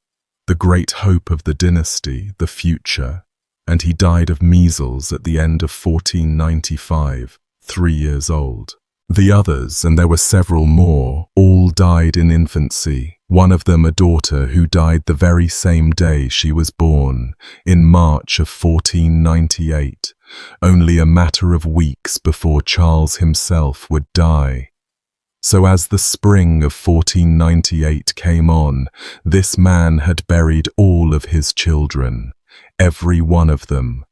the great hope of the dynasty, the future, and he died of measles at the end of 1495, 3 years old. The others, and there were several more, all died in infancy, one of them a daughter who died the very same day she was born, in March of 1498, only a matter of weeks before Charles himself would die. So as the spring of 1498 came on, this man had buried all of his children, every one of them,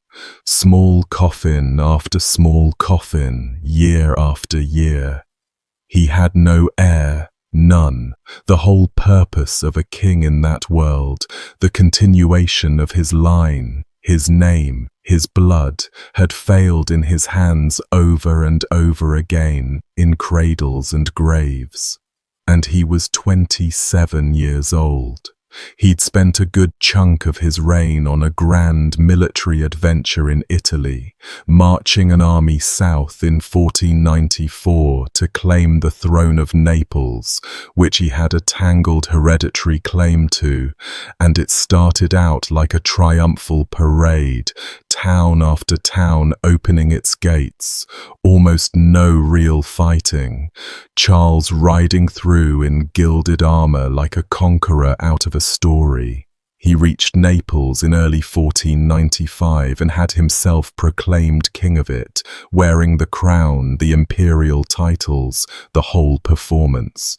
small coffin after small coffin, year after year. He had no heir, none. The whole purpose of a king in that world, the continuation of his line, his name, his blood, had failed in his hands over and over again, in cradles and graves. And he was 27 years old. He'd spent a good chunk of his reign on a grand military adventure in Italy, marching an army south in 1494 to claim the throne of Naples, which he had a tangled hereditary claim to, and it started out like a triumphal parade, town after town opening its gates, almost no real fighting, Charles riding through in gilded armor like a conqueror out of a story. He reached Naples in early 1495 and had himself proclaimed king of it, wearing the crown, the imperial titles, the whole performance.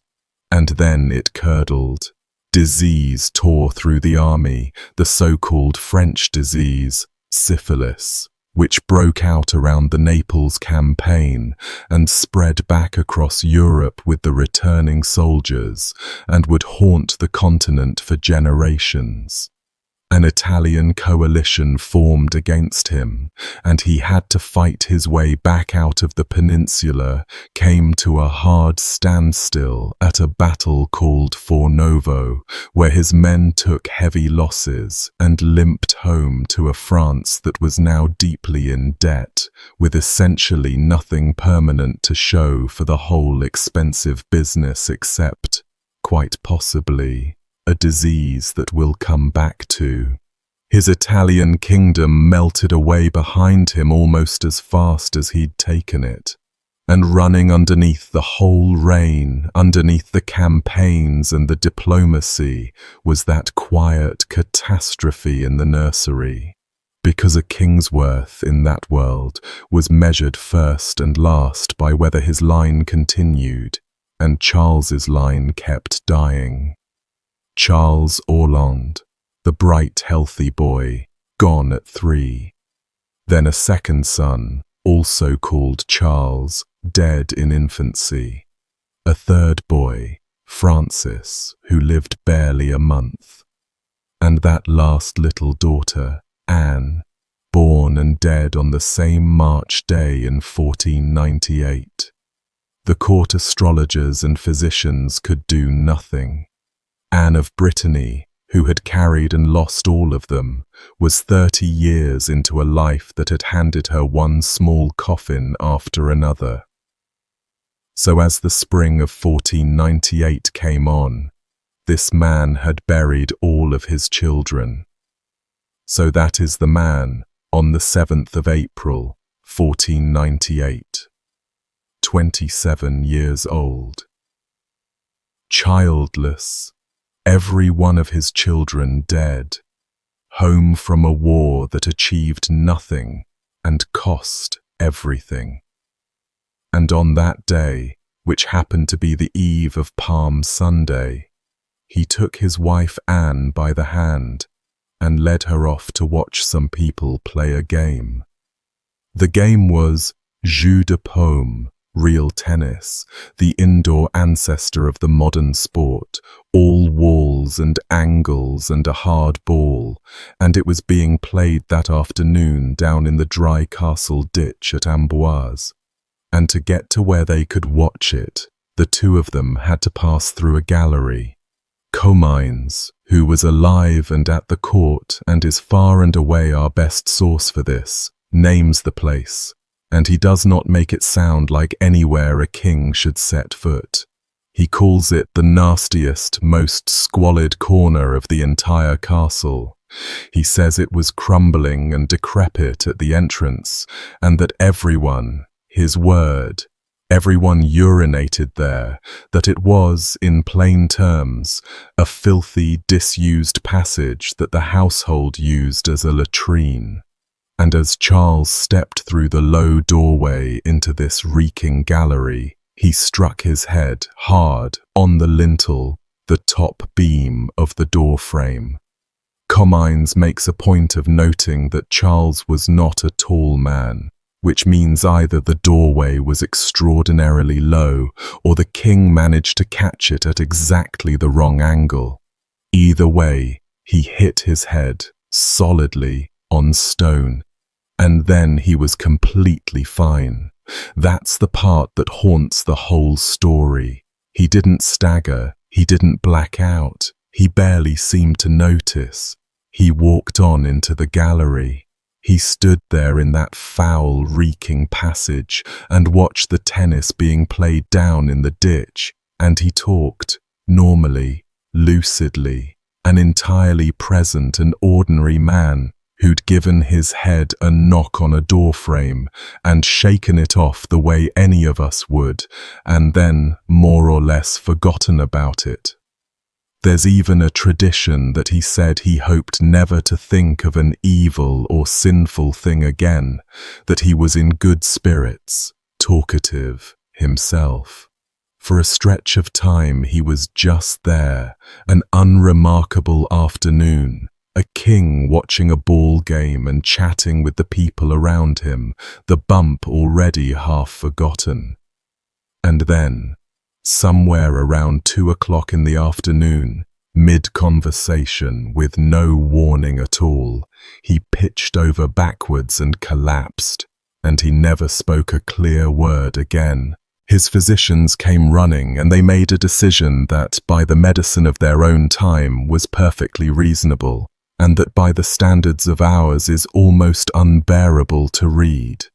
And then it curdled. Disease tore through the army, the so-called French disease, syphilis, which broke out around the Naples campaign and spread back across Europe with the returning soldiers and would haunt the continent for generations. An Italian coalition formed against him, and he had to fight his way back out of the peninsula, came to a hard standstill at a battle called Fornovo, where his men took heavy losses and limped home to a France that was now deeply in debt, with essentially nothing permanent to show for the whole expensive business except, quite possibly, a disease that we'll come back to. His Italian kingdom melted away behind him almost as fast as he'd taken it. And running underneath the whole reign, underneath the campaigns and the diplomacy, was that quiet catastrophe in the nursery. Because a king's worth in that world was measured first and last by whether his line continued, and Charles's line kept dying. Charles Orland, the bright, healthy boy, gone at 3. Then a second son, also called Charles, dead in infancy. A third boy, Francis, who lived barely a month. And that last little daughter, Anne, born and dead on the same March day in 1498. The court astrologers and physicians could do nothing. Anne of Brittany, who had carried and lost all of them, was 30 years into a life that had handed her one small coffin after another. So as the spring of 1498 came on, this man had buried all of his children. So that is the man on the 7th of April, 1498. 27 years old. Childless. Every one of his children dead, home from a war that achieved nothing and cost everything. And on that day, which happened to be the eve of Palm Sunday, he took his wife Anne by the hand and led her off to watch some people play a game. The game was jeu de paume, real tennis, the indoor ancestor of the modern sport, all walls and angles and a hard ball, and it was being played that afternoon down in the dry castle ditch at Amboise. And to get to where they could watch it, the two of them had to pass through a gallery. Comines, who was alive and at the court and is far and away our best source for this, names the place, and he does not make it sound like anywhere a king should set foot. He calls it the nastiest, most squalid corner of the entire castle. He says it was crumbling and decrepit at the entrance, and that everyone, his word, everyone urinated there, that it was, in plain terms, a filthy, disused passage that the household used as a latrine. And as Charles stepped through the low doorway into this reeking gallery, He struck his head hard on the lintel, the top beam of the door frame. Comines makes a point of noting that Charles was not a tall man, which means either the doorway was extraordinarily low or the king managed to catch it at exactly the wrong angle. Either way, he hit his head solidly on stone, and then he was completely fine. That's the part that haunts the whole story. He didn't stagger, he didn't black out, he barely seemed to notice. He walked on into the gallery. He stood there in that foul, reeking passage and watched the tennis being played down in the ditch, and he talked, normally, lucidly, an entirely present and ordinary man who'd given his head a knock on a doorframe and shaken it off the way any of us would, and then, more or less, forgotten about it. There's even a tradition that he said he hoped never to think of an evil or sinful thing again, that he was in good spirits, talkative, himself. For a stretch of time he was just there, an unremarkable afternoon, a king watching a ball game and chatting with the people around him, the bump already half forgotten. And then, somewhere around 2 o'clock in the afternoon, mid-conversation with no warning at all, he pitched over backwards and collapsed, and he never spoke a clear word again. His physicians came running, and they made a decision that, by the medicine of their own time, was perfectly reasonable, and that by the standards of ours is almost unbearable to read.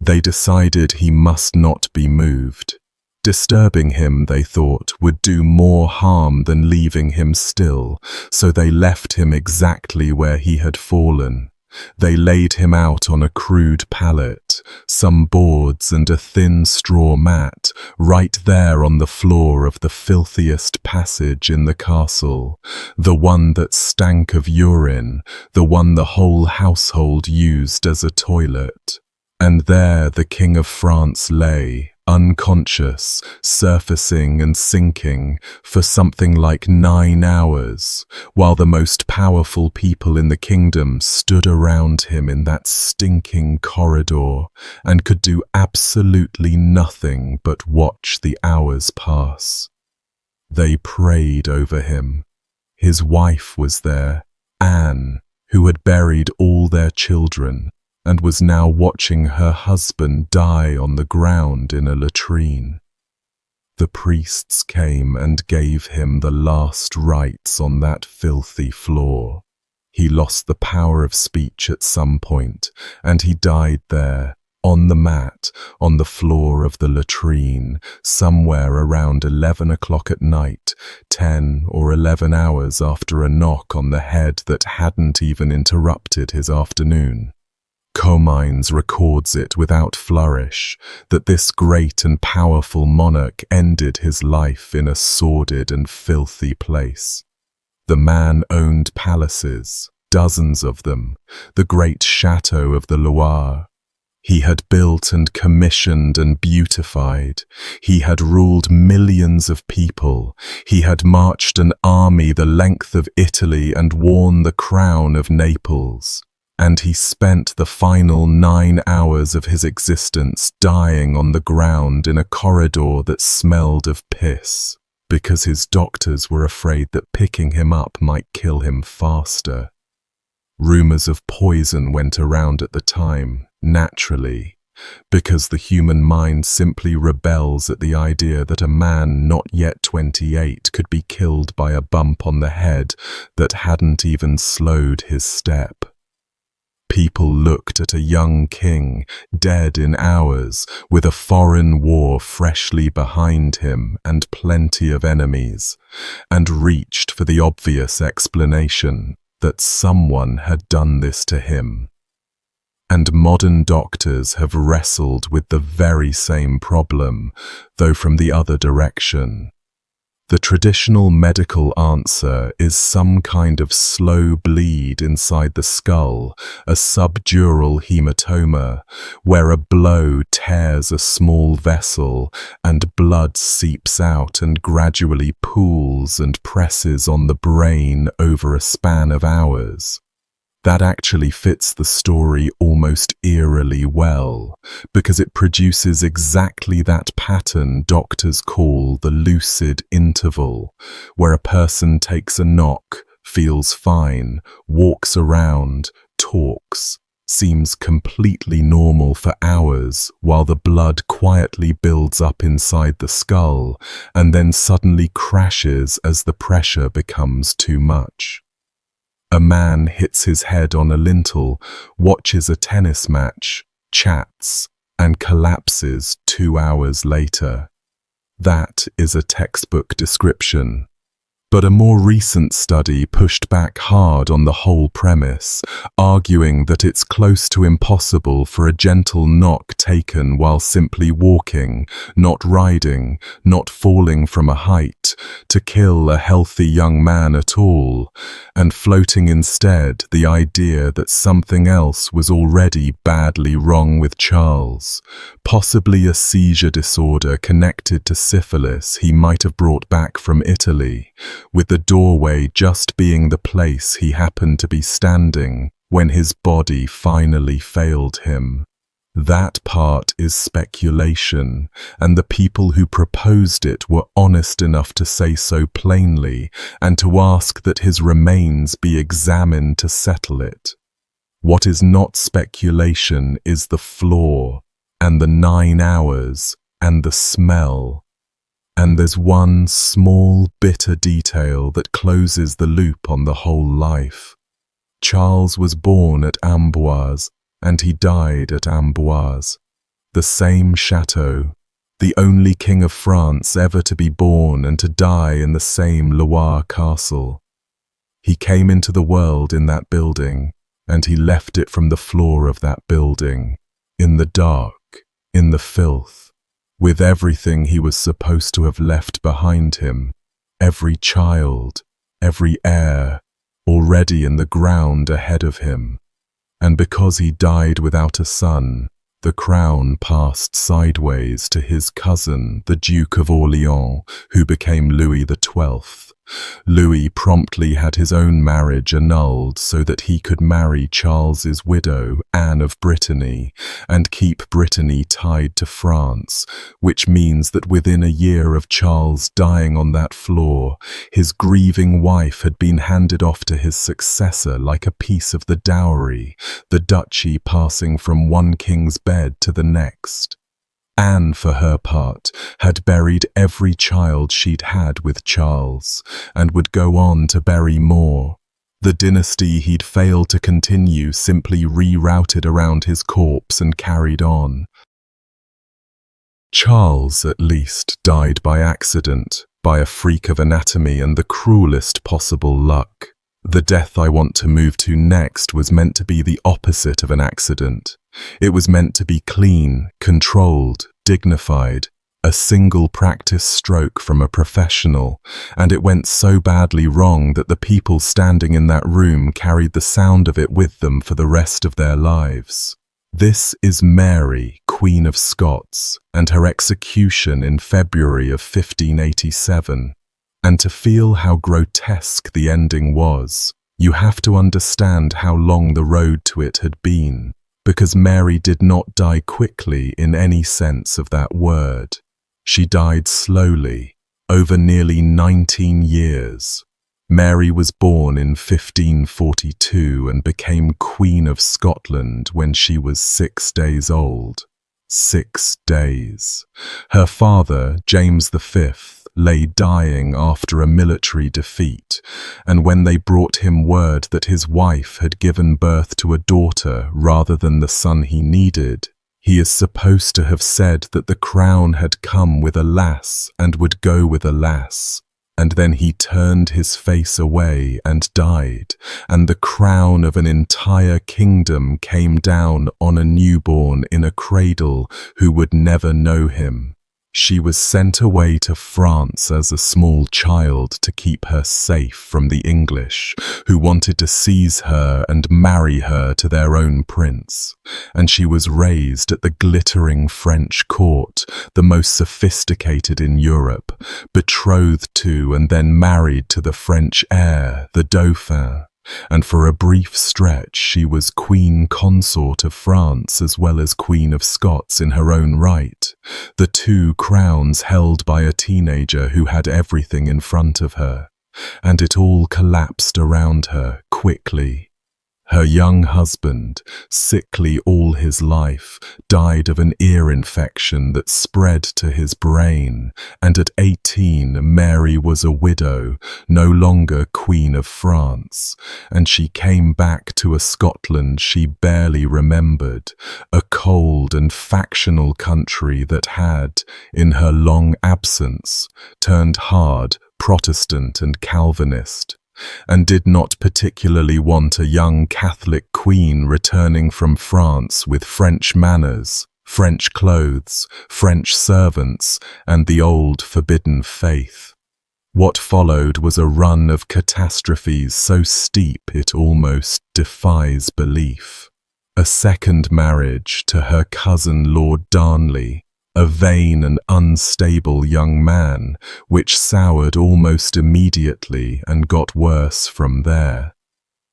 They decided he must not be moved. Disturbing him, they thought, would do more harm than leaving him still, so they left him exactly where he had fallen. They laid him out on a crude pallet, some boards and a thin straw mat, right there on the floor of the filthiest passage in the castle, the one that stank of urine, the one the whole household used as a toilet. And there the King of France lay, unconscious, surfacing and sinking for something like 9 hours, while the most powerful people in the kingdom stood around him in that stinking corridor and could do absolutely nothing but watch the hours pass. They prayed over him. His wife was there, Anne, who had buried all their children, and was now watching her husband die on the ground in a latrine. The priests came and gave him the last rites on that filthy floor. He lost the power of speech at some point, and he died there, on the mat, on the floor of the latrine, somewhere around 11 o'clock at night, 10 or 11 hours after a knock on the head that hadn't even interrupted his afternoon. Comines records it without flourish, that this great and powerful monarch ended his life in a sordid and filthy place. The man owned palaces, dozens of them, the great chateau of the Loire. He had built and commissioned and beautified. He had ruled millions of people. He had marched an army the length of Italy and worn the crown of Naples. And he spent the final 9 hours of his existence dying on the ground in a corridor that smelled of piss, because his doctors were afraid that picking him up might kill him faster. Rumors of poison went around at the time, naturally, because the human mind simply rebels at the idea that a man not yet 28 could be killed by a bump on the head that hadn't even slowed his step. People looked at a young king, dead in hours, with a foreign war freshly behind him and plenty of enemies, and reached for the obvious explanation that someone had done this to him. And modern doctors have wrestled with the very same problem, though from the other direction. The traditional medical answer is some kind of slow bleed inside the skull, a subdural hematoma, where a blow tears a small vessel and blood seeps out and gradually pools and presses on the brain over a span of hours. That actually fits the story almost eerily well, because it produces exactly that pattern doctors call the lucid interval, where a person takes a knock, feels fine, walks around, talks, seems completely normal for hours while the blood quietly builds up inside the skull and then suddenly crashes as the pressure becomes too much. A man hits his head on a lintel, watches a tennis match, chats, and collapses 2 hours later. That is a textbook description. But a more recent study pushed back hard on the whole premise, arguing that it's close to impossible for a gentle knock taken while simply walking, not riding, not falling from a height, to kill a healthy young man at all, and floating instead the idea that something else was already badly wrong with Charles, possibly a seizure disorder connected to syphilis he might have brought back from Italy, with the doorway just being the place he happened to be standing when his body finally failed him. That part is speculation, and the people who proposed it were honest enough to say so plainly and to ask that his remains be examined to settle it. What is not speculation is the flaw, and the 9 hours, and the smell. And there's one small, bitter detail that closes the loop on the whole life. Charles was born at Amboise, and he died at Amboise. The same chateau, the only king of France ever to be born and to die in the same Loire castle. He came into the world in that building, and he left it from the floor of that building, in the dark, in the filth, with everything he was supposed to have left behind him, every child, every heir, already in the ground ahead of him. And because he died without a son, the crown passed sideways to his cousin, the Duke of Orléans, who became Louis XII. Louis promptly had his own marriage annulled so that he could marry Charles's widow, Anne of Brittany, and keep Brittany tied to France, which means that within a year of Charles dying on that floor, his grieving wife had been handed off to his successor like a piece of the dowry, the duchy passing from one king's bed to the next. Anne, for her part, had buried every child she'd had with Charles, and would go on to bury more. The dynasty he'd failed to continue simply rerouted around his corpse and carried on. Charles, at least, died by accident, by a freak of anatomy and the cruelest possible luck. The death I want to move to next was meant to be the opposite of an accident. It was meant to be clean, controlled, dignified, a single practice stroke from a professional, and it went so badly wrong that the people standing in that room carried the sound of it with them for the rest of their lives. This is Mary, Queen of Scots, and her execution in February of 1587. And to feel how grotesque the ending was, you have to understand how long the road to it had been, because Mary did not die quickly in any sense of that word. She died slowly, over nearly 19 years. Mary was born in 1542 and became Queen of Scotland when she was 6 days old. 6 days. Her father, James V, lay dying after a military defeat, and when they brought him word that his wife had given birth to a daughter rather than the son he needed, he is supposed to have said that the crown had come with a lass and would go with a lass, and then he turned his face away and died, and the crown of an entire kingdom came down on a newborn in a cradle who would never know him. She was sent away to France as a small child to keep her safe from the English, who wanted to seize her and marry her to their own prince. And she was raised at the glittering French court, the most sophisticated in Europe, betrothed to and then married to the French heir, the Dauphin. And for a brief stretch she was Queen Consort of France as well as Queen of Scots in her own right, the two crowns held by a teenager who had everything in front of her. And it all collapsed around her quickly. Her young husband, sickly all his life, died of an ear infection that spread to his brain, and at 18 Mary was a widow, no longer Queen of France, and she came back to a Scotland she barely remembered, a cold and factional country that had, in her long absence, turned hard Protestant and Calvinist, and did not particularly want a young Catholic queen returning from France with French manners, French clothes, French servants, and the old forbidden faith. What followed was a run of catastrophes so steep it almost defies belief. A second marriage to her cousin Lord Darnley, a vain and unstable young man, which soured almost immediately and got worse from there.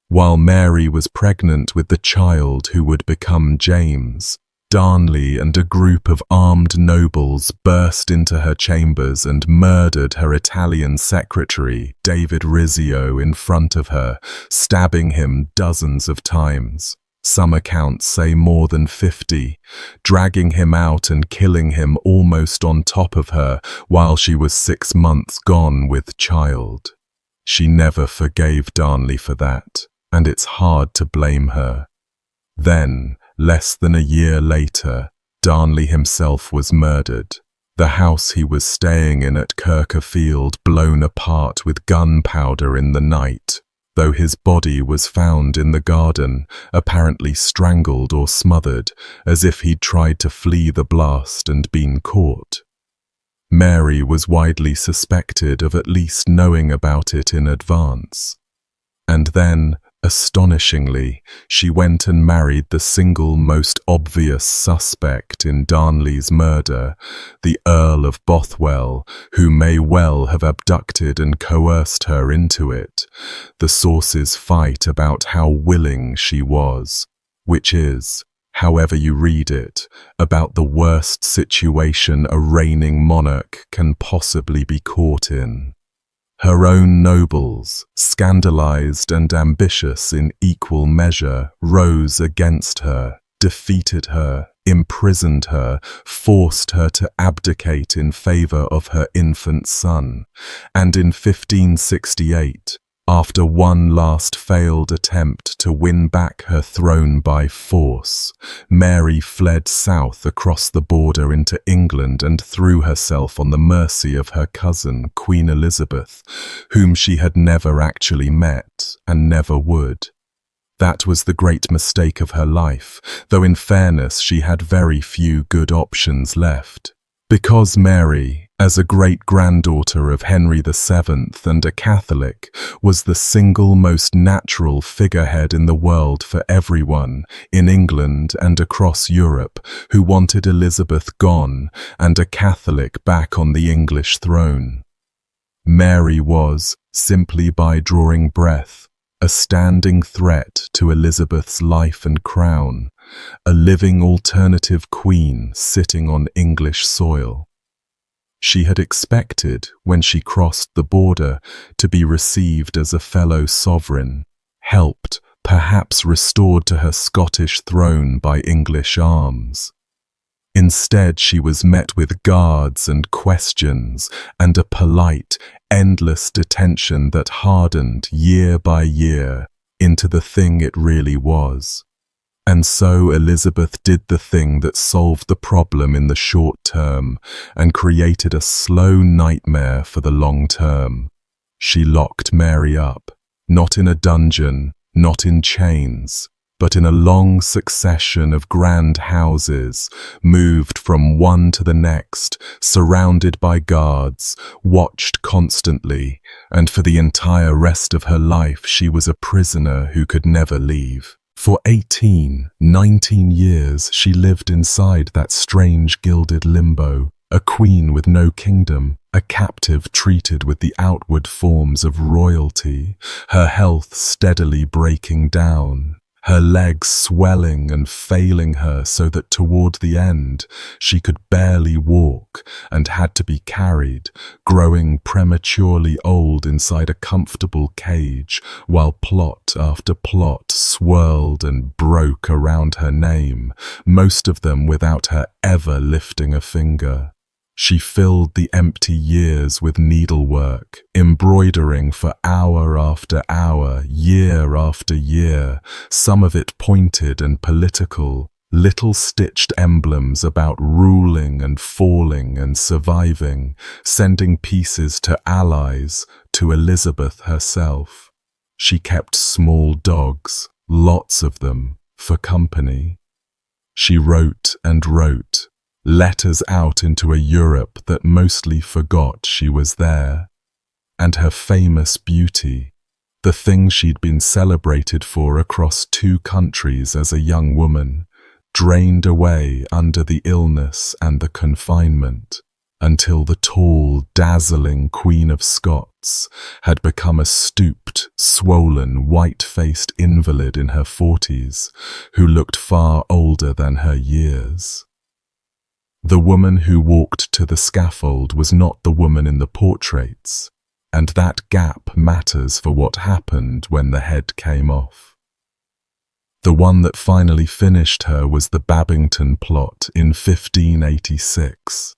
While Mary was pregnant with the child who would become James, Darnley and a group of armed nobles burst into her chambers and murdered her Italian secretary, David Rizzio, in front of her, stabbing him dozens of times. Some accounts say more than 50, dragging him out and killing him almost on top of her while she was 6 months gone with child. She never forgave Darnley for that, and it's hard to blame her. Then, less than a year later, Darnley himself was murdered. The house he was staying in at Kirkerfield blown apart with gunpowder in the night, though his body was found in the garden, apparently strangled or smothered, as if he'd tried to flee the blast and been caught. Mary was widely suspected of at least knowing about it in advance. And then, astonishingly, she went and married the single most obvious suspect in Darnley's murder, the Earl of Bothwell, who may well have abducted and coerced her into it. The sources fight about how willing she was, which is, however you read it, about the worst situation a reigning monarch can possibly be caught in. Her own nobles, scandalized and ambitious in equal measure, rose against her, defeated her, imprisoned her, forced her to abdicate in favor of her infant son, and in 1568, after one last failed attempt to win back her throne by force, Mary fled south across the border into England and threw herself on the mercy of her cousin, Queen Elizabeth, whom she had never actually met and never would. That was the great mistake of her life, though in fairness she had very few good options left. Because Mary, as a great-granddaughter of Henry VII and a Catholic, was the single most natural figurehead in the world for everyone, in England and across Europe, who wanted Elizabeth gone and a Catholic back on the English throne. Mary was, simply by drawing breath, a standing threat to Elizabeth's life and crown, a living alternative queen sitting on English soil. She had expected, when she crossed the border, to be received as a fellow sovereign, helped, perhaps restored to her Scottish throne by English arms. Instead, she was met with guards and questions and a polite, endless detention that hardened year by year into the thing it really was. And so Elizabeth did the thing that solved the problem in the short term and created a slow nightmare for the long term. She locked Mary up, not in a dungeon, not in chains, but in a long succession of grand houses, moved from one to the next, surrounded by guards, watched constantly, and for the entire rest of her life she was a prisoner who could never leave. For 18, 19 years she lived inside that strange gilded limbo, a queen with no kingdom, a captive treated with the outward forms of royalty, her health steadily breaking down, her legs swelling and failing her so that toward the end she could barely walk and had to be carried, growing prematurely old inside a comfortable cage while plot after plot swirled and broke around her name, most of them without her ever lifting a finger. She filled the empty years with needlework, embroidering for hour after hour, year after year, some of it pointed and political, little stitched emblems about ruling and falling and surviving, sending pieces to allies, to Elizabeth herself. She kept small dogs, lots of them, for company. She wrote and wrote, letters out into a Europe that mostly forgot she was there. And her famous beauty, the thing she'd been celebrated for across 2 countries as a young woman, drained away under the illness and the confinement, until the tall, dazzling Queen of Scots had become a stooped, swollen, white-faced invalid in her 40s, who looked far older than her years. The woman who walked to the scaffold was not the woman in the portraits, and that gap matters for what happened when the head came off. The one that finally finished her was the Babington plot in 1586.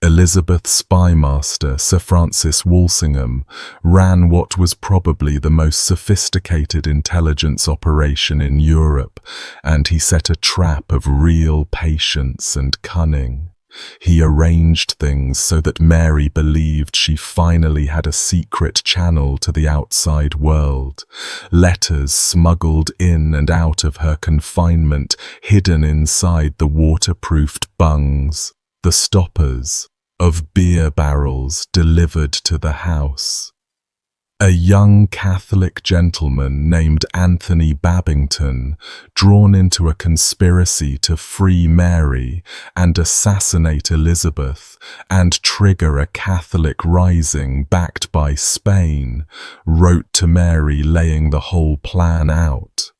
Elizabeth's spymaster, Sir Francis Walsingham, ran what was probably the most sophisticated intelligence operation in Europe, and he set a trap of real patience and cunning. He arranged things so that Mary believed she finally had a secret channel to the outside world, letters smuggled in and out of her confinement, hidden inside the waterproofed bungs, the stoppers of beer barrels delivered to the house. A young Catholic gentleman named Anthony Babington, drawn into a conspiracy to free Mary and assassinate Elizabeth and trigger a Catholic rising backed by Spain, wrote to Mary laying the whole plan out.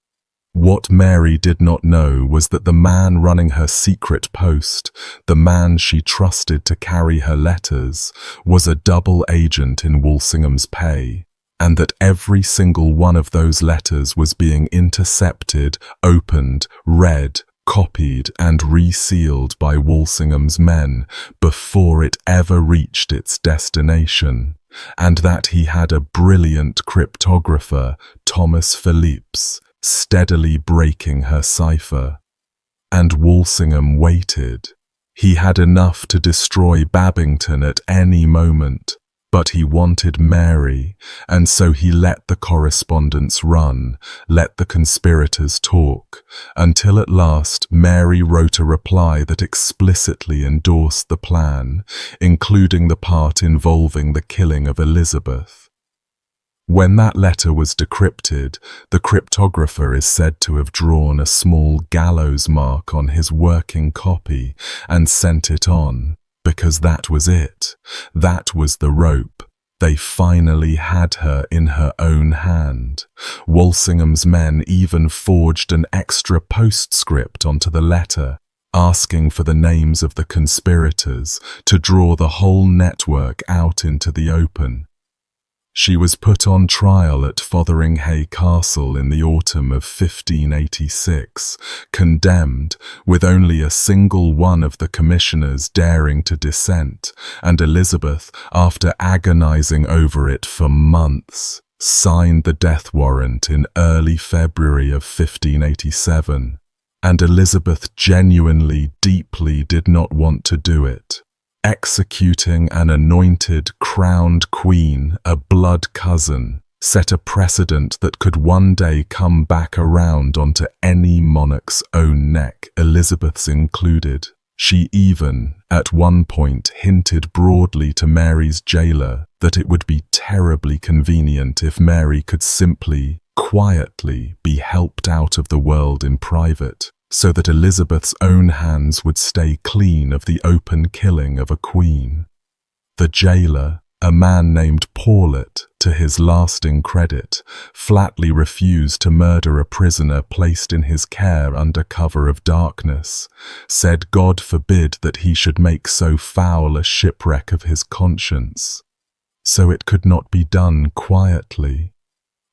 What Mary did not know was that the man running her secret post, the man she trusted to carry her letters, was a double agent in Walsingham's pay, and that every single one of those letters was being intercepted, opened, read, copied and resealed by Walsingham's men before it ever reached its destination, and that he had a brilliant cryptographer, Thomas Phillips, steadily breaking her cipher. And Walsingham waited. He had enough to destroy Babington at any moment, but he wanted Mary, and so he let the correspondence run, let the conspirators talk, until at last Mary wrote a reply that explicitly endorsed the plan, including the part involving the killing of Elizabeth. When that letter was decrypted, the cryptographer is said to have drawn a small gallows mark on his working copy and sent it on, because that was it. That was the rope. They finally had her in her own hand. Walsingham's men even forged an extra postscript onto the letter, asking for the names of the conspirators to draw the whole network out into the open. She was put on trial at Fotheringhay Castle in the autumn of 1586, condemned, with only a single one of the commissioners daring to dissent, and Elizabeth, after agonizing over it for months, signed the death warrant in early February of 1587, and Elizabeth genuinely, deeply did not want to do it. Executing an anointed, crowned queen, a blood cousin, set a precedent that could one day come back around onto any monarch's own neck, Elizabeth's included. She even, at one point, hinted broadly to Mary's jailer that it would be terribly convenient if Mary could simply, quietly be helped out of the world in private, so that Elizabeth's own hands would stay clean of the open killing of a queen. The jailer, a man named Paulet, to his lasting credit, flatly refused to murder a prisoner placed in his care under cover of darkness, said God forbid that he should make so foul a shipwreck of his conscience. So it could not be done quietly.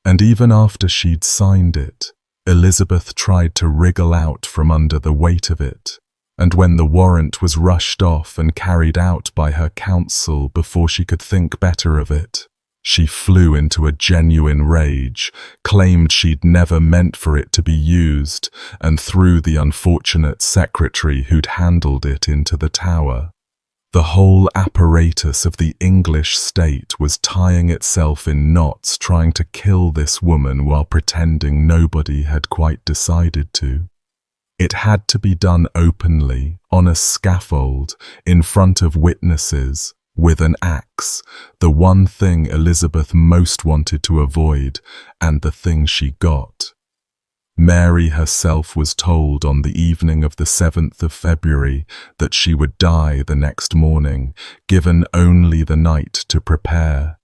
And even after she'd signed it, Elizabeth tried to wriggle out from under the weight of it, and when the warrant was rushed off and carried out by her counsel before she could think better of it, she flew into a genuine rage, claimed she'd never meant for it to be used, and threw the unfortunate secretary who'd handled it into the tower. The whole apparatus of the English state was tying itself in knots trying to kill this woman while pretending nobody had quite decided to. It had to be done openly, on a scaffold, in front of witnesses, with an axe, the one thing Elizabeth most wanted to avoid, and the thing she got. Mary herself was told on the evening of the 7th of February that she would die the next morning, given only the night to prepare.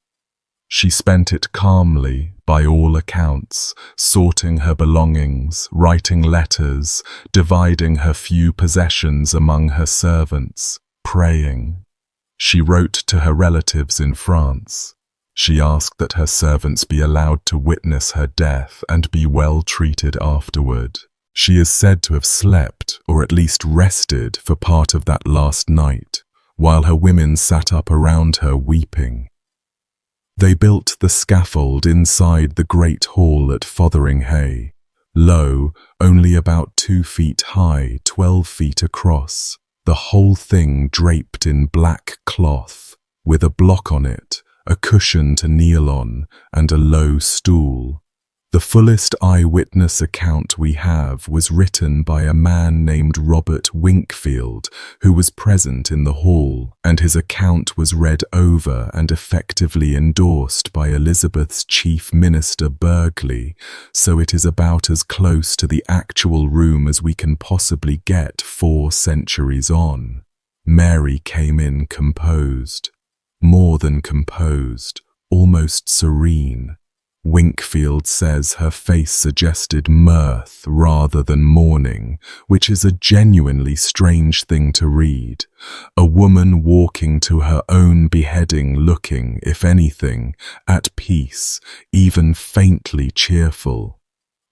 She spent it calmly, by all accounts, sorting her belongings, writing letters, dividing her few possessions among her servants, praying. She wrote to her relatives in France. She asked that her servants be allowed to witness her death and be well treated afterward. She is said to have slept, or at least rested, for part of that last night, while her women sat up around her weeping. They built the scaffold inside the great hall at Fotheringhay, low, only about 2 feet high, 12 feet across, the whole thing draped in black cloth, with a block on it, a cushion to kneel on, and a low stool. The fullest eyewitness account we have was written by a man named Robert Winkfield, who was present in the hall, and his account was read over and effectively endorsed by Elizabeth's chief minister Burghley, so it is about as close to the actual room as we can possibly get 4 centuries on. Mary came in composed, more than composed, almost serene. Winkfield says her face suggested mirth rather than mourning, which is a genuinely strange thing to read. A woman walking to her own beheading looking, if anything, at peace, even faintly cheerful.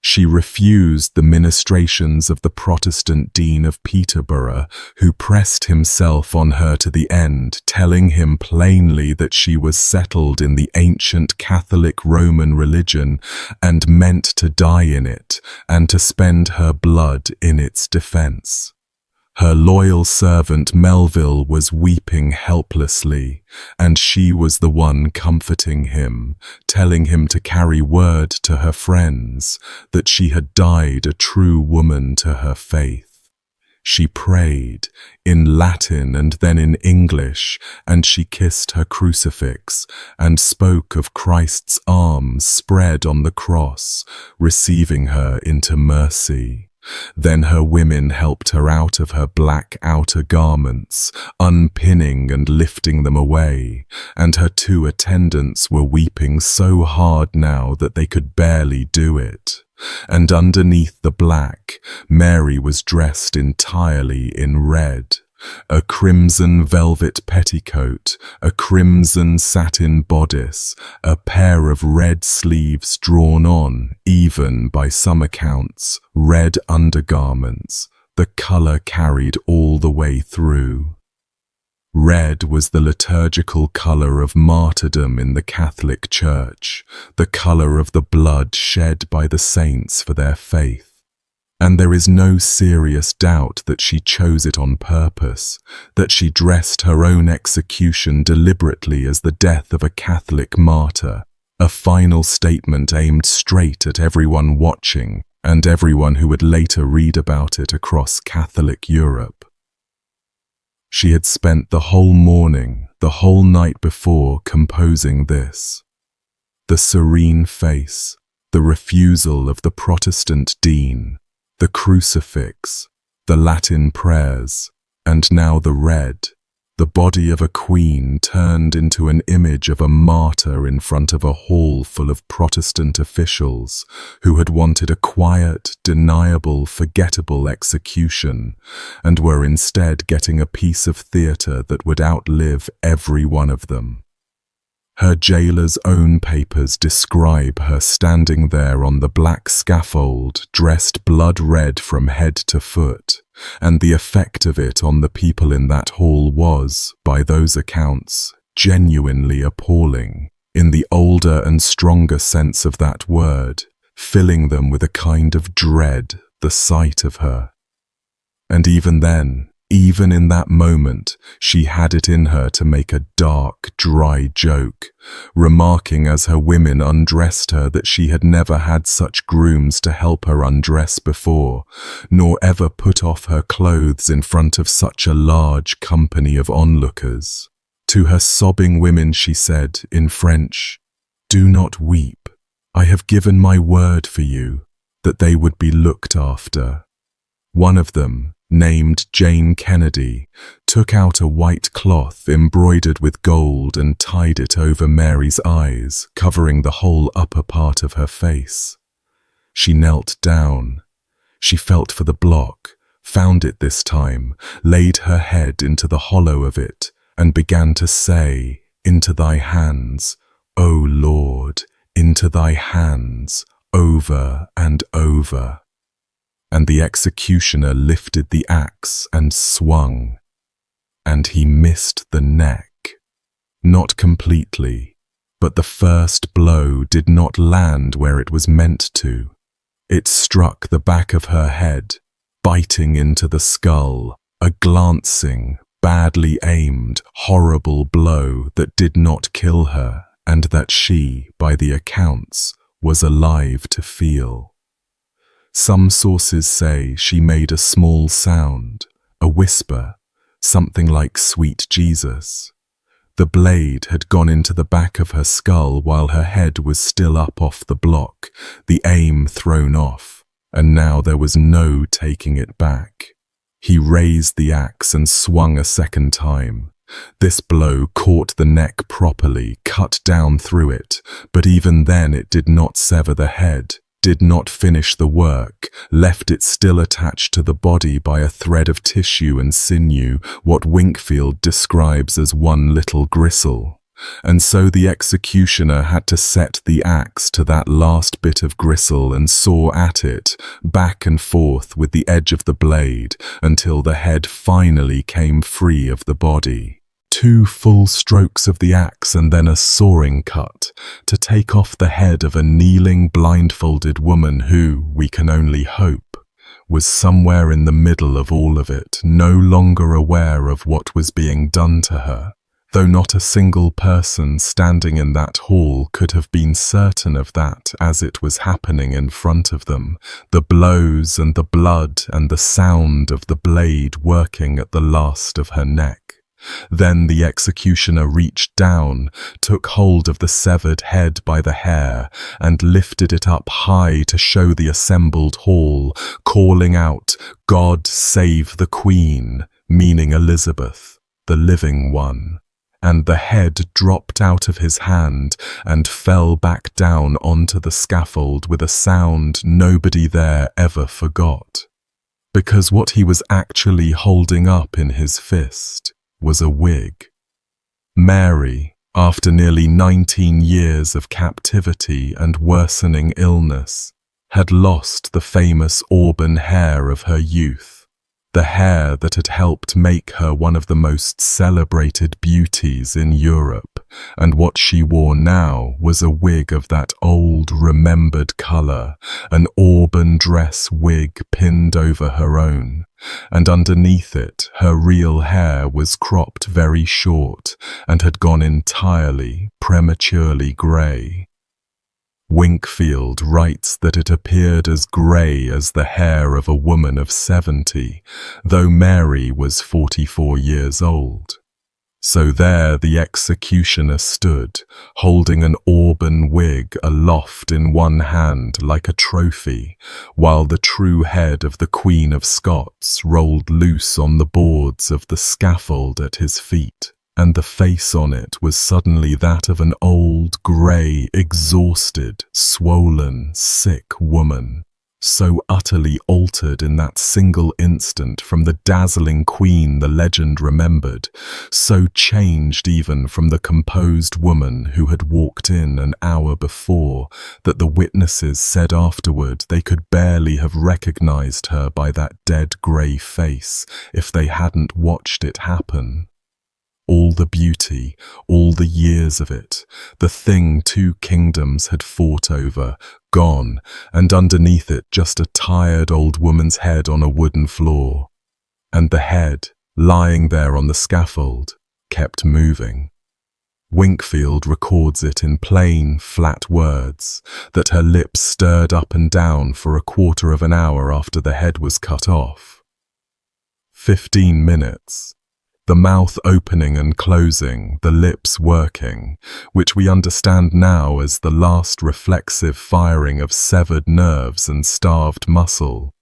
She refused the ministrations of the Protestant Dean of Peterborough, who pressed himself on her to the end, telling him plainly that she was settled in the ancient Catholic Roman religion and meant to die in it, and to spend her blood in its defence. Her loyal servant Melville was weeping helplessly, and she was the one comforting him, telling him to carry word to her friends that she had died a true woman to her faith. She prayed, in Latin and then in English, and she kissed her crucifix, and spoke of Christ's arms spread on the cross, receiving her into mercy. Then her women helped her out of her black outer garments, unpinning and lifting them away, and her 2 attendants were weeping so hard now that they could barely do it. And underneath the black, Mary was dressed entirely in red. A crimson velvet petticoat, a crimson satin bodice, a pair of red sleeves drawn on, even by some accounts, red undergarments, the colour carried all the way through. Red was the liturgical colour of martyrdom in the Catholic Church, the colour of the blood shed by the saints for their faith. And there is no serious doubt that she chose it on purpose, that she dressed her own execution deliberately as the death of a Catholic martyr, a final statement aimed straight at everyone watching and everyone who would later read about it across Catholic Europe. She had spent the whole morning, the whole night before, composing this. The serene face, the refusal of the Protestant dean, the crucifix, the Latin prayers, and now the red, the body of a queen turned into an image of a martyr in front of a hall full of Protestant officials who had wanted a quiet, deniable, forgettable execution and were instead getting a piece of theatre that would outlive every one of them. Her jailer's own papers describe her standing there on the black scaffold, dressed blood red from head to foot, and the effect of it on the people in that hall was, by those accounts, genuinely appalling, in the older and stronger sense of that word, filling them with a kind of dread, the sight of her. And even then, even in that moment, she had it in her to make a dark, dry joke, remarking as her women undressed her that she had never had such grooms to help her undress before, nor ever put off her clothes in front of such a large company of onlookers. To her sobbing women she said, in French, "Do not weep. I have given my word for you, that they would be looked after." One of them, named Jane Kennedy, took out a white cloth embroidered with gold and tied it over Mary's eyes, covering the whole upper part of her face. She knelt down. She felt for the block, found it this time, laid her head into the hollow of it, and began to say, "Into thy hands, O Lord, into thy hands," over and over. And the executioner lifted the axe and swung, and he missed the neck. Not completely, but the first blow did not land where it was meant to. It struck the back of her head, biting into the skull, a glancing, badly aimed, horrible blow that did not kill her, and that she, by the accounts, was alive to feel. Some sources say she made a small sound, a whisper, something like "Sweet Jesus." The blade had gone into the back of her skull while her head was still up off the block, the aim thrown off, and now there was no taking it back. He raised the axe and swung a second time. This blow caught the neck properly, cut down through it, but even then it did not sever the head, did not finish the work, left it still attached to the body by a thread of tissue and sinew, what Winkfield describes as one little gristle. And so the executioner had to set the axe to that last bit of gristle and saw at it, back and forth with the edge of the blade, until the head finally came free of the body. 2 full strokes of the axe and then a sawing cut to take off the head of a kneeling, blindfolded woman who, we can only hope, was somewhere in the middle of all of it, no longer aware of what was being done to her, though not a single person standing in that hall could have been certain of that as it was happening in front of them, the blows and the blood and the sound of the blade working at the last of her neck. Then the executioner reached down, took hold of the severed head by the hair, and lifted it up high to show the assembled hall, calling out, "God save the Queen," meaning Elizabeth, the living one. And the head dropped out of his hand and fell back down onto the scaffold with a sound nobody there ever forgot. Because what he was actually holding up in his fist was a wig. Mary, after nearly 19 years of captivity and worsening illness, had lost the famous auburn hair of her youth, the hair that had helped make her one of the most celebrated beauties in Europe, and what she wore now was a wig of that old, remembered colour, an auburn dress wig pinned over her own, and underneath it her real hair was cropped very short and had gone entirely, prematurely grey. Winkfield writes that it appeared as grey as the hair of a woman of 70, though Mary was 44 years old. So there the executioner stood, holding an auburn wig aloft in one hand like a trophy, while the true head of the Queen of Scots rolled loose on the boards of the scaffold at his feet, and the face on it was suddenly that of an old, grey, exhausted, swollen, sick woman, so utterly altered in that single instant from the dazzling queen the legend remembered, so changed even from the composed woman who had walked in an hour before, that the witnesses said afterward they could barely have recognized her by that dead grey face if they hadn't watched it happen. All the beauty, all the years of it, the thing 2 kingdoms had fought over, gone, and underneath it just a tired old woman's head on a wooden floor. And the head, lying there on the scaffold, kept moving. Winkfield records it in plain, flat words, that her lips stirred up and down for a quarter of an hour after the head was cut off. 15 minutes. The mouth opening and closing, the lips working, which we understand now as the last reflexive firing of severed nerves and starved muscle,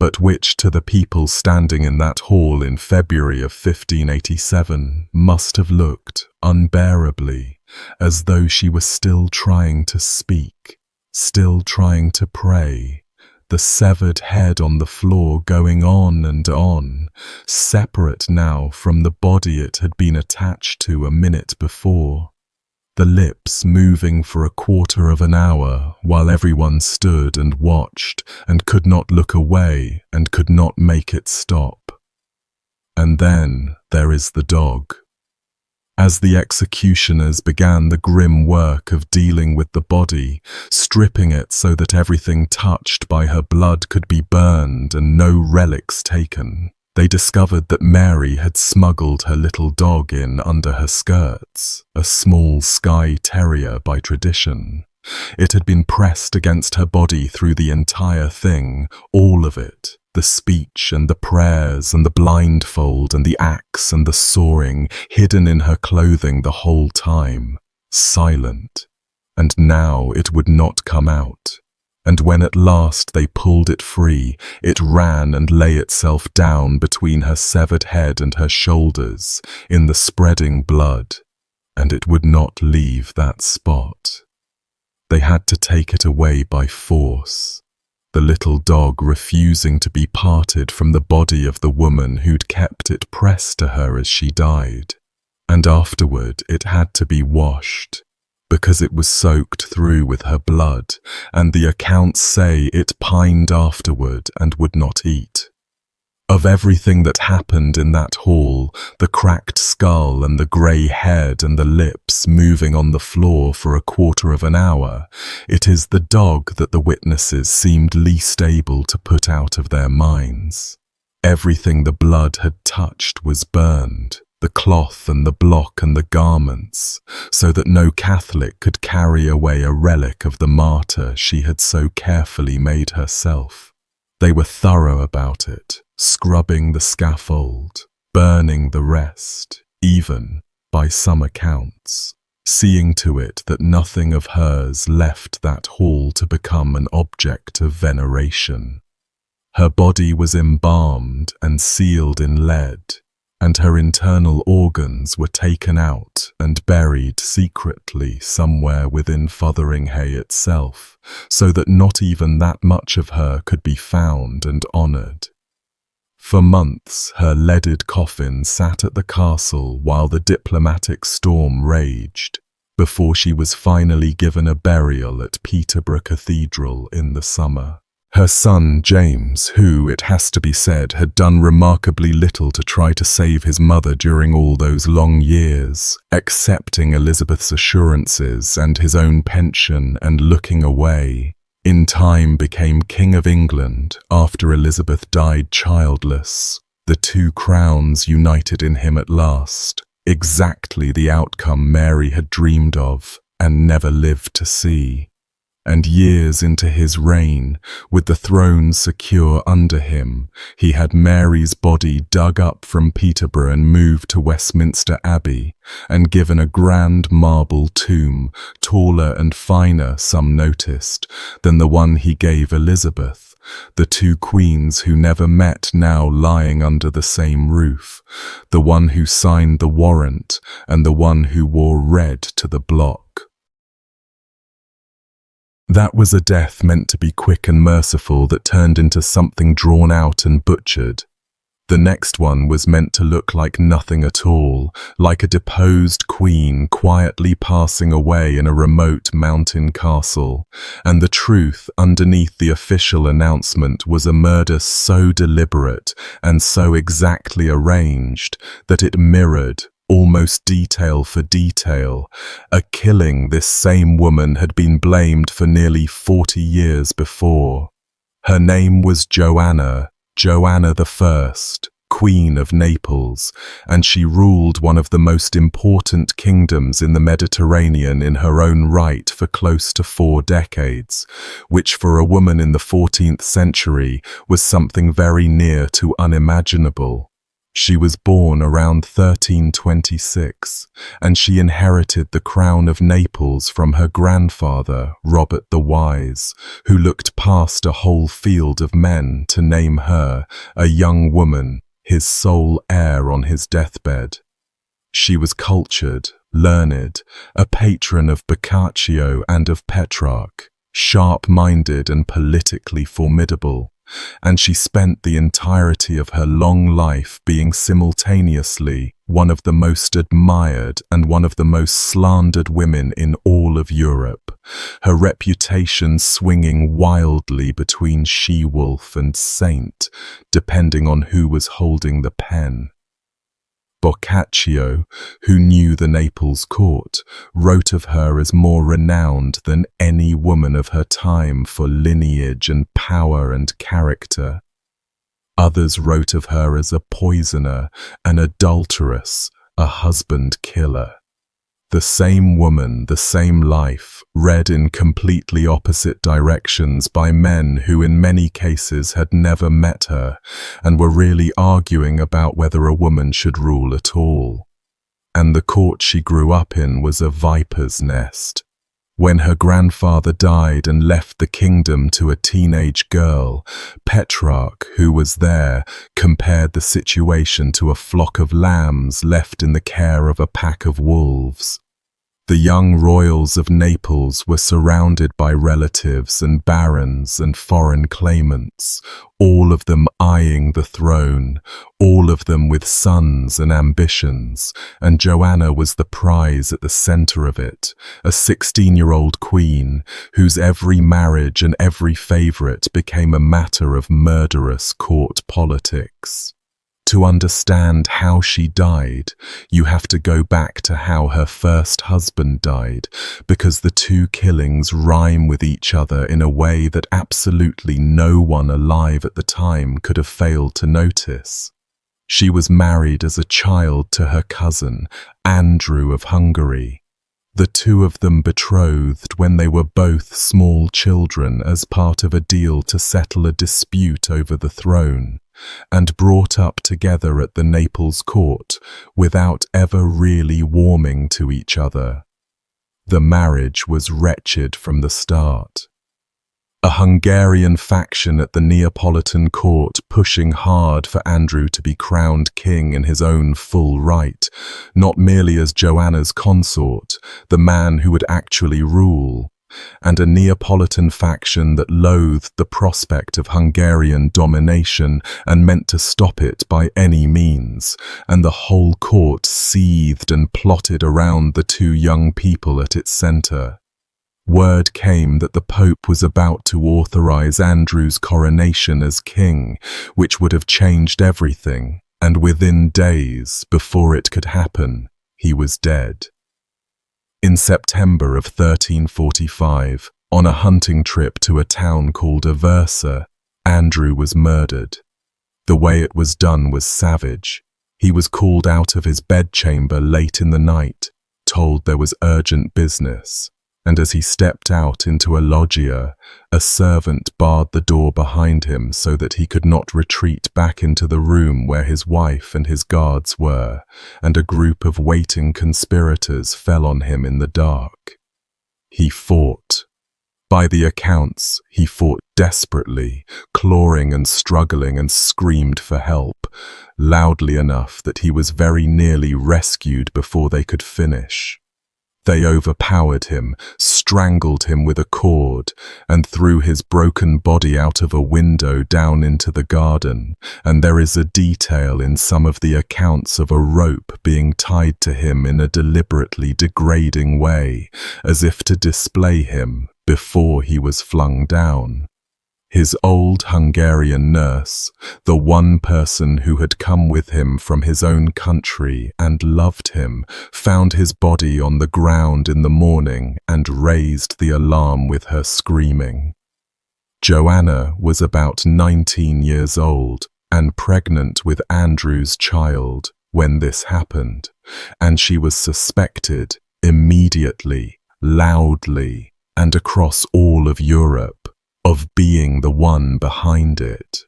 but which to the people standing in that hall in February of 1587 must have looked, unbearably, as though she was still trying to speak, still trying to pray. The severed head on the floor going on and on, separate now from the body it had been attached to a minute before. The lips moving for a quarter of an hour while everyone stood and watched and could not look away and could not make it stop. And then there is the dog. As the executioners began the grim work of dealing with the body, stripping it so that everything touched by her blood could be burned and no relics taken, they discovered that Mary had smuggled her little dog in under her skirts, a small Skye Terrier by tradition. It had been pressed against her body through the entire thing, all of it. The speech and the prayers and the blindfold and the axe and the sawing, hidden in her clothing the whole time, silent. And now it would not come out. And when at last they pulled it free, it ran and lay itself down between her severed head and her shoulders, in the spreading blood, and it would not leave that spot. They had to take it away by force. The little dog refusing to be parted from the body of the woman who'd kept it pressed to her as she died. And afterward it had to be washed, because it was soaked through with her blood, and the accounts say it pined afterward and would not eat. Of everything that happened in that hall, the cracked skull and the grey head and the lips moving on the floor for a quarter of an hour, it is the dog that the witnesses seemed least able to put out of their minds. Everything the blood had touched was burned, the cloth and the block and the garments, so that no Catholic could carry away a relic of the martyr she had so carefully made herself. They were thorough about it, scrubbing the scaffold, burning the rest, even, by some accounts, seeing to it that nothing of hers left that hall to become an object of veneration. Her body was embalmed and sealed in lead, and her internal organs were taken out and buried secretly somewhere within Fotheringhay itself, so that not even that much of her could be found and honoured. For months her leaded coffin sat at the castle while the diplomatic storm raged, before she was finally given a burial at Peterborough Cathedral in the summer. Her son James, who, it has to be said, had done remarkably little to try to save his mother during all those long years, accepting Elizabeth's assurances and his own pension and looking away, in time became King of England after Elizabeth died childless, the 2 crowns united in him at last, exactly the outcome Mary had dreamed of and never lived to see. And years into his reign, with the throne secure under him, he had Mary's body dug up from Peterborough and moved to Westminster Abbey, and given a grand marble tomb, taller and finer, some noticed, than the one he gave Elizabeth, the two queens who never met now lying under the same roof, the one who signed the warrant and the one who wore red to the block. That was a death meant to be quick and merciful that turned into something drawn out and butchered. The next one was meant to look like nothing at all, like a deposed queen quietly passing away in a remote mountain castle, and the truth underneath the official announcement was a murder so deliberate and so exactly arranged that it mirrored, almost detail for detail, a killing this same woman had been blamed for nearly 40 years before. Her name was Joanna I, Queen of Naples, and she ruled one of the most important kingdoms in the Mediterranean in her own right for close to 4 decades, which for a woman in the 14th century was something very near to unimaginable. She was born around 1326, and she inherited the crown of Naples from her grandfather, Robert the Wise, who looked past a whole field of men to name her, a young woman, his sole heir on his deathbed. She was cultured, learned, a patron of Boccaccio and of Petrarch, sharp-minded and politically formidable, and she spent the entirety of her long life being simultaneously one of the most admired and one of the most slandered women in all of Europe, her reputation swinging wildly between she-wolf and saint, depending on who was holding the pen. Boccaccio, who knew the Naples court, wrote of her as more renowned than any woman of her time for lineage and power and character. Others wrote of her as a poisoner, an adulteress, a husband-killer. The same woman, the same life, read in completely opposite directions by men who in many cases had never met her and were really arguing about whether a woman should rule at all. And the court she grew up in was a viper's nest. When her grandfather died and left the kingdom to a teenage girl, Petrarch, who was there, compared the situation to a flock of lambs left in the care of a pack of wolves. The young royals of Naples were surrounded by relatives and barons and foreign claimants, all of them eyeing the throne, all of them with sons and ambitions, and Joanna was the prize at the center of it, a 16-year-old queen whose every marriage and every favorite became a matter of murderous court politics. To understand how she died, you have to go back to how her first husband died, because the two killings rhyme with each other in a way that absolutely no one alive at the time could have failed to notice. She was married as a child to her cousin, Andrew of Hungary. The two of them betrothed when they were both small children as part of a deal to settle a dispute over the throne, and brought up together at the Naples court without ever really warming to each other. The marriage was wretched from the start. A Hungarian faction at the Neapolitan court pushing hard for Andrew to be crowned king in his own full right, not merely as Joanna's consort, the man who would actually rule, and a Neapolitan faction that loathed the prospect of Hungarian domination and meant to stop it by any means, and the whole court seethed and plotted around the two young people at its center. Word came that the Pope was about to authorize Andrew's coronation as king, which would have changed everything, and within days, before it could happen, he was dead. In September of 1345, on a hunting trip to a town called Aversa, Andrew was murdered. The way it was done was savage. He was called out of his bedchamber late in the night, told there was urgent business, and as he stepped out into a loggia, a servant barred the door behind him so that he could not retreat back into the room where his wife and his guards were, and a group of waiting conspirators fell on him in the dark. He fought. By the accounts, he fought desperately, clawing and struggling, and screamed for help, loudly enough that he was very nearly rescued before they could finish. They overpowered him, strangled him with a cord, and threw his broken body out of a window down into the garden, and there is a detail in some of the accounts of a rope being tied to him in a deliberately degrading way, as if to display him before he was flung down. His old Hungarian nurse, the one person who had come with him from his own country and loved him, found his body on the ground in the morning and raised the alarm with her screaming. Joanna was about 19 years old and pregnant with Andrew's child when this happened, and she was suspected immediately, loudly, and across all of Europe, of being the one behind it.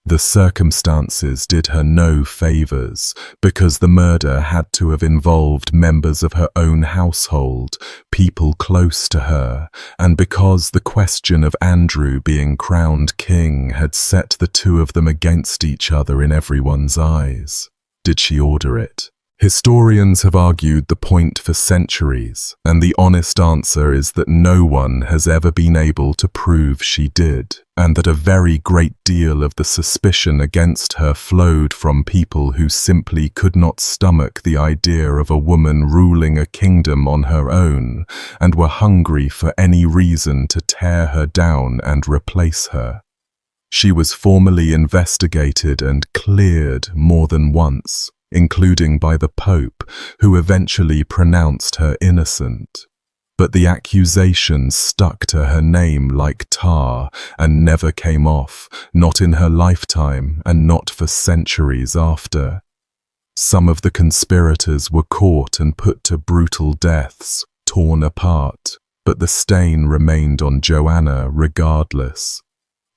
The circumstances did her no favors, because the murder had to have involved members of her own household, people close to her, and because the question of Andrew being crowned king had set the two of them against each other in everyone's eyes. Did she order it? Historians have argued the point for centuries, and the honest answer is that no one has ever been able to prove she did, and that a very great deal of the suspicion against her flowed from people who simply could not stomach the idea of a woman ruling a kingdom on her own, and were hungry for any reason to tear her down and replace her. She was formally investigated and cleared more than once, including by the Pope, who eventually pronounced her innocent. But the accusations stuck to her name like tar and never came off, not in her lifetime and not for centuries after. Some of the conspirators were caught and put to brutal deaths, torn apart, but the stain remained on Joanna regardless.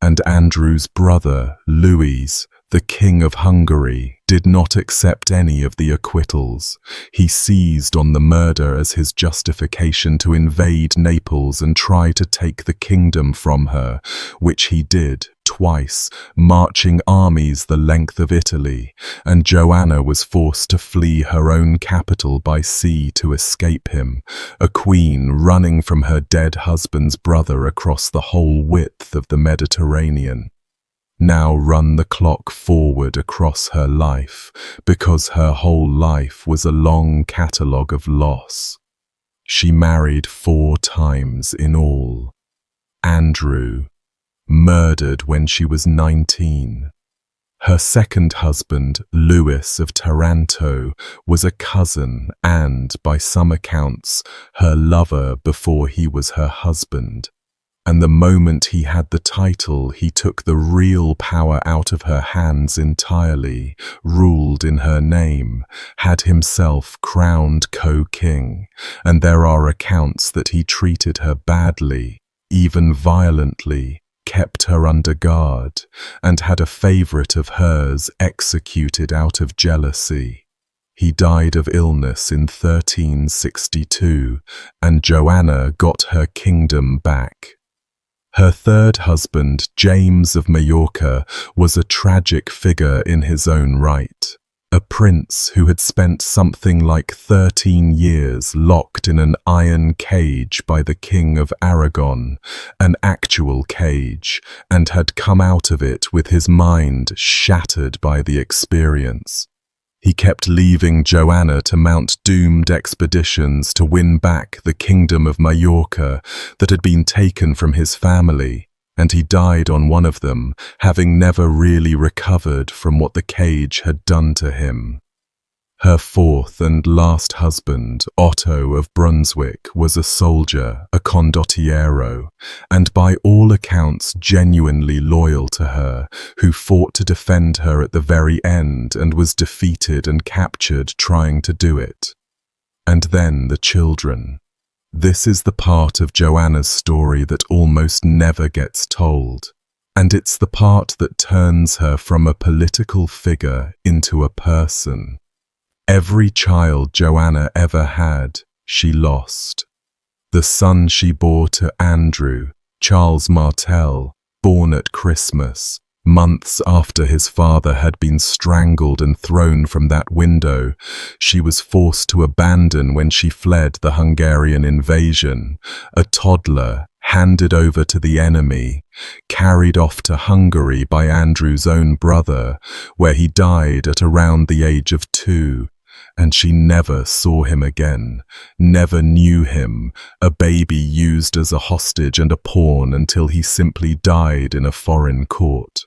And Andrew's brother, Louis, the King of Hungary, did not accept any of the acquittals. He seized on the murder as his justification to invade Naples and try to take the kingdom from her, which he did twice, marching armies the length of Italy, and Joanna was forced to flee her own capital by sea to escape him, a queen running from her dead husband's brother across the whole width of the Mediterranean. Now run the clock forward across her life, because her whole life was a long catalogue of loss. She married 4 times in all. Andrew, murdered when she was 19. Her second husband, Louis of Taranto, was a cousin and, by some accounts, her lover before he was her husband. And the moment he had the title, he took the real power out of her hands entirely, ruled in her name, had himself crowned co-king, and there are accounts that he treated her badly, even violently, kept her under guard, and had a favourite of hers executed out of jealousy. He died of illness in 1362, and Joanna got her kingdom back. Her third husband, James of Majorca, was a tragic figure in his own right. A prince who had spent something like 13 years locked in an iron cage by the King of Aragon, an actual cage, and had come out of it with his mind shattered by the experience. He kept leaving Joanna to mount doomed expeditions to win back the kingdom of Majorca that had been taken from his family, and he died on one of them, having never really recovered from what the cage had done to him. Her fourth and last husband, Otto of Brunswick, was a soldier, a condottiero, and by all accounts genuinely loyal to her, who fought to defend her at the very end and was defeated and captured trying to do it. And then the children. This is the part of Joanna's story that almost never gets told, and it's the part that turns her from a political figure into a person. Every child Joanna ever had, she lost. The son she bore to Andrew, Charles Martel, born at Christmas, months after his father had been strangled and thrown from that window, she was forced to abandon when she fled the Hungarian invasion, a toddler handed over to the enemy, carried off to Hungary by Andrew's own brother, where he died at around the age of 2. And she never saw him again, never knew him, a baby used as a hostage and a pawn until he simply died in a foreign court.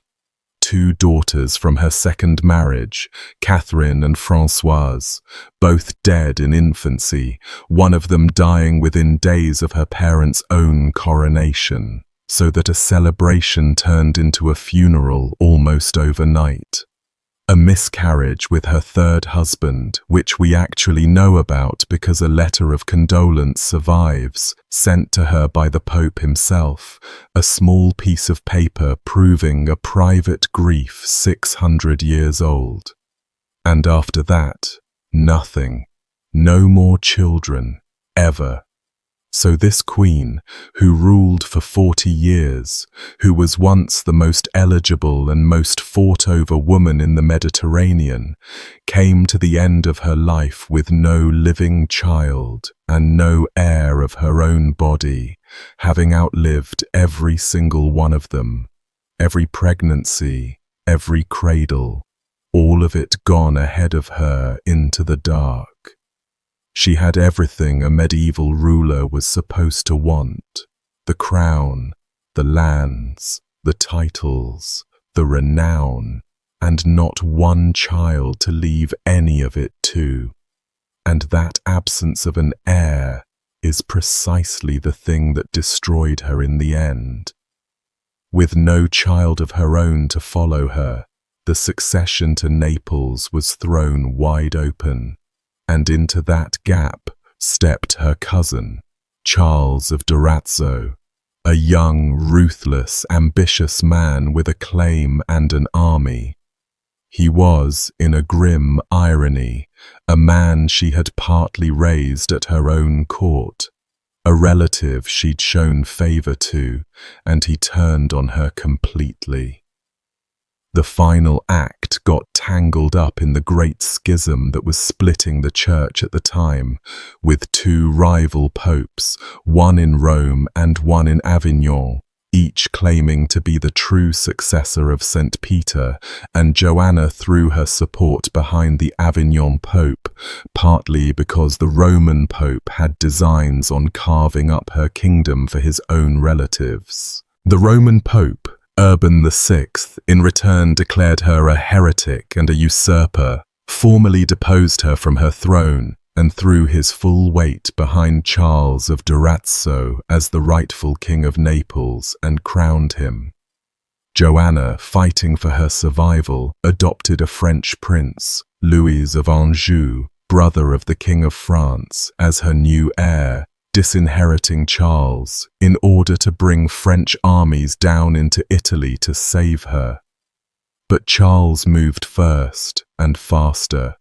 2 daughters from her second marriage, Catherine and Françoise, both dead in infancy, one of them dying within days of her parents' own coronation, so that a celebration turned into a funeral almost overnight. A miscarriage with her third husband, which we actually know about because a letter of condolence survives, sent to her by the Pope himself, a small piece of paper proving a private grief 600 years old. And after that, nothing. No more children, ever. So this queen, who ruled for 40 years, who was once the most eligible and most fought-over woman in the Mediterranean, came to the end of her life with no living child and no heir of her own body, having outlived every single one of them, every pregnancy, every cradle, all of it gone ahead of her into the dark. She had everything a medieval ruler was supposed to want: the crown, the lands, the titles, the renown, and not one child to leave any of it to. And that absence of an heir is precisely the thing that destroyed her in the end. With no child of her own to follow her, the succession to Naples was thrown wide open. And into that gap stepped her cousin, Charles of Durazzo, a young, ruthless, ambitious man with a claim and an army. He was, in a grim irony, a man she had partly raised at her own court, a relative she'd shown favor to, and he turned on her completely. The final act got tangled up in the great schism that was splitting the church at the time, with 2 rival popes, one in Rome and one in Avignon, each claiming to be the true successor of St. Peter, and Joanna threw her support behind the Avignon pope, partly because the Roman pope had designs on carving up her kingdom for his own relatives. The Roman pope, Urban VI, in return declared her a heretic and a usurper, formally deposed her from her throne, and threw his full weight behind Charles of Durazzo as the rightful king of Naples and crowned him. Joanna, fighting for her survival, adopted a French prince, Louis of Anjou, brother of the King of France, as her new heir, disinheriting Charles in order to bring French armies down into Italy to save her. But Charles moved first and faster.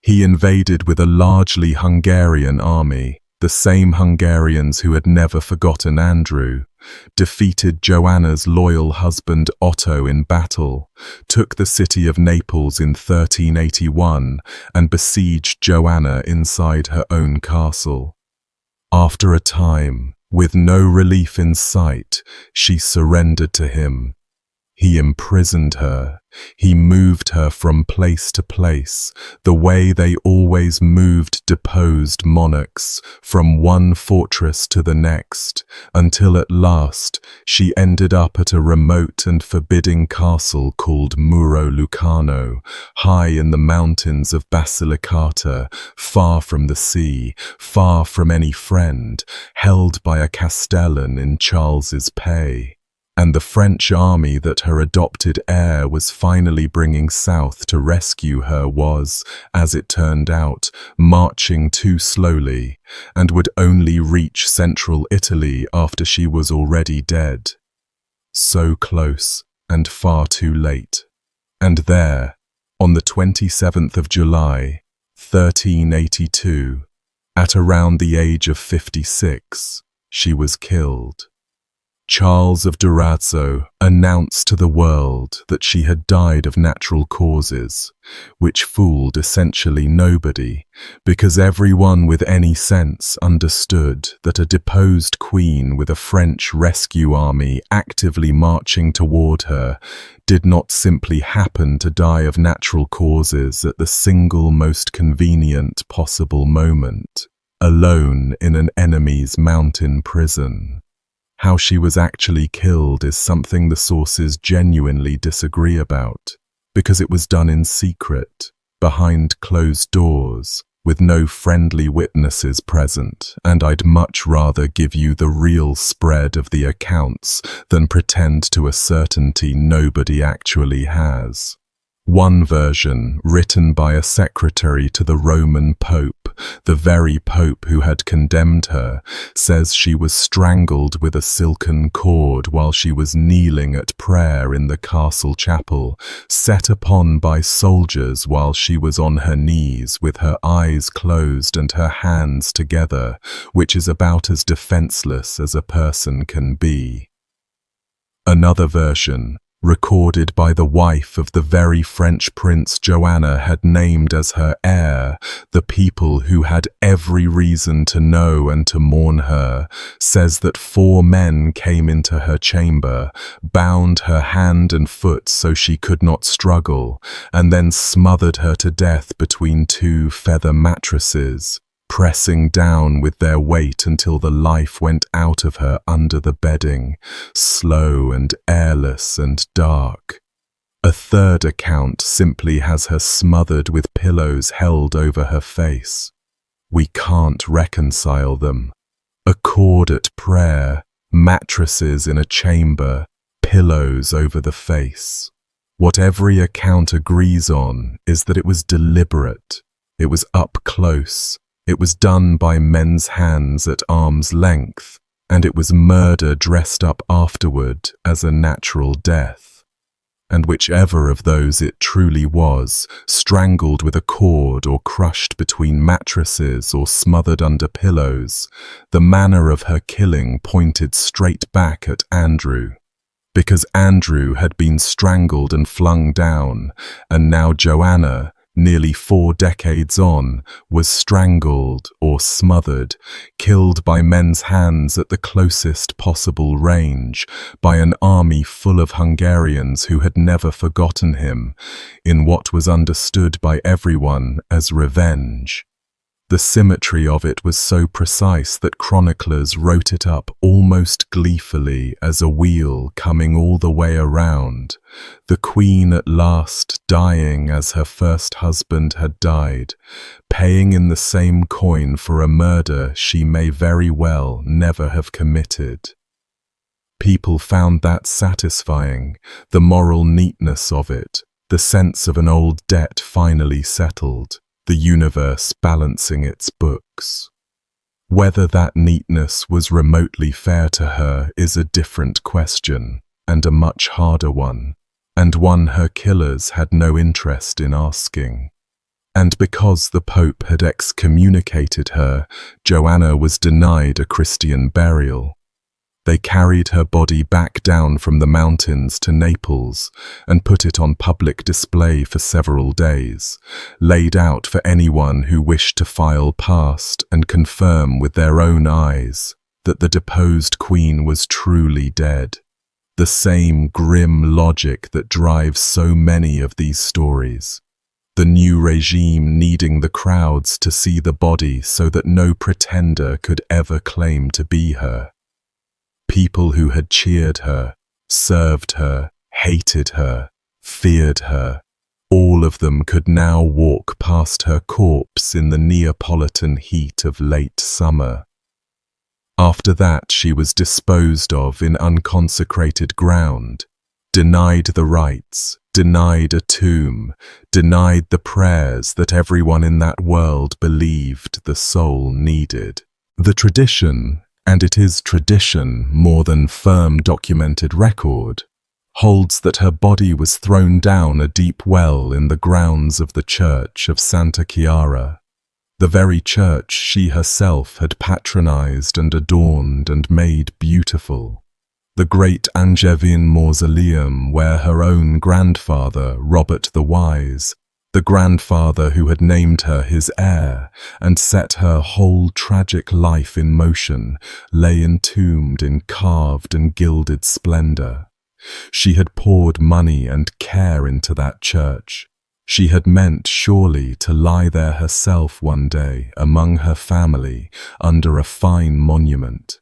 He invaded with a largely Hungarian army, the same Hungarians who had never forgotten Andrew, defeated Joanna's loyal husband Otto in battle, took the city of Naples in 1381, and besieged Joanna inside her own castle. After a time, with no relief in sight, she surrendered to him. He imprisoned her. He moved her from place to place, the way they always moved deposed monarchs, from one fortress to the next, until at last she ended up at a remote and forbidding castle called Muro Lucano, high in the mountains of Basilicata, far from the sea, far from any friend, held by a castellan in Charles's pay. and the French army that her adopted heir was finally bringing south to rescue her was, as it turned out, marching too slowly, and would only reach central Italy after she was already dead. So close, and far too late. And there, on the 27th of July, 1382, at around the age of 56, she was killed. Charles of Durazzo announced to the world that she had died of natural causes, which fooled essentially nobody, because everyone with any sense understood that a deposed queen with a French rescue army actively marching toward her did not simply happen to die of natural causes at the single most convenient possible moment, alone in an enemy's mountain prison. How she was actually killed is something the sources genuinely disagree about, because it was done in secret, behind closed doors, with no friendly witnesses present, and I'd much rather give you the real spread of the accounts than pretend to a certainty nobody actually has. One version, written by a secretary to the Roman Pope, the very Pope who had condemned her, says she was strangled with a silken cord while she was kneeling at prayer in the castle chapel, set upon by soldiers while she was on her knees with her eyes closed and her hands together, which is about as defenseless as a person can be. Another version, recorded by the wife of the very French prince Joanna had named as her heir the people who had every reason to know and to mourn her, says that 4 men came into her chamber, bound her hand and foot so she could not struggle, and then smothered her to death between 2 feather mattresses, pressing down with their weight until the life went out of her under the bedding, slow and airless and dark. A third account simply has her smothered with pillows held over her face. We can't reconcile them. A cord at prayer, mattresses in a chamber, pillows over the face. What every account agrees on is that it was deliberate. It was up close. It was done by men's hands at arm's length, and it was murder dressed up afterward as a natural death. And whichever of those it truly was, strangled with a cord or crushed between mattresses or smothered under pillows, the manner of her killing pointed straight back at Andrew. Because Andrew had been strangled and flung down, and now Joanna, nearly 4 decades on, was strangled or smothered, killed by men's hands at the closest possible range, by an army full of Hungarians who had never forgotten him, in what was understood by everyone as revenge. The symmetry of it was so precise that chroniclers wrote it up almost gleefully as a wheel coming all the way around, the queen at last dying as her first husband had died, paying in the same coin for a murder she may very well never have committed. People found that satisfying, the moral neatness of it, the sense of an old debt finally settled, the universe balancing its books. Whether that neatness was remotely fair to her is a different question, and a much harder one, and one her killers had no interest in asking. And because the Pope had excommunicated her, Joanna was denied a Christian burial. They carried her body back down from the mountains to Naples and put it on public display for several days, laid out for anyone who wished to file past and confirm with their own eyes that the deposed queen was truly dead. The same grim logic that drives so many of these stories. The new regime needing the crowds to see the body so that no pretender could ever claim to be her. People who had cheered her, served her, hated her, feared her, all of them could now walk past her corpse in the Neapolitan heat of late summer. After that she was disposed of in unconsecrated ground, denied the rites, denied a tomb, denied the prayers that everyone in that world believed the soul needed. The tradition, and it is tradition more than firm documented record, holds that her body was thrown down a deep well in the grounds of the church of Santa Chiara, the very church she herself had patronized and adorned and made beautiful. The great Angevin mausoleum where her own grandfather, Robert the Wise, the grandfather who had named her his heir and set her whole tragic life in motion, lay entombed in carved and gilded splendor. She had poured money and care into that church. She had meant surely to lie there herself one day among her family under a fine monument.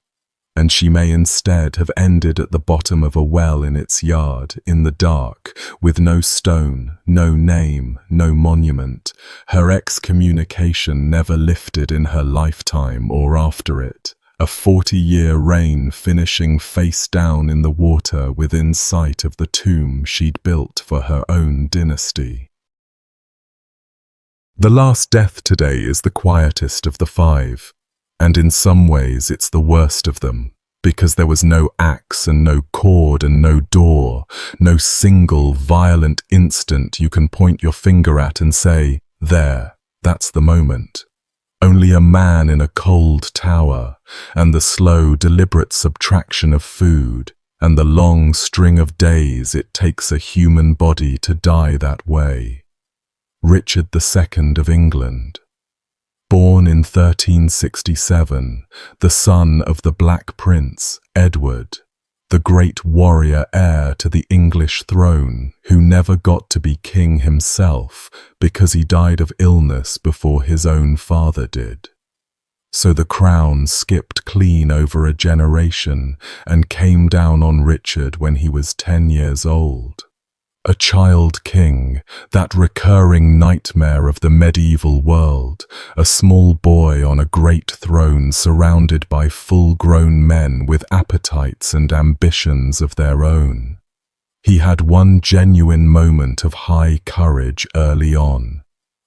And she may instead have ended at the bottom of a well in its yard, in the dark, with no stone, no name, no monument, her excommunication never lifted in her lifetime or after it, a 40-year reign finishing face down in the water within sight of the tomb she'd built for her own dynasty. The last death today is the quietest of the 5. And in some ways it's the worst of them, because there was no axe and no cord and no door, no single violent instant you can point your finger at and say, there, that's the moment. Only a man in a cold tower, and the slow, deliberate subtraction of food, and the long string of days it takes a human body to die that way. Richard II of England. Born in 1367, the son of the Black Prince, Edward, the great warrior heir to the English throne, who never got to be king himself because he died of illness before his own father did. So the crown skipped clean over a generation and came down on Richard when he was 10 years old. A child king, that recurring nightmare of the medieval world, a small boy on a great throne surrounded by full-grown men with appetites and ambitions of their own. He had one genuine moment of high courage early on.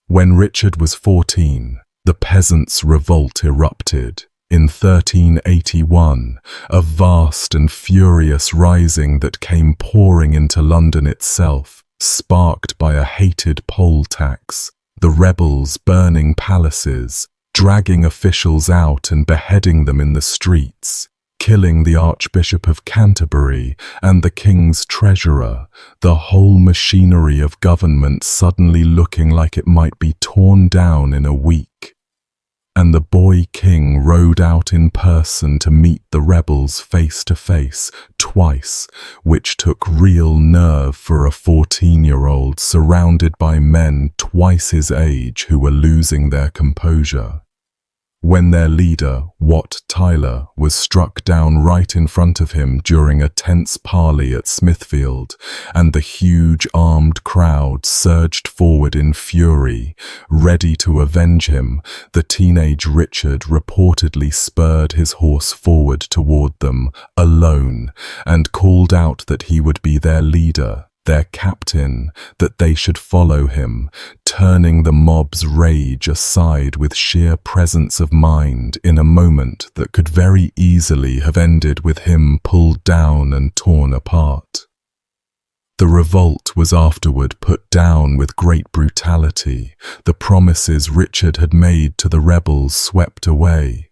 When Richard was 14, the peasants' revolt erupted. In 1381, a vast and furious rising that came pouring into London itself, sparked by a hated poll tax, the rebels burning palaces, dragging officials out and beheading them in the streets, killing the Archbishop of Canterbury and the king's treasurer, the whole machinery of government suddenly looking like it might be torn down in a week. And the boy king rode out in person to meet the rebels face to face twice, which took real nerve for a 14-year-old surrounded by men twice his age who were losing their composure. When their leader, Wat Tyler, was struck down right in front of him during a tense parley at Smithfield, and the huge armed crowd surged forward in fury, ready to avenge him, the teenage Richard reportedly spurred his horse forward toward them, alone, and called out that he would be their leader, their captain, that they should follow him, turning the mob's rage aside with sheer presence of mind in a moment that could very easily have ended with him pulled down and torn apart. The revolt was afterward put down with great brutality, the promises Richard had made to the rebels swept away.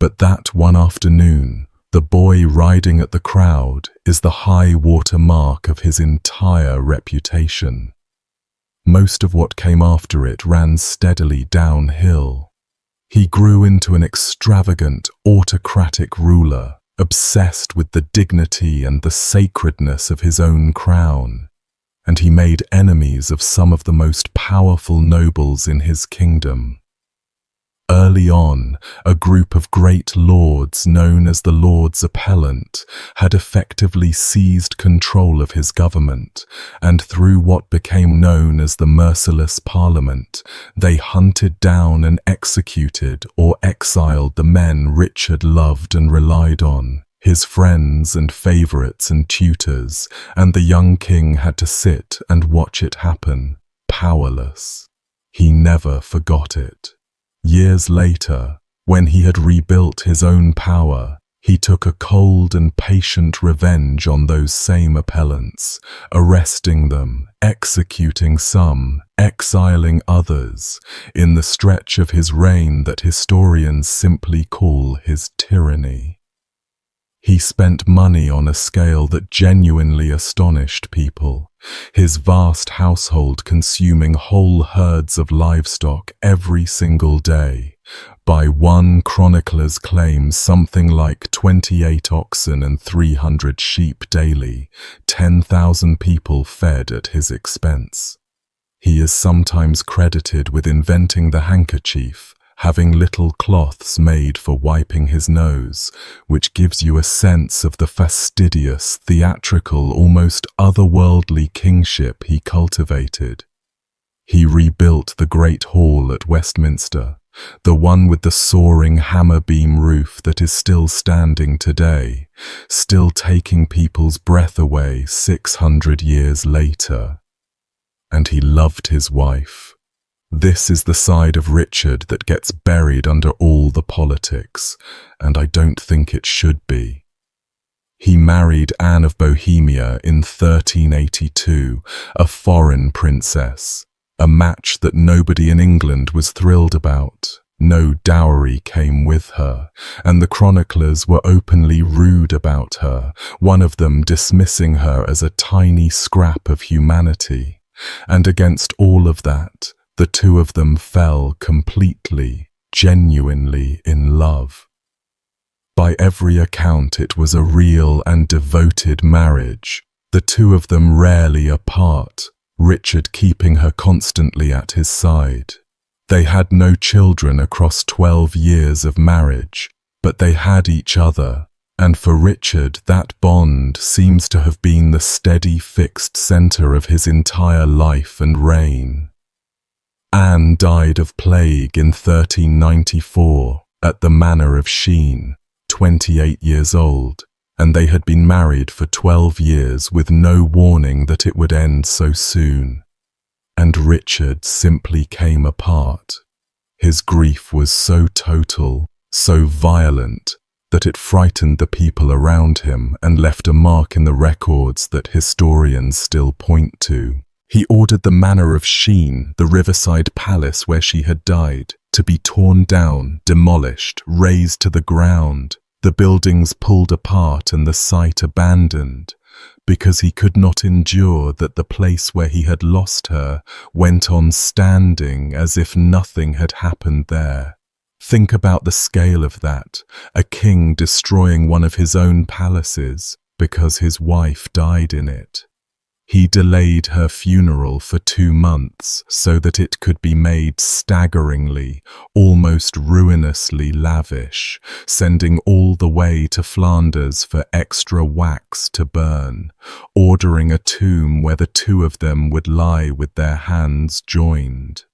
But that one afternoon, the boy riding at the crowd is the high water mark of his entire reputation. Most of what came after it ran steadily downhill. He grew into an extravagant, autocratic ruler, obsessed with the dignity and the sacredness of his own crown, and he made enemies of some of the most powerful nobles in his kingdom. Early on, a group of great lords known as the Lords Appellant had effectively seized control of his government, and through what became known as the Merciless Parliament, they hunted down and executed or exiled the men Richard loved and relied on, his friends and favourites and tutors, and the young king had to sit and watch it happen, powerless. He never forgot it. Years later, when he had rebuilt his own power, he took a cold and patient revenge on those same appellants, arresting them, executing some, exiling others, in the stretch of his reign that historians simply call his tyranny. He spent money on a scale that genuinely astonished people, his vast household consuming whole herds of livestock every single day. By one chronicler's claim, something like 28 oxen and 300 sheep daily, 10,000 people fed at his expense. He is sometimes credited with inventing the handkerchief, having little cloths made for wiping his nose, which gives you a sense of the fastidious, theatrical, almost otherworldly kingship he cultivated. He rebuilt the Great Hall at Westminster, the one with the soaring hammer-beam roof that is still standing today, still taking people's breath away 600 years later. And he loved his wife. This is the side of Richard that gets buried under all the politics, and I don't think it should be. He married Anne of Bohemia in 1382, a foreign princess, a match that nobody in England was thrilled about. No dowry came with her, and the chroniclers were openly rude about her, one of them dismissing her as a tiny scrap of humanity. And against all of that, the two of them fell completely, genuinely in love. By every account, it was a real and devoted marriage, the two of them rarely apart, Richard keeping her constantly at his side. They had no children across 12 years of marriage, but they had each other, and for Richard that bond seems to have been the steady, fixed centre of his entire life and reign. Anne died of plague in 1394 at the Manor of Sheen, 28 years old, and they had been married for 12 years with no warning that it would end so soon. And Richard simply came apart. His grief was so total, so violent, that it frightened the people around him and left a mark in the records that historians still point to. He ordered the Manor of Sheen, the riverside palace where she had died, to be torn down, demolished, razed to the ground, the buildings pulled apart and the site abandoned, because he could not endure that the place where he had lost her went on standing as if nothing had happened there. Think about the scale of that, a king destroying one of his own palaces because his wife died in it. He delayed her funeral for 2 months so that it could be made staggeringly, almost ruinously lavish, sending all the way to Flanders for extra wax to burn, ordering a tomb where the two of them would lie with their hands joined.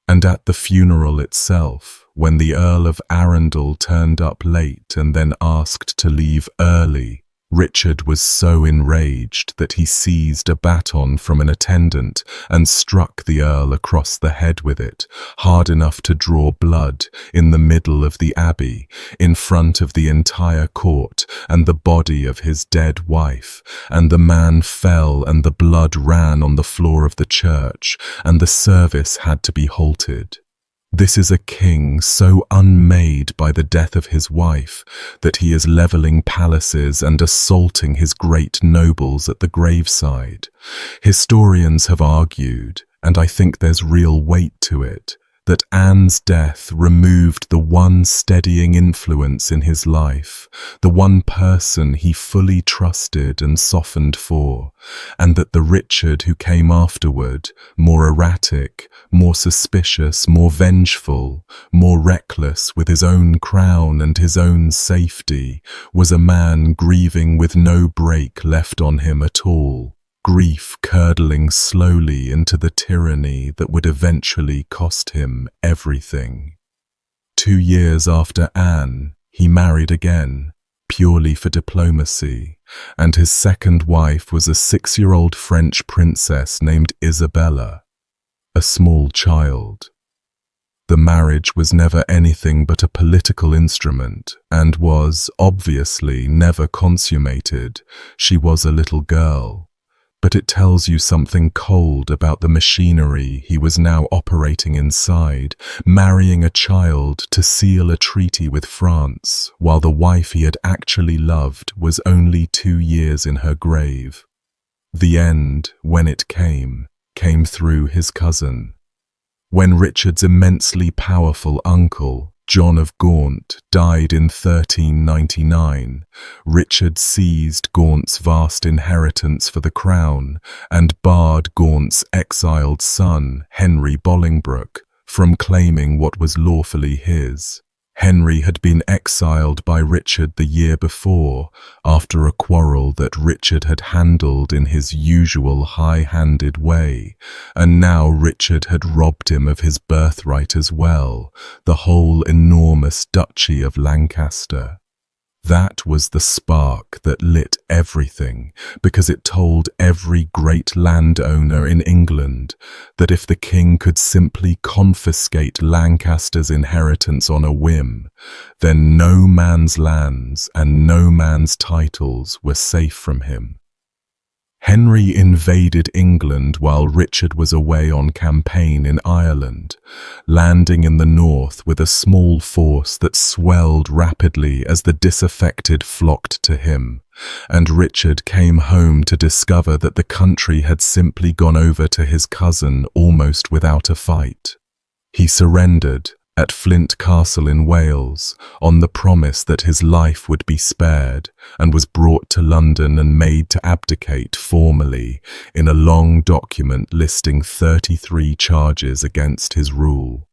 And at the funeral itself, when the Earl of Arundel turned up late and then asked to leave early, Richard was so enraged that he seized a baton from an attendant and struck the Earl across the head with it, hard enough to draw blood, in the middle of the abbey, in front of the entire court and the body of his dead wife, and the man fell and the blood ran on the floor of the church, and the service had to be halted. This is a king so unmade by the death of his wife that he is levelling palaces and assaulting his great nobles at the graveside. Historians have argued, and I think there's real weight to it, that Anne's death removed the one steadying influence in his life, the one person he fully trusted and softened for, and that the Richard who came afterward, more erratic, more suspicious, more vengeful, more reckless with his own crown and his own safety, was a man grieving with no break left on him at all. Grief curdling slowly into the tyranny that would eventually cost him everything. 2 years after Anne, he married again, purely for diplomacy, and his second wife was a 6-year-old French princess named Isabella, a small child. The marriage was never anything but a political instrument and was, obviously, never consummated. She was a little girl. But it tells you something cold about the machinery he was now operating inside, marrying a child to seal a treaty with France, while the wife he had actually loved was only 2 years in her grave. The end, when it came through his cousin. When Richard's immensely powerful uncle, John of Gaunt, died in 1399, Richard seized Gaunt's vast inheritance for the crown and barred Gaunt's exiled son, Henry Bolingbroke, from claiming what was lawfully his. Henry had been exiled by Richard the year before, after a quarrel that Richard had handled in his usual high-handed way, and now Richard had robbed him of his birthright as well, the whole enormous Duchy of Lancaster. That was the spark that lit everything, because it told every great landowner in England that if the king could simply confiscate Lancaster's inheritance on a whim, then no man's lands and no man's titles were safe from him. Henry invaded England while Richard was away on campaign in Ireland, landing in the north with a small force that swelled rapidly as the disaffected flocked to him, and Richard came home to discover that the country had simply gone over to his cousin almost without a fight. He surrendered at Flint Castle in Wales on the promise that his life would be spared, and was brought to London and made to abdicate formally in a long document listing 33 charges against his rule.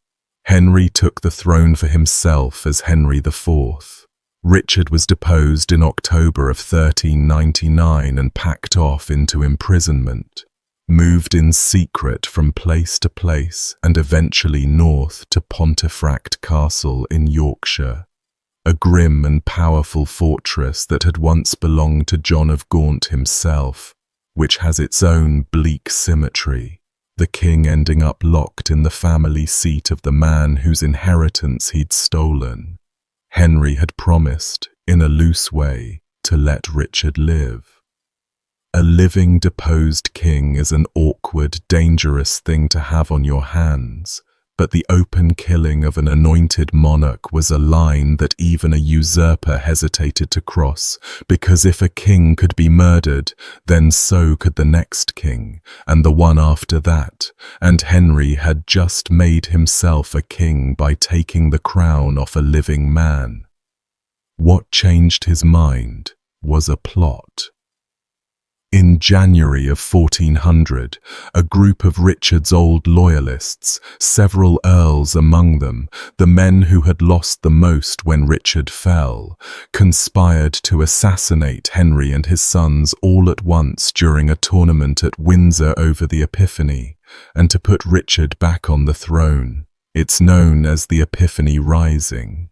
Henry took the throne for himself as Henry IV. Richard was deposed in October of 1399 and packed off into imprisonment, moved in secret from place to place and eventually north to Pontefract Castle in Yorkshire, a grim and powerful fortress that had once belonged to John of Gaunt himself, which has its own bleak symmetry, the king ending up locked in the family seat of the man whose inheritance he'd stolen. Henry had promised, in a loose way, to let Richard live. A living deposed king is an awkward, dangerous thing to have on your hands, but the open killing of an anointed monarch was a line that even a usurper hesitated to cross, because if a king could be murdered, then so could the next king, and the one after that, and Henry had just made himself a king by taking the crown off a living man. What changed his mind was a plot. In January of 1400, a group of Richard's old loyalists, several earls among them, the men who had lost the most when Richard fell, conspired to assassinate Henry and his sons all at once during a tournament at Windsor over the Epiphany, and to put Richard back on the throne. It's known as the Epiphany Rising.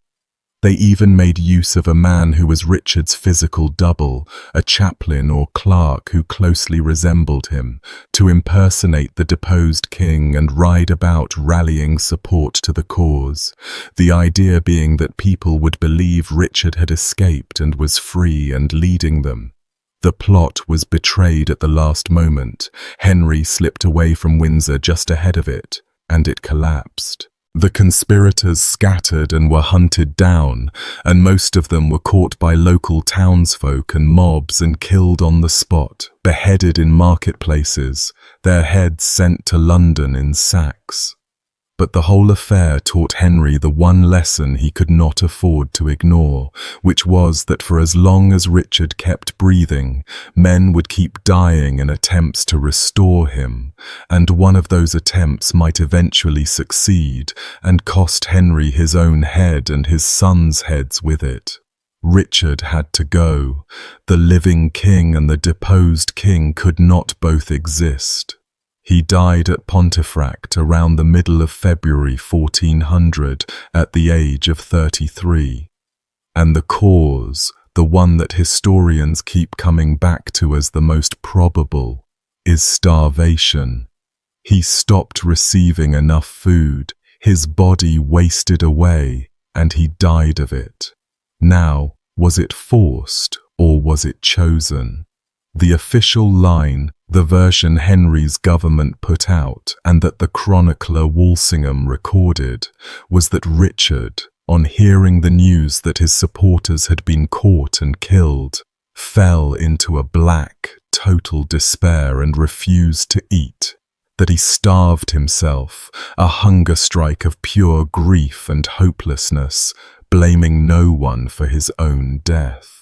They even made use of a man who was Richard's physical double, a chaplain or clerk who closely resembled him, to impersonate the deposed king and ride about rallying support to the cause, the idea being that people would believe Richard had escaped and was free and leading them. The plot was betrayed at the last moment. Henry slipped away from Windsor just ahead of it, and it collapsed. The conspirators scattered and were hunted down, and most of them were caught by local townsfolk and mobs and killed on the spot, beheaded in marketplaces, their heads sent to London in sacks. But the whole affair taught Henry the one lesson he could not afford to ignore, which was that for as long as Richard kept breathing, men would keep dying in attempts to restore him, and one of those attempts might eventually succeed and cost Henry his own head and his sons' heads with it. Richard had to go. The living king and the deposed king could not both exist. He died at Pontefract around the middle of February 1400 at the age of 33. And the cause, the one that historians keep coming back to as the most probable, is starvation. He stopped receiving enough food, his body wasted away, and he died of it. Now, was it forced or was it chosen? The official line, the version Henry's government put out and that the chronicler Walsingham recorded, was that Richard, on hearing the news that his supporters had been caught and killed, fell into a black, total despair and refused to eat, that he starved himself, a hunger strike of pure grief and hopelessness, blaming no one for his own death.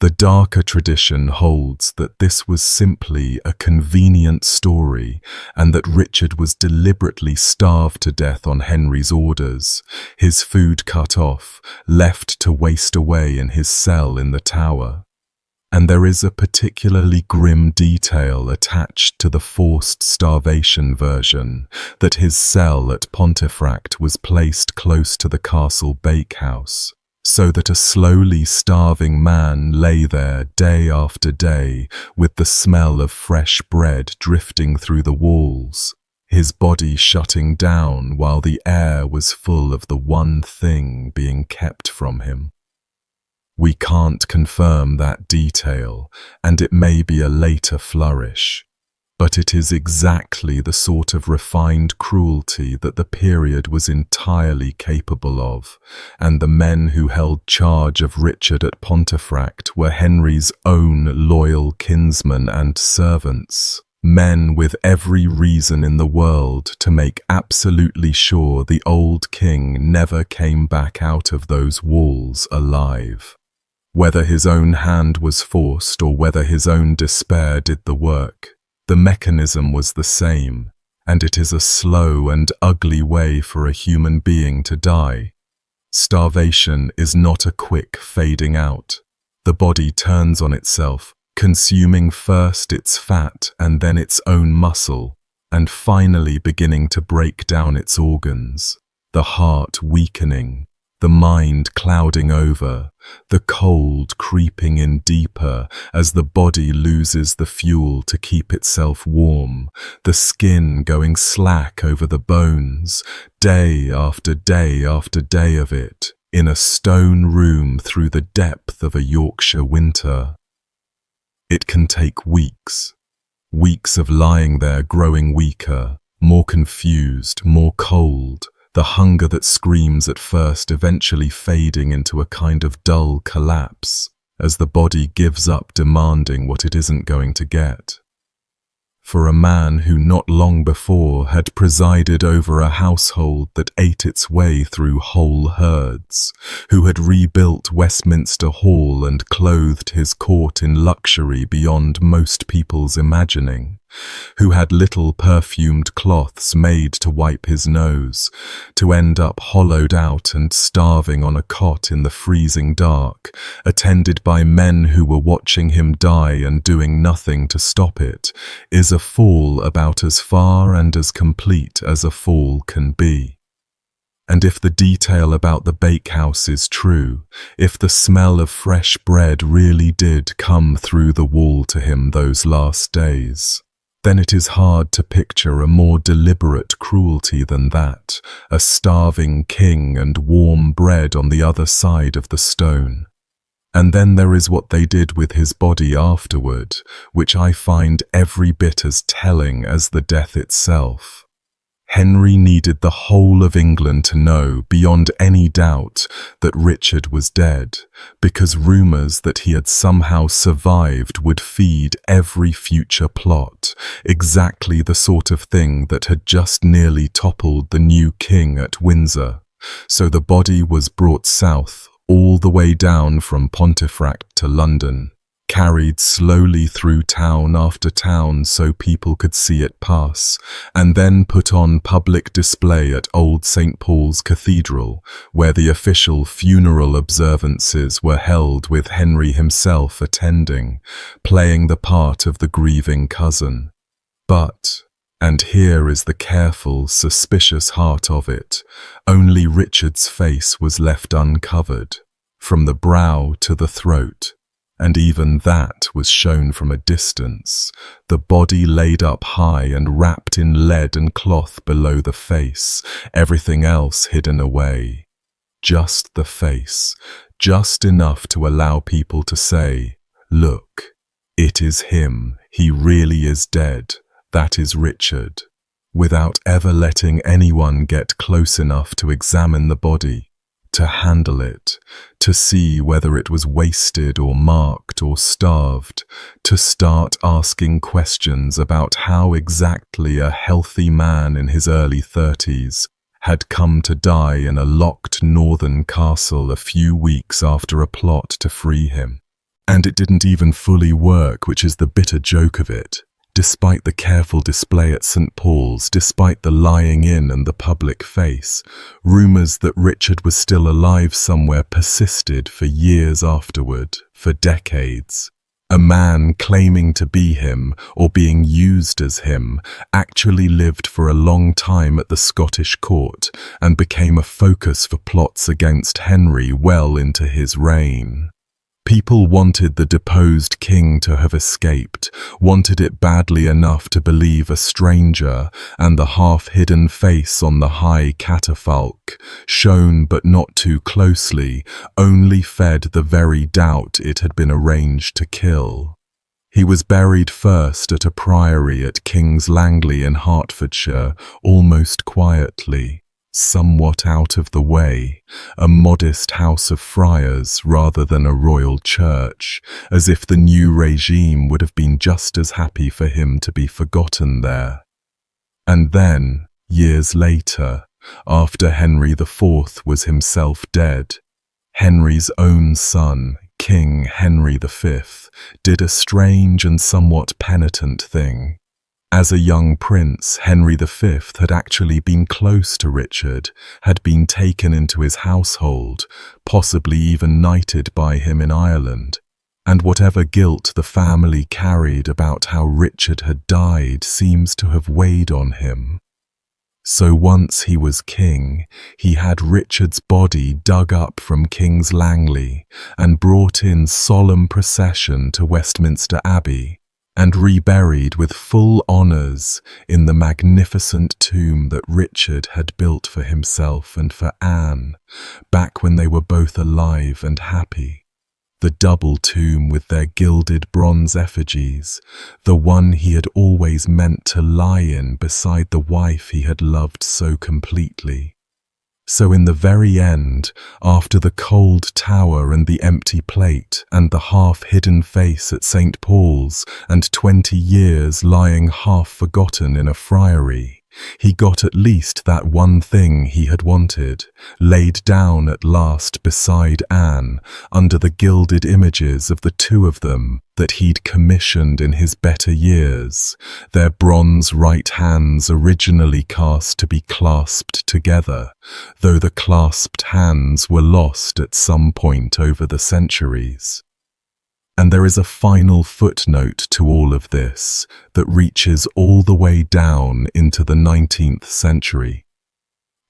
The darker tradition holds that this was simply a convenient story and that Richard was deliberately starved to death on Henry's orders, his food cut off, left to waste away in his cell in the Tower. And there is a particularly grim detail attached to the forced starvation version, that his cell at Pontefract was placed close to the castle bakehouse, so that a slowly starving man lay there day after day with the smell of fresh bread drifting through the walls, his body shutting down while the air was full of the one thing being kept from him. We can't confirm that detail, and it may be a later flourish, but it is exactly the sort of refined cruelty that the period was entirely capable of, and the men who held charge of Richard at Pontefract were Henry's own loyal kinsmen and servants, men with every reason in the world to make absolutely sure the old king never came back out of those walls alive. Whether his own hand was forced or whether his own despair did the work, the mechanism was the same, and it is a slow and ugly way for a human being to die. Starvation is not a quick fading out. The body turns on itself, consuming first its fat and then its own muscle, and finally beginning to break down its organs, the heart weakening, the mind clouding over, the cold creeping in deeper as the body loses the fuel to keep itself warm, the skin going slack over the bones, day after day after day of it, in a stone room through the depth of a Yorkshire winter. It can take weeks, weeks of lying there growing weaker, more confused, more cold, the hunger that screams at first eventually fading into a kind of dull collapse as the body gives up demanding what it isn't going to get. For a man who not long before had presided over a household that ate its way through whole herds, who had rebuilt Westminster Hall and clothed his court in luxury beyond most people's imagining, who had little perfumed cloths made to wipe his nose, to end up hollowed out and starving on a cot in the freezing dark, attended by men who were watching him die and doing nothing to stop it, is a fall about as far and as complete as a fall can be. And if the detail about the bakehouse is true, if the smell of fresh bread really did come through the wall to him those last days, then it is hard to picture a more deliberate cruelty than that, a starving king and warm bread on the other side of the stone. And then there is what they did with his body afterward, which I find every bit as telling as the death itself. Henry needed the whole of England to know, beyond any doubt, that Richard was dead, because rumours that he had somehow survived would feed every future plot, exactly the sort of thing that had just nearly toppled the new king at Windsor. So the body was brought south, all the way down from Pontefract to London, carried slowly through town after town so people could see it pass, and then put on public display at Old St. Paul's Cathedral, where the official funeral observances were held with Henry himself attending, playing the part of the grieving cousin. But, and here is the careful, suspicious heart of it, only Richard's face was left uncovered, from the brow to the throat. And even that was shown from a distance, the body laid up high and wrapped in lead and cloth below the face, everything else hidden away. Just the face, just enough to allow people to say, "Look, it is him, he really is dead, that is Richard," without ever letting anyone get close enough to examine the body, to handle it, to see whether it was wasted or marked or starved, to start asking questions about how exactly a healthy man in his early 30s had come to die in a locked northern castle a few weeks after a plot to free him. And it didn't even fully work, which is the bitter joke of it. Despite the careful display at St. Paul's, despite the lying in and the public face, rumours that Richard was still alive somewhere persisted for years afterward, for decades. A man claiming to be him, or being used as him, actually lived for a long time at the Scottish court and became a focus for plots against Henry well into his reign. People wanted the deposed king to have escaped, wanted it badly enough to believe a stranger, and the half-hidden face on the high catafalque, shown but not too closely, only fed the very doubt it had been arranged to kill. He was buried first at a priory at King's Langley in Hertfordshire, almost quietly, somewhat out of the way, a modest house of friars rather than a royal church, as if the new regime would have been just as happy for him to be forgotten there. And then, years later, after Henry IV was himself dead, Henry's own son, King Henry V, did a strange and somewhat penitent thing. As a young prince, Henry V had actually been close to Richard, had been taken into his household, possibly even knighted by him in Ireland, and whatever guilt the family carried about how Richard had died seems to have weighed on him. So once he was king, he had Richard's body dug up from King's Langley and brought in solemn procession to Westminster Abbey, and reburied with full honours in the magnificent tomb that Richard had built for himself and for Anne, back when they were both alive and happy. The double tomb with their gilded bronze effigies, the one he had always meant to lie in beside the wife he had loved so completely. So in the very end, after the cold tower and the empty plate and the half-hidden face at St. Paul's and 20 years lying half-forgotten in a friary, he got at least that one thing he had wanted, laid down at last beside Anne, under the gilded images of the two of them that he'd commissioned in his better years, their bronze right hands originally cast to be clasped together, though the clasped hands were lost at some point over the centuries. And there is a final footnote to all of this that reaches all the way down into the 19th century.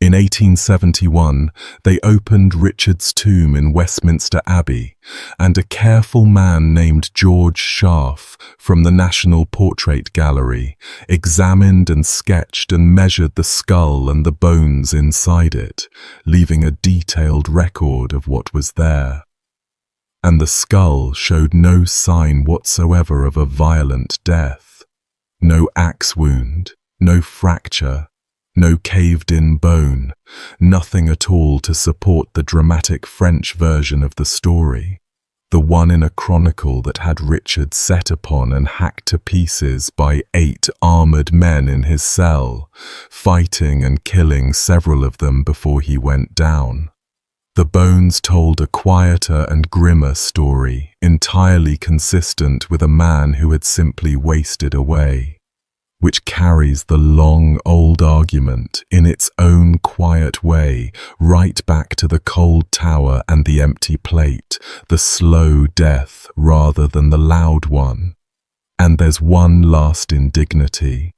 In 1871, they opened Richard's tomb in Westminster Abbey, and a careful man named George Scharf from the National Portrait Gallery examined and sketched and measured the skull and the bones inside it, leaving a detailed record of what was there. And the skull showed no sign whatsoever of a violent death. No axe wound, no fracture, No caved-in bone, nothing at all to support the dramatic French version of the story. The one in a chronicle that had Richard set upon and hacked to pieces by 8 armoured men in his cell, fighting and killing several of them before he went down. The bones told a quieter and grimmer story, entirely consistent with a man who had simply wasted away, which carries the long, old argument in its own quiet way right back to the cold tower and the empty plate, the slow death rather than the loud one. And there's one last indignity.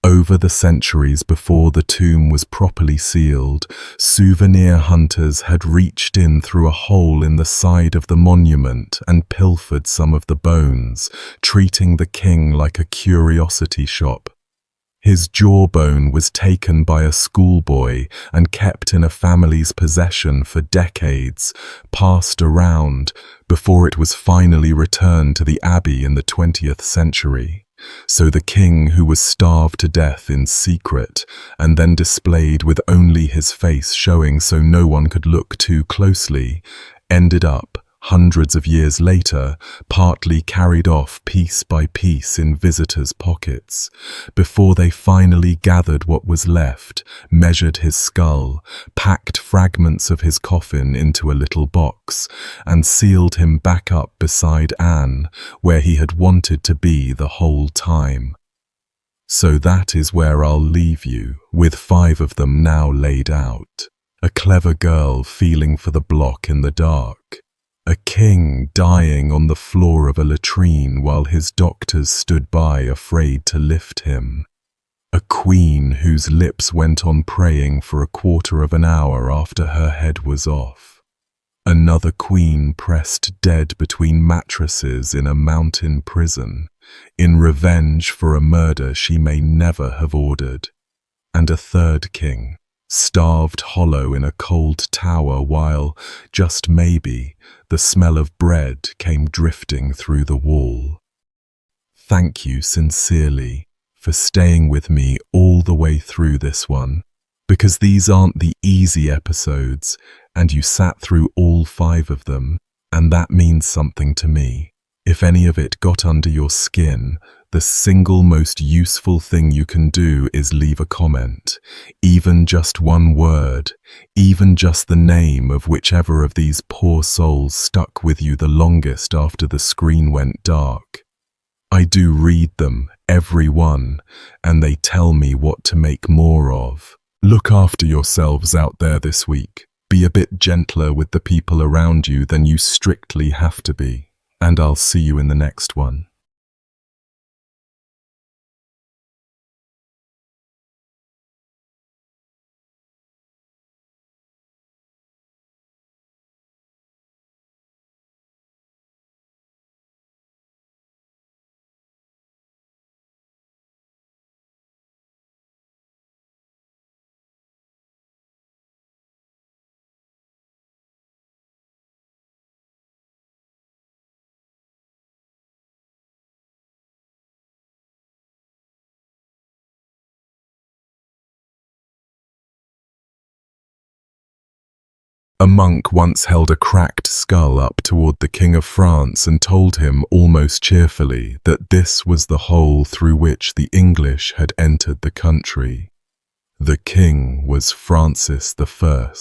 Over the centuries before the tomb was properly sealed, souvenir hunters had reached in through a hole in the side of the monument and pilfered some of the bones, treating the king like a curiosity shop. His jawbone was taken by a schoolboy and kept in a family's possession for decades, passed around, before it was finally returned to the abbey in the 20th century. So the king, who was starved to death in secret and then displayed with only his face showing so no one could look too closely, ended up, hundreds of years later, partly carried off piece by piece in visitors' pockets, before they finally gathered what was left, measured his skull, packed fragments of his coffin into a little box, and sealed him back up beside Anne, where he had wanted to be the whole time. So that is where I'll leave you, with 5 of them now laid out. A clever girl feeling for the block in the dark. A king dying on the floor of a latrine while his doctors stood by afraid to lift him. A queen whose lips went on praying for a quarter of an hour after her head was off. Another queen pressed dead between mattresses in a mountain prison, in revenge for a murder she may never have ordered. And a third king, starved hollow in a cold tower while, just maybe, the smell of bread came drifting through the wall. Thank you sincerely for staying with me all the way through this one, because these aren't the easy episodes, and you sat through all 5 of them, and that means something to me. If any of it got under your skin, the single most useful thing you can do is leave a comment, even just one word, even just the name of whichever of these poor souls stuck with you the longest after the screen went dark. I do read them, every one, and they tell me what to make more of. Look after yourselves out there this week. Be a bit gentler with the people around you than you strictly have to be. And I'll see you in the next one. A monk once held a cracked skull up toward the King of France and told him almost cheerfully that this was the hole through which the English had entered the country. The king was Francis I.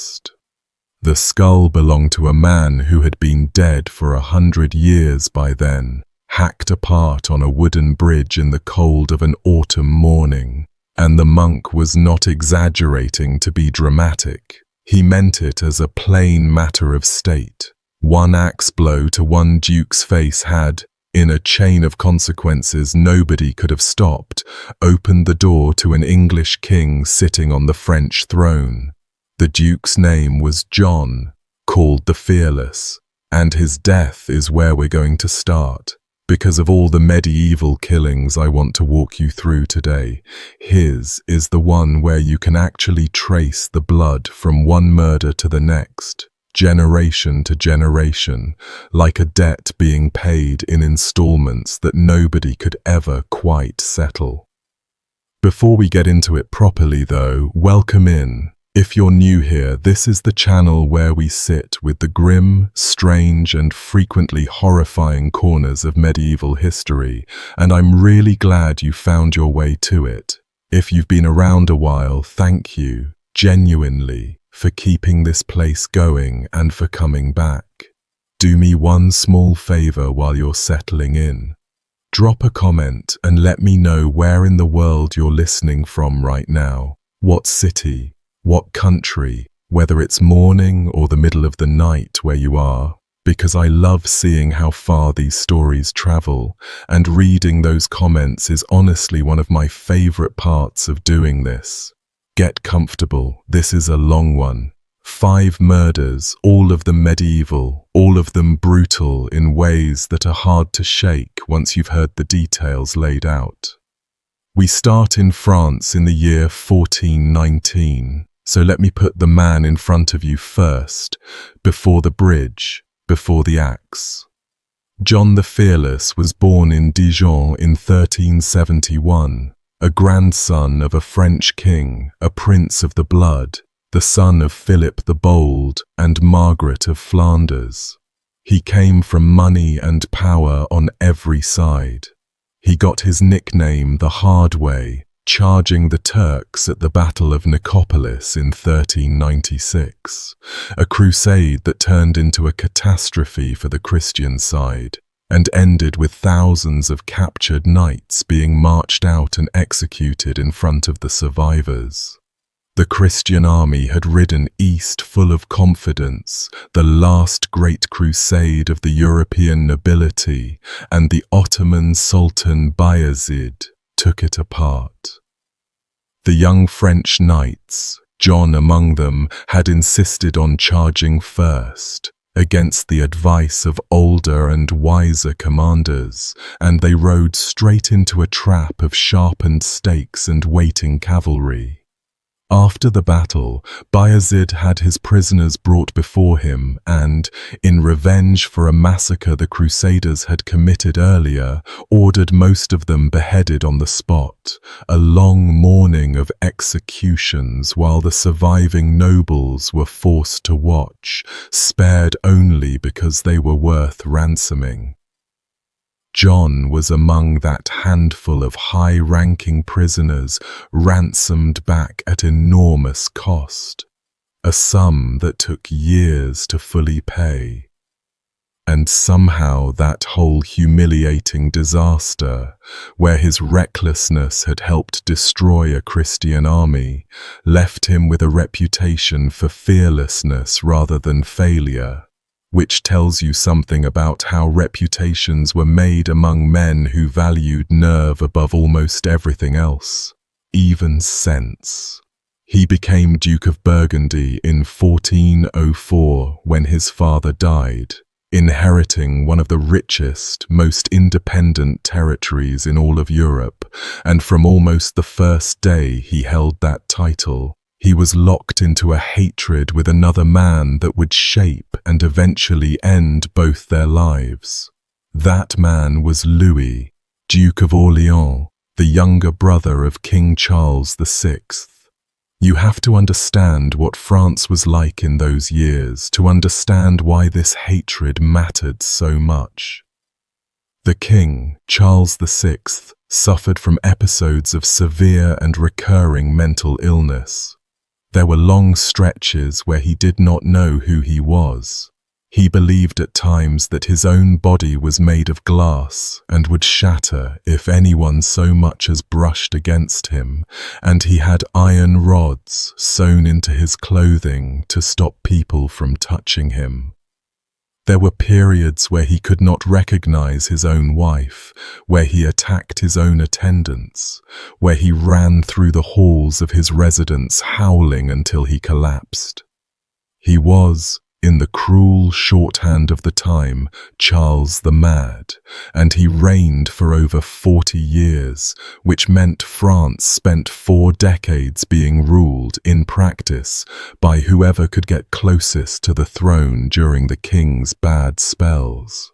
The skull belonged to a man who had been dead for 100 years by then, hacked apart on a wooden bridge in the cold of an autumn morning, and the monk was not exaggerating to be dramatic. He meant it as a plain matter of state. One axe blow to one duke's face had, in a chain of consequences nobody could have stopped, opened the door to an English king sitting on the French throne. The duke's name was John, called the Fearless, and his death is where we're going to start. Because of all the medieval killings I want to walk you through today, his is the one where you can actually trace the blood from one murder to the next, generation to generation, like a debt being paid in installments that nobody could ever quite settle. Before we get into it properly though, welcome in. If you're new here, this is the channel where we sit with the grim, strange, and frequently horrifying corners of medieval history, and I'm really glad you found your way to it. If you've been around a while, thank you, genuinely, for keeping this place going and for coming back. Do me one small favor while you're settling in. Drop a comment and let me know where in the world you're listening from right now. What city? What country, whether it's morning or the middle of the night where you are, because I love seeing how far these stories travel, and reading those comments is honestly one of my favorite parts of doing this. Get comfortable, this is a long one. 5 murders, all of them medieval, all of them brutal in ways that are hard to shake once you've heard the details laid out. We start in France in the year 1419. So let me put the man in front of you first, before the bridge, before the axe. John the Fearless was born in Dijon in 1371, a grandson of a French king, a prince of the blood, the son of Philip the Bold and Margaret of Flanders. He came from money and power on every side. He got his nickname the hard way, charging the Turks at the Battle of Nicopolis in 1396, a crusade that turned into a catastrophe for the Christian side and ended with thousands of captured knights being marched out and executed in front of the survivors. The Christian army had ridden east full of confidence, the last great crusade of the European nobility, and the Ottoman Sultan Bayezid took it apart. The young French knights, John among them, had insisted on charging first, against the advice of older and wiser commanders, and they rode straight into a trap of sharpened stakes and waiting cavalry. After the battle, Bayezid had his prisoners brought before him and, in revenge for a massacre the Crusaders had committed earlier, ordered most of them beheaded on the spot, a long morning of executions while the surviving nobles were forced to watch, spared only because they were worth ransoming. John was among that handful of high-ranking prisoners ransomed back at enormous cost, a sum that took years to fully pay. And somehow that whole humiliating disaster, where his recklessness had helped destroy a Christian army, left him with a reputation for fearlessness rather than failure, which tells you something about how reputations were made among men who valued nerve above almost everything else, even sense. He became Duke of Burgundy in 1404 when his father died, inheriting one of the richest, most independent territories in all of Europe, and from almost the first day he held that title, he was locked into a hatred with another man that would shape and eventually end both their lives. That man was Louis, Duke of Orléans, the younger brother of King Charles VI. You have to understand what France was like in those years to understand why this hatred mattered so much. The king, Charles VI, suffered from episodes of severe and recurring mental illness. There were long stretches where he did not know who he was. He believed at times that his own body was made of glass and would shatter if anyone so much as brushed against him, and he had iron rods sewn into his clothing to stop people from touching him. There were periods where he could not recognize his own wife, where he attacked his own attendants, where he ran through the halls of his residence howling until he collapsed. He was, in the cruel shorthand of the time, Charles the Mad, and he reigned for over 40 years, which meant France spent 4 decades being ruled, in practice, by whoever could get closest to the throne during the king's bad spells.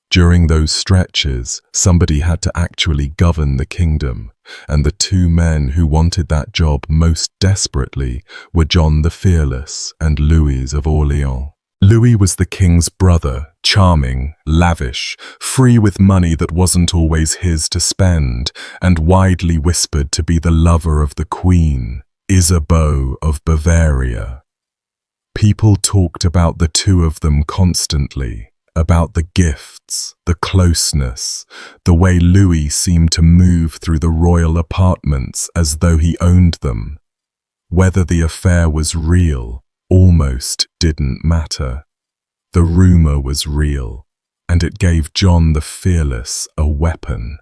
During those stretches, somebody had to actually govern the kingdom, and the two men who wanted that job most desperately were John the Fearless and Louis of Orleans. Louis was the king's brother, charming, lavish, free with money that wasn't always his to spend, and widely whispered to be the lover of the queen, Isabeau of Bavaria. People talked about the two of them constantly, about the gifts, the closeness, the way Louis seemed to move through the royal apartments as though he owned them. Whether the affair was real almost didn't matter. The rumor was real, and it gave John the Fearless a weapon.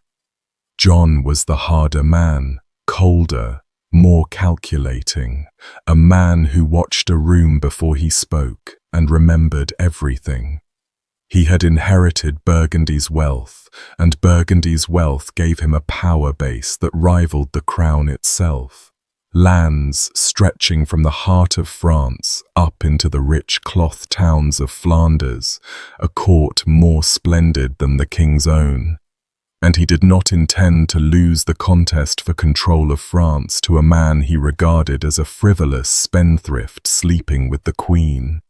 John was the harder man, colder, more calculating, a man who watched a room before he spoke and remembered everything. He had inherited Burgundy's wealth, and Burgundy's wealth gave him a power base that rivaled the crown itself. Lands stretching from the heart of France up into the rich cloth towns of Flanders, a court more splendid than the king's own. And he did not intend to lose the contest for control of France to a man he regarded as a frivolous spendthrift sleeping with the queen.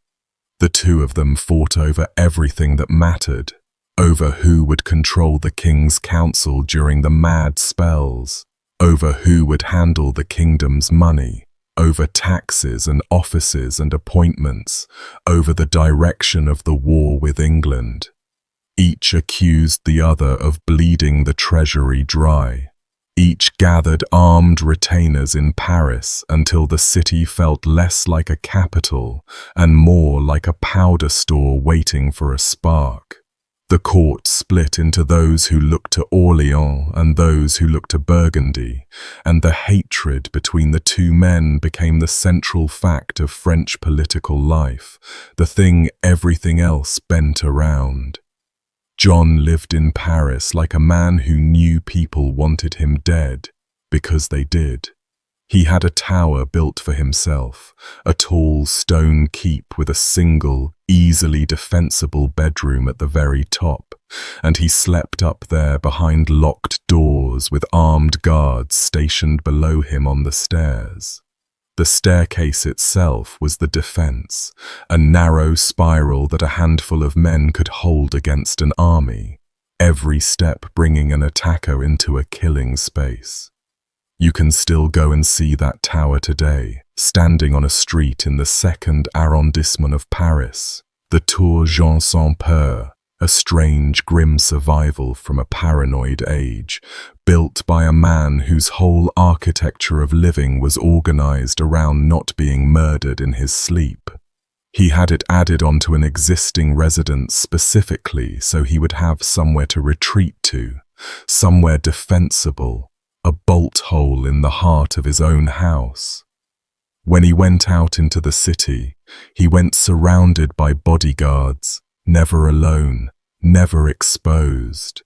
The two of them fought over everything that mattered, over who would control the king's council during the mad spells, over who would handle the kingdom's money, over taxes and offices and appointments, over the direction of the war with England. Each accused the other of bleeding the treasury dry. Each gathered armed retainers in Paris until the city felt less like a capital and more like a powder store waiting for a spark. The court split into those who looked to Orleans and those who looked to Burgundy, and the hatred between the two men became the central fact of French political life, the thing everything else bent around. John lived in Paris like a man who knew people wanted him dead, because they did. He had a tower built for himself, a tall stone keep with a single, easily defensible bedroom at the very top, and he slept up there behind locked doors with armed guards stationed below him on the stairs. The staircase itself was the defense, a narrow spiral that a handful of men could hold against an army, every step bringing an attacker into a killing space. You can still go and see that tower today, standing on a street in the 2nd arrondissement of Paris, the Tour Jean Sans Peur, a strange, grim survival from a paranoid age, built by a man whose whole architecture of living was organized around not being murdered in his sleep. He had it added onto an existing residence specifically so he would have somewhere to retreat to, somewhere defensible, a bolt hole in the heart of his own house. When he went out into the city, he went surrounded by bodyguards, never alone, never exposed.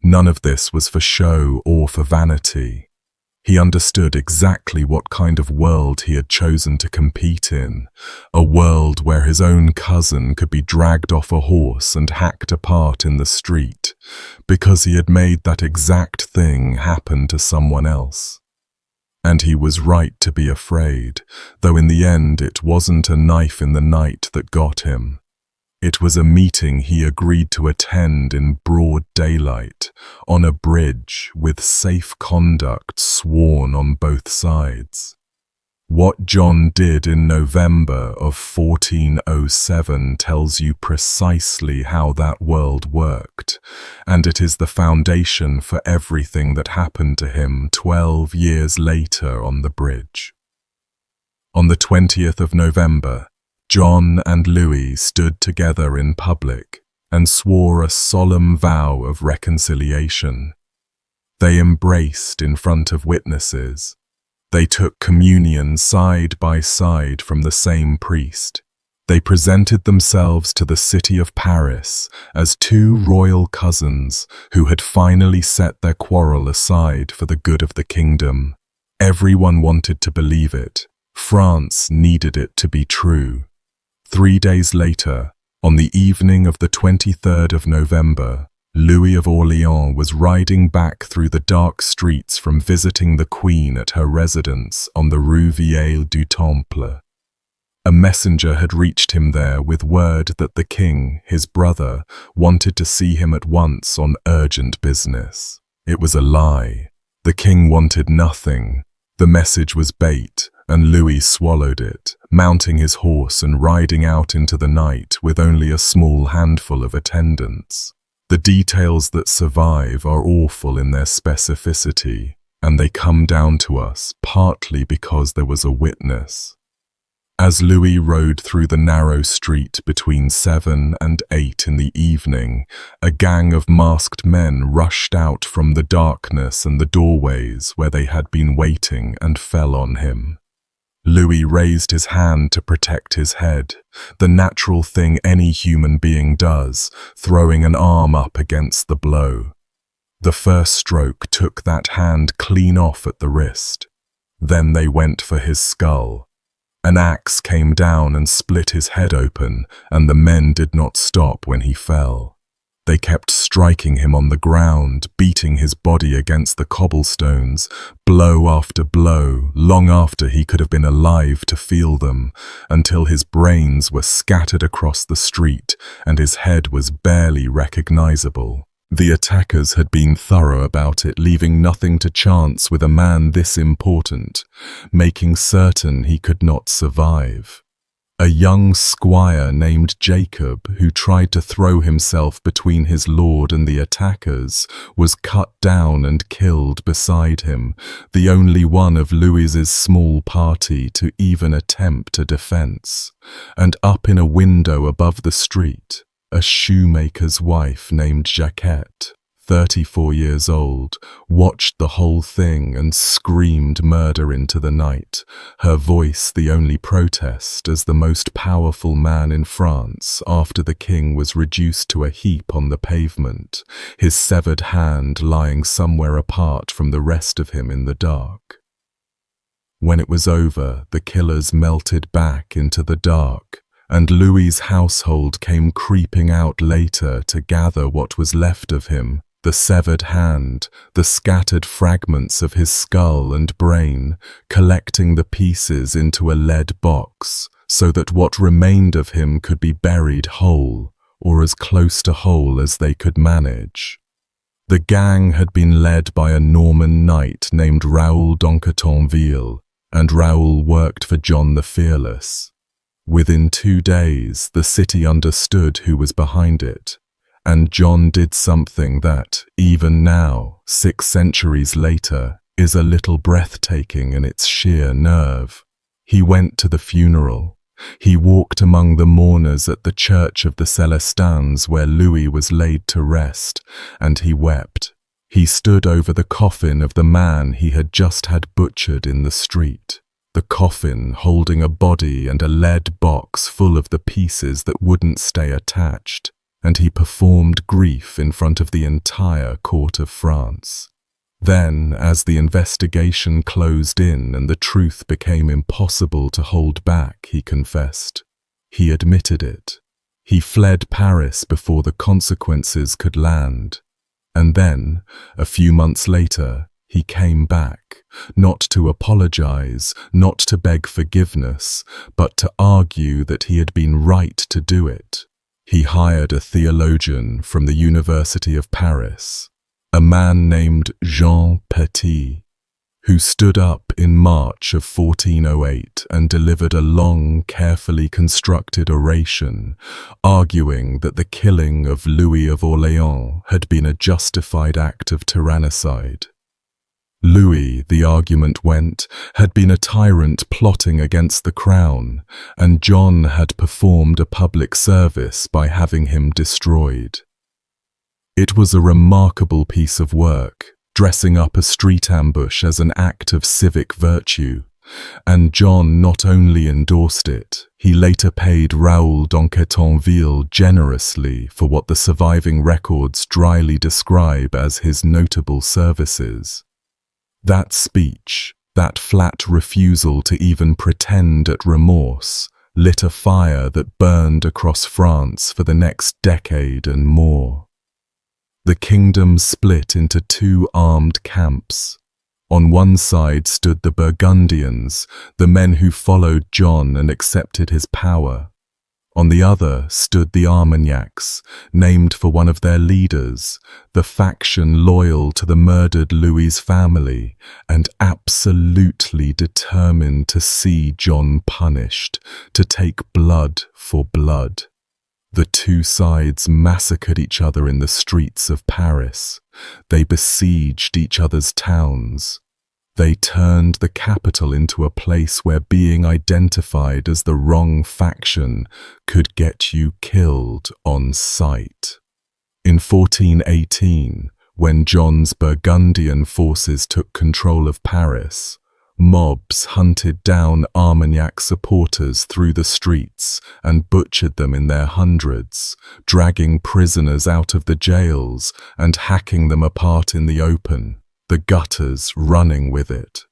None of this was for show or for vanity. He understood exactly what kind of world he had chosen to compete in, a world where his own cousin could be dragged off a horse and hacked apart in the street, because he had made that exact thing happen to someone else. And he was right to be afraid, though in the end it wasn't a knife in the night that got him. It was a meeting he agreed to attend in broad daylight, on a bridge, with safe conduct sworn on both sides. What John did in November of 1407 tells you precisely how that world worked, and it is the foundation for everything that happened to him 12 years later on the bridge. On the 20th of November, John and Louis stood together in public and swore a solemn vow of reconciliation. They embraced in front of witnesses. They took communion side by side from the same priest. They presented themselves to the city of Paris as two royal cousins who had finally set their quarrel aside for the good of the kingdom. Everyone wanted to believe it. France needed it to be true. 3 days later, on the evening of the 23rd of November, Louis of Orléans was riding back through the dark streets from visiting the Queen at her residence on the Rue Vieille du Temple. A messenger had reached him there with word that the king, his brother, wanted to see him at once on urgent business. It was a lie. The king wanted nothing. The message was bait, and Louis swallowed it, mounting his horse and riding out into the night with only a small handful of attendants. The details that survive are awful in their specificity, and they come down to us partly because there was a witness. As Louis rode through the narrow street between 7 and 8 in the evening, a gang of masked men rushed out from the darkness and the doorways where they had been waiting and fell on him. Louis raised his hand to protect his head, the natural thing any human being does, throwing an arm up against the blow. The first stroke took that hand clean off at the wrist. Then they went for his skull. An axe came down and split his head open, and the men did not stop when he fell. They kept striking him on the ground, beating his body against the cobblestones, blow after blow, long after he could have been alive to feel them, until his brains were scattered across the street and his head was barely recognizable. The attackers had been thorough about it, leaving nothing to chance with a man this important, making certain he could not survive. A young squire named Jacob, who tried to throw himself between his lord and the attackers, was cut down and killed beside him, the only one of Louis's small party to even attempt a defense. And up in a window above the street, a shoemaker's wife named Jacquette, 34 years old, watched the whole thing and screamed murder into the night, her voice the only protest as the most powerful man in France after the king was reduced to a heap on the pavement, his severed hand lying somewhere apart from the rest of him in the dark. When it was over, the killers melted back into the dark, and Louis's household came creeping out later to gather what was left of him, the severed hand, the scattered fragments of his skull and brain, collecting the pieces into a lead box, so that what remained of him could be buried whole, or as close to whole as they could manage. The gang had been led by a Norman knight named Raoul d'Anquetonville, and Raoul worked for John the Fearless. Within 2 days, the city understood who was behind it, and John did something that, even now, 6 centuries later, is a little breathtaking in its sheer nerve. He went to the funeral. He walked among the mourners at the church of the Celestins where Louis was laid to rest, and he wept. He stood over the coffin of the man he had just had butchered in the street. The coffin holding a body and a lead box full of the pieces that wouldn't stay attached, and he performed grief in front of the entire court of France. Then, as the investigation closed in and the truth became impossible to hold back, he confessed. He admitted it. He fled Paris before the consequences could land. And then, a few months later, he came back, not to apologize, not to beg forgiveness, but to argue that he had been right to do it. He hired a theologian from the University of Paris, a man named Jean Petit, who stood up in March of 1408 and delivered a long, carefully constructed oration, arguing that the killing of Louis of Orléans had been a justified act of tyrannicide. Louis, the argument went, had been a tyrant plotting against the crown, and John had performed a public service by having him destroyed. It was a remarkable piece of work, dressing up a street ambush as an act of civic virtue, and John not only endorsed it, he later paid Raoul d'Anquetonville generously for what the surviving records dryly describe as his notable services. That speech, that flat refusal to even pretend at remorse, lit a fire that burned across France for the next decade and more. The kingdom split into two armed camps. On one side stood the Burgundians, the men who followed John and accepted his power. On the other stood the Armagnacs, named for one of their leaders, the faction loyal to the murdered Louis's family and absolutely determined to see John punished, to take blood for blood. The two sides massacred each other in the streets of Paris. They besieged each other's towns. They turned the capital into a place where being identified as the wrong faction could get you killed on sight. In 1418, when John's Burgundian forces took control of Paris, mobs hunted down Armagnac supporters through the streets and butchered them in their hundreds, dragging prisoners out of the jails and hacking them apart in the open, the gutters running with it.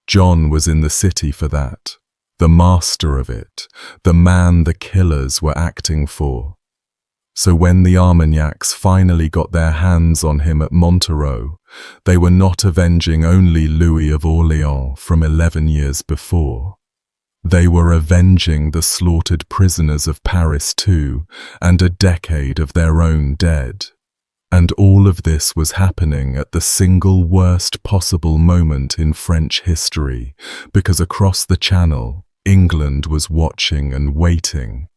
John was in the city for that, the master of it, the man the killers were acting for. So when the Armagnacs finally got their hands on him at Montereau, they were not avenging only Louis of Orléans from 11 years before. They were avenging the slaughtered prisoners of Paris too, and a decade of their own dead. And all of this was happening at the single worst possible moment in French history, because across the Channel, England was watching and waiting.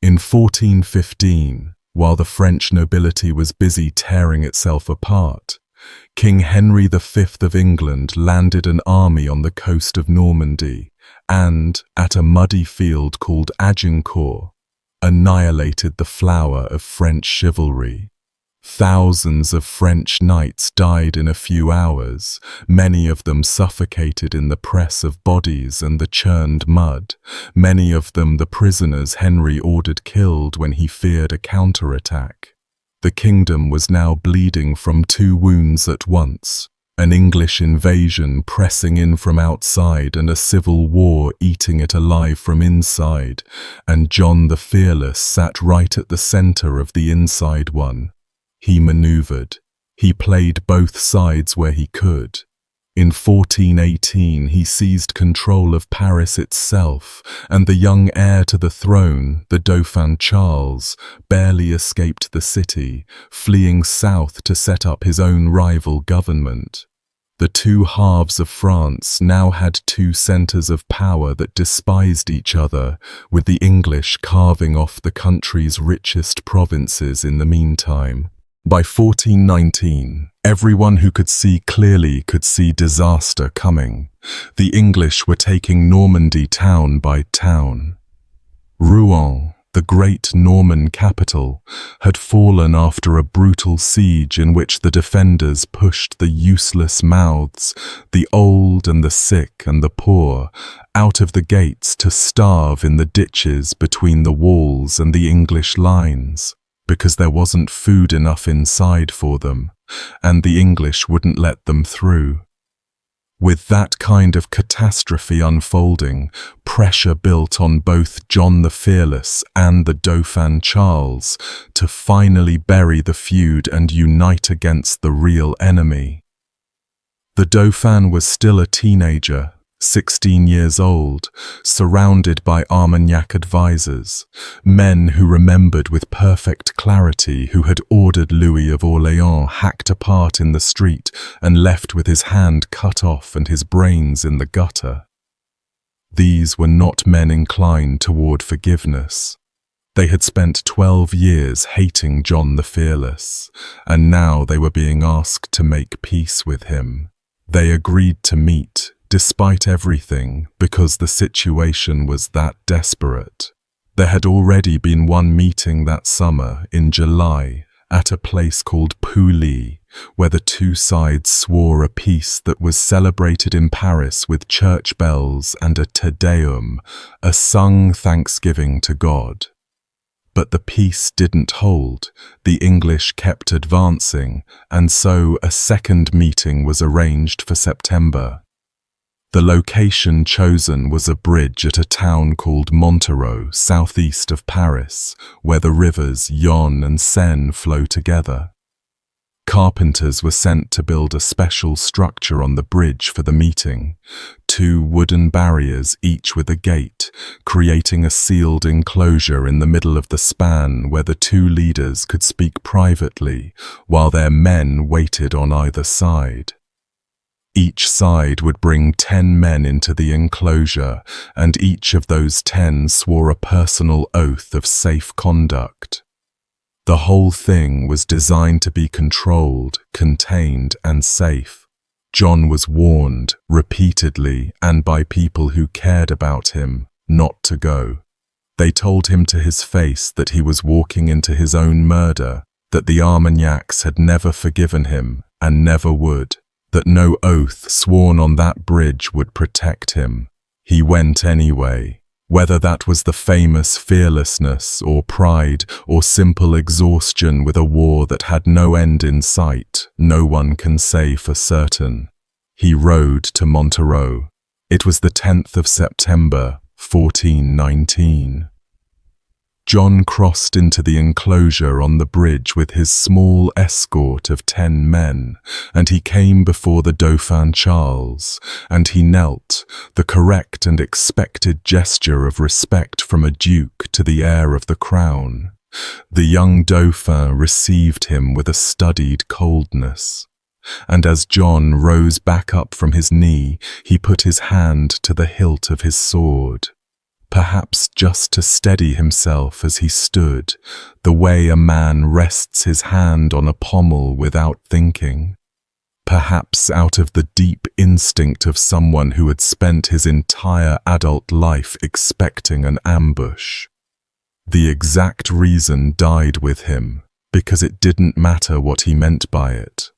In 1415, while the French nobility was busy tearing itself apart, King Henry V of England landed an army on the coast of Normandy and, at a muddy field called Agincourt, annihilated the flower of French chivalry. Thousands of French knights died in a few hours, many of them suffocated in the press of bodies and the churned mud, many of them the prisoners Henry ordered killed when he feared a counterattack. The kingdom was now bleeding from two wounds at once, an English invasion pressing in from outside and a civil war eating it alive from inside, and John the Fearless sat right at the center of the inside one. He maneuvered. He played both sides where he could. In 1418, he seized control of Paris itself, and the young heir to the throne, the Dauphin Charles, barely escaped the city, fleeing south to set up his own rival government. The two halves of France now had two centers of power that despised each other, with the English carving off the country's richest provinces in the meantime. By 1419, everyone who could see clearly could see disaster coming. The English were taking Normandy town by town. Rouen, the great Norman capital, had fallen after a brutal siege in which the defenders pushed the useless mouths, the old and the sick and the poor, out of the gates to starve in the ditches between the walls and the English lines, because there wasn't food enough inside for them, and the English wouldn't let them through. With that kind of catastrophe unfolding, pressure built on both John the Fearless and the Dauphin Charles to finally bury the feud and unite against the real enemy. The Dauphin was still a teenager, 16 years old, surrounded by Armagnac advisors, men who remembered with perfect clarity who had ordered Louis of Orléans hacked apart in the street and left with his hand cut off and his brains in the gutter. These were not men inclined toward forgiveness. They had spent 12 years hating John the Fearless, and now they were being asked to make peace with him. They agreed to meet, despite everything, because the situation was that desperate. There had already been one meeting that summer, in July, at a place called Pouilly, where the two sides swore a peace that was celebrated in Paris with church bells and a Te Deum, a sung thanksgiving to God. But the peace didn't hold. The English kept advancing, and so a second meeting was arranged for September. The location chosen was a bridge at a town called Montereau, southeast of Paris, where the rivers Yonne and Seine flow together. Carpenters were sent to build a special structure on the bridge for the meeting, 2 wooden barriers, each with a gate, creating a sealed enclosure in the middle of the span where the 2 leaders could speak privately while their men waited on either side. Each side would bring 10 men into the enclosure, and each of those 10 swore a personal oath of safe conduct. The whole thing was designed to be controlled, contained, and safe. John was warned repeatedly and by people who cared about him not to go. They told him to his face that he was walking into his own murder, that the Armagnacs had never forgiven him and never would, that no oath sworn on that bridge would protect him. He went anyway. Whether that was the famous fearlessness or pride or simple exhaustion with a war that had no end in sight, no one can say for certain. He rode to Montereau. It was the 10th of September, 1419. John crossed into the enclosure on the bridge with his small escort of 10 men, and he came before the Dauphin Charles, and he knelt, the correct and expected gesture of respect from a duke to the heir of the crown. The young Dauphin received him with a studied coldness, and as John rose back up from his knee, he put his hand to the hilt of his sword. Perhaps just to steady himself as he stood, the way a man rests his hand on a pommel without thinking. Perhaps out of the deep instinct of someone who had spent his entire adult life expecting an ambush. The exact reason died with him, because it didn't matter what he meant by it.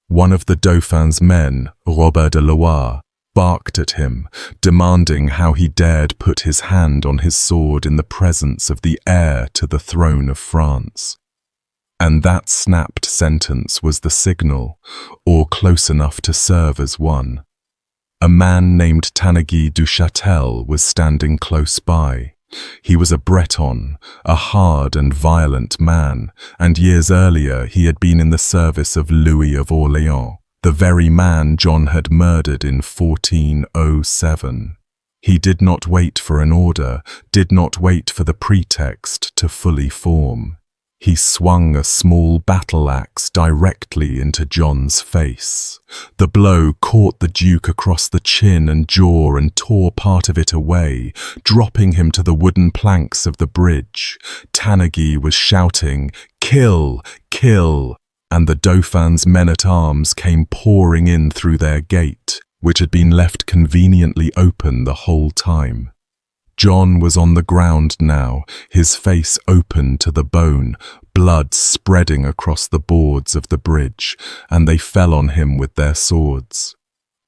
One of the Dauphin's men, Robert de Loire, barked at him, demanding how he dared put his hand on his sword in the presence of the heir to the throne of France. And that snapped sentence was the signal, or close enough to serve as one. A man named Tanneguy du Châtel was standing close by. He was a Breton, a hard and violent man, and years earlier he had been in the service of Louis of Orléans, the very man John had murdered in 1407. He did not wait for an order, did not wait for the pretext to fully form. He swung a small battle-axe directly into John's face. The blow caught the Duke across the chin and jaw and tore part of it away, dropping him to the wooden planks of the bridge. Tanneguy was shouting, "Kill! Kill!" and the Dauphin's men-at-arms came pouring in through their gate, which had been left conveniently open the whole time. John was on the ground now, his face open to the bone, blood spreading across the boards of the bridge, and they fell on him with their swords.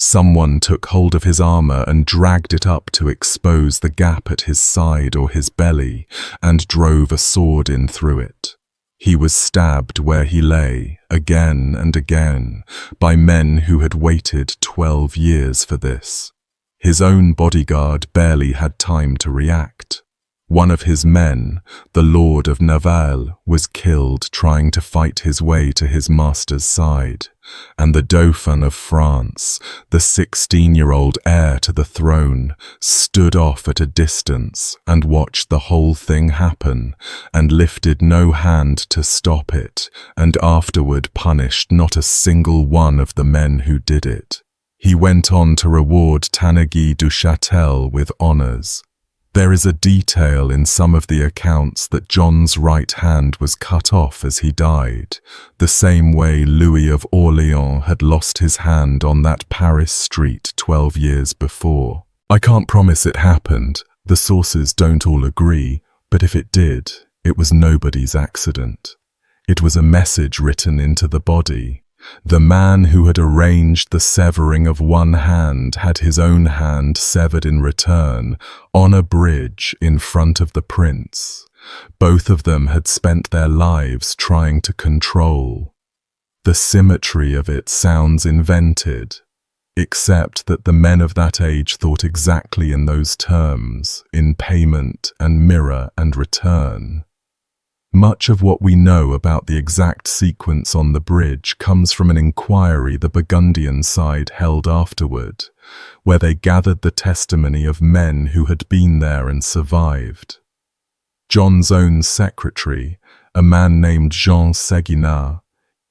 Someone took hold of his armor and dragged it up to expose the gap at his side or his belly, and drove a sword in through it. He was stabbed where he lay, again and again, by men who had waited 12 years for this. His own bodyguard barely had time to react. One of his men, the Lord of Navarre, was killed trying to fight his way to his master's side, and the Dauphin of France, the 16-year-old heir to the throne, stood off at a distance and watched the whole thing happen, and lifted no hand to stop it, and afterward punished not a single one of the men who did it. He went on to reward Tanneguy du Châtel with honours. There is a detail in some of the accounts that John's right hand was cut off as he died, the same way Louis of Orléans had lost his hand on that Paris street 12 years before. I can't promise it happened, the sources don't all agree, but if it did, it was nobody's accident. It was a message written into the body. The man who had arranged the severing of one hand had his own hand severed in return, on a bridge in front of the prince. Both of them had spent their lives trying to control. The symmetry of it sounds invented, except that the men of that age thought exactly in those terms, in payment and mirror and return. Much of what we know about the exact sequence on the bridge comes from an inquiry the Burgundian side held afterward, where they gathered the testimony of men who had been there and survived. John's own secretary, a man named Jean Séguinat,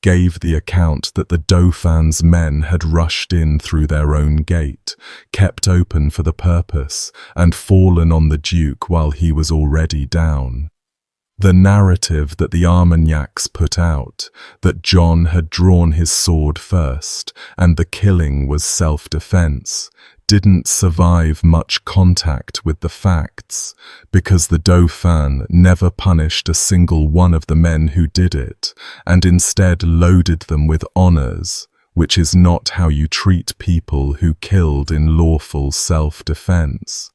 gave the account that the Dauphin's men had rushed in through their own gate, kept open for the purpose, and fallen on the Duke while he was already down. The narrative that the Armagnacs put out, that John had drawn his sword first and the killing was self-defense, didn't survive much contact with the facts, because the Dauphin never punished a single one of the men who did it, and instead loaded them with honors, which is not how you treat people who killed in lawful self-defense.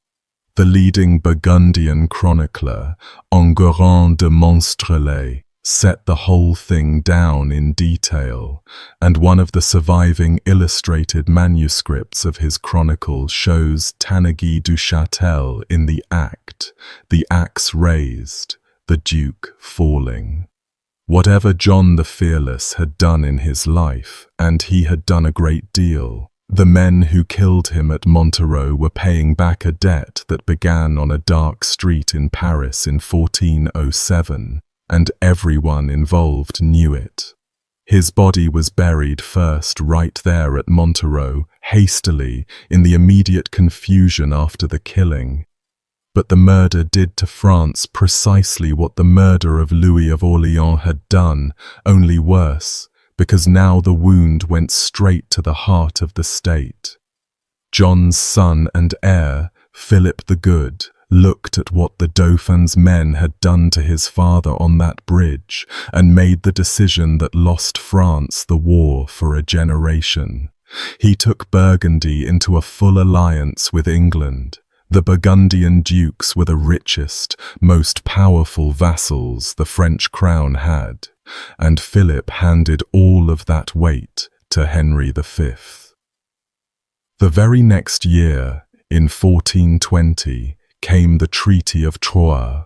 The leading Burgundian chronicler, Enguerrand de Monstrelet, set the whole thing down in detail, and one of the surviving illustrated manuscripts of his chronicle shows Tanneguy du Châtel in the act, the axe raised, the Duke falling. Whatever John the Fearless had done in his life, and he had done a great deal, the men who killed him at Montereau were paying back a debt that began on a dark street in Paris in 1407, and everyone involved knew it. His body was buried first right there at Montereau, hastily, in the immediate confusion after the killing. But the murder did to France precisely what the murder of Louis of Orléans had done, only worse, because now the wound went straight to the heart of the state. John's son and heir, Philip the Good, looked at what the Dauphin's men had done to his father on that bridge and made the decision that lost France the war for a generation. He took Burgundy into a full alliance with England. The Burgundian dukes were the richest, most powerful vassals the French crown had, and Philip handed all of that weight to Henry V. The very next year, in 1420, came the Treaty of Troyes,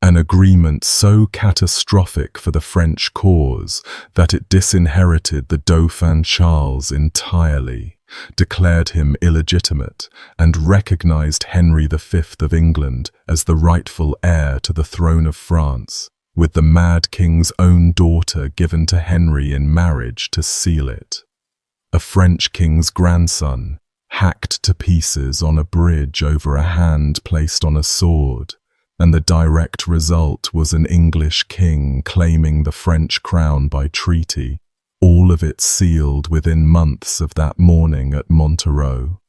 an agreement so catastrophic for the French cause that it disinherited the Dauphin Charles entirely, declared him illegitimate, and recognized Henry V of England as the rightful heir to the throne of France, with the Mad King's own daughter given to Henry in marriage to seal it. A French king's grandson, hacked to pieces on a bridge over a hand placed on a sword, and the direct result was an English king claiming the French crown by treaty, all of it sealed within months of that morning at Montereau.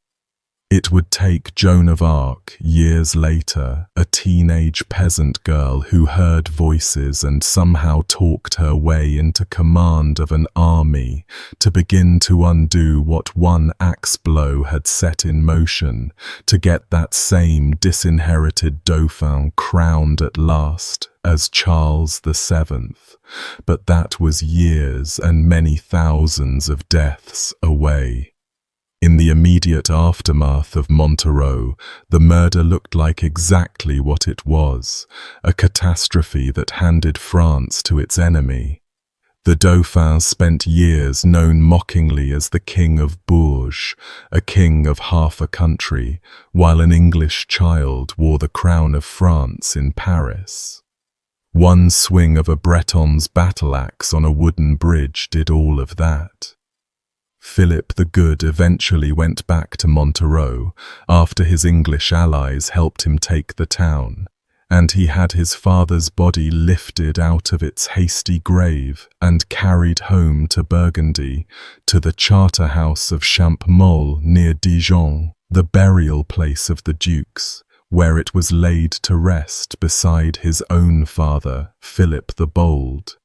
It would take Joan of Arc, years later, a teenage peasant girl who heard voices and somehow talked her way into command of an army, to begin to undo what one axe blow had set in motion, to get that same disinherited Dauphin crowned at last as Charles VII. But that was years and many thousands of deaths away. In the immediate aftermath of Montereau, the murder looked like exactly what it was, a catastrophe that handed France to its enemy. The Dauphin spent years known mockingly as the King of Bourges, a king of half a country, while an English child wore the crown of France in Paris. One swing of a Breton's battle-axe on a wooden bridge did all of that. Philip the Good eventually went back to Montereau after his English allies helped him take the town, and he had his father's body lifted out of its hasty grave and carried home to Burgundy, to the Charterhouse of Champmole near Dijon, the burial place of the dukes, where it was laid to rest beside his own father, Philip the Bold.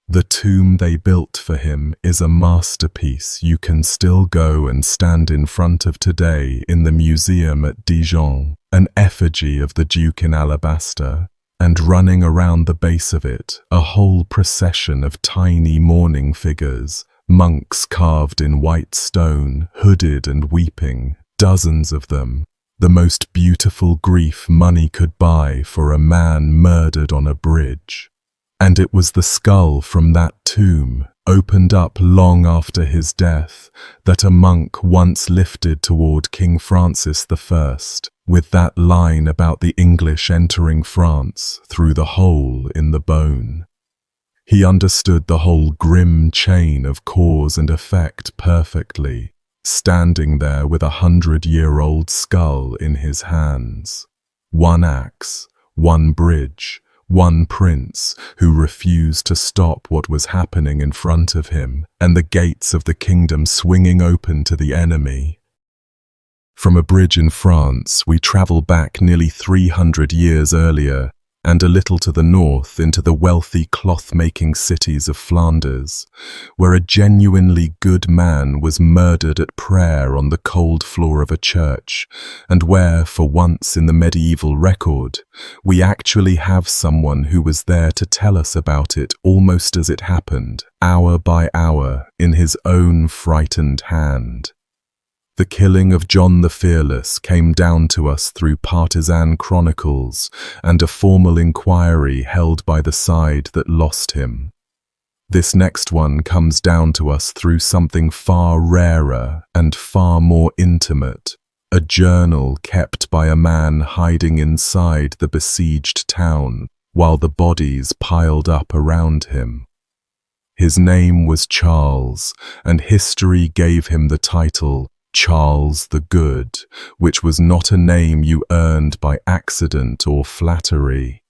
The tomb they built for him is a masterpiece you can still go and stand in front of today in the museum at Dijon, an effigy of the Duke in alabaster, and running around the base of it, a whole procession of tiny mourning figures, monks carved in white stone, hooded and weeping, dozens of them, the most beautiful grief money could buy for a man murdered on a bridge. And it was the skull from that tomb, opened up long after his death, that a monk once lifted toward King Francis I, with that line about the English entering France through the hole in the bone. He understood the whole grim chain of cause and effect perfectly, standing there with 100-year-old skull in his hands. One axe, one bridge, one prince who refused to stop what was happening in front of him, and the gates of the kingdom swinging open to the enemy. From a bridge in France, we travel back nearly 300 years earlier, and a little to the north into the wealthy cloth-making cities of Flanders, where a genuinely good man was murdered at prayer on the cold floor of a church, and where, for once in the medieval record, we actually have someone who was there to tell us about it almost as it happened, hour by hour, in his own frightened hand. The killing of John the Fearless came down to us through partisan chronicles and a formal inquiry held by the side that lost him. This next one comes down to us through something far rarer and far more intimate, a journal kept by a man hiding inside the besieged town while the bodies piled up around him. His name was Charles, and history gave him the title Charles the Good, which was not a name you earned by accident or flattery.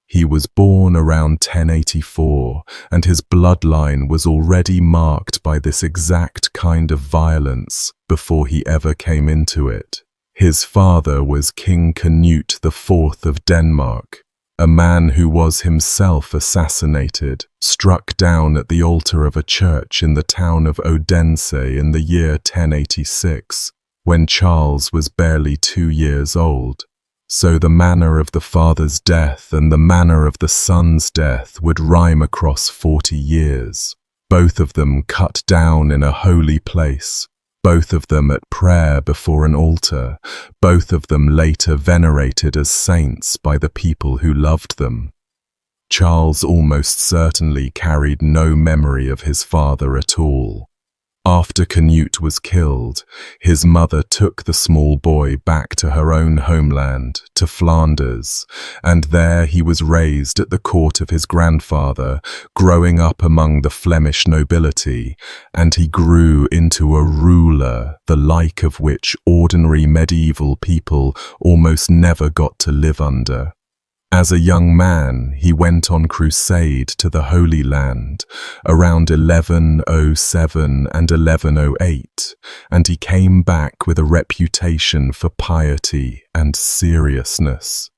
He was born around 1084, and his bloodline was already marked by this exact kind of violence before he ever came into it. His father was King Canute IV of Denmark, a man who was himself assassinated, struck down at the altar of a church in the town of Odense in the year 1086, when Charles was barely 2 years old. So the manner of the father's death and the manner of the son's death would rhyme across 40 years, both of them cut down in a holy place, both of them at prayer before an altar, both of them later venerated as saints by the people who loved them. Charles almost certainly carried no memory of his father at all. After Canute was killed, his mother took the small boy back to her own homeland, to Flanders, and there he was raised at the court of his grandfather, growing up among the Flemish nobility, and he grew into a ruler, the like of which ordinary medieval people almost never got to live under. As a young man, he went on crusade to the Holy Land around 1107 and 1108, and he came back with a reputation for piety and seriousness.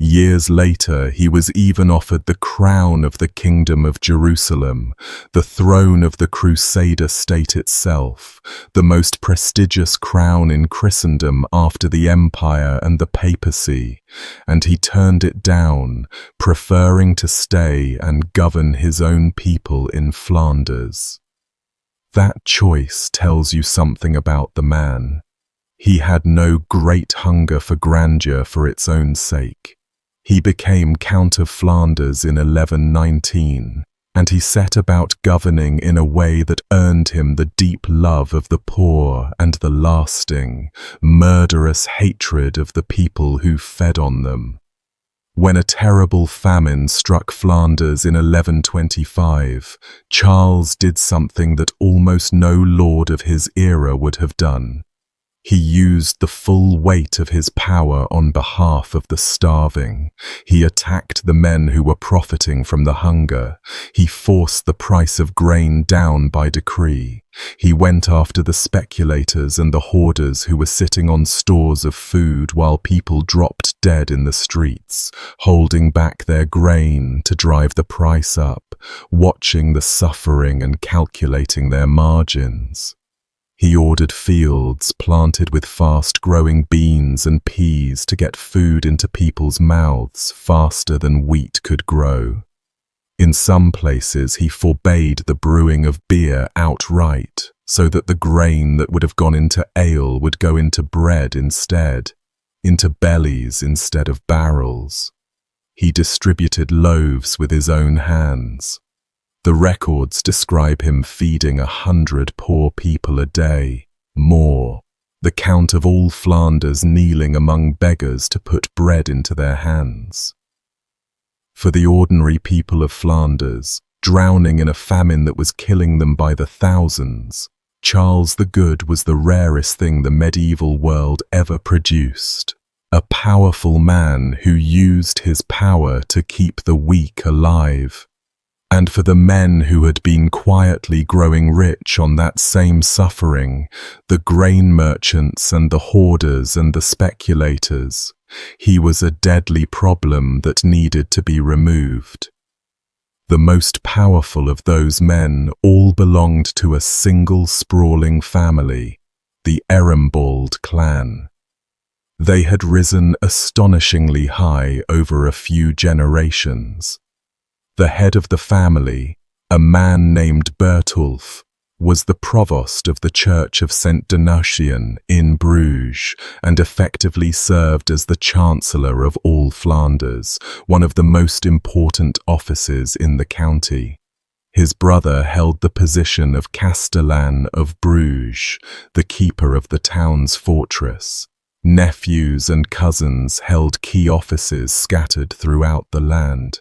Years later, he was even offered the crown of the Kingdom of Jerusalem, the throne of the Crusader state itself, the most prestigious crown in Christendom after the Empire and the Papacy, and he turned it down, preferring to stay and govern his own people in Flanders. That choice tells you something about the man. He had no great hunger for grandeur for its own sake. He became Count of Flanders in 1119, and he set about governing in a way that earned him the deep love of the poor and the lasting, murderous hatred of the people who fed on them. When a terrible famine struck Flanders in 1125, Charles did something that almost no lord of his era would have done. He used the full weight of his power on behalf of the starving. He attacked the men who were profiting from the hunger. He forced the price of grain down by decree. He went after the speculators and the hoarders who were sitting on stores of food while people dropped dead in the streets, holding back their grain to drive the price up, watching the suffering and calculating their margins. He ordered fields planted with fast-growing beans and peas to get food into people's mouths faster than wheat could grow. In some places, he forbade the brewing of beer outright, so that the grain that would have gone into ale would go into bread instead, into bellies instead of barrels. He distributed loaves with his own hands. The records describe him feeding 100 poor people a day, more. The count of all Flanders kneeling among beggars to put bread into their hands. For the ordinary people of Flanders, drowning in a famine that was killing them by the thousands, Charles the Good was the rarest thing the medieval world ever produced. A powerful man who used his power to keep the weak alive. And for the men who had been quietly growing rich on that same suffering, the grain merchants and the hoarders and the speculators, he was a deadly problem that needed to be removed. The most powerful of those men all belonged to a single sprawling family, the Erembald clan. They had risen astonishingly high over a few generations. The head of the family, a man named Bertulf, was the provost of the Church of St. Donatian in Bruges and effectively served as the Chancellor of all Flanders, one of the most important offices in the county. His brother held the position of Castellan of Bruges, the keeper of the town's fortress. Nephews and cousins held key offices scattered throughout the land.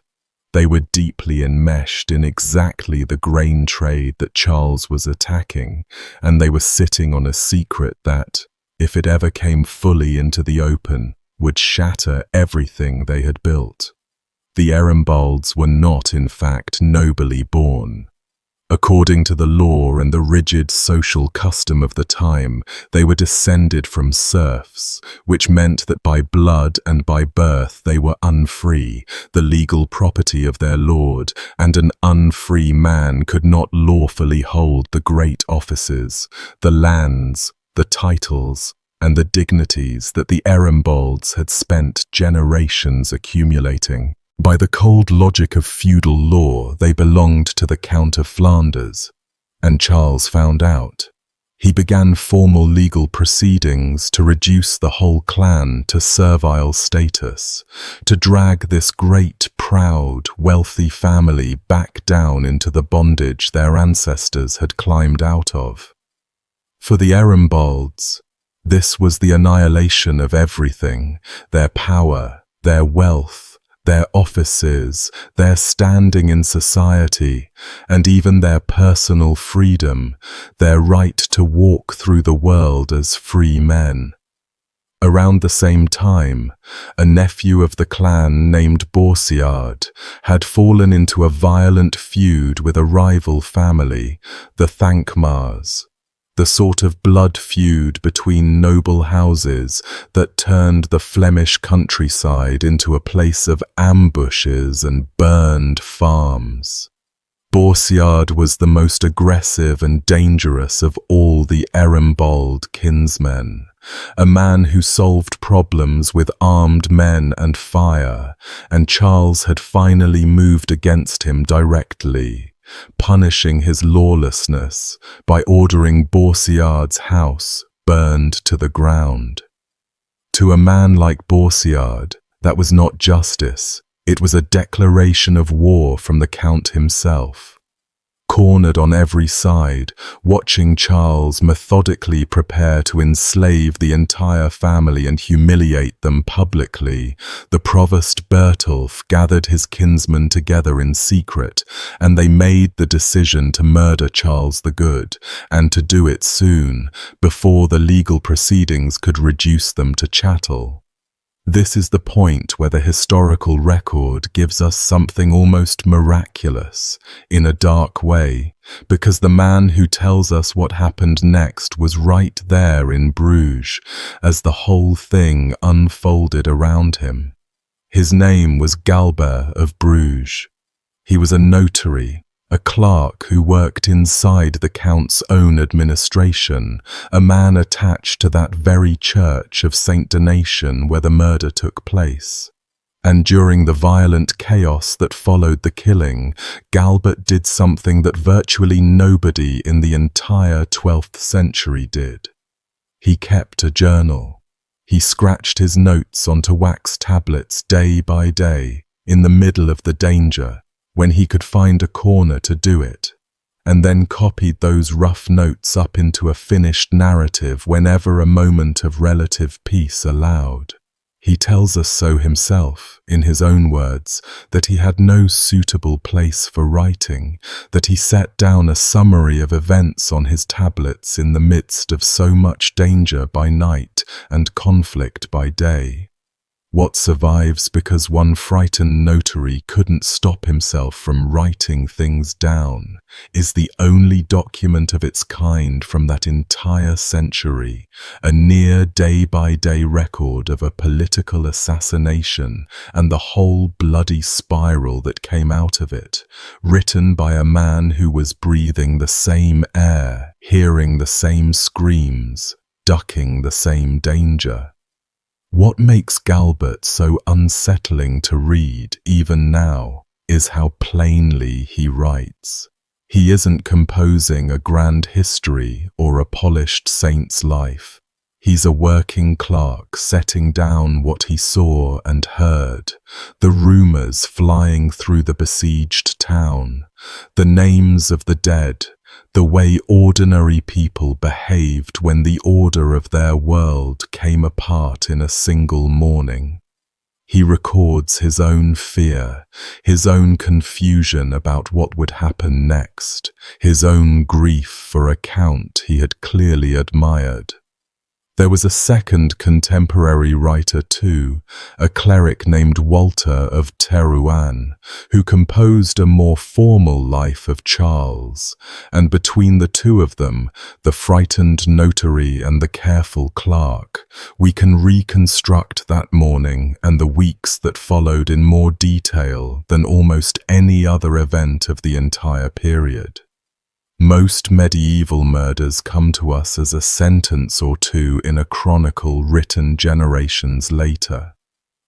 They were deeply enmeshed in exactly the grain trade that Charles was attacking, and they were sitting on a secret that, if it ever came fully into the open, would shatter everything they had built. The Erembalds were not, in fact, nobly born. According to the law and the rigid social custom of the time, they were descended from serfs, which meant that by blood and by birth they were unfree, the legal property of their lord, and an unfree man could not lawfully hold the great offices, the lands, the titles, and the dignities that the Erembalds had spent generations accumulating. By the cold logic of feudal law, they belonged to the Count of Flanders, and Charles found out. He began formal legal proceedings to reduce the whole clan to servile status, to drag this great, proud, wealthy family back down into the bondage their ancestors had climbed out of. For the Erembalds, this was the annihilation of everything, their power, their wealth, their offices, their standing in society, and even their personal freedom, their right to walk through the world as free men. Around the same time, a nephew of the clan named Boursiard had fallen into a violent feud with a rival family, the Thankmars. The sort of blood feud between noble houses that turned the Flemish countryside into a place of ambushes and burned farms. Boursiard was the most aggressive and dangerous of all the Erembald kinsmen, a man who solved problems with armed men and fire, and Charles had finally moved against him directly, punishing his lawlessness by ordering Boursiard's house burned to the ground. To a man like Boursiard, that was not justice, it was a declaration of war from the Count himself. Cornered on every side, watching Charles methodically prepare to enslave the entire family and humiliate them publicly, the provost Bertulf gathered his kinsmen together in secret, and they made the decision to murder Charles the Good, and to do it soon, before the legal proceedings could reduce them to chattel. This is the point where the historical record gives us something almost miraculous, in a dark way, because the man who tells us what happened next was right there in Bruges, as the whole thing unfolded around him. His name was Galbert of Bruges. He was a notary, a clerk who worked inside the Count's own administration, a man attached to that very church of St. Donatian where the murder took place. And during the violent chaos that followed the killing, Galbert did something that virtually nobody in the entire 12th century did. He kept a journal. He scratched his notes onto wax tablets day by day, in the middle of the danger, when he could find a corner to do it, and then copied those rough notes up into a finished narrative whenever a moment of relative peace allowed. He tells us so himself, in his own words, that he had no suitable place for writing, that he set down a summary of events on his tablets in the midst of so much danger by night and conflict by day. What survives because one frightened notary couldn't stop himself from writing things down is the only document of its kind from that entire century, a near day-by-day record of a political assassination and the whole bloody spiral that came out of it, written by a man who was breathing the same air, hearing the same screams, ducking the same danger. What makes Galbert so unsettling to read, even now, is how plainly he writes. He isn't composing a grand history or a polished saint's life. He's a working clerk setting down what he saw and heard, the rumors flying through the besieged town, the names of the dead, the way ordinary people behaved when the order of their world came apart in a single morning. He records his own fear, his own confusion about what would happen next, his own grief for a count he had clearly admired. There was a second contemporary writer too, a cleric named Walter of Terouanne, who composed a more formal life of Charles, and between the two of them, the frightened notary and the careful clerk, we can reconstruct that morning and the weeks that followed in more detail than almost any other event of the entire period. Most medieval murders come to us as a sentence or two in a chronicle written generations later.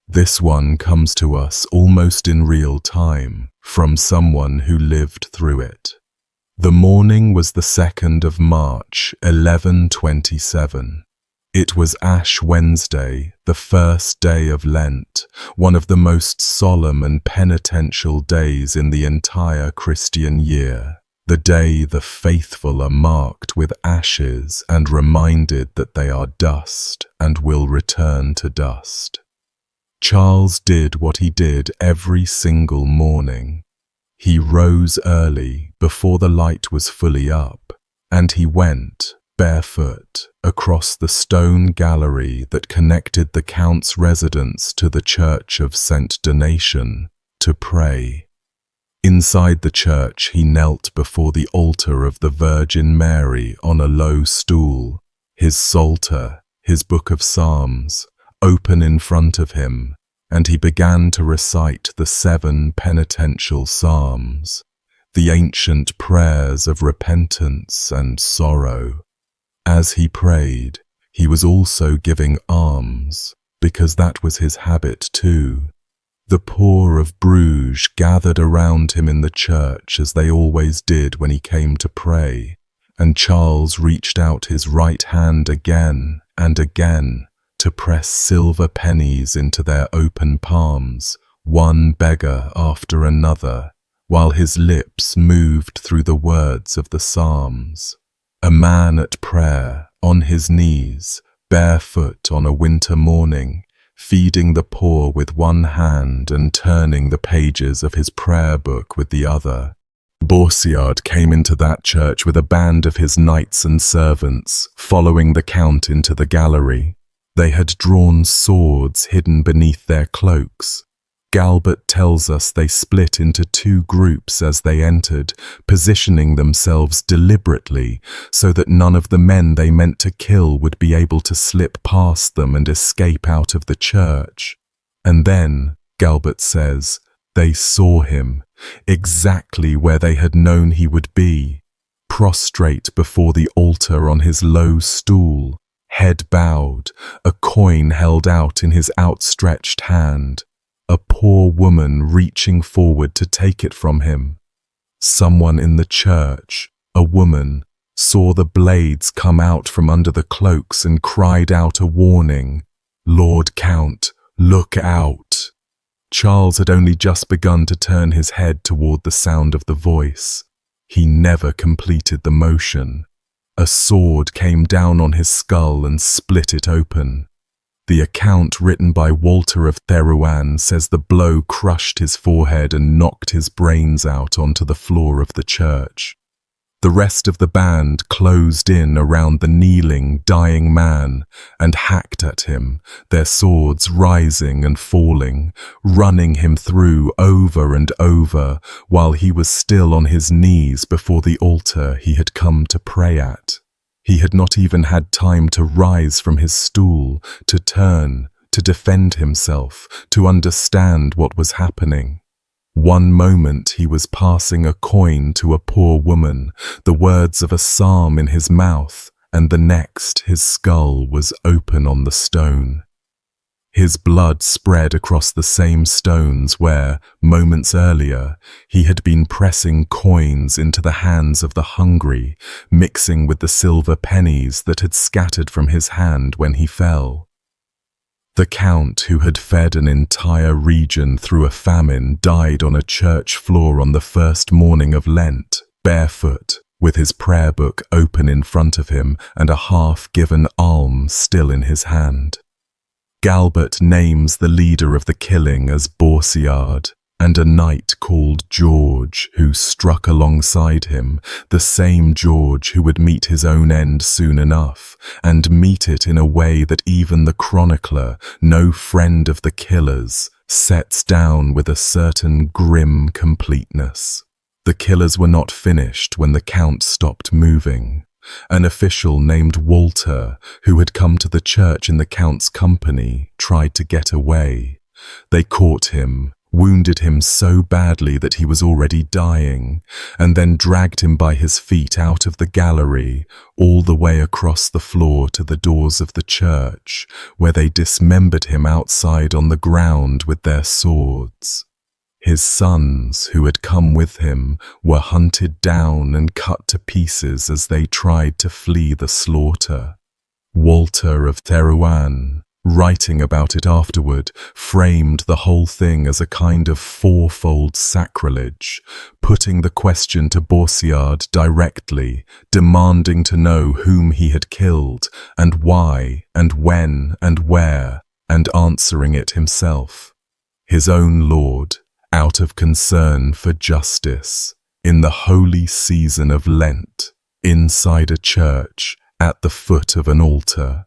This one comes to us almost in real time, from someone who lived through it. The morning was the 2nd of March, 1127. It was Ash Wednesday, the first day of Lent, one of the most solemn and penitential days in the entire Christian year. The day the faithful are marked with ashes and reminded that they are dust and will return to dust. Charles did what he did every single morning. He rose early, before the light was fully up, and he went, barefoot, across the stone gallery that connected the Count's residence to the church of St. Donation, to pray. Inside the church he knelt before the altar of the Virgin Mary on a low stool, his psalter, his book of Psalms, open in front of him, and he began to recite the 7 penitential psalms, the ancient prayers of repentance and sorrow. As he prayed, he was also giving alms, because that was his habit too. The poor of Bruges gathered around him in the church as they always did when he came to pray, and Charles reached out his right hand again and again to press silver pennies into their open palms, one beggar after another, while his lips moved through the words of the Psalms. A man at prayer, on his knees, barefoot on a winter morning, feeding the poor with one hand and turning the pages of his prayer book with the other. Boursiard came into that church with a band of his knights and servants, following the Count into the gallery. They had drawn swords hidden beneath their cloaks. Galbert tells us they split into 2 groups as they entered, positioning themselves deliberately so that none of the men they meant to kill would be able to slip past them and escape out of the church. And then, Galbert says, they saw him, exactly where they had known he would be, prostrate before the altar on his low stool, head bowed, a coin held out in his outstretched hand. A poor woman reaching forward to take it from him. Someone in the church, a woman, saw the blades come out from under the cloaks and cried out a warning, "Lord Count, look out!" Charles had only just begun to turn his head toward the sound of the voice. He never completed the motion. A sword came down on his skull and split it open. The account written by Walter of Therouanne says the blow crushed his forehead and knocked his brains out onto the floor of the church. The rest of the band closed in around the kneeling, dying man and hacked at him, their swords rising and falling, running him through over and over while he was still on his knees before the altar he had come to pray at. He had not even had time to rise from his stool, to turn, to defend himself, to understand what was happening. One moment he was passing a coin to a poor woman, the words of a psalm in his mouth, and the next his skull was open on the stone. His blood spread across the same stones where, moments earlier, he had been pressing coins into the hands of the hungry, mixing with the silver pennies that had scattered from his hand when he fell. The Count, who had fed an entire region through a famine, died on a church floor on the first morning of Lent, barefoot, with his prayer book open in front of him and a half-given alms still in his hand. Galbert names the leader of the killing as Boursiard, and a knight called George, who struck alongside him, the same George who would meet his own end soon enough, and meet it in a way that even the chronicler, no friend of the killers, sets down with a certain grim completeness. The killers were not finished when the Count stopped moving. An official named Walter, who had come to the church in the Count's company, tried to get away. They caught him, wounded him so badly that he was already dying, and then dragged him by his feet out of the gallery, all the way across the floor to the doors of the church, where they dismembered him outside on the ground with their swords. His sons, who had come with him, were hunted down and cut to pieces as they tried to flee the slaughter. Walter of Therouanne, writing about it afterward, framed the whole thing as a kind of fourfold sacrilege, putting the question to Boursiard directly, demanding to know whom he had killed, and why, and when, and where, and answering it himself. His own lord, out of concern for justice, in the holy season of Lent, inside a church, at the foot of an altar.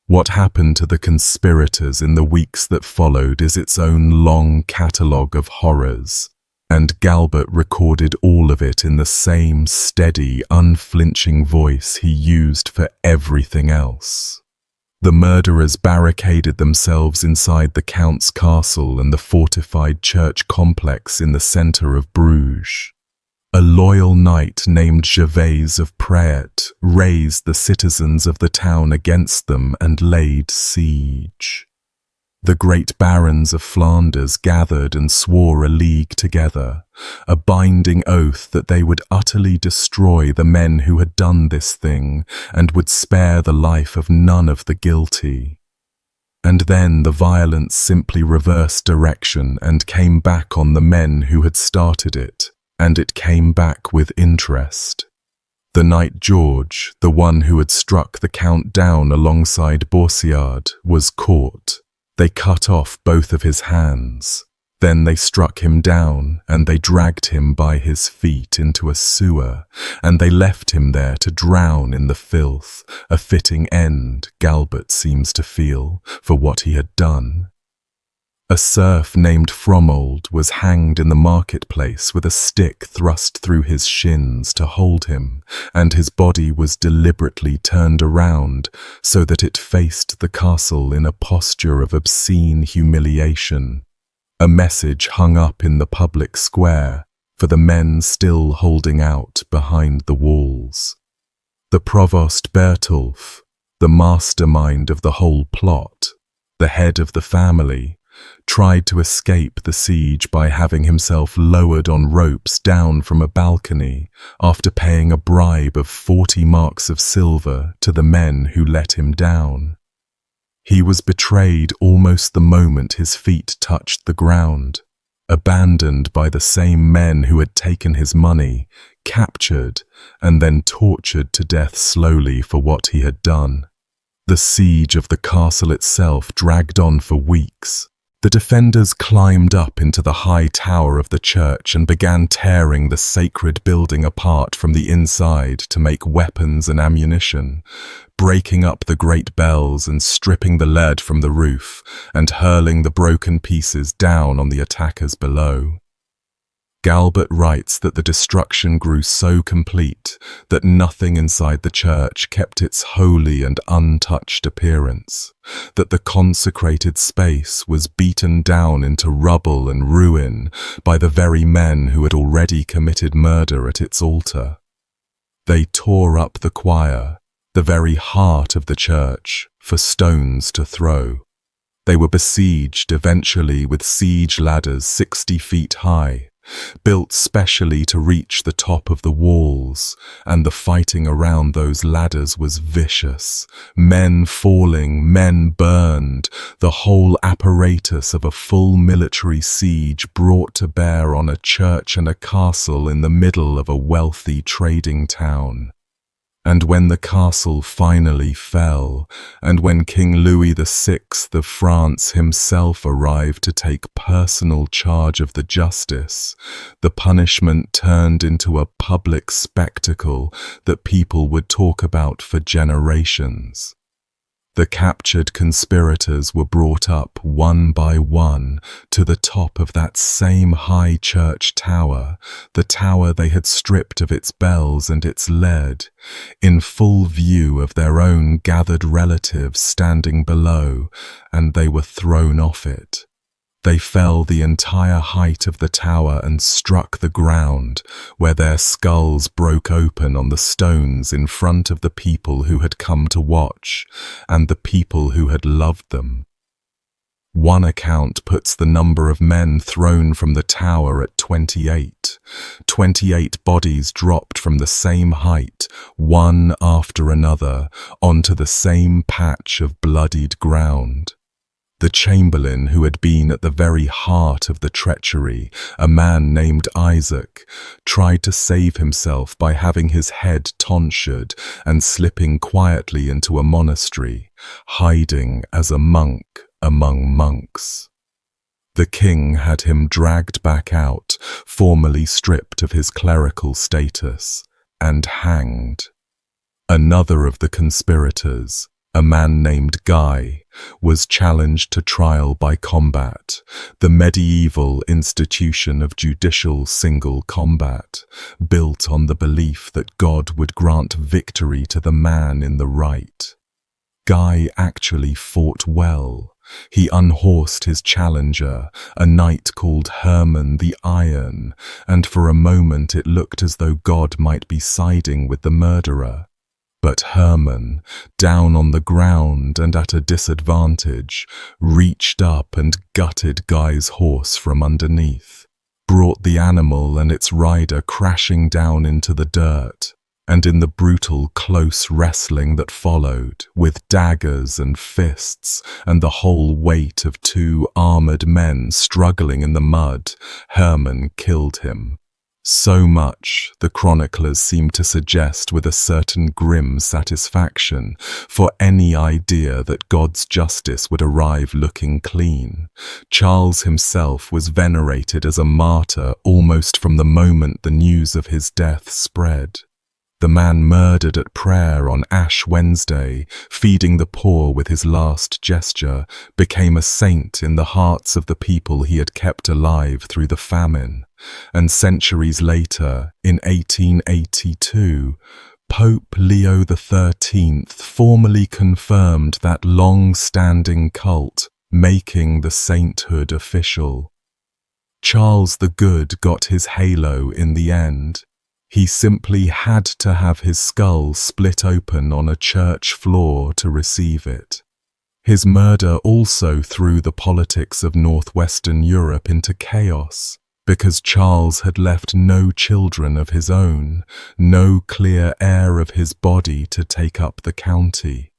What happened to the conspirators in the weeks that followed is its own long catalogue of horrors, and Galbert recorded all of it in the same steady, unflinching voice he used for everything else. The murderers barricaded themselves inside the Count's castle and the fortified church complex in the centre of Bruges. A loyal knight named Gervais of Praet raised the citizens of the town against them and laid siege. The great barons of Flanders gathered and swore a league together, a binding oath that they would utterly destroy the men who had done this thing and would spare the life of none of the guilty. And then the violence simply reversed direction and came back on the men who had started it, and it came back with interest. The knight George, the one who had struck the Count down alongside Boursiard, was caught. They cut off both of his hands. Then they struck him down, and they dragged him by his feet into a sewer, and they left him there to drown in the filth, a fitting end, Galbert seems to feel, for what he had done. A serf named Fromold was hanged in the marketplace with a stick thrust through his shins to hold him, and his body was deliberately turned around so that it faced the castle in a posture of obscene humiliation. A message hung up in the public square for the men still holding out behind the walls. The provost Bertulf, the mastermind of the whole plot, the head of the family, tried to escape the siege by having himself lowered on ropes down from a balcony after paying a bribe of 40 marks of silver to the men who let him down. He was betrayed almost the moment his feet touched the ground, abandoned by the same men who had taken his money, captured, and then tortured to death slowly for what he had done. The siege of the castle itself dragged on for weeks. The defenders climbed up into the high tower of the church and began tearing the sacred building apart from the inside to make weapons and ammunition, breaking up the great bells and stripping the lead from the roof and hurling the broken pieces down on the attackers below. Galbert writes that the destruction grew so complete that nothing inside the church kept its holy and untouched appearance, that the consecrated space was beaten down into rubble and ruin by the very men who had already committed murder at its altar. They tore up the choir, the very heart of the church, for stones to throw. They were besieged eventually with siege ladders 60 feet high, built specially to reach the top of the walls, and the fighting around those ladders was vicious. Men falling, men burned, the whole apparatus of a full military siege brought to bear on a church and a castle in the middle of a wealthy trading town. And when the castle finally fell, and when King Louis VI of France himself arrived to take personal charge of the justice, the punishment turned into a public spectacle that people would talk about for generations. The captured conspirators were brought up one by one to the top of that same high church tower, the tower they had stripped of its bells and its lead, in full view of their own gathered relatives standing below, and they were thrown off it. They fell the entire height of the tower and struck the ground, where their skulls broke open on the stones in front of the people who had come to watch, and the people who had loved them. One account puts the number of men thrown from the tower at 28. 28 bodies dropped from the same height, one after another, onto the same patch of bloodied ground. The chamberlain who had been at the very heart of the treachery, a man named Isaac, tried to save himself by having his head tonsured and slipping quietly into a monastery, hiding as a monk among monks. The king had him dragged back out, formally stripped of his clerical status, and hanged. Another of the conspirators, a man named Guy, was challenged to trial by combat, the medieval institution of judicial single combat, built on the belief that God would grant victory to the man in the right. Guy actually fought well. He unhorsed his challenger, a knight called Herman the Iron, and for a moment it looked as though God might be siding with the murderer. But Herman, down on the ground and at a disadvantage, reached up and gutted Guy's horse from underneath, brought the animal and its rider crashing down into the dirt, and in the brutal close wrestling that followed, with daggers and fists and the whole weight of 2 armored men struggling in the mud, Herman killed him. So much, the chroniclers seem to suggest with a certain grim satisfaction, for any idea that God's justice would arrive looking clean. Charles himself was venerated as a martyr almost from the moment the news of his death spread. The man murdered at prayer on Ash Wednesday, feeding the poor with his last gesture, became a saint in the hearts of the people he had kept alive through the famine. And centuries later, in 1882, Pope Leo XIII formally confirmed that long-standing cult, making the sainthood official. Charles the Good got his halo in the end. He simply had to have his skull split open on a church floor to receive it. His murder also threw the politics of northwestern Europe into chaos, because Charles had left no children of his own, no clear heir of his body to take up the county.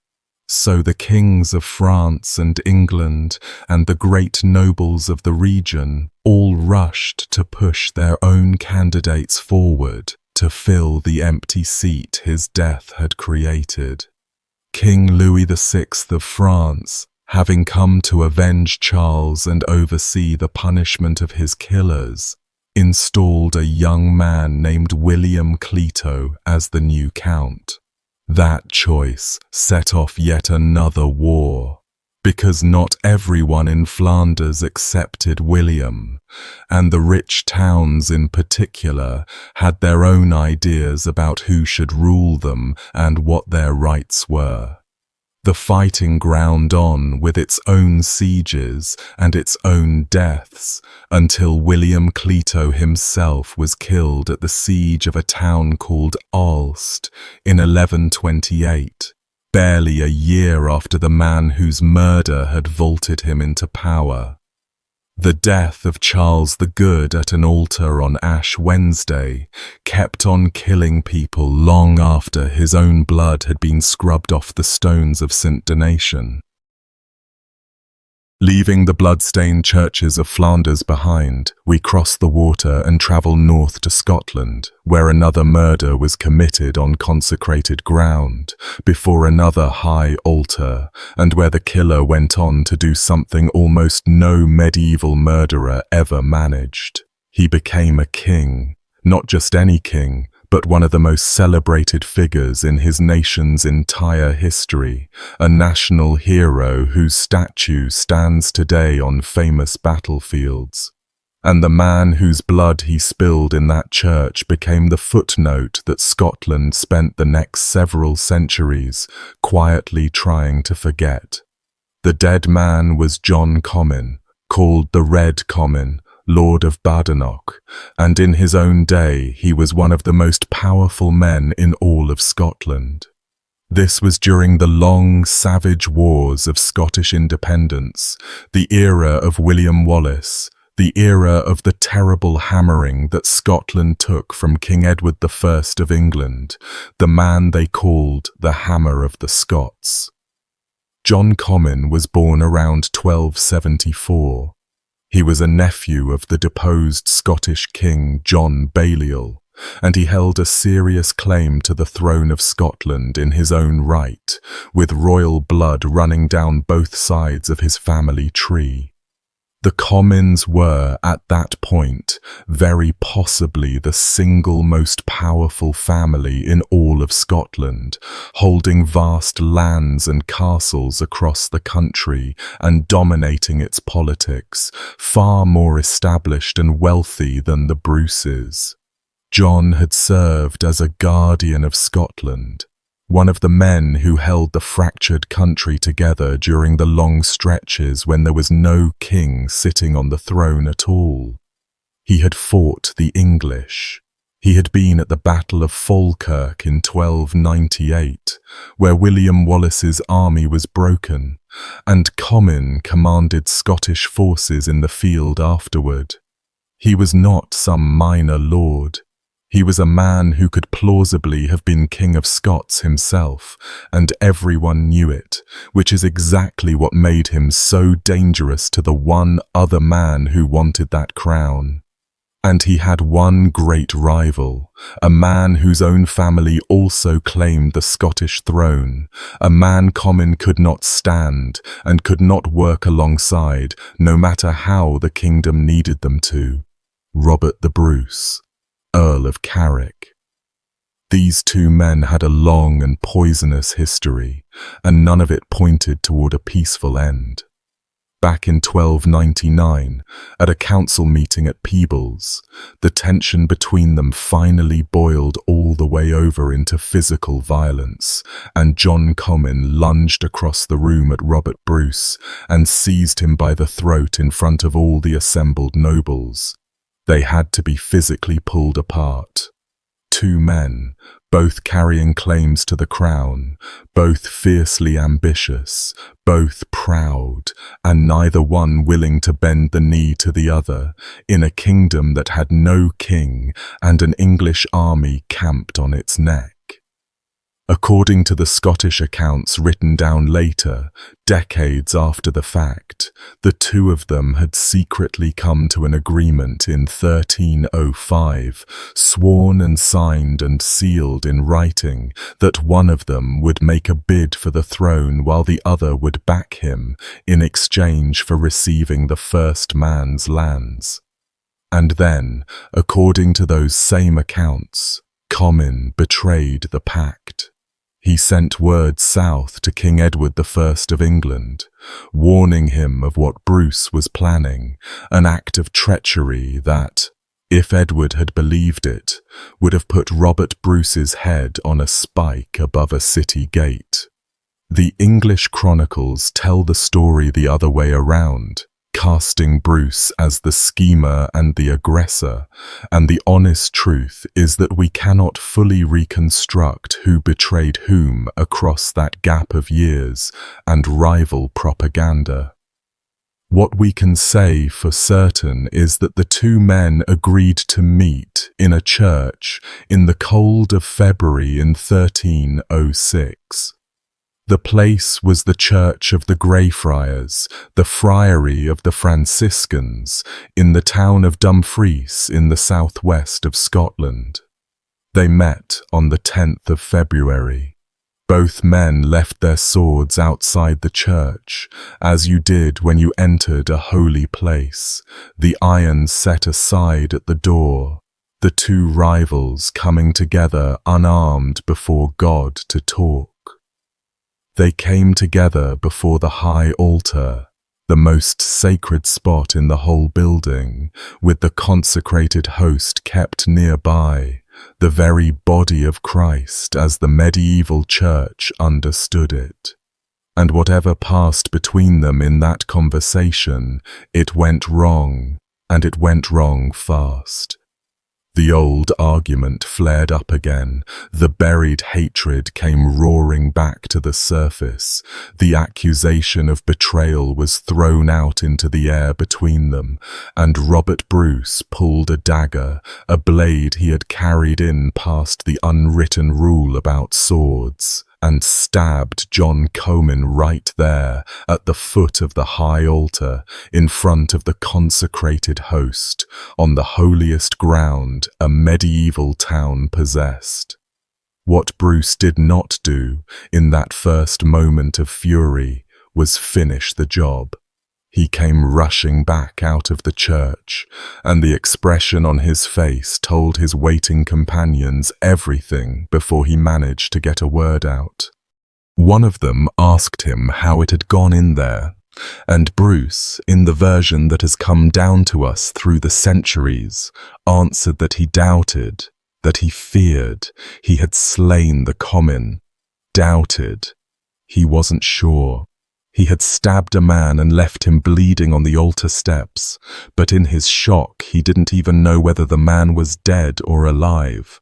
So the kings of France and England and the great nobles of the region all rushed to push their own candidates forward to fill the empty seat his death had created. King Louis VI of France, having come to avenge Charles and oversee the punishment of his killers, installed a young man named William Clito as the new count. That choice set off yet another war, because not everyone in Flanders accepted William, and the rich towns in particular had their own ideas about who should rule them and what their rights were. The fighting ground on with its own sieges and its own deaths until William Clito himself was killed at the siege of a town called Aalst in 1128, barely a year after the man whose murder had vaulted him into power. The death of Charles the Good at an altar on Ash Wednesday kept on killing people long after his own blood had been scrubbed off the stones of St. Donation. Leaving the blood-stained churches of Flanders behind, we cross the water and travel north to Scotland, where another murder was committed on consecrated ground, before another high altar, and where the killer went on to do something almost no medieval murderer ever managed. He became a king, not just any king, but one of the most celebrated figures in his nation's entire history, a national hero whose statue stands today on famous battlefields. And the man whose blood he spilled in that church became the footnote that Scotland spent the next several centuries quietly trying to forget. The dead man was John Comyn, called the Red Comyn, Lord of Badenoch, and in his own day he was one of the most powerful men in all of Scotland. This was during the long, savage wars of Scottish independence, the era of William Wallace, the era of the terrible hammering that Scotland took from King Edward I of England, the man they called the Hammer of the Scots. John Comyn was born around 1274. He was a nephew of the deposed Scottish king John Balliol, and he held a serious claim to the throne of Scotland in his own right, with royal blood running down both sides of his family tree. The Comyns were, at that point, very possibly the single most powerful family in all of Scotland, holding vast lands and castles across the country and dominating its politics, far more established and wealthy than the Bruces. John had served as a guardian of Scotland, one of the men who held the fractured country together during the long stretches when there was no king sitting on the throne at all. He had fought the English. He had been at the Battle of Falkirk in 1298, where William Wallace's army was broken, and Comyn commanded Scottish forces in the field afterward. He was not some minor lord. He was a man who could plausibly have been King of Scots himself, and everyone knew it, which is exactly what made him so dangerous to the one other man who wanted that crown. And he had one great rival, a man whose own family also claimed the Scottish throne, a man Comyn could not stand and could not work alongside, no matter how the kingdom needed them to: Robert the Bruce, Earl of Carrick. These two men had a long and poisonous history, and none of it pointed toward a peaceful end. Back in 1299, at a council meeting at Peebles, the tension between them finally boiled all the way over into physical violence, and John Comyn lunged across the room at Robert Bruce and seized him by the throat in front of all the assembled nobles. They had to be physically pulled apart. Two men, both carrying claims to the crown, both fiercely ambitious, both proud, and neither one willing to bend the knee to the other, in a kingdom that had no king and an English army camped on its neck. According to the Scottish accounts written down later, decades after the fact, the two of them had secretly come to an agreement in 1305, sworn and signed and sealed in writing, that one of them would make a bid for the throne while the other would back him in exchange for receiving the first man's lands. And then, according to those same accounts, Comyn betrayed the pact. He sent word south to King Edward I of England, warning him of what Bruce was planning, an act of treachery that, if Edward had believed it, would have put Robert Bruce's head on a spike above a city gate. The English chronicles tell the story the other way around, casting Bruce as the schemer and the aggressor, and the honest truth is that we cannot fully reconstruct who betrayed whom across that gap of years and rival propaganda. What we can say for certain is that the two men agreed to meet in a church in the cold of February in 1306. The place was the Church of the Greyfriars, the Friary of the Franciscans, in the town of Dumfries in the southwest of Scotland. They met on the 10th of February. Both men left their swords outside the church, as you did when you entered a holy place, the iron set aside at the door, the two rivals coming together unarmed before God to talk. They came together before the high altar, the most sacred spot in the whole building, with the consecrated host kept nearby, the very body of Christ as the medieval church understood it. And whatever passed between them in that conversation, it went wrong, and it went wrong fast. The old argument flared up again, the buried hatred came roaring back to the surface, the accusation of betrayal was thrown out into the air between them, and Robert Bruce pulled a dagger, a blade he had carried in past the unwritten rule about swords, and stabbed John Comyn right there, at the foot of the high altar, in front of the consecrated host, on the holiest ground a medieval town possessed. What Bruce did not do, in that first moment of fury, was finish the job. He came rushing back out of the church, and the expression on his face told his waiting companions everything before he managed to get a word out. One of them asked him how it had gone in there, and Bruce, in the version that has come down to us through the centuries, answered that he doubted, that he feared he had slain the Comyn. Doubted. He wasn't sure. He had stabbed a man and left him bleeding on the altar steps, but in his shock he didn't even know whether the man was dead or alive.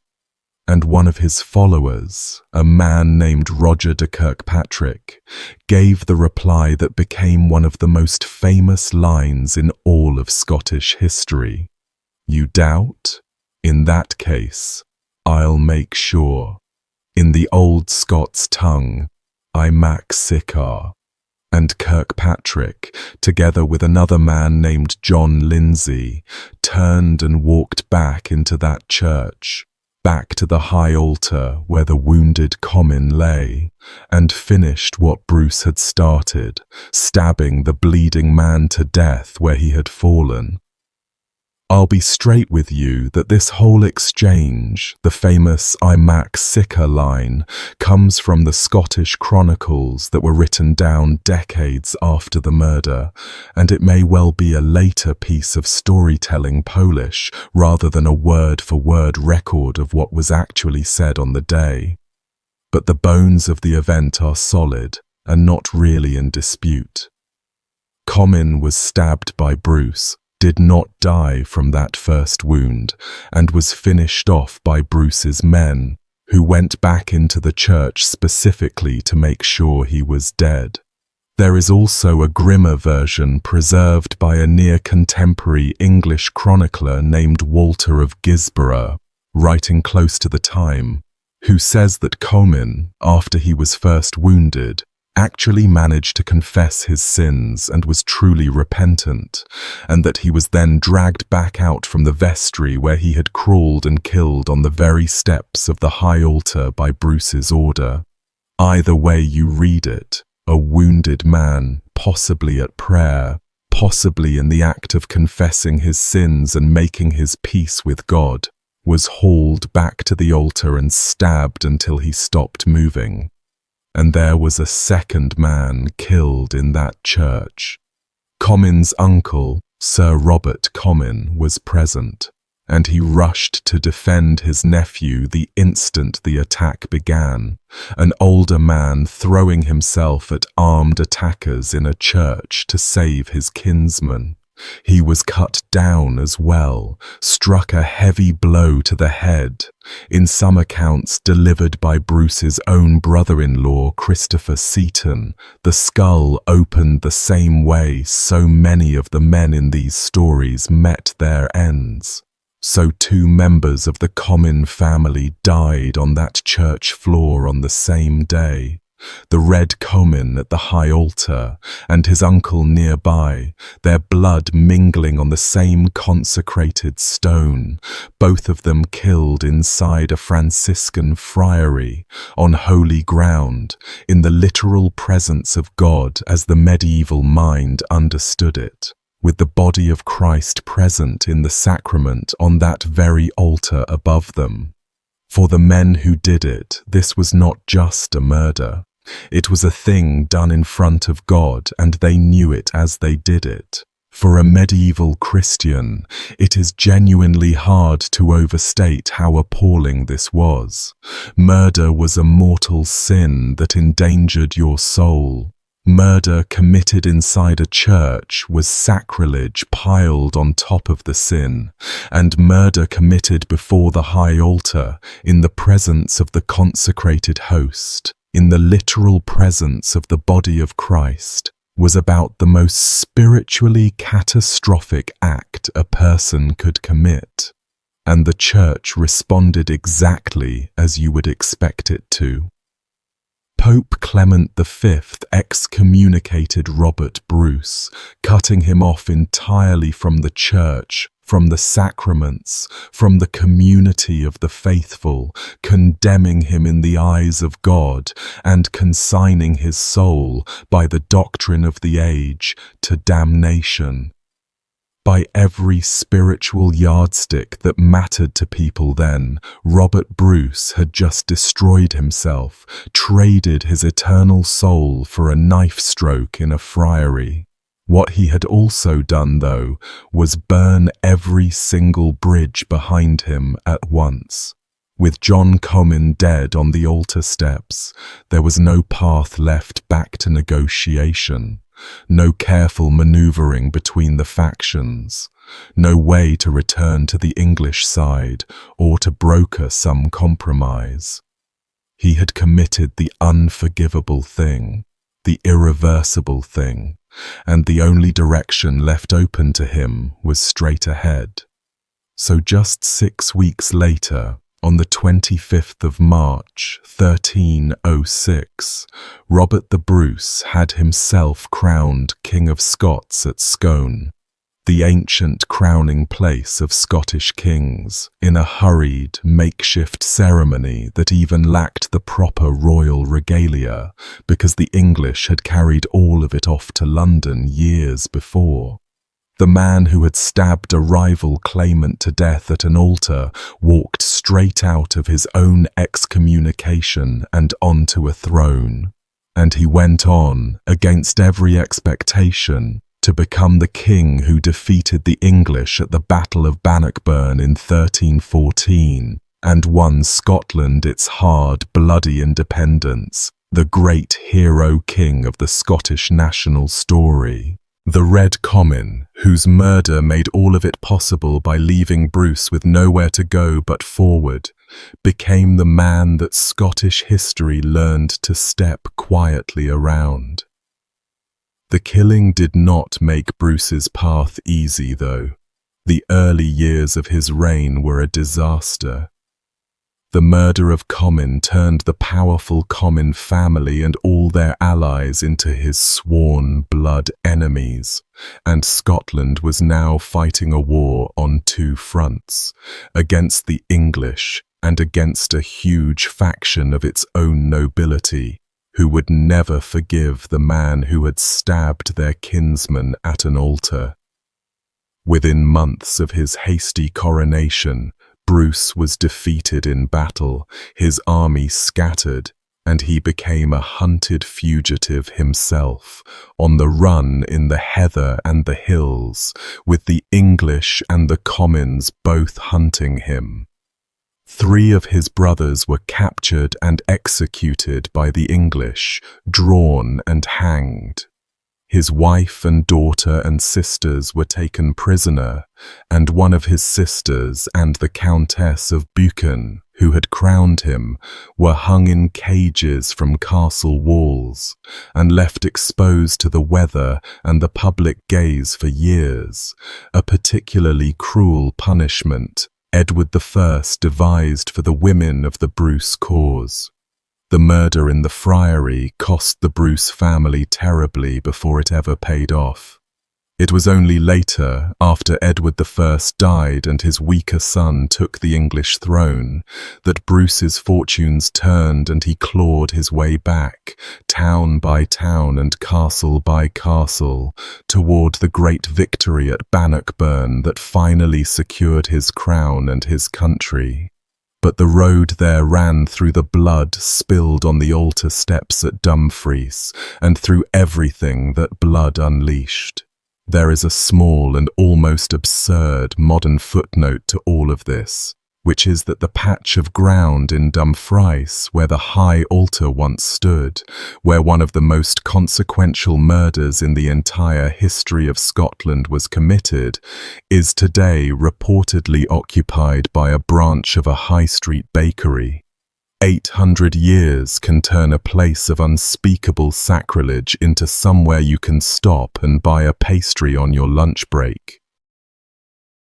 And one of his followers, a man named Roger de Kirkpatrick, gave the reply that became one of the most famous lines in all of Scottish history. "You doubt? In that case, I'll make sure." In the old Scots tongue, I mac siccar. And Kirkpatrick, together with another man named John Lindsay, turned and walked back into that church, back to the high altar where the wounded Comyn lay, and finished what Bruce had started, stabbing the bleeding man to death where he had fallen. I'll be straight with you that this whole exchange, the famous I mac siccar line, comes from the Scottish chronicles that were written down decades after the murder, and it may well be a later piece of storytelling Polish rather than a word-for-word record of what was actually said on the day. But the bones of the event are solid and not really in dispute. Comyn was stabbed by Bruce, did not die from that first wound, and was finished off by Bruce's men, who went back into the church specifically to make sure he was dead. There is also a grimmer version preserved by a near-contemporary English chronicler named Walter of Gisborough, writing close to the time. who says that Comyn, after he was first wounded, actually managed to confess his sins and was truly repentant, and that he was then dragged back out from the vestry where he had crawled and killed on the very steps of the high altar by Bruce's order. Either way you read it, a wounded man, possibly at prayer, possibly in the act of confessing his sins and making his peace with God, was hauled back to the altar and stabbed until he stopped moving. And there was a second man killed in that church. Comyn's uncle, Sir Robert Comyn, was present, and he rushed to defend his nephew the instant the attack began, an older man throwing himself at armed attackers in a church to save his kinsman. He was cut down as well, struck a heavy blow to the head, in some accounts delivered by Bruce's own brother-in-law Christopher Seaton. The skull opened the same way so many of the men in these stories met their ends. So 2 members of the Comyn family died on that church floor on the same day. The Red Comyn at the high altar, and his uncle nearby, their blood mingling on the same consecrated stone, both of them killed inside a Franciscan friary, on holy ground, in the literal presence of God as the medieval mind understood it, with the body of Christ present in the sacrament on that very altar above them. For the men who did it, this was not just a murder. It was a thing done in front of God, and they knew it as they did it. For a medieval Christian, it is genuinely hard to overstate how appalling this was. Murder was a mortal sin that endangered your soul. Murder committed inside a church was sacrilege piled on top of the sin, and murder committed before the high altar, in the presence of the consecrated host, in the literal presence of the body of Christ, was about the most spiritually catastrophic act a person could commit. And the church responded exactly as you would expect it to. Pope Clement V excommunicated Robert Bruce, cutting him off entirely from the church, from the sacraments, from the community of the faithful, condemning him in the eyes of God, and consigning his soul, by the doctrine of the age, to damnation. By every spiritual yardstick that mattered to people then, Robert Bruce had just destroyed himself, traded his eternal soul for a knife stroke in a friary. What he had also done, though, was burn every single bridge behind him at once. With John Comyn dead on the altar steps, there was no path left back to negotiation. No careful manoeuvring between the factions, no way to return to the English side or to broker some compromise. He had committed the unforgivable thing, the irreversible thing, and the only direction left open to him was straight ahead. So just 6 weeks later, on the 25th of March, 1306, Robert the Bruce had himself crowned King of Scots at Scone, the ancient crowning place of Scottish kings, in a hurried, makeshift ceremony that even lacked the proper royal regalia, because the English had carried all of it off to London years before. The man who had stabbed a rival claimant to death at an altar walked straight out of his own excommunication and onto a throne. And he went on, against every expectation, to become the king who defeated the English at the Battle of Bannockburn in 1314 and won Scotland its hard, bloody independence, the great hero king of the Scottish national story. The Red Comyn, whose murder made all of it possible by leaving Bruce with nowhere to go but forward, became the man that Scottish history learned to step quietly around. The killing did not make Bruce's path easy, though. The early years of his reign were a disaster. The murder of Comyn turned the powerful Comyn family and all their allies into his sworn blood enemies, and Scotland was now fighting a war on two fronts, against the English and against a huge faction of its own nobility, who would never forgive the man who had stabbed their kinsman at an altar. Within months of his hasty coronation, Bruce was defeated in battle, his army scattered, and he became a hunted fugitive himself, on the run in the heather and the hills, with the English and the Comyns both hunting him. 3 of his brothers were captured and executed by the English, drawn and hanged. His wife and daughter and sisters were taken prisoner, and one of his sisters and the Countess of Buchan, who had crowned him, were hung in cages from castle walls, and left exposed to the weather and the public gaze for years, a particularly cruel punishment Edward I devised for the women of the Bruce cause. The murder in the friary cost the Bruce family terribly before it ever paid off. It was only later, after Edward I died and his weaker son took the English throne, that Bruce's fortunes turned and he clawed his way back, town by town and castle by castle, toward the great victory at Bannockburn that finally secured his crown and his country. But the road there ran through the blood spilled on the altar steps at Dumfries, and through everything that blood unleashed. There is a small and almost absurd modern footnote to all of this, which is that the patch of ground in Dumfries where the high altar once stood, where one of the most consequential murders in the entire history of Scotland was committed, is today reportedly occupied by a branch of a high street bakery. 800 years can turn a place of unspeakable sacrilege into somewhere you can stop and buy a pastry on your lunch break.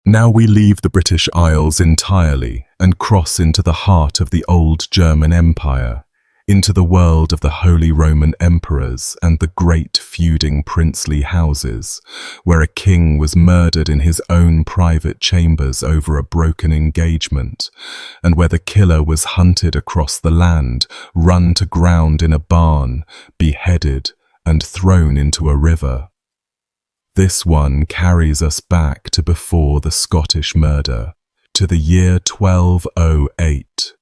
Now we leave the British Isles entirely and cross into the heart of the old German Empire, into the world of the Holy Roman Emperors and the great feuding princely houses, where a king was murdered in his own private chambers over a broken engagement, and where the killer was hunted across the land, run to ground in a barn, beheaded, and thrown into a river. This one carries us back to before the Scottish murder, to the year 1208.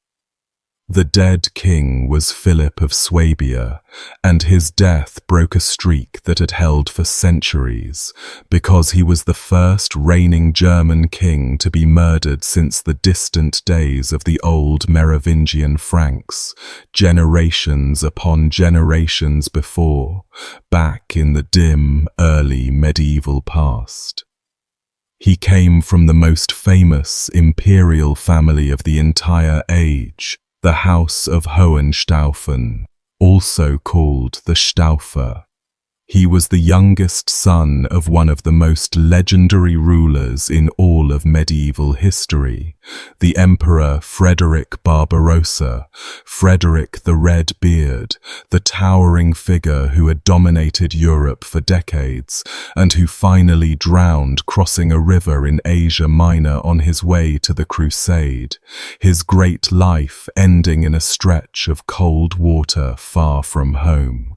The dead king was Philip of Swabia, and his death broke a streak that had held for centuries, because he was the first reigning German king to be murdered since the distant days of the old Merovingian Franks, generations upon generations before, back in the dim, early medieval past. He came from the most famous imperial family of the entire age, the House of Hohenstaufen, also called the Stauffer. He was the youngest son of one of the most legendary rulers in all of medieval history, the Emperor Frederick Barbarossa, Frederick the Red Beard, the towering figure who had dominated Europe for decades and who finally drowned crossing a river in Asia Minor on his way to the Crusade, his great life ending in a stretch of cold water far from home.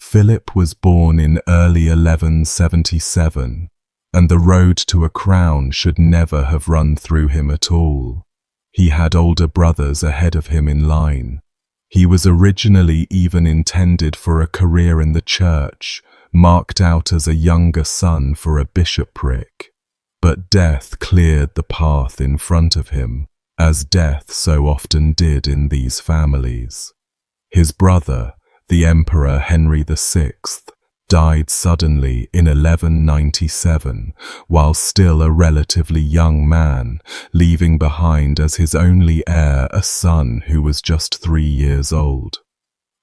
Philip was born in early 1177, and the road to a crown should never have run through him at all. He had older brothers ahead of him in line. He was originally even intended for a career in the church, marked out as a younger son for a bishopric. But death cleared the path in front of him, as death so often did in these families. His brother, the Emperor Henry VI, died suddenly in 1197, while still a relatively young man, leaving behind as his only heir a son who was just 3 years old.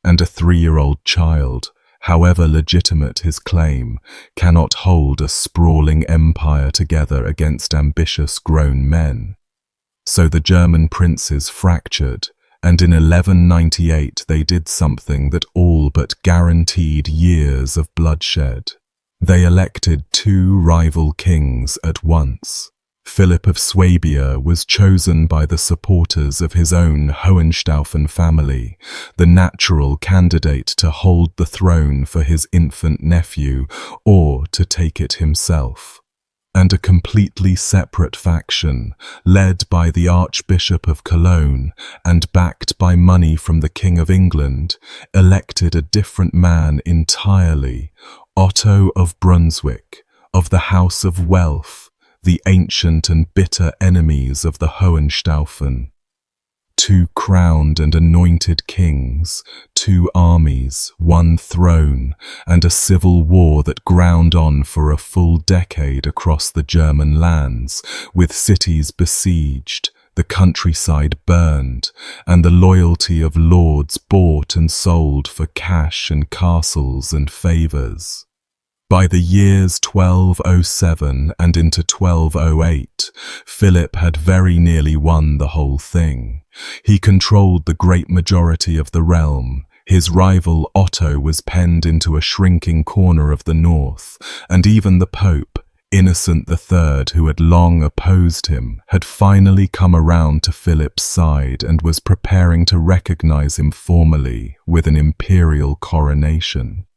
And a 3-year-old child, however legitimate his claim, cannot hold a sprawling empire together against ambitious grown men. So the German princes fractured, and in 1198 they did something that all but guaranteed years of bloodshed. They elected two rival kings at once. Philip of Swabia was chosen by the supporters of his own Hohenstaufen family, the natural candidate to hold the throne for his infant nephew or to take it himself. And a completely separate faction, led by the Archbishop of Cologne and backed by money from the King of England, elected a different man entirely, Otto of Brunswick, of the House of Welf, the ancient and bitter enemies of the Hohenstaufen. Two crowned and anointed kings, two armies, one throne, and a civil war that ground on for a full decade across the German lands, with cities besieged, the countryside burned, and the loyalty of lords bought and sold for cash and castles and favours. By the years 1207 and into 1208, Philip had very nearly won the whole thing. He controlled the great majority of the realm. His rival Otto was penned into a shrinking corner of the north, and even the Pope, Innocent III, who had long opposed him, had finally come around to Philip's side and was preparing to recognize him formally with an imperial coronation.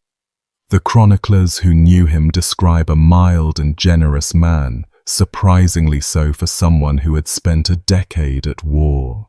The chroniclers who knew him describe a mild and generous man, surprisingly so for someone who had spent a decade at war.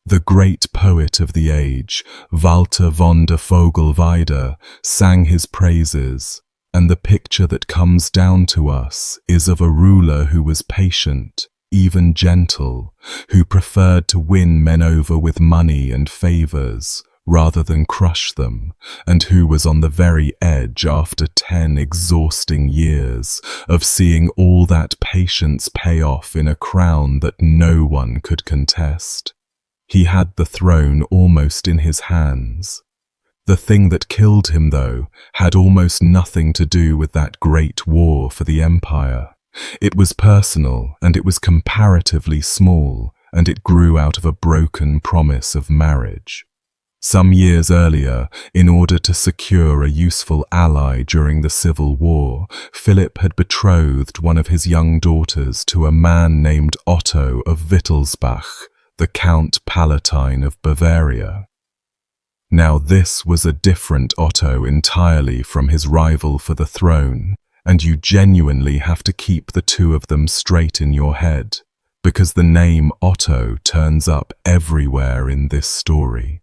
The great poet of the age, Walter von der Vogelweide, sang his praises, and the picture that comes down to us is of a ruler who was patient, even gentle, who preferred to win men over with money and favors, rather than crush them, and who was on the very edge after 10 exhausting years of seeing all that patience pay off in a crown that no one could contest. He had the throne almost in his hands. The thing that killed him, though, had almost nothing to do with that great war for the empire. It was personal, and it was comparatively small, and it grew out of a broken promise of marriage. Some years earlier, in order to secure a useful ally during the Civil War, Philip had betrothed one of his young daughters to a man named Otto of Wittelsbach, the Count Palatine of Bavaria. Now this was a different Otto entirely from his rival for the throne, and you genuinely have to keep the two of them straight in your head, because the name Otto turns up everywhere in this story.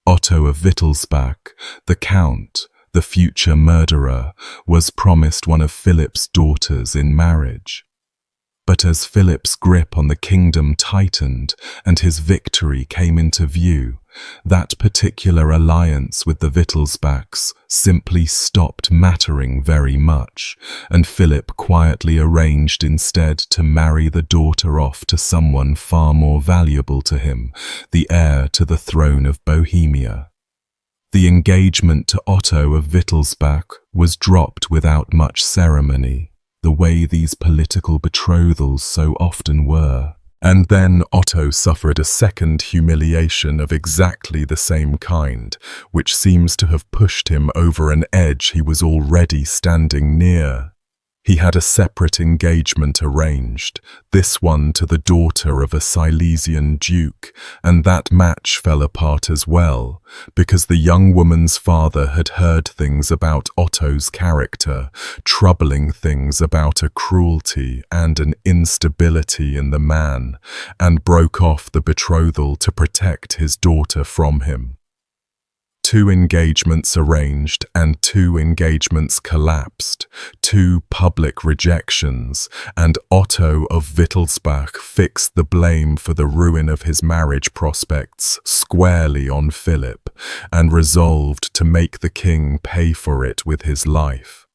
Otto of Wittelsbach, the Count, the future murderer, was promised one of Philip's daughters in marriage. But as Philip's grip on the kingdom tightened and his victory came into view, that particular alliance with the Wittelsbachs simply stopped mattering very much, and Philip quietly arranged instead to marry the daughter off to someone far more valuable to him, the heir to the throne of Bohemia. The engagement to Otto of Wittelsbach was dropped without much ceremony, the way these political betrothals so often were. And then Otto suffered a second humiliation of exactly the same kind, which seems to have pushed him over an edge he was already standing near. He had a separate engagement arranged, this one to the daughter of a Silesian duke, and that match fell apart as well, because the young woman's father had heard things about Otto's character, troubling things about a cruelty and an instability in the man, and broke off the betrothal to protect his daughter from him. 2 engagements arranged and 2 engagements collapsed, 2 public rejections, and Otto of Wittelsbach fixed the blame for the ruin of his marriage prospects squarely on Philip, and resolved to make the king pay for it with his life.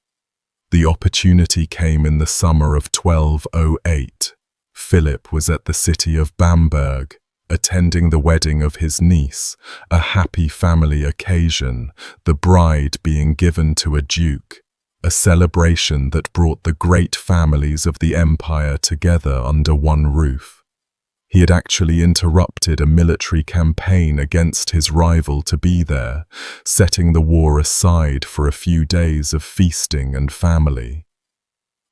The opportunity came in the summer of 1208. Philip was at the city of Bamberg, attending the wedding of his niece, a happy family occasion, the bride being given to a duke, a celebration that brought the great families of the empire together under one roof. He had actually interrupted a military campaign against his rival to be there, setting the war aside for a few days of feasting and family.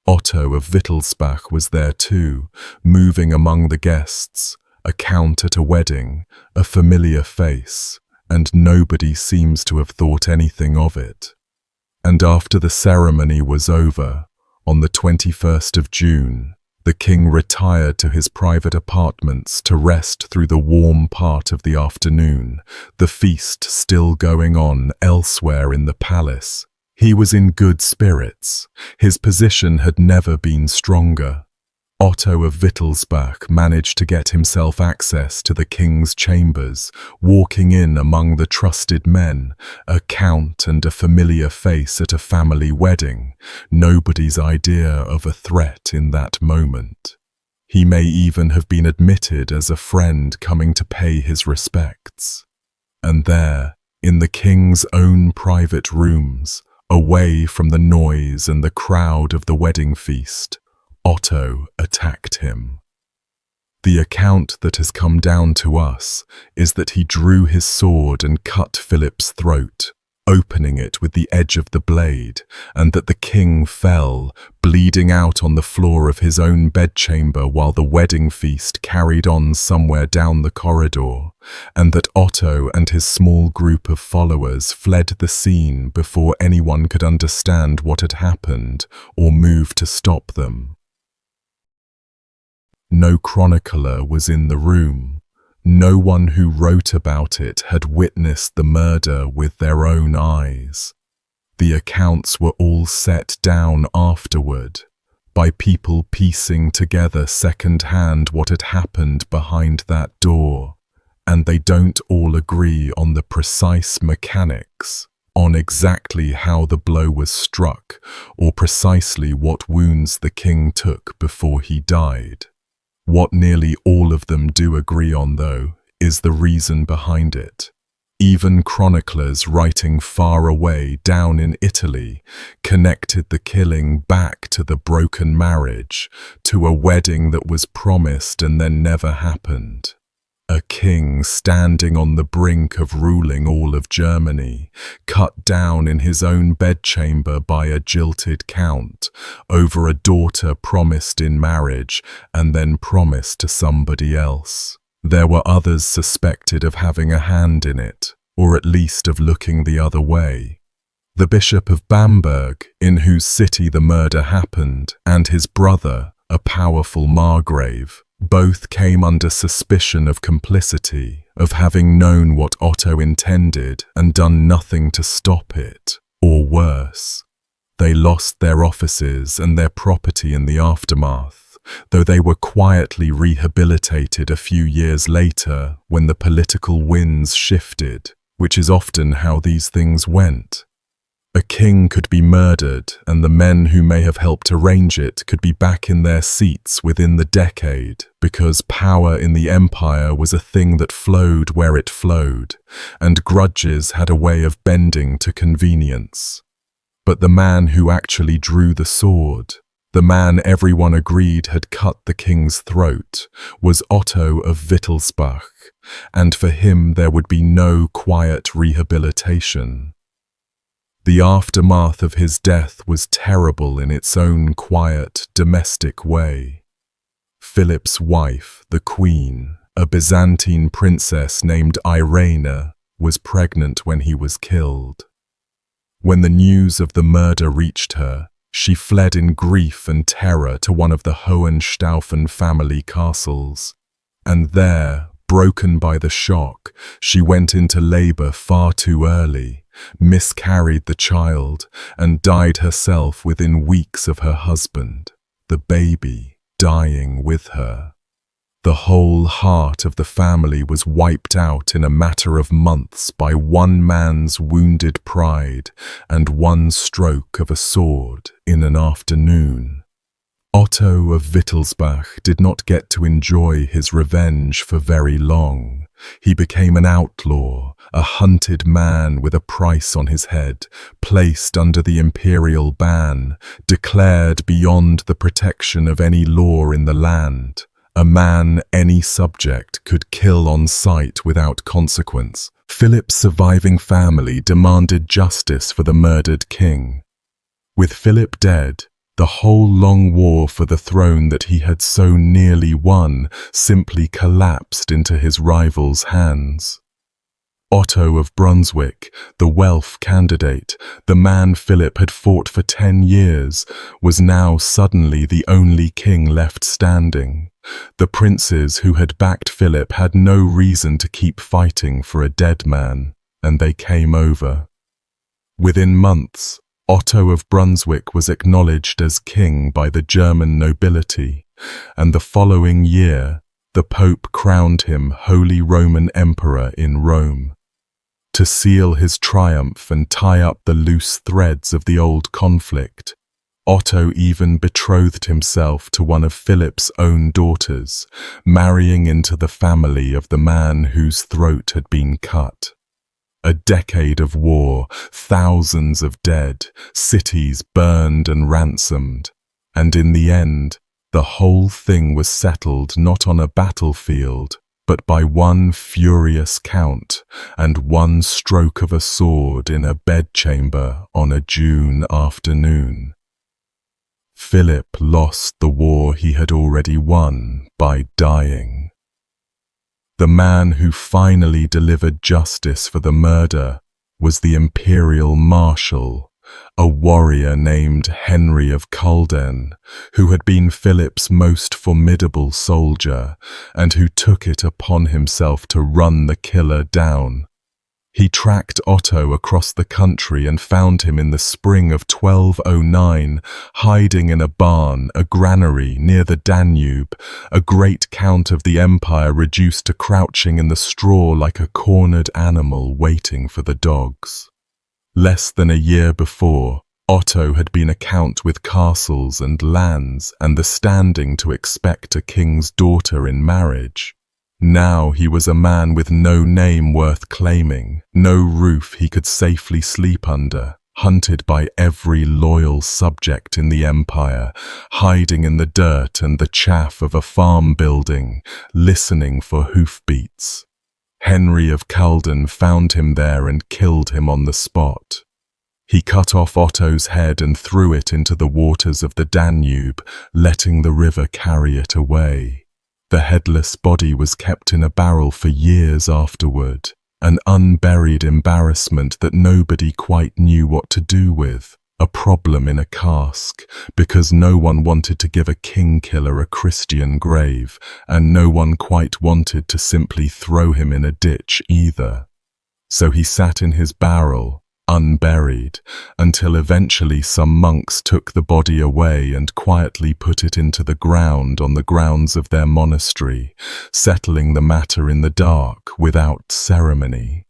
Otto of Wittelsbach was there too, moving among the guests, a count at a wedding, a familiar face, and nobody seems to have thought anything of it. And after the ceremony was over, on the 21st of June, the king retired to his private apartments to rest through the warm part of the afternoon, the feast still going on elsewhere in the palace. He was in good spirits. His position had never been stronger. Otto of Wittelsbach managed to get himself access to the king's chambers, walking in among the trusted men, a count and a familiar face at a family wedding, nobody's idea of a threat in that moment. He may even have been admitted as a friend coming to pay his respects. And there, in the king's own private rooms, away from the noise and the crowd of the wedding feast, Otto attacked him. The account that has come down to us is that he drew his sword and cut Philip's throat, opening it with the edge of the blade, and that the king fell, bleeding out on the floor of his own bedchamber while the wedding feast carried on somewhere down the corridor, and that Otto and his small group of followers fled the scene before anyone could understand what had happened or move to stop them. No chronicler was in the room. No one who wrote about it had witnessed the murder with their own eyes. The accounts were all set down afterward, by people piecing together second-hand what had happened behind that door, and they don't all agree on the precise mechanics, on exactly how the blow was struck, or precisely what wounds the king took before he died. What nearly all of them do agree on, though, is the reason behind it. Even chroniclers writing far away down in Italy connected the killing back to the broken marriage, to a wedding that was promised and then never happened. A king standing on the brink of ruling all of Germany, cut down in his own bedchamber by a jilted count, over a daughter promised in marriage and then promised to somebody else. There were others suspected of having a hand in it, or at least of looking the other way. The Bishop of Bamberg, in whose city the murder happened, and his brother, a powerful margrave, both came under suspicion of complicity, of having known what Otto intended and done nothing to stop it, or worse. They lost their offices and their property in the aftermath, though they were quietly rehabilitated a few years later when the political winds shifted, which is often how these things went. A king could be murdered, and the men who may have helped arrange it could be back in their seats within the decade, because power in the empire was a thing that flowed where it flowed, and grudges had a way of bending to convenience. But the man who actually drew the sword, the man everyone agreed had cut the king's throat, was Otto of Wittelsbach, and for him there would be no quiet rehabilitation. The aftermath of his death was terrible in its own quiet, domestic way. Philip's wife, the queen, a Byzantine princess named Irene, was pregnant when he was killed. When the news of the murder reached her, she fled in grief and terror to one of the Hohenstaufen family castles, and there, broken by the shock, she went into labor far too early, miscarried the child, and died herself within weeks of her husband, the baby dying with her. The whole heart of the family was wiped out in a matter of months by one man's wounded pride and one stroke of a sword in an afternoon. Otto of Wittelsbach did not get to enjoy his revenge for very long. He became an outlaw, a hunted man with a price on his head, placed under the imperial ban, declared beyond the protection of any law in the land, a man any subject could kill on sight without consequence. Philip's surviving family demanded justice for the murdered king. With Philip dead, the whole long war for the throne that he had so nearly won simply collapsed into his rival's hands. Otto of Brunswick, the Welf candidate, the man Philip had fought for 10 years, was now suddenly the only king left standing. The princes who had backed Philip had no reason to keep fighting for a dead man, and they came over. Within months, Otto of Brunswick was acknowledged as king by the German nobility, and the following year, the Pope crowned him Holy Roman Emperor in Rome. To seal his triumph and tie up the loose threads of the old conflict, Otto even betrothed himself to one of Philip's own daughters, marrying into the family of the man whose throat had been cut. A decade of war, thousands of dead, cities burned and ransomed, and in the end, the whole thing was settled not on a battlefield, but by one furious count and one stroke of a sword in a bedchamber on a June afternoon. Philip lost the war he had already won by dying. The man who finally delivered justice for the murder was the imperial marshal, a warrior named Henry of Culden, who had been Philip's most formidable soldier and who took it upon himself to run the killer down. He tracked Otto across the country and found him in the spring of 1209, hiding in a barn, a granary near the Danube, a great count of the empire reduced to crouching in the straw like a cornered animal waiting for the dogs. Less than a year before, Otto had been a count with castles and lands and the standing to expect a king's daughter in marriage. Now he was a man with no name worth claiming, no roof he could safely sleep under, hunted by every loyal subject in the empire, hiding in the dirt and the chaff of a farm building, listening for hoofbeats. Henry of Culden found him there and killed him on the spot. He cut off Otto's head and threw it into the waters of the Danube, letting the river carry it away. The headless body was kept in a barrel for years afterward, an unburied embarrassment that nobody quite knew what to do with, a problem in a cask, because no one wanted to give a king-killer a Christian grave, and no one quite wanted to simply throw him in a ditch either. So he sat in his barrel, unburied, until eventually some monks took the body away and quietly put it into the ground on the grounds of their monastery, settling the matter in the dark without ceremony.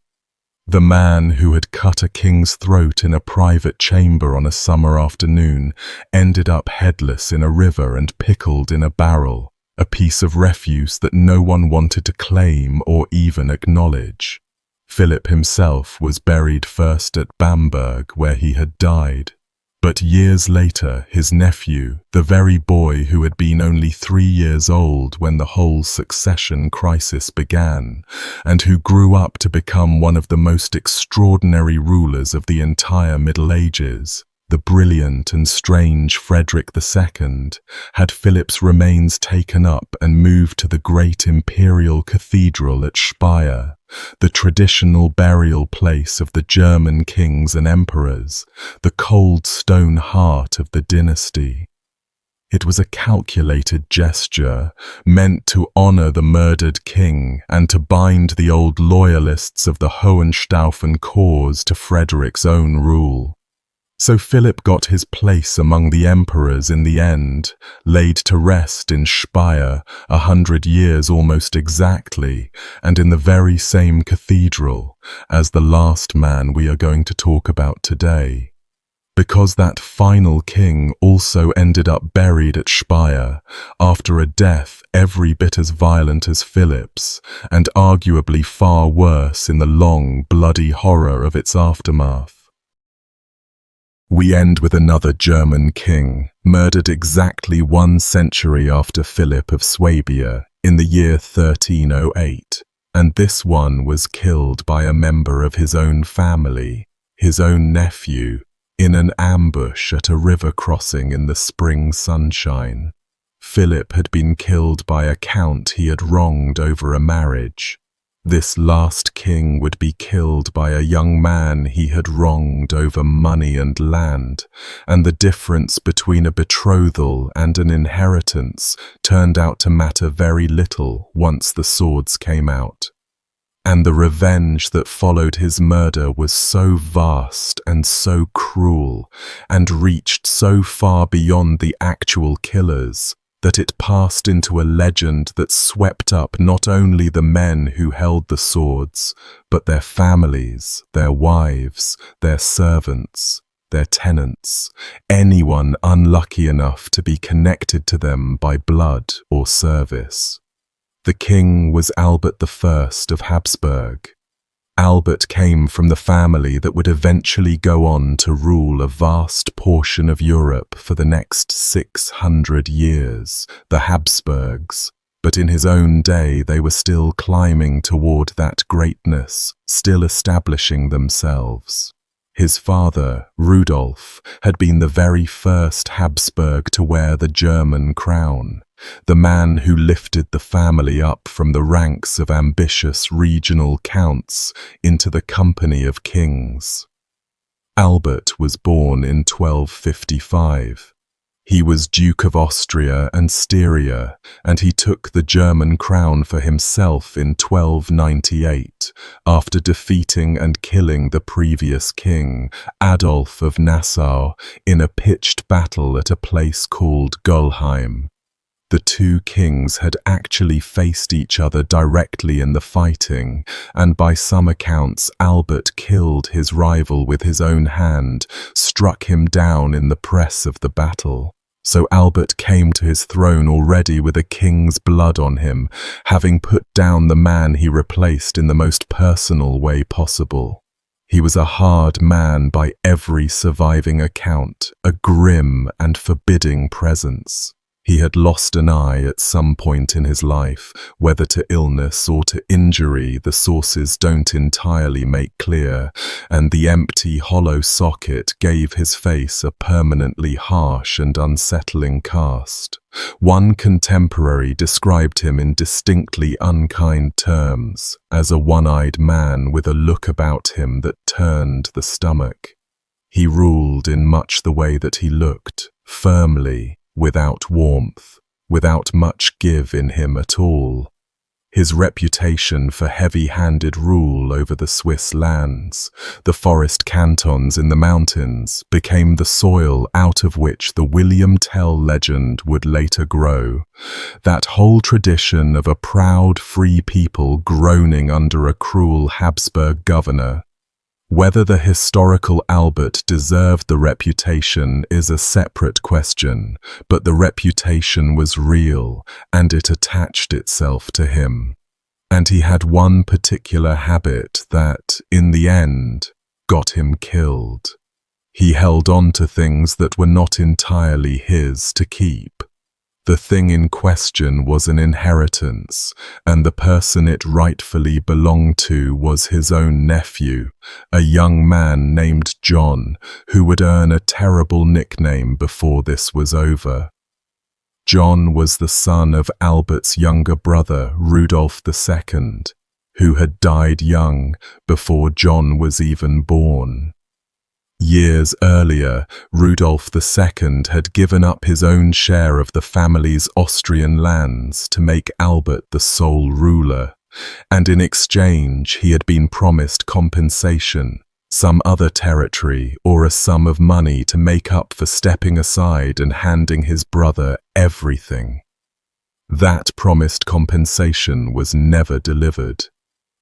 The man who had cut a king's throat in a private chamber on a summer afternoon ended up headless in a river and pickled in a barrel, a piece of refuse that no one wanted to claim or even acknowledge. Philip himself was buried first at Bamberg, where he had died. But years later, his nephew, the very boy who had been only 3 years old when the whole succession crisis began, and who grew up to become one of the most extraordinary rulers of the entire Middle Ages, the brilliant and strange Frederick II, had Philip's remains taken up and moved to the great imperial cathedral at Speyer, the traditional burial place of the German kings and emperors, the cold stone heart of the dynasty. It was a calculated gesture, meant to honor the murdered king and to bind the old loyalists of the Hohenstaufen cause to Frederick's own rule. So Philip got his place among the emperors in the end, laid to rest in Speyer 100 years almost exactly, and in the very same cathedral as the last man we are going to talk about today. Because that final king also ended up buried at Speyer after a death every bit as violent as Philip's, and arguably far worse in the long, bloody horror of its aftermath. We end with another German king, murdered exactly 1 century after Philip of Swabia in the year 1308, and this one was killed by a member of his own family, his own nephew, in an ambush at a river crossing in the spring sunshine. Philip had been killed by a count he had wronged over a marriage. This last king would be killed by a young man he had wronged over money and land, and the difference between a betrothal and an inheritance turned out to matter very little once the swords came out. And the revenge that followed his murder was so vast and so cruel, and reached so far beyond the actual killers, that it passed into a legend that swept up not only the men who held the swords, but their families, their wives, their servants, their tenants, anyone unlucky enough to be connected to them by blood or service. The king was Albert I of Habsburg. Albert came from the family that would eventually go on to rule a vast portion of Europe for the next 600 years, the Habsburgs. But in his own day they were still climbing toward that greatness, still establishing themselves. His father, Rudolf, had been the very first Habsburg to wear the German crown, the man who lifted the family up from the ranks of ambitious regional counts into the company of kings. Albert was born in 1255. He was Duke of Austria and Styria, and he took the German crown for himself in 1298, after defeating and killing the previous king, Adolf of Nassau, in a pitched battle at a place called Gulheim. The two kings had actually faced each other directly in the fighting, and by some accounts Albert killed his rival with his own hand, struck him down in the press of the battle. So Albert came to his throne already with a king's blood on him, having put down the man he replaced in the most personal way possible. He was a hard man by every surviving account, a grim and forbidding presence. He had lost an eye at some point in his life, whether to illness or to injury, the sources don't entirely make clear, and the empty, hollow socket gave his face a permanently harsh and unsettling cast. One contemporary described him in distinctly unkind terms, as a one-eyed man with a look about him that turned the stomach. He ruled in much the way that he looked, firmly, without warmth, without much give in him at all. His reputation for heavy-handed rule over the Swiss lands, the forest cantons in the mountains, became the soil out of which the William Tell legend would later grow. That whole tradition of a proud, free people groaning under a cruel Habsburg governor. Whether the historical Albert deserved the reputation is a separate question, but the reputation was real, and it attached itself to him. And he had one particular habit that, in the end, got him killed. He held on to things that were not entirely his to keep. The thing in question was an inheritance, and the person it rightfully belonged to was his own nephew, a young man named John, who would earn a terrible nickname before this was over. John was the son of Albert's younger brother, Rudolf II, who had died young before John was even born. Years earlier, Rudolf II had given up his own share of the family's Austrian lands to make Albert the sole ruler, and in exchange he had been promised compensation, some other territory or a sum of money to make up for stepping aside and handing his brother everything. That promised compensation was never delivered.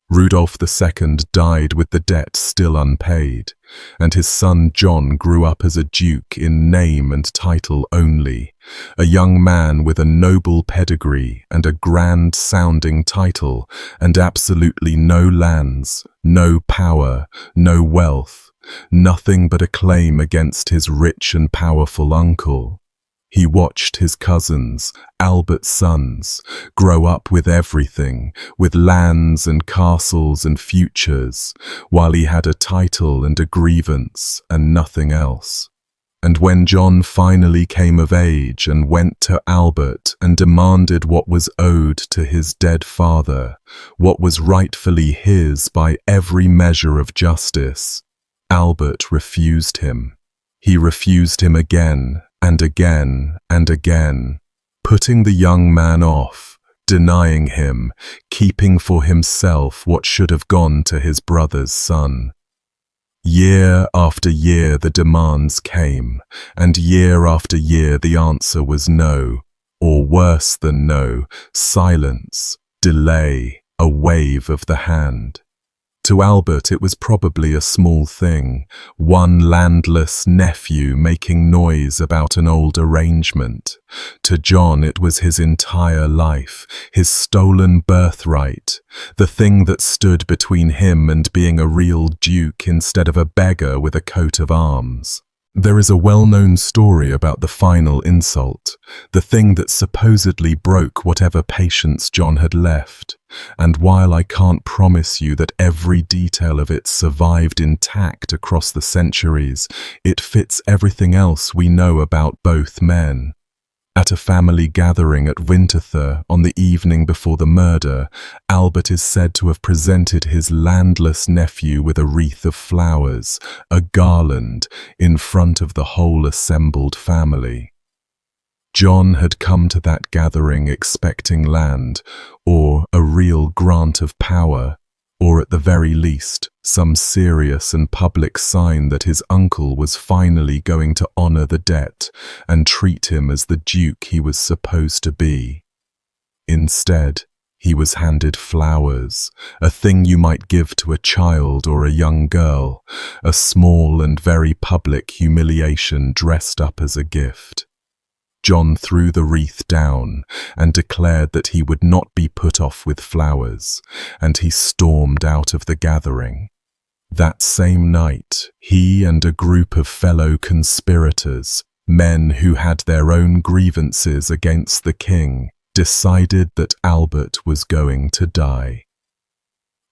Rudolf II died with the debt still unpaid, and his son John grew up as a duke in name and title only, a young man with a noble pedigree and a grand-sounding title, and absolutely no lands, no power, no wealth, nothing but acclaim against his rich and powerful uncle. He watched his cousins, Albert's sons, grow up with everything, with lands and castles and futures, while he had a title and a grievance and nothing else. And when John finally came of age and went to Albert and demanded what was owed to his dead father, what was rightfully his by every measure of justice, Albert refused him. He refused him again and again and again, putting the young man off, denying him, keeping for himself what should have gone to his brother's son. Year after year the demands came, and year after year the answer was no, or worse than no, silence, delay, a wave of the hand. To Albert it was probably a small thing, one landless nephew making noise about an old arrangement. To John it was his entire life, his stolen birthright, the thing that stood between him and being a real duke instead of a beggar with a coat of arms. There is a well-known story about the final insult, the thing that supposedly broke whatever patience John had left, and while I can't promise you that every detail of it survived intact across the centuries, it fits everything else we know about both men. At a family gathering at Winterthur on the evening before the murder, Albert is said to have presented his landless nephew with a wreath of flowers, a garland, in front of the whole assembled family. John had come to that gathering expecting land, or a real grant of power, or at the very least, some serious and public sign that his uncle was finally going to honor the debt and treat him as the duke he was supposed to be. Instead, he was handed flowers, a thing you might give to a child or a young girl, a small and very public humiliation dressed up as a gift. John threw the wreath down and declared that he would not be put off with flowers, and he stormed out of the gathering. That same night, he and a group of fellow conspirators, men who had their own grievances against the king, decided that Albert was going to die.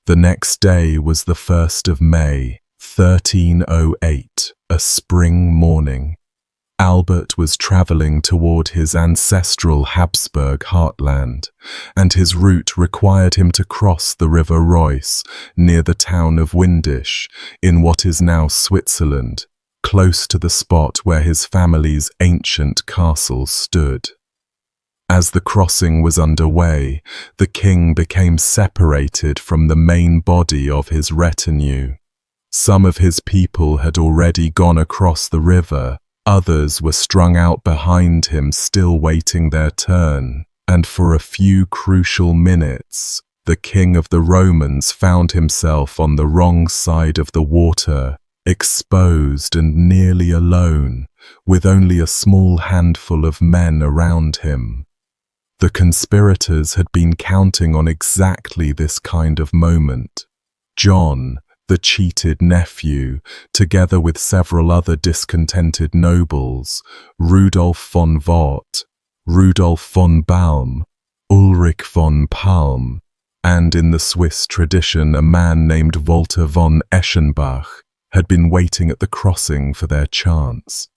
The next day was the 1st of May, 1308, a spring morning. Albert was travelling toward his ancestral Habsburg heartland, and his route required him to cross the River Reuss near the town of Windisch, in what is now Switzerland, close to the spot where his family's ancient castle stood. As the crossing was underway, the king became separated from the main body of his retinue. Some of his people had already gone across the river, others were strung out behind him still waiting their turn, and for a few crucial minutes, the king of the Romans found himself on the wrong side of the water, exposed and nearly alone, with only a small handful of men around him. The conspirators had been counting on exactly this kind of moment. John, the cheated nephew, together with several other discontented nobles, Rudolf von Vogt, Rudolf von Balm, Ulrich von Palm, and in the Swiss tradition a man named Walter von Eschenbach, had been waiting at the crossing for their chance.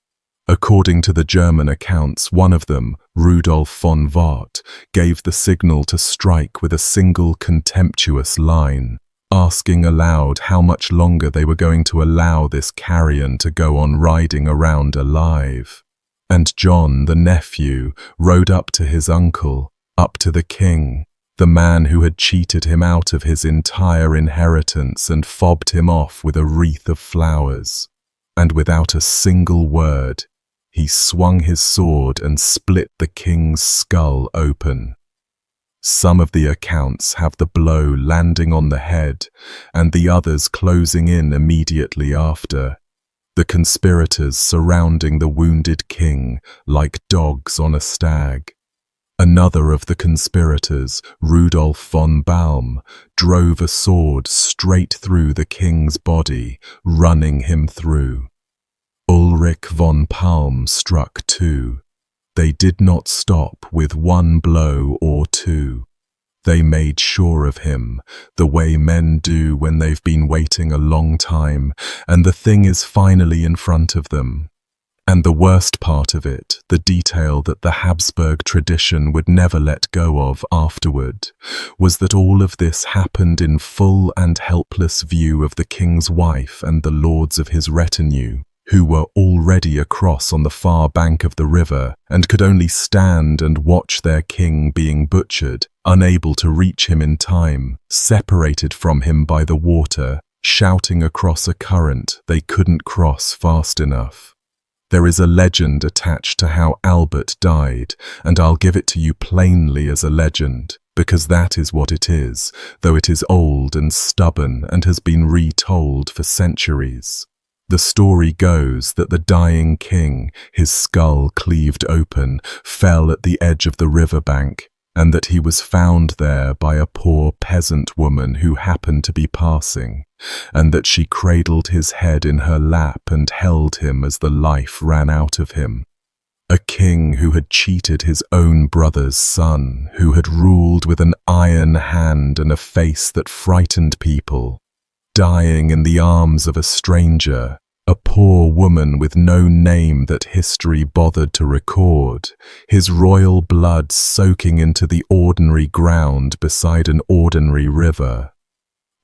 According to the German accounts, one of them, Rudolf von Vogt, gave the signal to strike with a single contemptuous line, asking aloud how much longer they were going to allow this carrion to go on riding around alive. And John, the nephew, rode up to his uncle, up to the king, the man who had cheated him out of his entire inheritance and fobbed him off with a wreath of flowers. And without a single word, he swung his sword and split the king's skull open. Some of the accounts have the blow landing on the head, and the others closing in immediately after, the conspirators surrounding the wounded king like dogs on a stag. Another of the conspirators, Rudolf von Baum, drove a sword straight through the king's body, running him through. Ulrich von Palm struck too. They did not stop with one blow or two. They made sure of him, the way men do when they've been waiting a long time, and the thing is finally in front of them. And the worst part of it, the detail that the Habsburg tradition would never let go of afterward, was that all of this happened in full and helpless view of the king's wife and the lords of his retinue, who were already across on the far bank of the river and could only stand and watch their king being butchered, unable to reach him in time, separated from him by the water, shouting across a current they couldn't cross fast enough. There is a legend attached to how Albert died, and I'll give it to you plainly as a legend, because that is what it is, though it is old and stubborn and has been retold for centuries. The story goes that the dying king, his skull cleaved open, fell at the edge of the riverbank, and that he was found there by a poor peasant woman who happened to be passing, and that she cradled his head in her lap and held him as the life ran out of him. A king who had cheated his own brother's son, who had ruled with an iron hand and a face that frightened people, dying in the arms of a stranger, a poor woman with no name that history bothered to record, his royal blood soaking into the ordinary ground beside an ordinary river.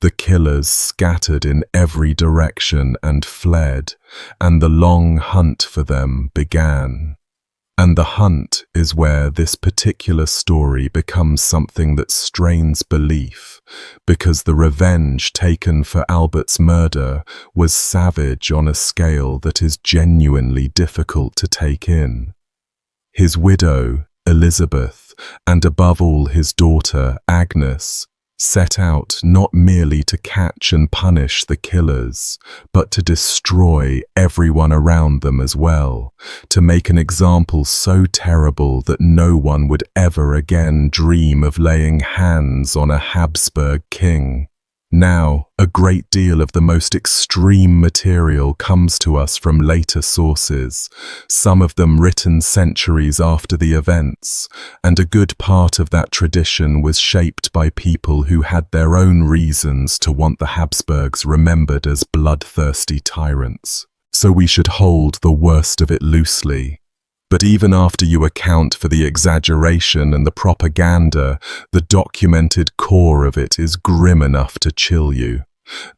The killers scattered in every direction and fled, and the long hunt for them began. And the hunt is where this particular story becomes something that strains belief, because the revenge taken for Albert's murder was savage on a scale that is genuinely difficult to take in. His widow, Elizabeth, and above all his daughter, Agnes, set out not merely to catch and punish the killers, but to destroy everyone around them as well, to make an example so terrible that no one would ever again dream of laying hands on a Habsburg king. Now, a great deal of the most extreme material comes to us from later sources, some of them written centuries after the events, and a good part of that tradition was shaped by people who had their own reasons to want the Habsburgs remembered as bloodthirsty tyrants. So we should hold the worst of it loosely. But even after you account for the exaggeration and the propaganda, the documented core of it is grim enough to chill you.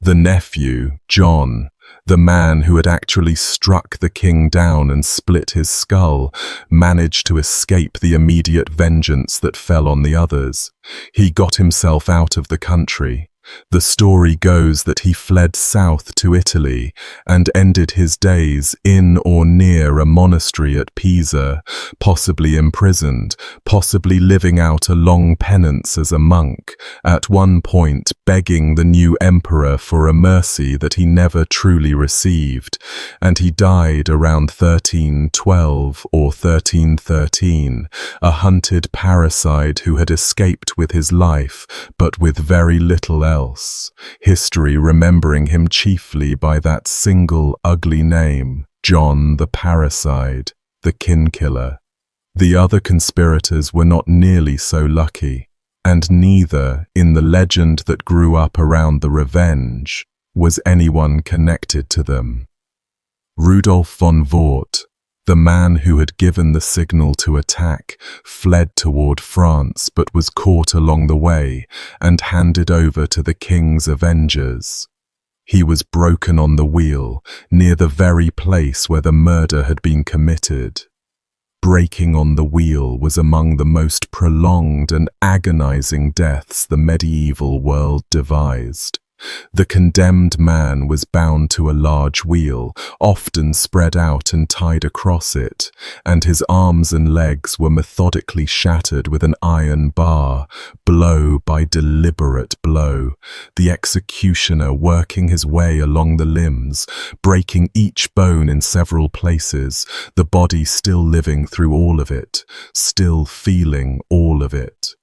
The nephew, John, the man who had actually struck the king down and split his skull, managed to escape the immediate vengeance that fell on the others. He got himself out of the country. The story goes that he fled south to Italy and ended his days in or near a monastery at Pisa, possibly imprisoned, possibly living out a long penance as a monk, at one point begging the new emperor for a mercy that he never truly received, and he died around 1312 or 1313, a hunted parricide who had escaped with his life, but with very little else. History remembering him chiefly by that single ugly name, John the Parricide, the kin-killer. The other conspirators were not nearly so lucky, and neither, in the legend that grew up around the revenge, was anyone connected to them. Rudolf von Vogt, the man who had given the signal to attack, fled toward France but was caught along the way and handed over to the king's avengers. He was broken on the wheel, near the very place where the murder had been committed. Breaking on the wheel was among the most prolonged and agonizing deaths the medieval world devised. The condemned man was bound to a large wheel, often spread out and tied across it, and his arms and legs were methodically shattered with an iron bar, blow by deliberate blow, the executioner working his way along the limbs, breaking each bone in several places, the body still living through all of it, still feeling all of it.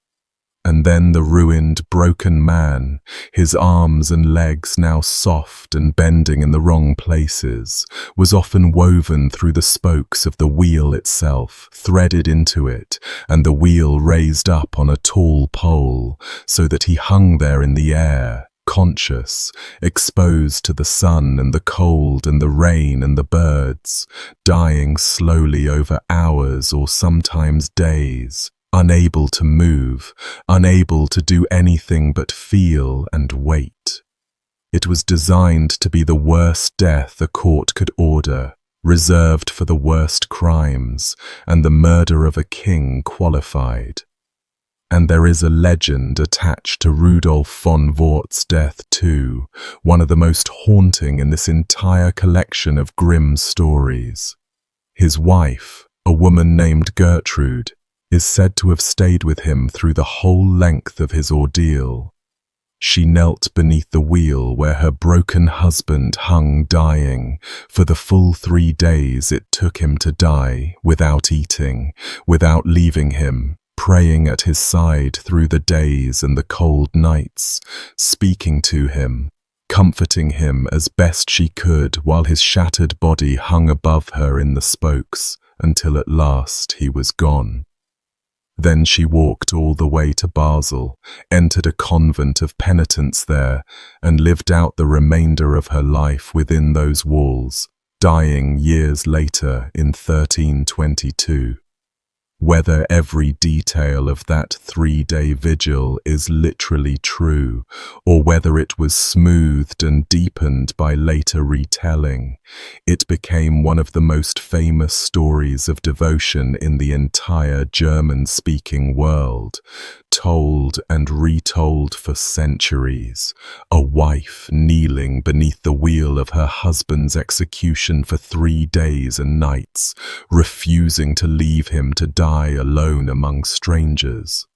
And then the ruined, broken man, his arms and legs now soft and bending in the wrong places, was often woven through the spokes of the wheel itself, threaded into it, and the wheel raised up on a tall pole, so that he hung there in the air, conscious, exposed to the sun and the cold and the rain and the birds, dying slowly over hours or sometimes days, unable to move, unable to do anything but feel and wait. It was designed to be the worst death a court could order, reserved for the worst crimes, and the murder of a king qualified. And there is a legend attached to Rudolf von Wort's death too, one of the most haunting in this entire collection of grim stories. His wife, a woman named Gertrude, is said to have stayed with him through the whole length of his ordeal. She knelt beneath the wheel where her broken husband hung dying for the full 3 days it took him to die, without eating, without leaving him, praying at his side through the days and the cold nights, speaking to him, comforting him as best she could while his shattered body hung above her in the spokes, until at last he was gone. Then she walked all the way to Basel, entered a convent of penitents there, and lived out the remainder of her life within those walls, dying years later in 1322. Whether every detail of that 3-day vigil is literally true, or whether it was smoothed and deepened by later retelling, it became one of the most famous stories of devotion in the entire German-speaking world, told and retold for centuries. A wife kneeling beneath the wheel of her husband's execution for 3 days and nights, refusing to leave him to die alone among strangers.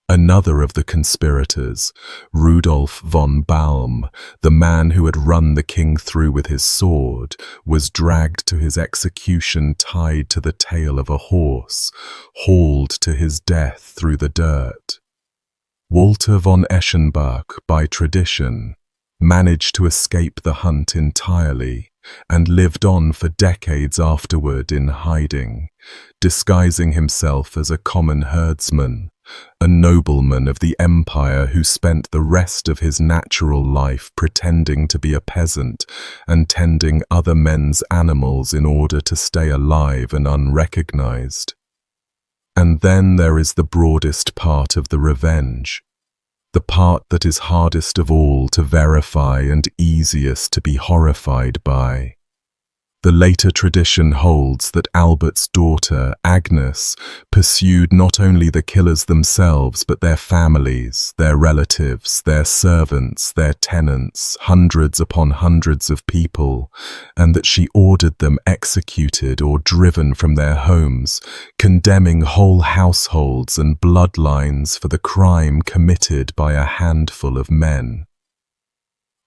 Another of the conspirators, Rudolf von Balm, the man who had run the king through with his sword, was dragged to his execution tied to the tail of a horse, hauled to his death through the dirt. Walter von Eschenbach, by tradition, managed to escape the hunt entirely, and lived on for decades afterward in hiding, disguising himself as a common herdsman, a nobleman of the empire who spent the rest of his natural life pretending to be a peasant and tending other men's animals in order to stay alive and unrecognized. And then there is the broadest part of the revenge, the part that is hardest of all to verify and easiest to be horrified by. The later tradition holds that Albert's daughter, Agnes, pursued not only the killers themselves but their families, their relatives, their servants, their tenants, hundreds upon hundreds of people, and that she ordered them executed or driven from their homes, condemning whole households and bloodlines for the crime committed by a handful of men.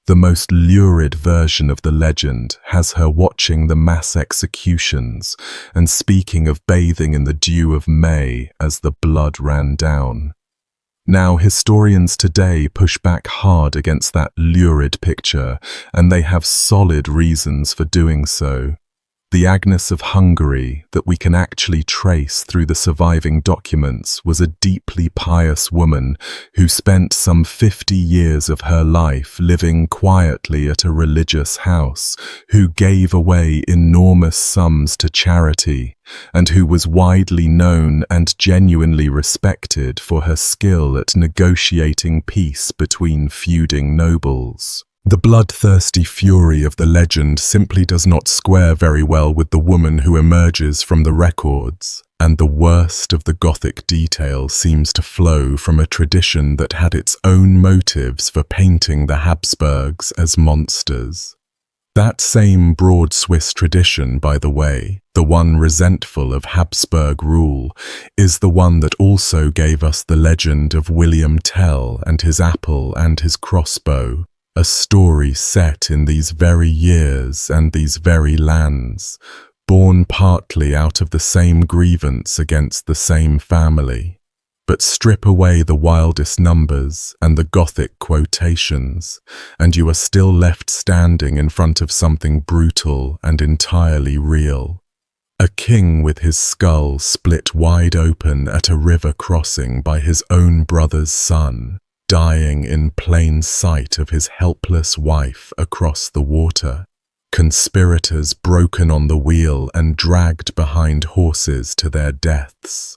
The most lurid version of the legend has her watching the mass executions and speaking of bathing in the dew of May as the blood ran down. Now, historians today push back hard against that lurid picture, and they have solid reasons for doing so. The Agnes of Hungary that we can actually trace through the surviving documents was a deeply pious woman who spent some 50 years of her life living quietly at a religious house, who gave away enormous sums to charity, and who was widely known and genuinely respected for her skill at negotiating peace between feuding nobles. The bloodthirsty fury of the legend simply does not square very well with the woman who emerges from the records. and the worst of the Gothic detail seems to flow from a tradition that had its own motives for painting the Habsburgs as monsters. That same broad Swiss tradition, by the way, the one resentful of Habsburg rule, is the one that also gave us the legend of William Tell and his apple and his crossbow, a story set in these very years and these very lands, born partly out of the same grievance against the same family. But strip away the wildest numbers and the Gothic quotations, and you are still left standing in front of something brutal and entirely real. A king with his skull split wide open at a river crossing by his own brother's son, dying in plain sight of his helpless wife across the water. Conspirators broken on the wheel and dragged behind horses to their deaths.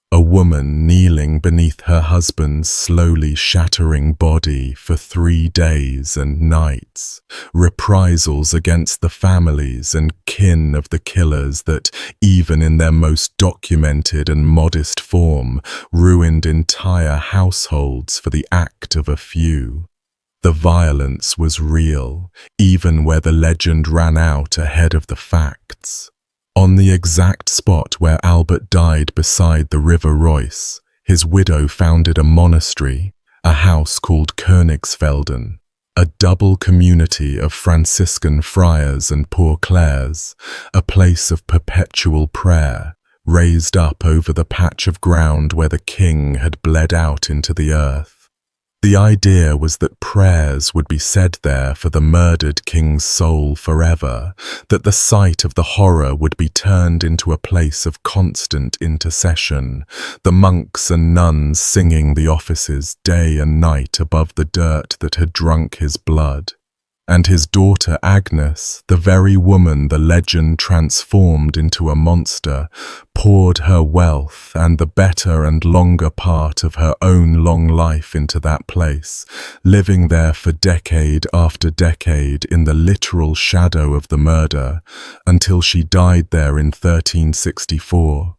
A woman kneeling beneath her husband's slowly shattering body for 3 days and nights, reprisals against the families and kin of the killers that, even in their most documented and modest form, ruined entire households for the act of a few. The violence was real, even where the legend ran out ahead of the facts. On the exact spot where Albert died beside the River Reuss, his widow founded a monastery, a house called Königsfelden, a double community of Franciscan friars and Poor Clares, a place of perpetual prayer, raised up over the patch of ground where the king had bled out into the earth. The idea was that prayers would be said there for the murdered king's soul forever, that the site of the horror would be turned into a place of constant intercession, the monks and nuns singing the offices day and night above the dirt that had drunk his blood. And his daughter Agnes, the very woman the legend transformed into a monster, poured her wealth and the better and longer part of her own long life into that place, living there for decade after decade in the literal shadow of the murder, until she died there in 1364.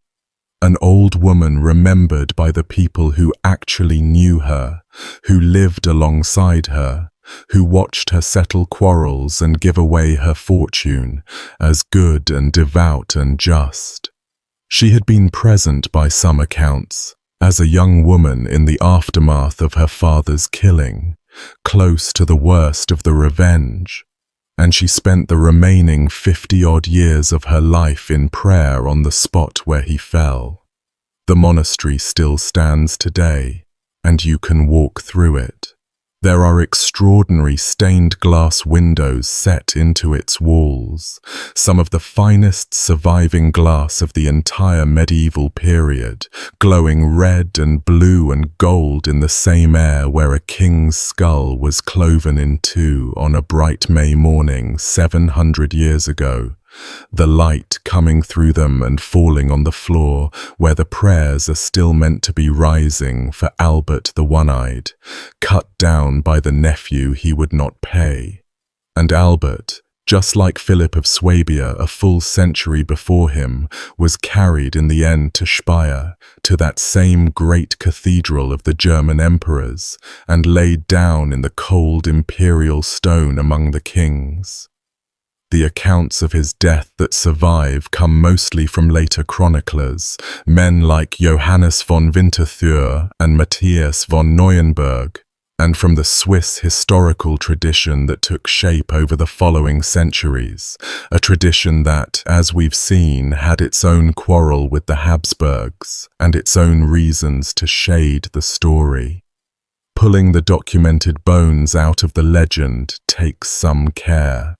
An old woman remembered by the people who actually knew her, who lived alongside her, who watched her settle quarrels and give away her fortune, as good and devout and just. She had been present by some accounts, as a young woman in the aftermath of her father's killing, close to the worst of the revenge, and she spent the remaining 50-odd years of her life in prayer on the spot where he fell. The monastery still stands today, and you can walk through it. There are extraordinary stained glass windows set into its walls, some of the finest surviving glass of the entire medieval period, glowing red and blue and gold in the same air where a king's skull was cloven in two on a bright May morning 700 years ago. The light coming through them and falling on the floor where the prayers are still meant to be rising for Albert the One-Eyed, cut down by the nephew he would not pay. And Albert, just like Philip of Swabia a full century before him, was carried in the end to Speyer, to that same great cathedral of the German emperors, and laid down in the cold imperial stone among the kings. The accounts of his death that survive come mostly from later chroniclers, men like Johannes von Winterthur and Matthias von Neuenburg, and from the Swiss historical tradition that took shape over the following centuries, a tradition that, as we've seen, had its own quarrel with the Habsburgs and its own reasons to shade the story. Pulling the documented bones out of the legend takes some care.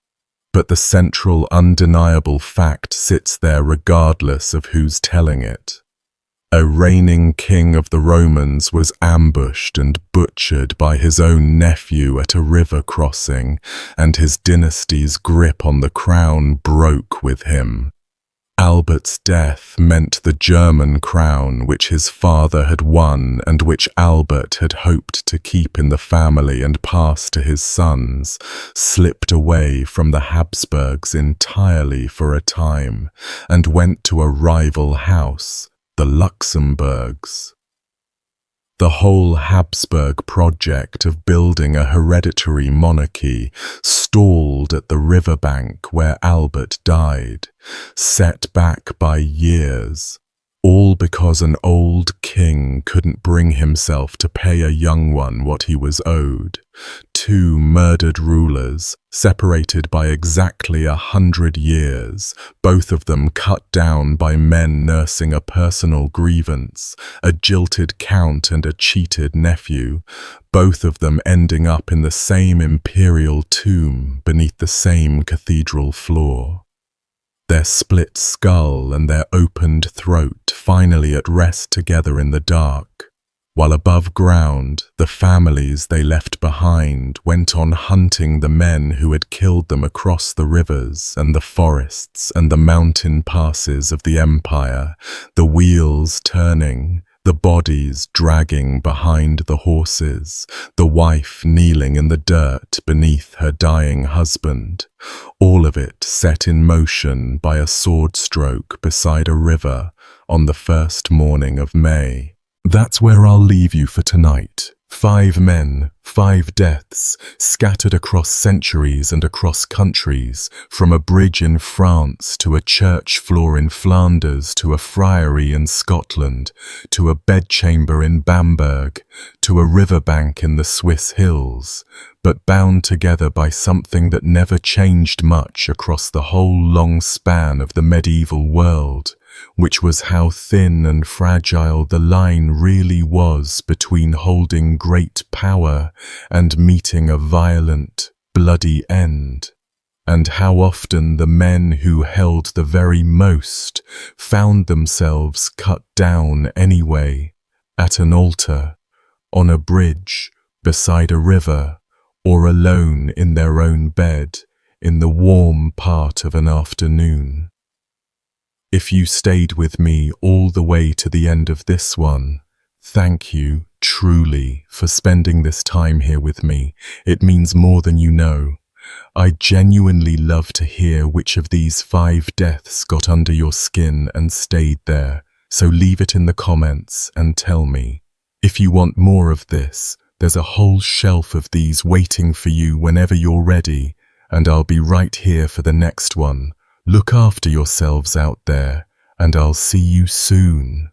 But the central undeniable fact sits there regardless of who's telling it. A reigning king of the Romans was ambushed and butchered by his own nephew at a river crossing, and his dynasty's grip on the crown broke with him. Albert's death meant the German crown which his father had won and which Albert had hoped to keep in the family and pass to his sons, slipped away from the Habsburgs entirely for a time and went to a rival house, the Luxembourgs. The whole Habsburg project of building a hereditary monarchy stalled at the riverbank where Albert died, set back by years, all because an old king couldn't bring himself to pay a young one what he was owed. Two murdered rulers, separated by exactly 100 years, both of them cut down by men nursing a personal grievance, a jilted count and a cheated nephew, both of them ending up in the same imperial tomb beneath the same cathedral floor. Their split skull and their opened throat finally at rest together in the dark, while above ground the families they left behind went on hunting the men who had killed them across the rivers and the forests and the mountain passes of the empire, the wheels turning, the bodies dragging behind the horses, the wife kneeling in the dirt beneath her dying husband, all of it set in motion by a sword stroke beside a river on the first morning of May. That's where I'll leave you for tonight. 5 men, 5 deaths, scattered across centuries and across countries, from a bridge in France to a church floor in Flanders to a friary in Scotland, to a bedchamber in Bamberg, to a riverbank in the Swiss hills, but bound together by something that never changed much across the whole long span of the medieval world, which was how thin and fragile the line really was between holding great power and meeting a violent, bloody end, and how often the men who held the very most found themselves cut down anyway, at an altar, on a bridge, beside a river, or alone in their own bed in the warm part of an afternoon. If you stayed with me all the way to the end of this one, thank you, truly, for spending this time here with me. It means more than you know. I genuinely love to hear which of these 5 deaths got under your skin and stayed there, so leave it in the comments and tell me. If you want more of this, there's a whole shelf of these waiting for you whenever you're ready, and I'll be right here for the next one. Look after yourselves out there, and I'll see you soon.